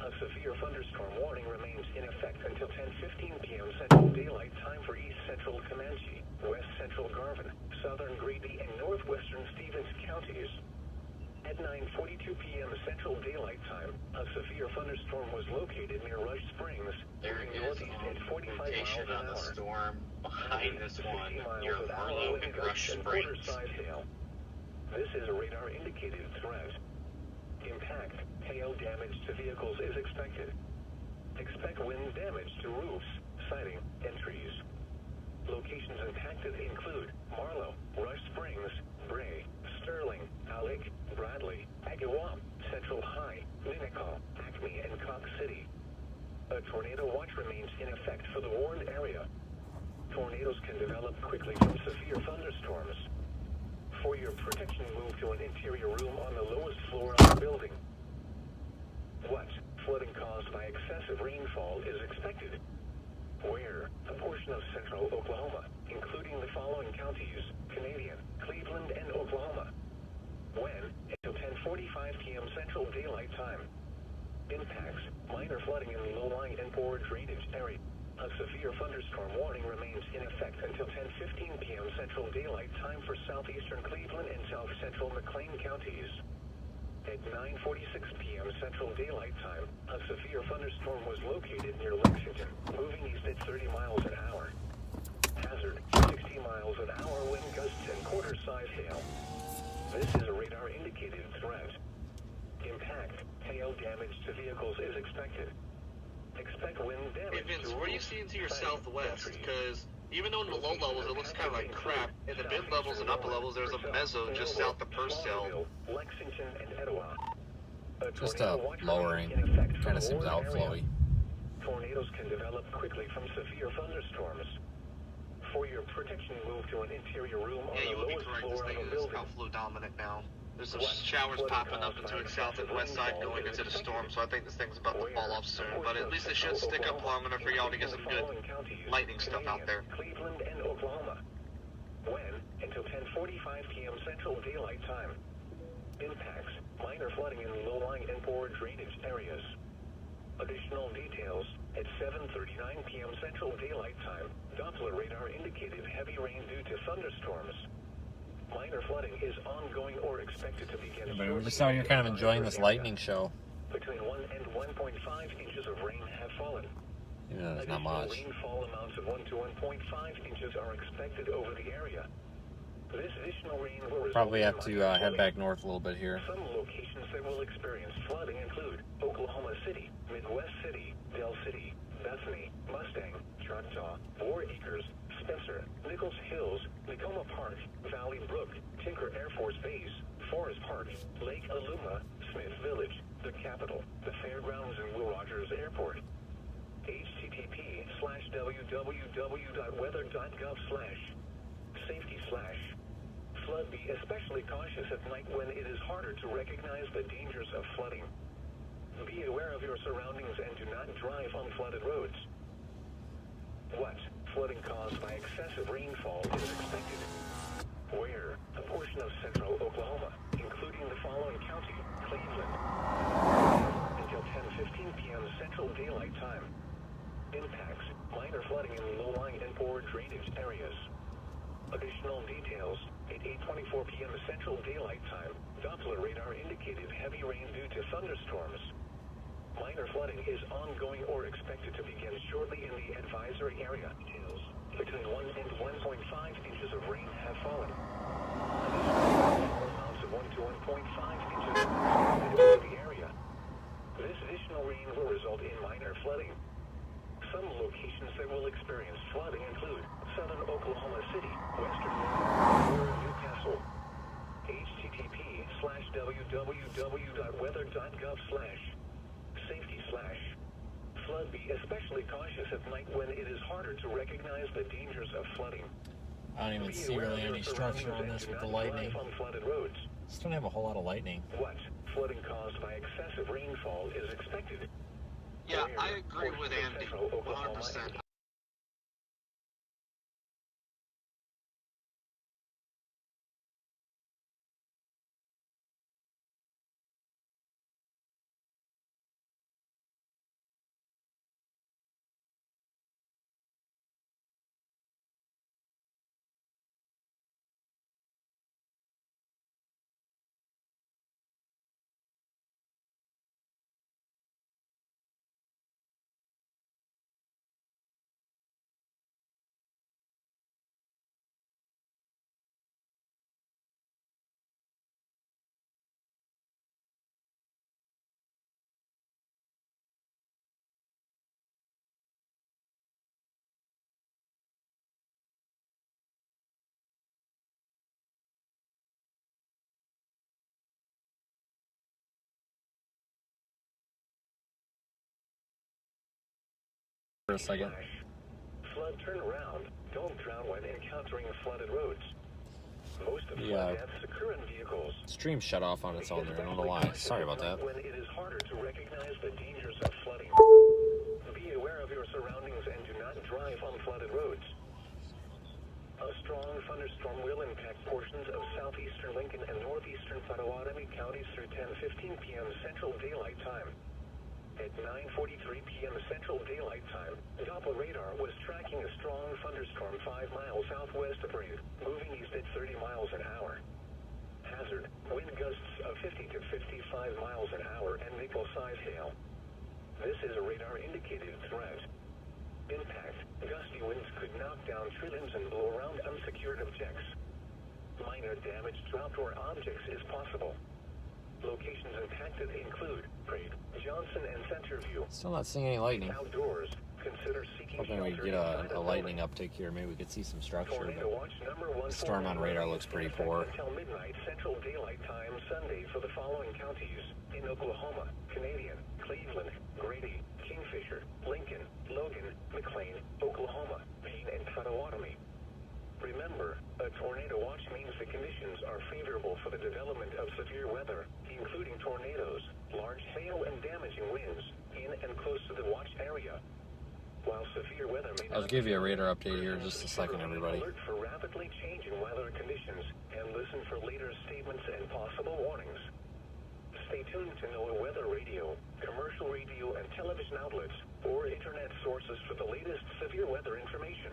A severe thunderstorm warning remains in effect until 10:15 p.m. Central Daylight Time for East Central Comanche, West Central Garvin, Southern Grady, and Northwestern Stevens counties. At 9:42 p.m. Central Daylight Time, a severe thunderstorm was located near Rush Springs, There is northeast at 45 miles rotation an on the hour. storm behind this one near Marlow and Rush Springs. This is a radar indicated threat. Impact, hail damage to vehicles is expected. Expect wind damage to roofs, siding, and trees. Locations impacted include Marlow, Rush Springs, Bray, Sterling, Aleck, Bradley, Agawam, Central High, Minnecaw, Acme, and Cox City. A tornado watch remains in effect for the warned area. Tornadoes can develop quickly from severe thunderstorms. For your protection, move to an interior room on the lowest floor of the building. What? Flooding caused by excessive rainfall is expected. Where? A portion of central Oklahoma, including the following counties: Canadian, Cleveland, and Oklahoma. When? Until 10:45 p.m. Central Daylight Time. Impacts: minor flooding in the low-lying and poor drainage area. A severe thunderstorm warning remains in effect until 10:15 p.m. Central Daylight Time for southeastern Cleveland and south central McLean counties. At 9:46 p.m. Central Daylight Time, a severe thunderstorm was located near Lexington, moving east at 30 miles an hour. Hazard, 60 miles an hour wind gusts and quarter-size hail. This is a radar indicated threat. Impact, hail damage to vehicles is expected. Expect wind damage. Hey Vince, where do you see into your southwest? Because even though in the low levels it looks kind of like crap, in the mid levels and upper levels there's a mezzo just south of Purcell. Lexington and Etowah. Just lowering. Kind of seems outflowy. Tornadoes can develop quickly from severe thunderstorms. For your protection, move to an interior room on Yeah, you the would be lowest correct. This floor thing of a is building. outflow dominant now. There's some showers popping up into the south and west side going into the storm, so I think this thing's about to fall off soon. But at least it should stick up long enough for y'all to get some good lightning stuff out there. Cleveland and Oklahoma. When? Until 10:45 p.m. Central Daylight Time. Impacts: minor flooding in low-lying and poor drainage areas. Additional details: at 7:39 p.m. Central Daylight Time, Doppler radar indicated heavy rain due to thunderstorms. Minor flooding is ongoing or expected to begin. Yeah, but we're just out here kind of enjoying this lightning show. Between 1 and 1.5 inches of rain have fallen. Even though there's not much. Rainfall amounts of 1 to 1.5 inches are expected over the area. This additional rain will Probably have to head back north a little bit here. Some locations that will experience flooding include Oklahoma City, Midwest City, Del City, Bethany, Mustang, Choctaw, War Acres, Spencer, Nichols Hills, Tacoma Park, Valley Brook, Tinker Air Force Base, Forest Park, Lake Aluma, Smith Village, the Capitol, the Fairgrounds, and Will Rogers Airport. http:/www.weather.gov/safety/. Flood. Be especially cautious at night when it is harder to recognize the dangers of flooding. Be aware of your surroundings and do not drive on flooded roads. What? Flooding caused by excessive rainfall is expected. Where? A portion of central Oklahoma, including the following county: Cleveland. Until 10:15 p.m. Central Daylight Time. Impacts: minor flooding in low-lying and poor drainage areas. Additional details. At 8:24 p.m. Central Daylight Time, Doppler radar indicated heavy rain due to thunderstorms. Minor flooding is ongoing or expected to begin shortly in the advisory area. Between 1 and 1.5 inches of rain have fallen. Amounts of 1 to 1.5 inches in the area. This additional rain will result in minor flooding. Some locations that will experience flooding include southern Oklahoma City, western Newcastle. http://www.weather.gov/safety/flood. Be especially cautious at night when it is harder to recognize the dangers of flooding. I don't even see really any structure on this with the lightning. Just don't have a whole lot of lightning. What? Flooding caused by excessive rainfall is expected. Yeah, I agree with Andy, 100%. For a second. Flood turnaround. Don't drown when encountering flooded roads. Most of flood deaths occur in vehicles. Stream shut off on its own there. I don't know why. Sorry about that. When it is harder to recognize the dangers of flooding. Be aware of your surroundings and do not drive on flooded roads. A strong thunderstorm will impact portions of southeastern Lincoln and northeastern Potawatomi counties through 10:15 p.m. Central Daylight Time. At 9:43 p.m. Central Daylight Time, Doppler radar was tracking a strong thunderstorm 5 miles southwest of Reno, moving east at 30 miles an hour. Hazard, wind gusts of 50 to 55 miles an hour and nickel-size hail. This is a radar-indicated threat. Impact, gusty winds could knock down tree limbs and blow around unsecured objects. Minor damage to outdoor objects is possible. Locations impacted include Prague, Johnson, and Centerview. Still not seeing any lightning. Outdoors, consider seeking Hoping we get a lightning uptick here. Maybe we could see some structure. But the storm on radar looks pretty poor. Until midnight Central Daylight Time Sunday for the following counties: in Oklahoma, Canadian, Cleveland, Grady, Kingfisher, Lincoln, Logan, McLean, Oklahoma, Payne, and Potawatomi. Remember, a tornado watch means the conditions are favorable for the development of severe weather, including tornadoes, large hail, and damaging winds in and close to the watch area. While severe weather may not I'll give you a radar update here in just a second, everybody. Alert for rapidly changing weather conditions and listen for later statements and possible warnings. Stay tuned to NOAA weather radio, commercial radio and television outlets, or internet sources for the latest severe weather information.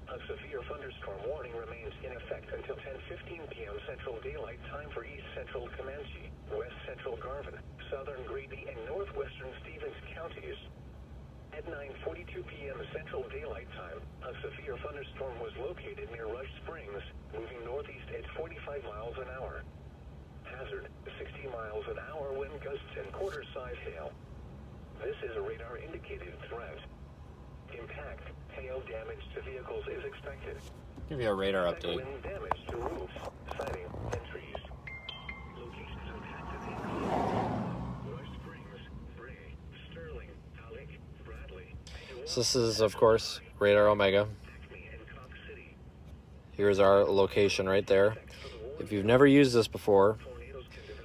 A severe thunderstorm warning remains in effect until 10:15 p.m. Central Daylight Time for East Central Comanche, West Central Garvin, Southern Grady, and Northwestern Stevens counties. At 9:42 p.m. Central Daylight Time, a severe thunderstorm was located near Rush Springs, moving northeast at 45 miles an hour. Hazard, 60 miles an hour wind gusts and quarter-size hail. This is a radar-indicated threat. Impact, hail damage to vehicles is expected. Give you a radar update. Wind damage to roofs, siding, and trees. Locations impacted include Rush Springs, Bray, Sterling, Halleck, Bradley. So this is, of course, Radar Omega. Here's our location right there. If you've never used this before,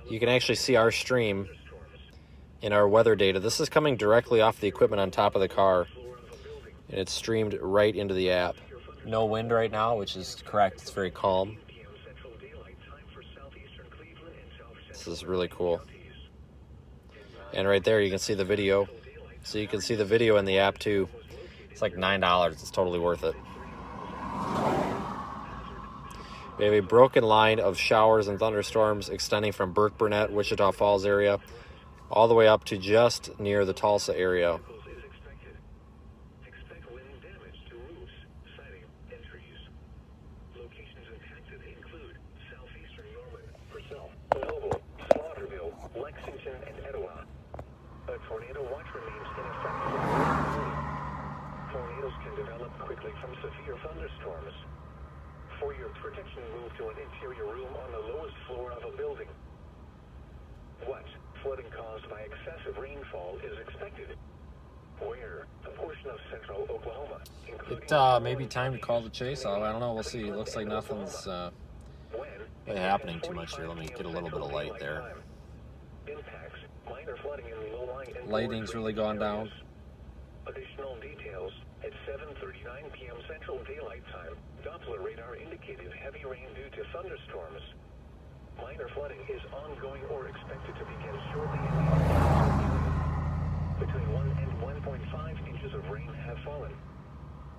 you can actually see our stream in our weather data. This is coming directly off the equipment on top of the car, and it's streamed right into the app. No wind right now, which is correct. It's very calm. This is really cool. And right there you can see the video. So you can see the video in the app too. It's like $9. It's totally worth it. We have a broken line of showers and thunderstorms extending from Burke Burnett, Wichita Falls area, all the way up to just near the Tulsa area. Expect wind damage to roofs, siding, and trees. Locations impacted include southeastern Norman, Purcell, Louisville, Slaughterville, Lexington, and Etowah. A tornado watch remains in effect for the morning. Tornadoes can develop quickly from severe thunderstorms. For your protection, move to an interior room on the lowest floor of a building. What flooding caused by excessive rainfall is expected? Where? A portion of central Oklahoma, including... It may be time to call the chase off. I don't know. We'll see. It looks like nothing's really happening too much here. Let me get a little bit of light there. Impacts, minor flooding in low-lying... Lighting's really gone down. Additional details. At 7:39 p.m. Central Daylight Time, Doppler radar indicated heavy rain due to thunderstorms. Minor flooding is ongoing or expected to begin shortly in the area. Between 1 and 1.5 inches of rain have fallen.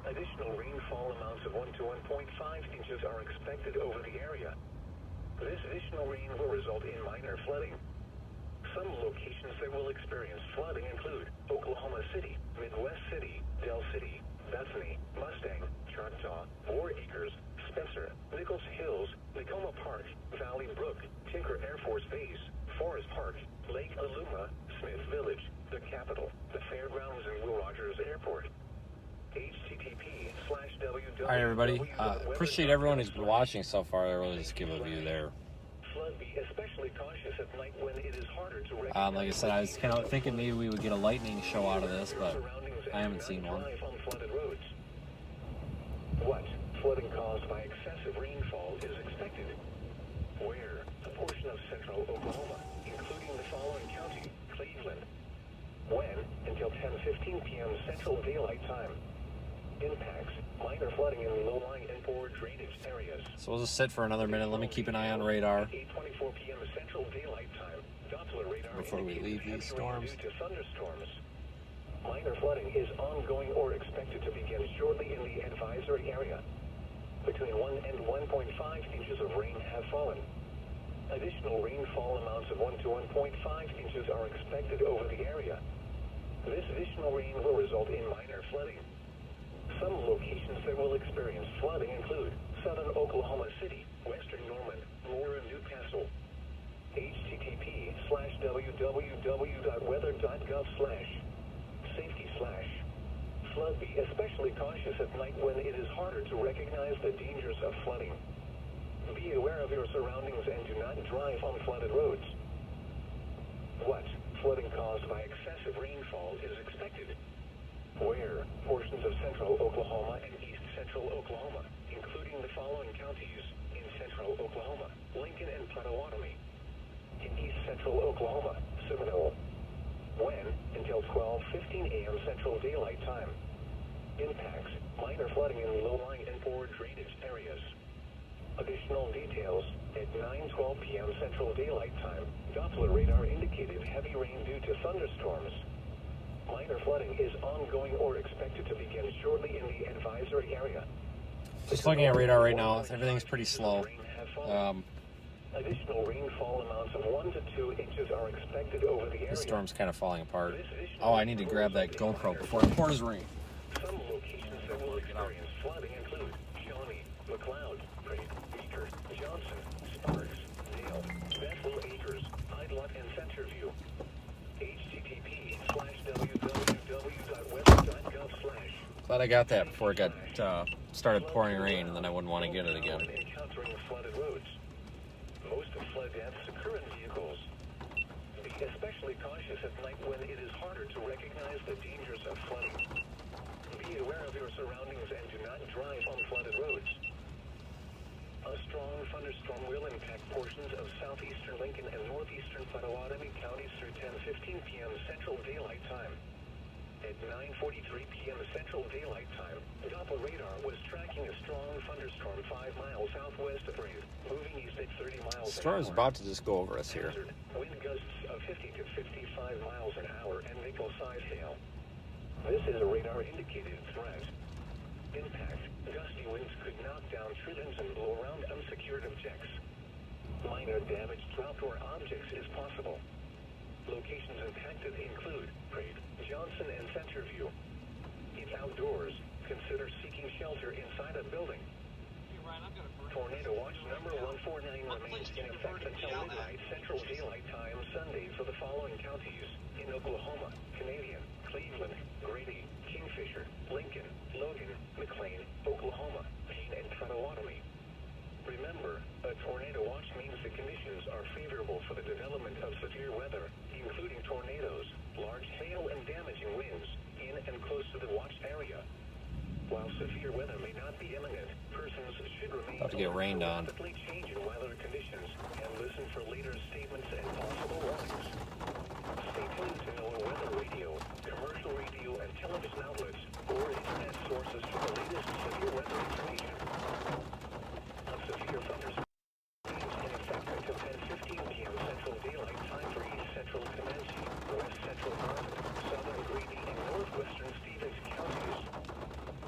Additional rainfall amounts of 1 to 1.5 inches are expected over the area. This additional rain will result in minor flooding. Some locations that will experience flooding include Oklahoma City, Midwest City, Del City, Bethany, Mustang, Choctaw, War Acres, Spencer, Nichols Hills, Tacoma Park, Valley Brook, Tinker Air Force Base, Forest Park, Lake Aluma, Smith Village, the Capitol, the Fairgrounds, and Will Rogers Airport. http://www. All right, everybody. Appreciate everyone who's been watching so far. I really just give a view there. Especially cautious at night when it is harder to like I said, I was kind of thinking maybe we would get a lightning show out of this, but I haven't seen one. What flooding caused by excessive rainfall is expected? Where? A portion of central Oklahoma, including the following county: Cleveland. When? Until 10:15 p.m. Central Daylight Time. Impacts: minor flooding in low-lying and poor drainage areas. So we'll just sit for another minute. Let me keep an eye on radar 8:24 p.m. Central Daylight Time. Doppler radar before we leave these storms. due to thunderstorms. Minor flooding is ongoing or expected to begin shortly in the advisory area. Between 1 and 1.5 inches of rain have fallen. Additional rainfall amounts of 1 to 1.5 inches are expected over the area. This additional rain will result in minor flooding. Some locations that will experience flooding include southern Oklahoma City, western Norman, Moore, and Newcastle. http://www.weather.gov/safety/flood. Be especially cautious at night when it is harder to recognize the dangers of flooding. Be aware of your surroundings and do not drive on flooded roads. What flooding caused by excessive rainfall is expected? Where? Portions of central Oklahoma and east central Oklahoma, including the following counties: in central Oklahoma, Lincoln and Pottawatomie. In east central Oklahoma, Seminole. When? Until 12:15 a.m. Central Daylight Time. Impacts: minor flooding in low-lying and poor drainage areas. Additional details: at 9:12 p.m. Central Daylight Time, Doppler radar indicated heavy rain due to thunderstorms. Minor flooding is ongoing or expected to begin shortly in the advisory area. Just looking at radar right now, everything's pretty slow. Additional rainfall amounts of 1 to 2 inches are expected over the area. The storm's kind of falling apart. Oh, I need to grab that GoPro before it pours rain. Some locations that will experience flooding include Shawnee, McLeod, Meeker, Johnson, Sparks, Dale, Bethel Acres, Idlot, and Centerview. http://www.weather.gov/. Glad I got that before it got started pouring rain, and then I wouldn't want to get it again. Encountering flooded roads. Most of flood deaths occur in vehicles. Be especially cautious at night when it is harder to recognize the dangers of flooding. Be aware of your surroundings and do not drive on flooded roads. A strong thunderstorm will impact portions of southeastern Lincoln and northeastern Pottawatomie counties through 10:15 p.m. Central Daylight Time. At 9:43 p.m. Central Daylight Time, Doppler radar was tracking a strong thunderstorm 5 miles southwest of Reno, moving east at 30 miles an hour. The storm's about to just go over us here. Wind gusts of 50 to 55 miles an hour and nickel-sized hail. This is a radar-indicated threat. impact, gusty winds could knock down trillions and blow around unsecured objects. Minor damage to outdoor objects is possible. Locations impacted include Prague, Johnson, and Centerview. If outdoors, consider seeking shelter inside a building. Tornado watch number 149 remains in effect until midnight Central Daylight Time Sunday for the following counties in Oklahoma: Canadian, Cleveland, Grady, Kingfisher, Lincoln, Logan, McLean, Oklahoma, Payne, and Potawatomi. Remember, a tornado watch means the conditions are favorable for the development of severe weather, including tornadoes, large hail, and damaging winds in and close to the watched area. While severe weather may not be imminent, persons should remain About to get rained on. rapidly changing weather conditions and listen for later statements and possible warnings. Stay tuned to NOAA weather radio, commercial radio, and television outlets, or internet sources for the latest severe weather information. On severe thunderstorms in effect until 10:15 p.m. Central Daylight Time for East Central Comanche, West Central Martin, Southern Grady, and Northwestern Stevens counties.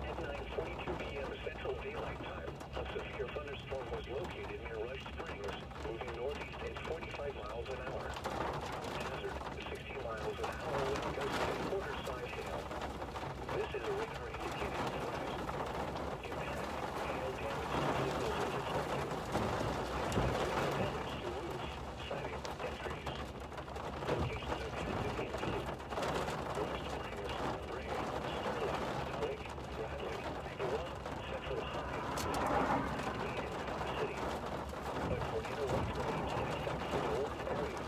At 9:42 p.m. Central Daylight Time, a severe thunderstorm was located near Rush Springs, moving northeast at 45 miles an hour. Hazard, 60 miles an hour wind gusts and quarter-size hail. This is a radar indicated flash. Impact, hail damage to vehicles and reflecting. Damage to roofs, siding, and trees. Locations impacted indeed. Rush Springs, Bray, Sterling, Lake, Bradley, Iran, Central High, and Meade in Cotton City. A tornado watch remains in effect for the whole area.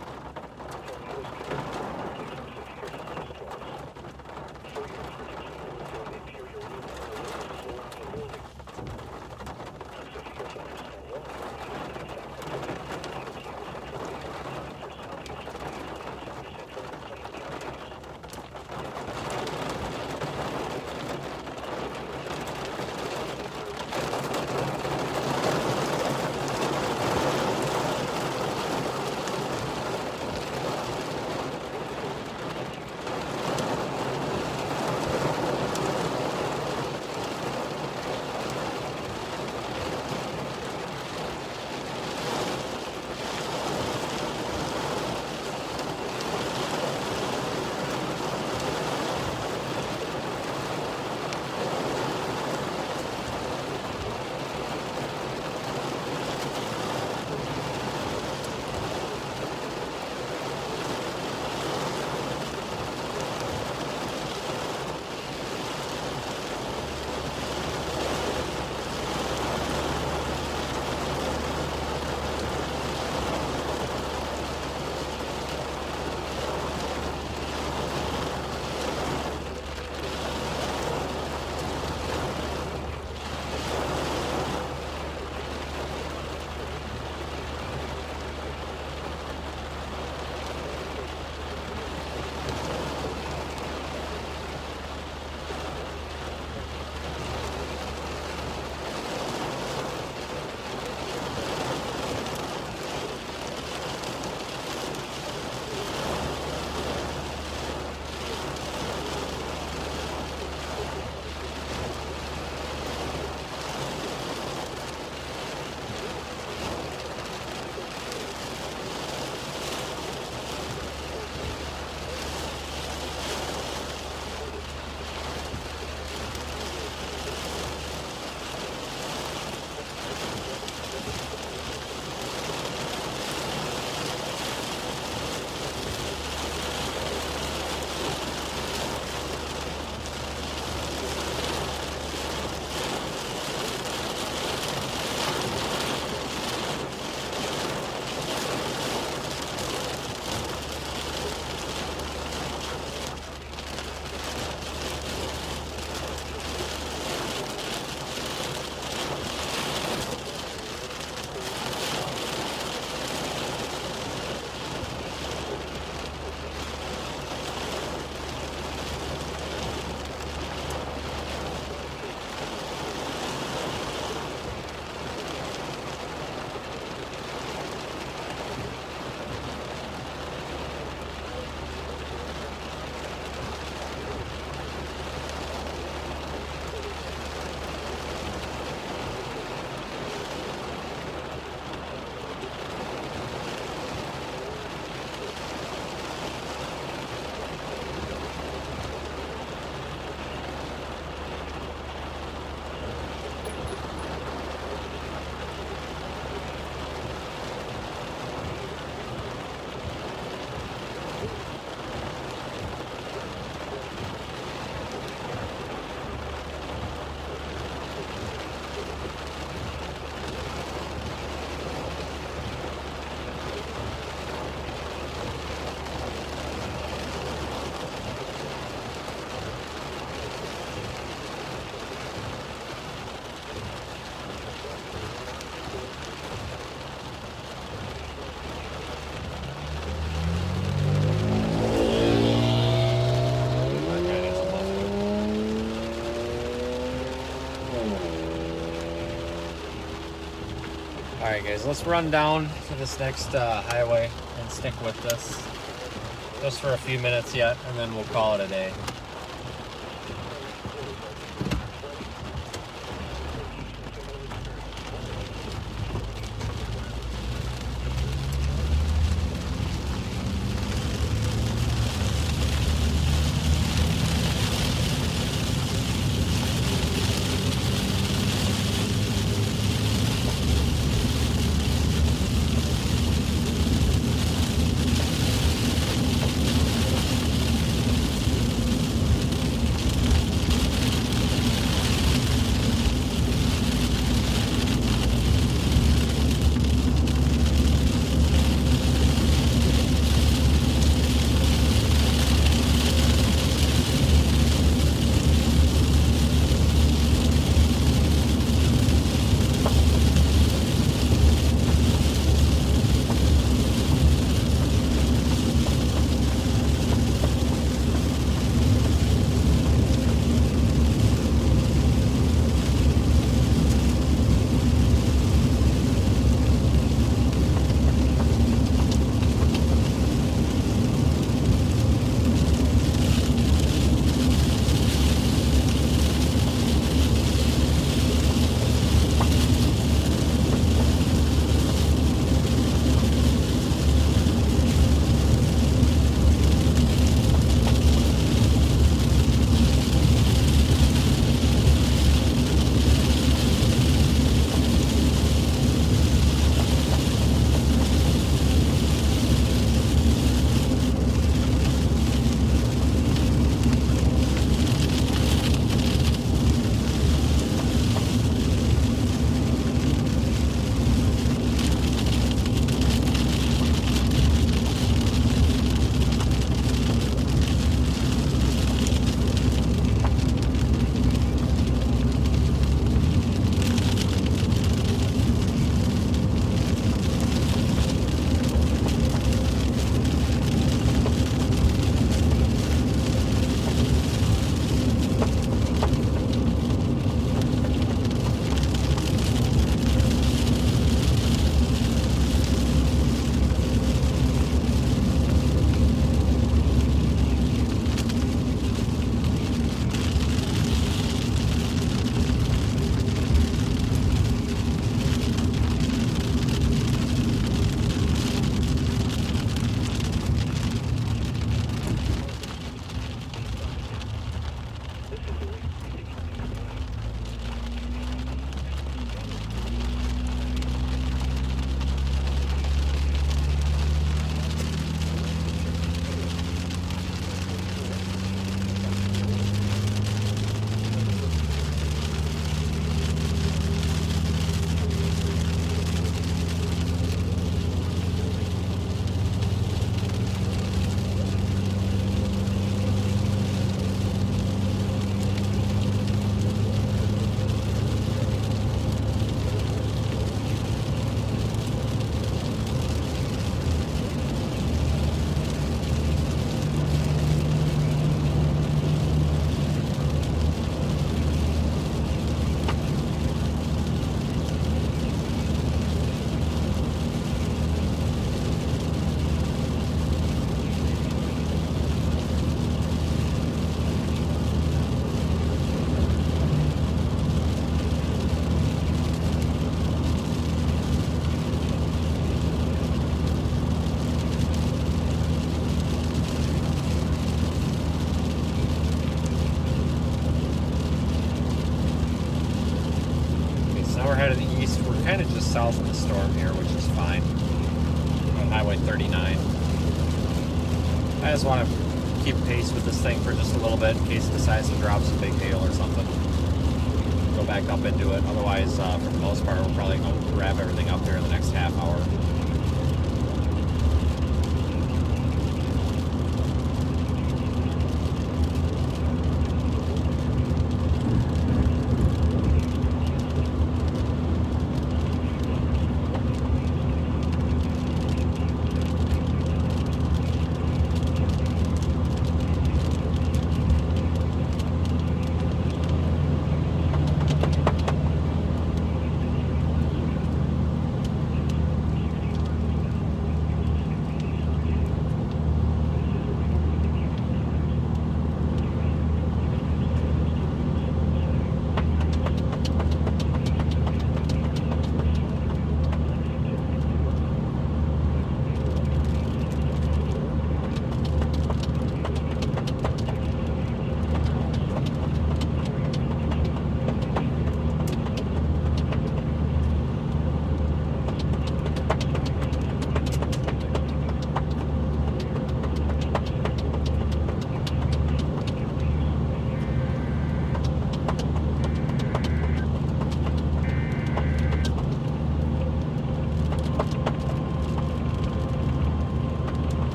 Tornadoes can result quickly from severe thunderstorms. For your information, we're doing it Alright guys, let's run down to this next highway and stick with this just for a few minutes yet, and then we'll call it a day. kind of just south of the storm here, which is fine. On Highway 39. I just want to keep pace with this thing for just a little bit in case it decides to drop some big hail or something. Go back up into it. Otherwise, for the most part, we're probably going to wrap everything up here in the next half hour.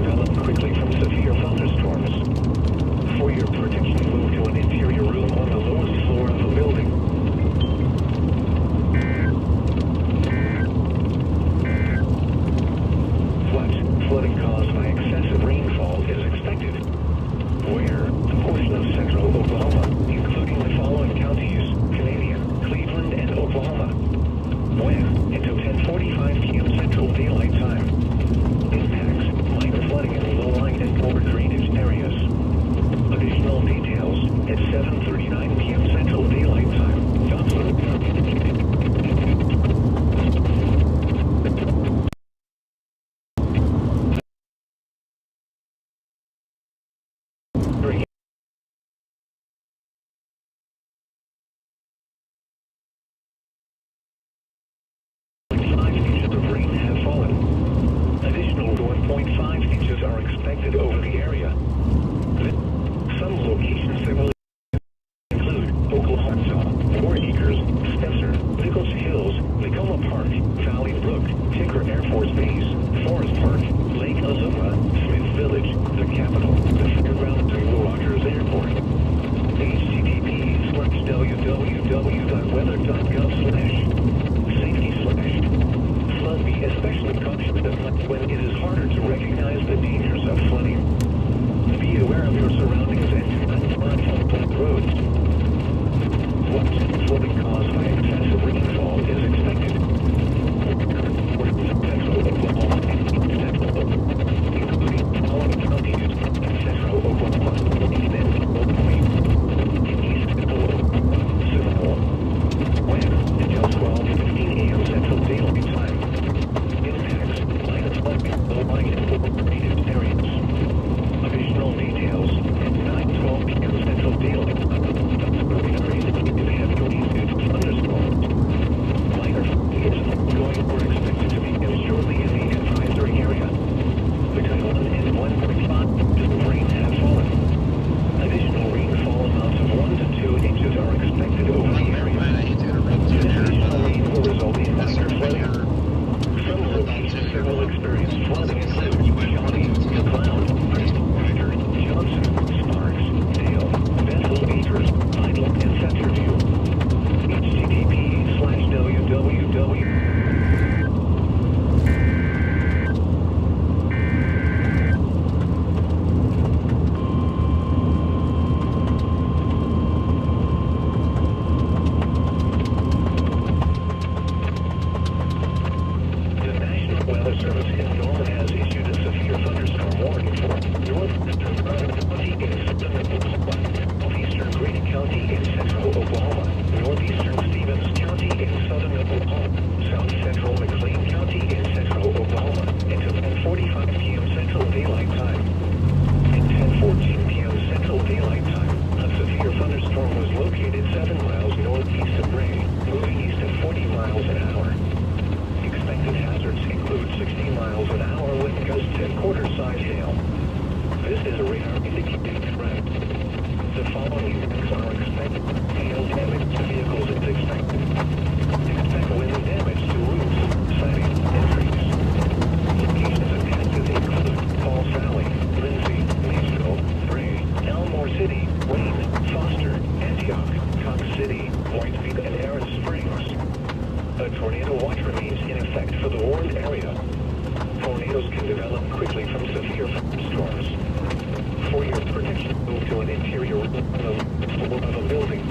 develop quickly from severe thunderstorms. For your protection, move to an interior room on the lowest floor of the building. Flooding caused by excessive rainfall is expected. Where a portion of central Oklahoma, including the following counties: Canadian, Cleveland, and Oklahoma. When until 10:45 p.m. Central Daylight Time. Impacts: minor flooding in low-lying and poor drainage areas. Additional details at 7:39 p.m. Central Daylight Time. Additional 1.5 inches are expected over the area. Some locations that will include Oklahoma, 4 Acres, Spencer, Nichols Hills, Tacoma Park, Valley Brook, Tinker Air Force Base, Forest Park, Lake Aluma, Smith Village, the Capitol, the fairgrounds, and Rogers Airport. http://www.weather.gov/safety/. Be especially cautious when it is harder to recognize the dangers of flooding. Be aware of your surroundings and do not drive on public roads. Flooding caused by excessive rainfall is expected. Central Oklahoma and central Oklahoma, including following counties: central Oklahoma, Lane and Oklahoma, east central Oklahoma, Seminole. When until 12:15 a.m. Central Daylight Time. Impacts: minor flooding, low-lying and poor drainage areas. Additional details at 9:12 p.m. Central Daylight Time. Indicated heavy rain due to thunderstorms. Minor flooding is ongoing or expected to begin shortly in the advisory area. Between 1 and 1.5 inches of rain have fallen. Additional rainfall amounts of 1 to 2 inches are expected over the area. Additional rain will result in minor flooding. Some locations that will experience flooding include Shawnee, McLeod, Brewster, Johnson, Sparks, Dale, Bethel Acres, Idle, and Centerview. http://www. The National Weather Service in Norman has issued a severe thunderstorm warning for northeastern Reno County in southern Oklahoma, southeastern Grady County in central Oklahoma, northeastern Stevens County in southern Oklahoma, south central McLean County in central Oklahoma, until 10:45 p.m. Central Daylight Time. At 10:14 p.m. Central Daylight Time, a severe thunderstorm was located 7 miles northeast of Ray, moving east at 40 miles an hour. Expected hazards include 60 miles an hour with gusts and quarter-size hail. This is a radar-indicated threat. The following events are expected. Hail damage to vehicles is expected. Expect wind damage to roofs, siding, and trees. Locations impacted include Falls Valley, Lindsay, Maysville, Bray, Elmore City, Wayne, Foster, Antioch, Cox City, Whitefield, and Aaron Springs. A tornado watch remains in effect for the warned area. Tornadoes can develop quickly from severe thunderstorms. For your protection, move to an interior room on the floor of a building.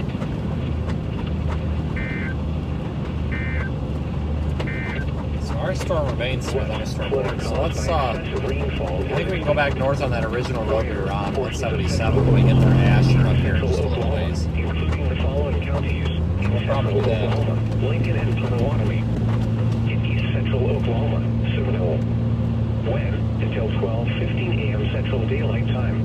So our storm remains with thunderstorm warning. So let's I think we can go back north on that original road we were on, 177, when we get through Ash and up here in just a little ways. Including the following counties: We'll probably do that. Oklahoma, Lincoln and Potawatomi. In east central Oklahoma, Seminole. When until 12:15 a.m. Central Daylight Time.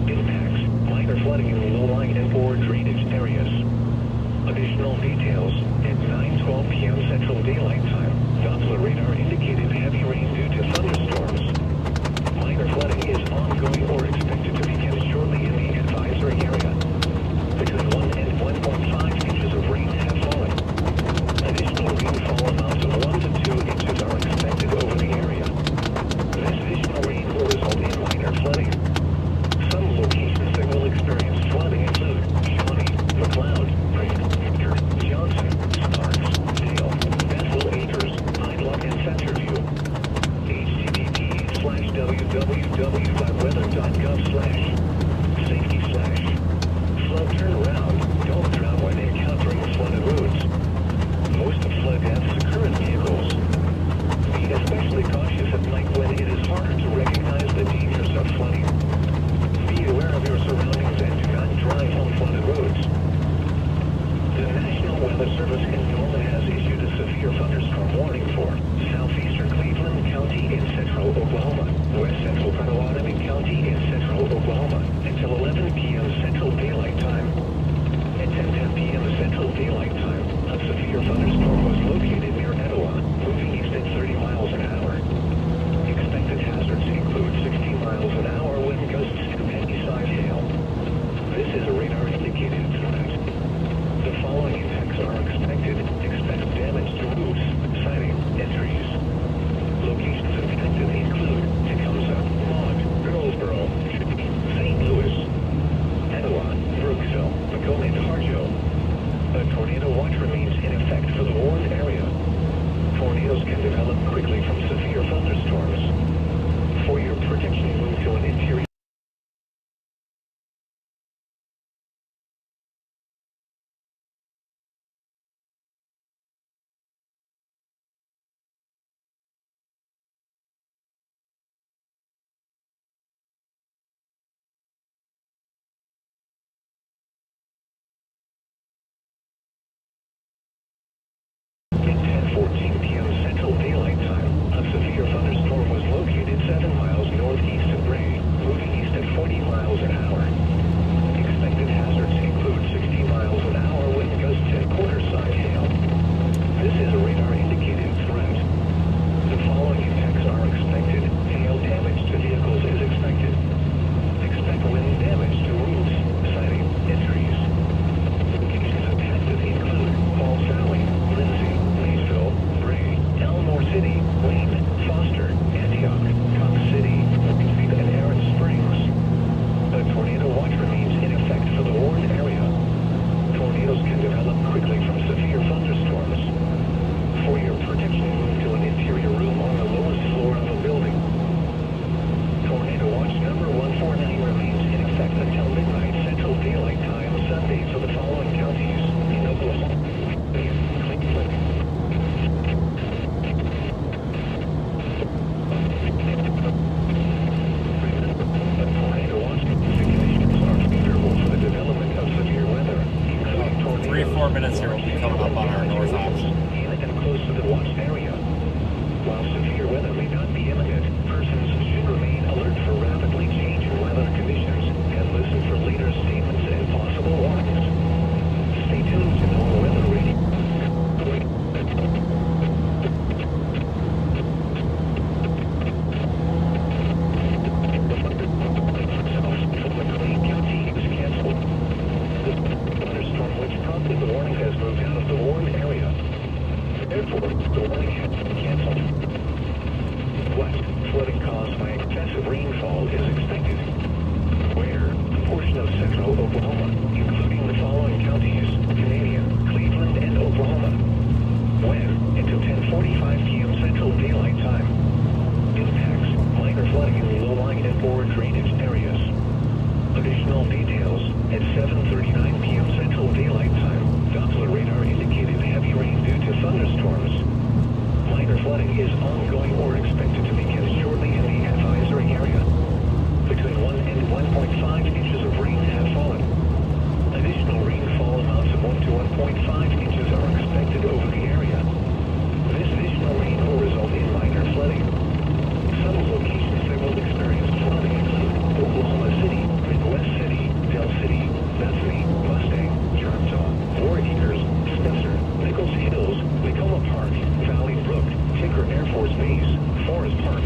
Impacts: minor flooding in low-lying and poor drainage areas. Additional details at 9:12 p.m. Central Daylight Time. Doppler radar indicated heavy rain due to thunderstorms. Minor flooding is ongoing or expected to begin shortly in the advisory area. Between 1 and 1.5 inches of rain have fallen. Additional rainfall amounts of 1 to 2 inches are expected over the area. This additional rain will result www.weather.gov/safety/flood turnaround. Don't drown when encountering flooded roads. Most flood deaths occur in vehicles. Be especially cautious at night when it is harder to recognize the dangers of flooding. Be aware of your surroundings and do not drive on flooded roads. The National Weather Service in Norman has issued a severe thunderstorm warning for southeastern Cleveland County in central Oklahoma, west central Potawatomi County in central Oklahoma, until 11 p.m. Central Daylight Time. At 10:10 p.m. Central Daylight Time, a severe thunderstorm was located near Etowah, moving east at 30 miles an hour. Expected hazards include 60 miles an hour wind gusts and penny-sized hail. This is a radar-indicated threat. The following impacts are expected. Expect damage to roofs, siding, and trees. Locations affected include Tecumseh, Maud, Girlsboro, St. Louis, Etowah, Brooksville, Macomb, and Harjo. A tornado watch remains in effect for the warned area. Tornadoes can develop quickly from severe thunderstorms. For your protection, move to an interior. At 10:14 p.m. Central Daylight Time, a severe thunderstorm was located 7 miles northeast of Ray, moving east at 40 miles an hour. Expected hazards include 60 miles an hour wind gusts and quarter-size hail. This is a radar-indicated threat. The following impacts are expected. Hail damage to vehicles is expected. Expect wind damage to roofs, siding, and trees. Locations affected include Falls Valley, Lindsay, Maysville, Bray, Elmore City, Wayne, Foster, Antioch, Cox City, Whitfield, and Aaron Springs. A tornado watch remains in effect for the warned area. Tornadoes can develop quickly from severe thunderstorms. For your protection, move to an interior room on the lowest floor of a building. Tornado watch number 149 remains in effect until midnight Central Daylight Time Sunday for the following counties in Oklahoma, Cleveland. A tornado watch conditions are favorable for the development of severe weather, including tornadoes. 3 or 4 minutes here, we'll be coming up on our north option. In and close to the watched area. While severe weather may not be imminent, persons should remain alert for rapidly changing weather conditions and listen for later statements and possible warnings. Stay tuned to NOAA Weather Radio. McLean County is canceled. The thunderstorm which prompted the warning has moved out of the warned area. Therefore, the warning has been canceled. West, flooding caused by excessive rainfall is expected. Where? A portion of central Oklahoma, including the following counties, Canadian, Cleveland, and Oklahoma. When? Until 10:45 p.m. Central Daylight Time. Impacts, minor flooding in low-lying and poor drainage areas. Additional details, at 7:39 p.m. Central Daylight Time, Doppler radar indicated heavy rain due to thunderstorms. Minor flooding is ongoing or expected to begin shortly in the advisory area. Between 1 and 1.5 inches of rain have fallen. Additional rainfall amounts of 1 to 1.5 inches are expected over the area. This additional rain will result in minor flooding. Some locations that will experience flooding include Oklahoma City, Midwest City, Del City, Bethany, Mustang, Choctaw, 4 Acres, Spencer, Nichols Hills, Tacoma Park, Valley Brook, Tinker Air Force Base, Forest Park,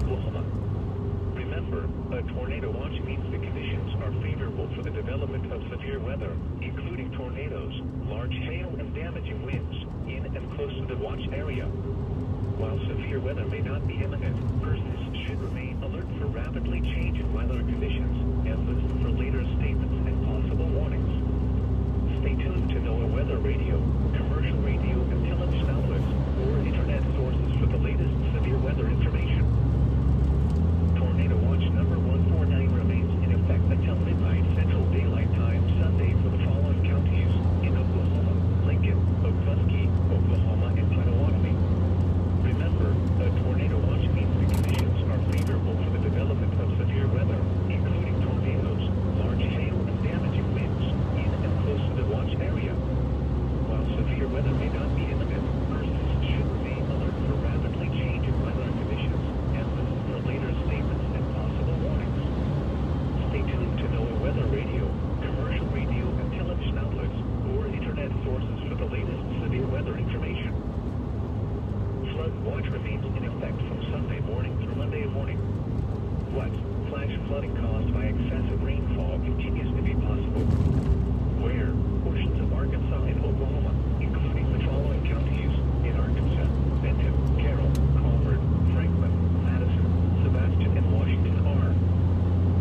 Oklahoma. Remember, a tornado watch means the conditions are favorable for the development of severe weather, including tornadoes, large hail, and damaging winds in and close to the watch area. While severe weather may not be imminent, persons should remain alert for rapidly changing weather conditions and listen for later statements and possible warnings. Stay tuned to NOAA Weather Radio, commercial radio and television outlets, or internet sources for the latest severe weather information. Tornado watch number 149 remains in effect until midnight Central Daylight Time Sunday for the following counties in Oklahoma: Lincoln, Okfuskee, Oklahoma, and Potawatomi. Remember, a tornado watch means the conditions are favorable for the development of severe weather, including tornadoes, large hail, and damaging winds in and close to the watch area. While severe weather may not be imminent, persons should remain alert for rapidly changing weather conditions and listen for later statements and possible warnings. Stay tuned to NOAA Weather Radio, commercial radio and television outlets, or internet sources for the latest severe weather information. Flood watch remains in effect from Sunday morning through Monday morning. What? Flash flooding caused by excessive rainfall continues to be possible. Where? Portions of Arkansas and Oklahoma, including the following counties in Arkansas: Benton, Carroll, Crawford, Franklin, Madison, Sebastian, and Washington are.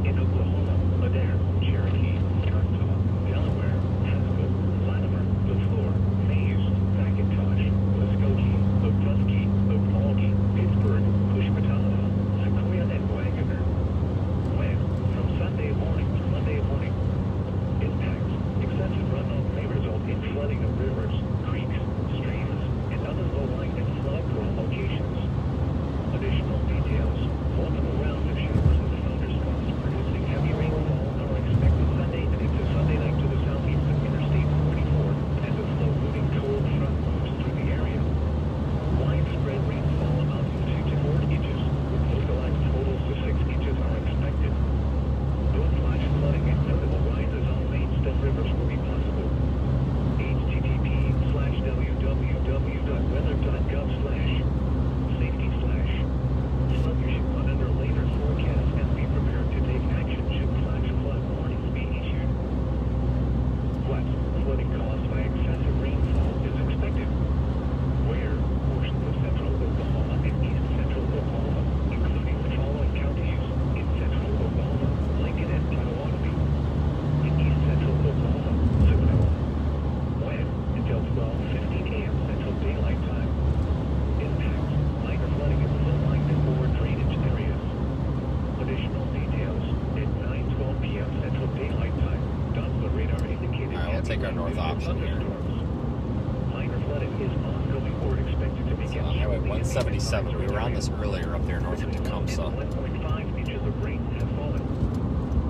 In Oklahoma, Adair, Cherokee, Arkansas, Delaware, Haskell, Latimer, LaFleur, Mays, McIntosh, Muskogee, Okfuskee, Okmulgee, Pittsburgh, Pushpatala, Sequoia, and Waggoner. When? From Sunday morning to Monday morning. Impacts. Excessive runoff may result in flooding of rivers, creeks, streams, and other low-lying and flood-prone locations. Additional details. Multiple rounds of showers and thunderstorms producing heavy rainfall are expected Sunday and into Sunday night to the southeast of Interstate 44 as a slow-moving cold front moves through the area. Widespread rainfall amounting to 4 inches, with localized totals to 6 inches are expected. Both flash flooding and notable rises on main stem rivers will be possible. http://www.weather.gov/safety/. Flood your ship under later forecasts and be prepared to take action should flash flood warnings be issued. What? Flooding caused by excessive rainfall is expected. Where? Portions of central Oklahoma and east central Oklahoma, including the following counties in central Oklahoma: Lincoln and Potawatomi. In east central Oklahoma, Seminole. When? Until 12:15 a.m. Central Daylight Time. Impacts. Minor flooding in low-lying and poor drainage areas. Additional details. At 9:12 p.m. Central Daylight Time, Doppler radar indicated... All right, we'll take our north option here. Minor flooding is ongoing or expected to begin. Highway 177. We were on this earlier up there north of Tecumseh. 1.5 inches of rain has fallen.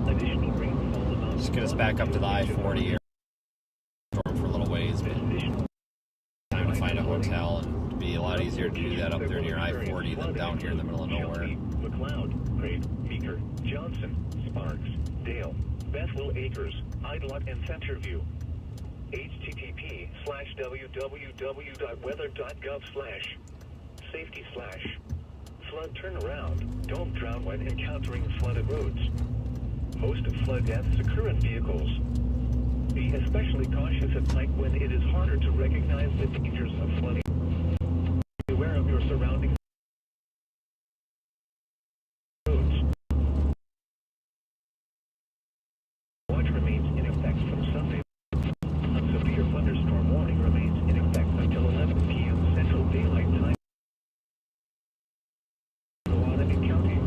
Additional rainfall amounts... Just get us back up to the I-40 area. Storm for a little ways, but time to find a hotel, and it'd be a lot easier to do that up there near I-40 than down here in the middle of nowhere. McLeod, Craig, Meeker, Johnson, Sparks, Dale, Bethel Acres, Idlot, and Centerview. http://www.weather.gov/safety/. Flood turnaround. Don't drown when encountering flooded roads. Most of flood deaths occur in vehicles. Be especially cautious at night when it is harder to recognize the dangers of flooding. Be aware of your surroundings. Roads. Watch remains in effect from Sunday. A severe thunderstorm warning remains in effect until 11 p.m. Central Daylight Time. Waelti County.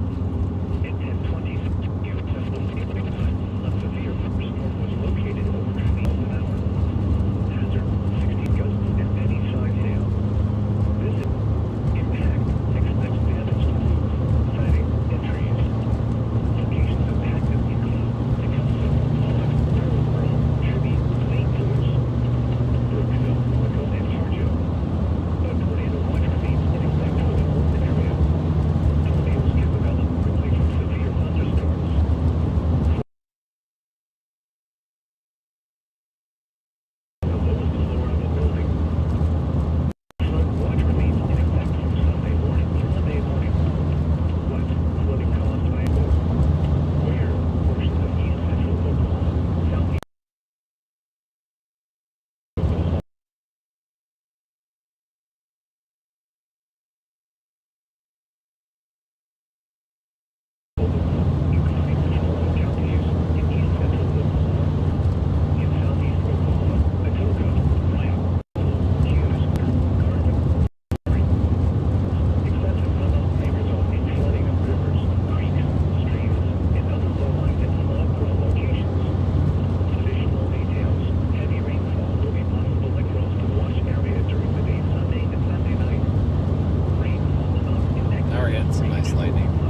At 10:20 p.m. Central Daylight Time, a severe thunderstorm was located over 2 miles an hour. Hazard: 60 gusts and penny size hail. wind, some nice lightning.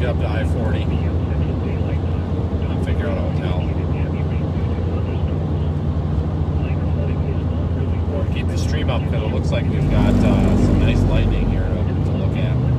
get up to I-40 and figure out a hotel. Keep the stream up because it looks like we've got some nice lightning here to look at.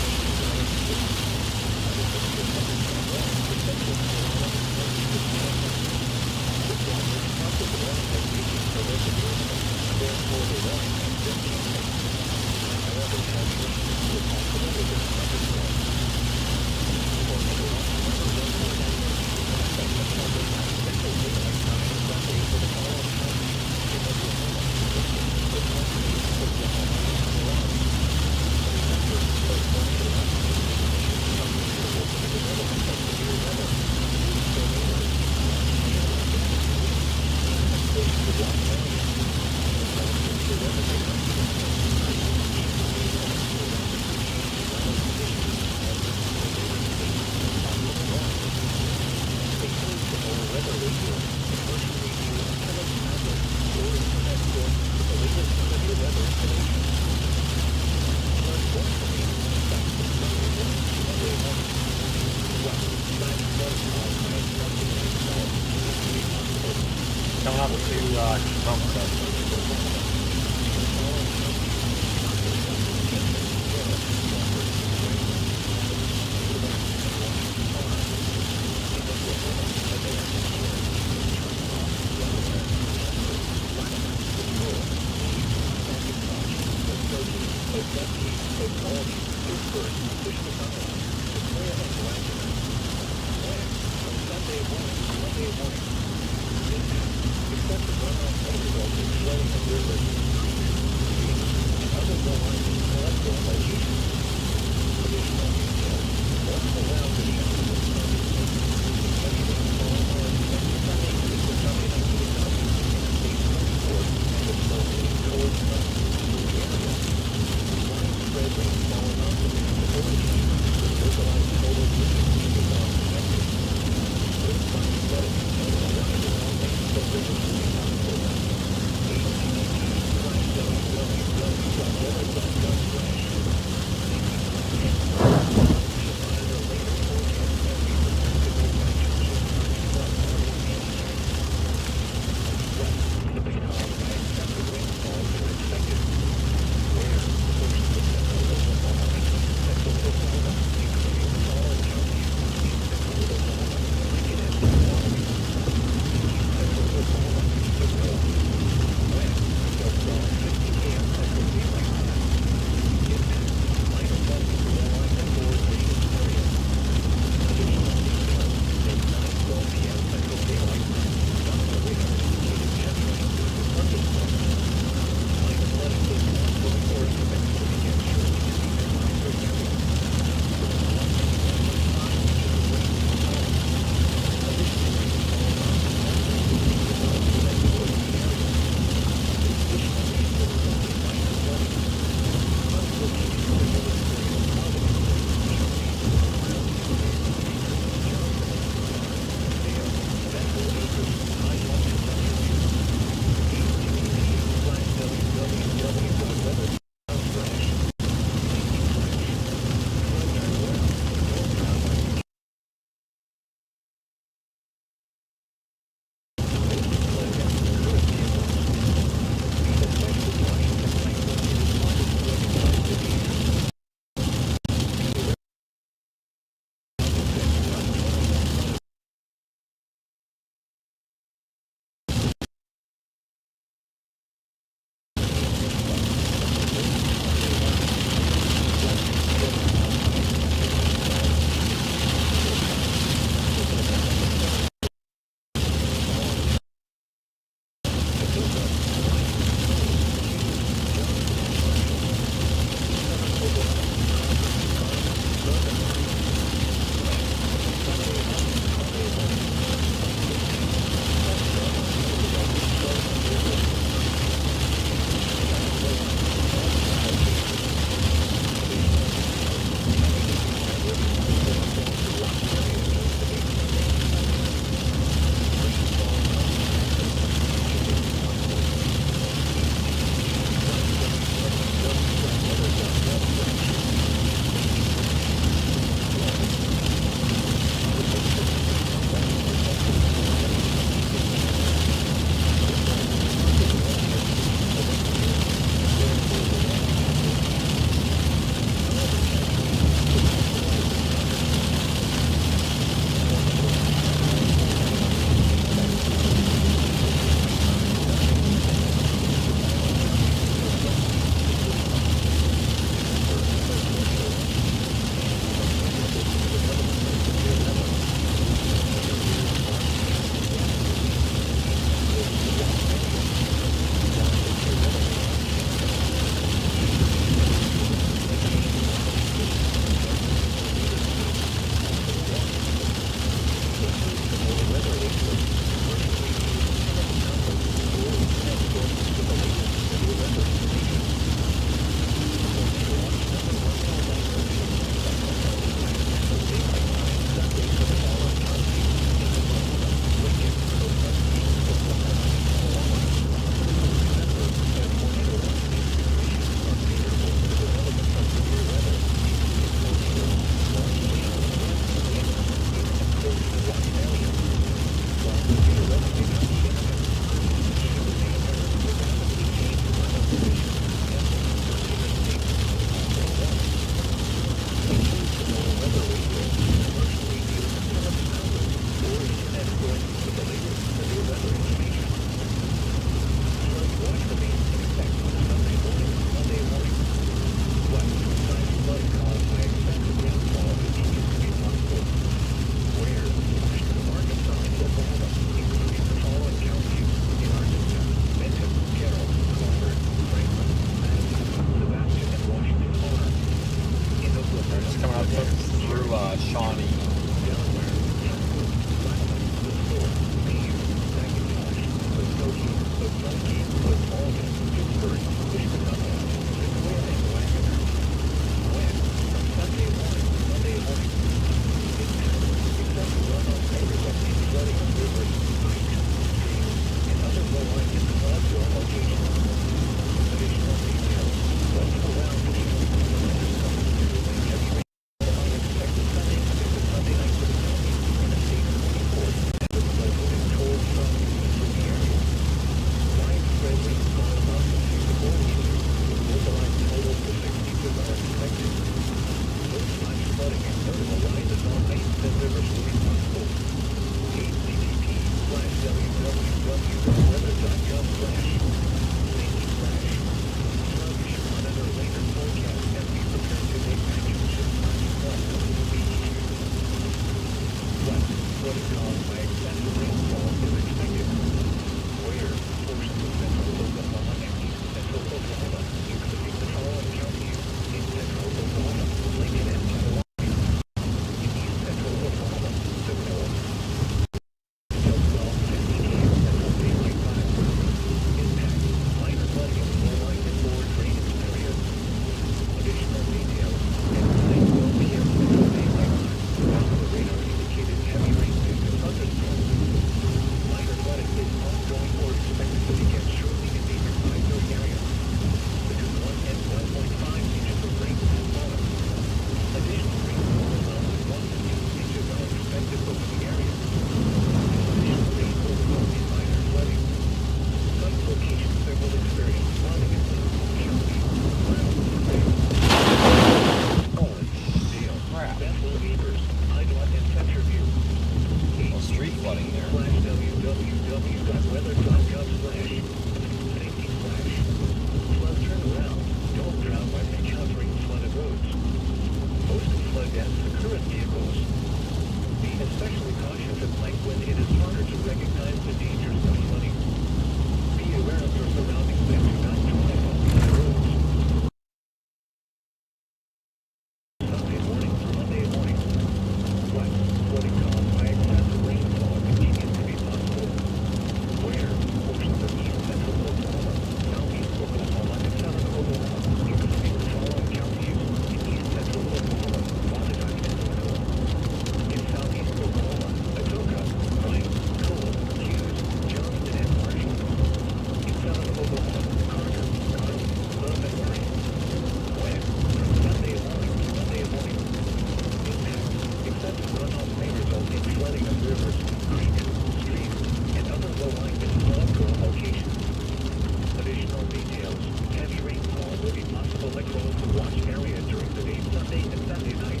Select roads to watch area during the day, Sunday and Sunday night.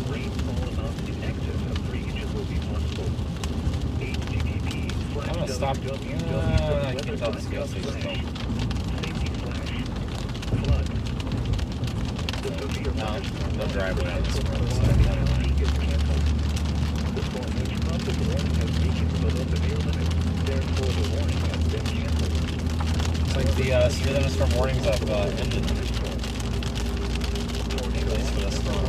Rainfall amounts in excess of 3 inches will be possible. I'm gonna stop. I can tell this gas station still. No, no driveway on this road. So The storm which prompted the warning has weakened below the near limit. Therefore, the warning has been canceled. it's like the severe thunderstorm warnings have ended. At least for this storm.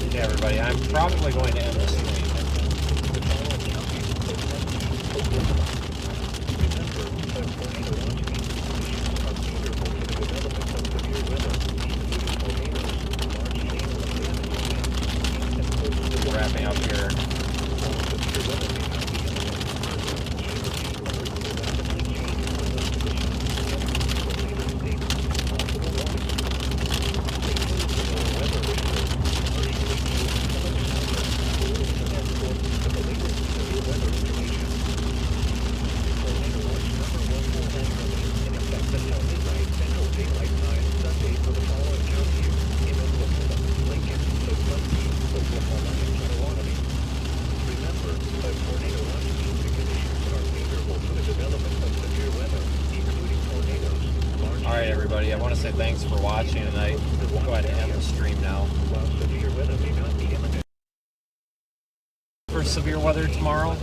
Okay, everybody, I'm probably going to end the stream. Wrapping up here. Alright everybody, I want to say thanks for watching tonight. We'll go ahead and end the stream now. For severe weather tomorrow.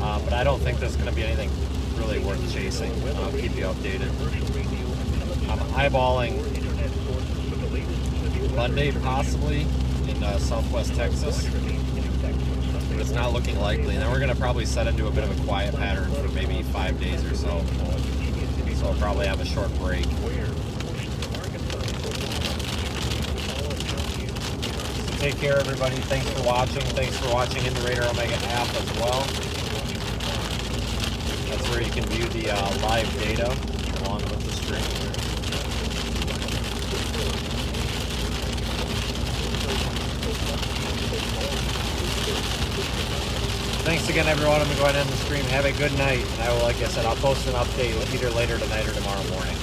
But I don't think there's going to be anything really worth chasing. I'll keep you updated. I'm eyeballing Monday possibly in southwest Texas. But it's not looking likely. And then we're going to probably set into a bit of a quiet pattern for maybe 5 days or so. So we'll probably have a short break. So take care, everybody. Thanks for watching. Thanks for watching in the Radar Omega app as well. That's where you can view the live data along with the stream. Thanks again, everyone. I'm going to go ahead and end the stream. Have a good night. And I will, like I said, I'll post an update either later tonight or tomorrow morning.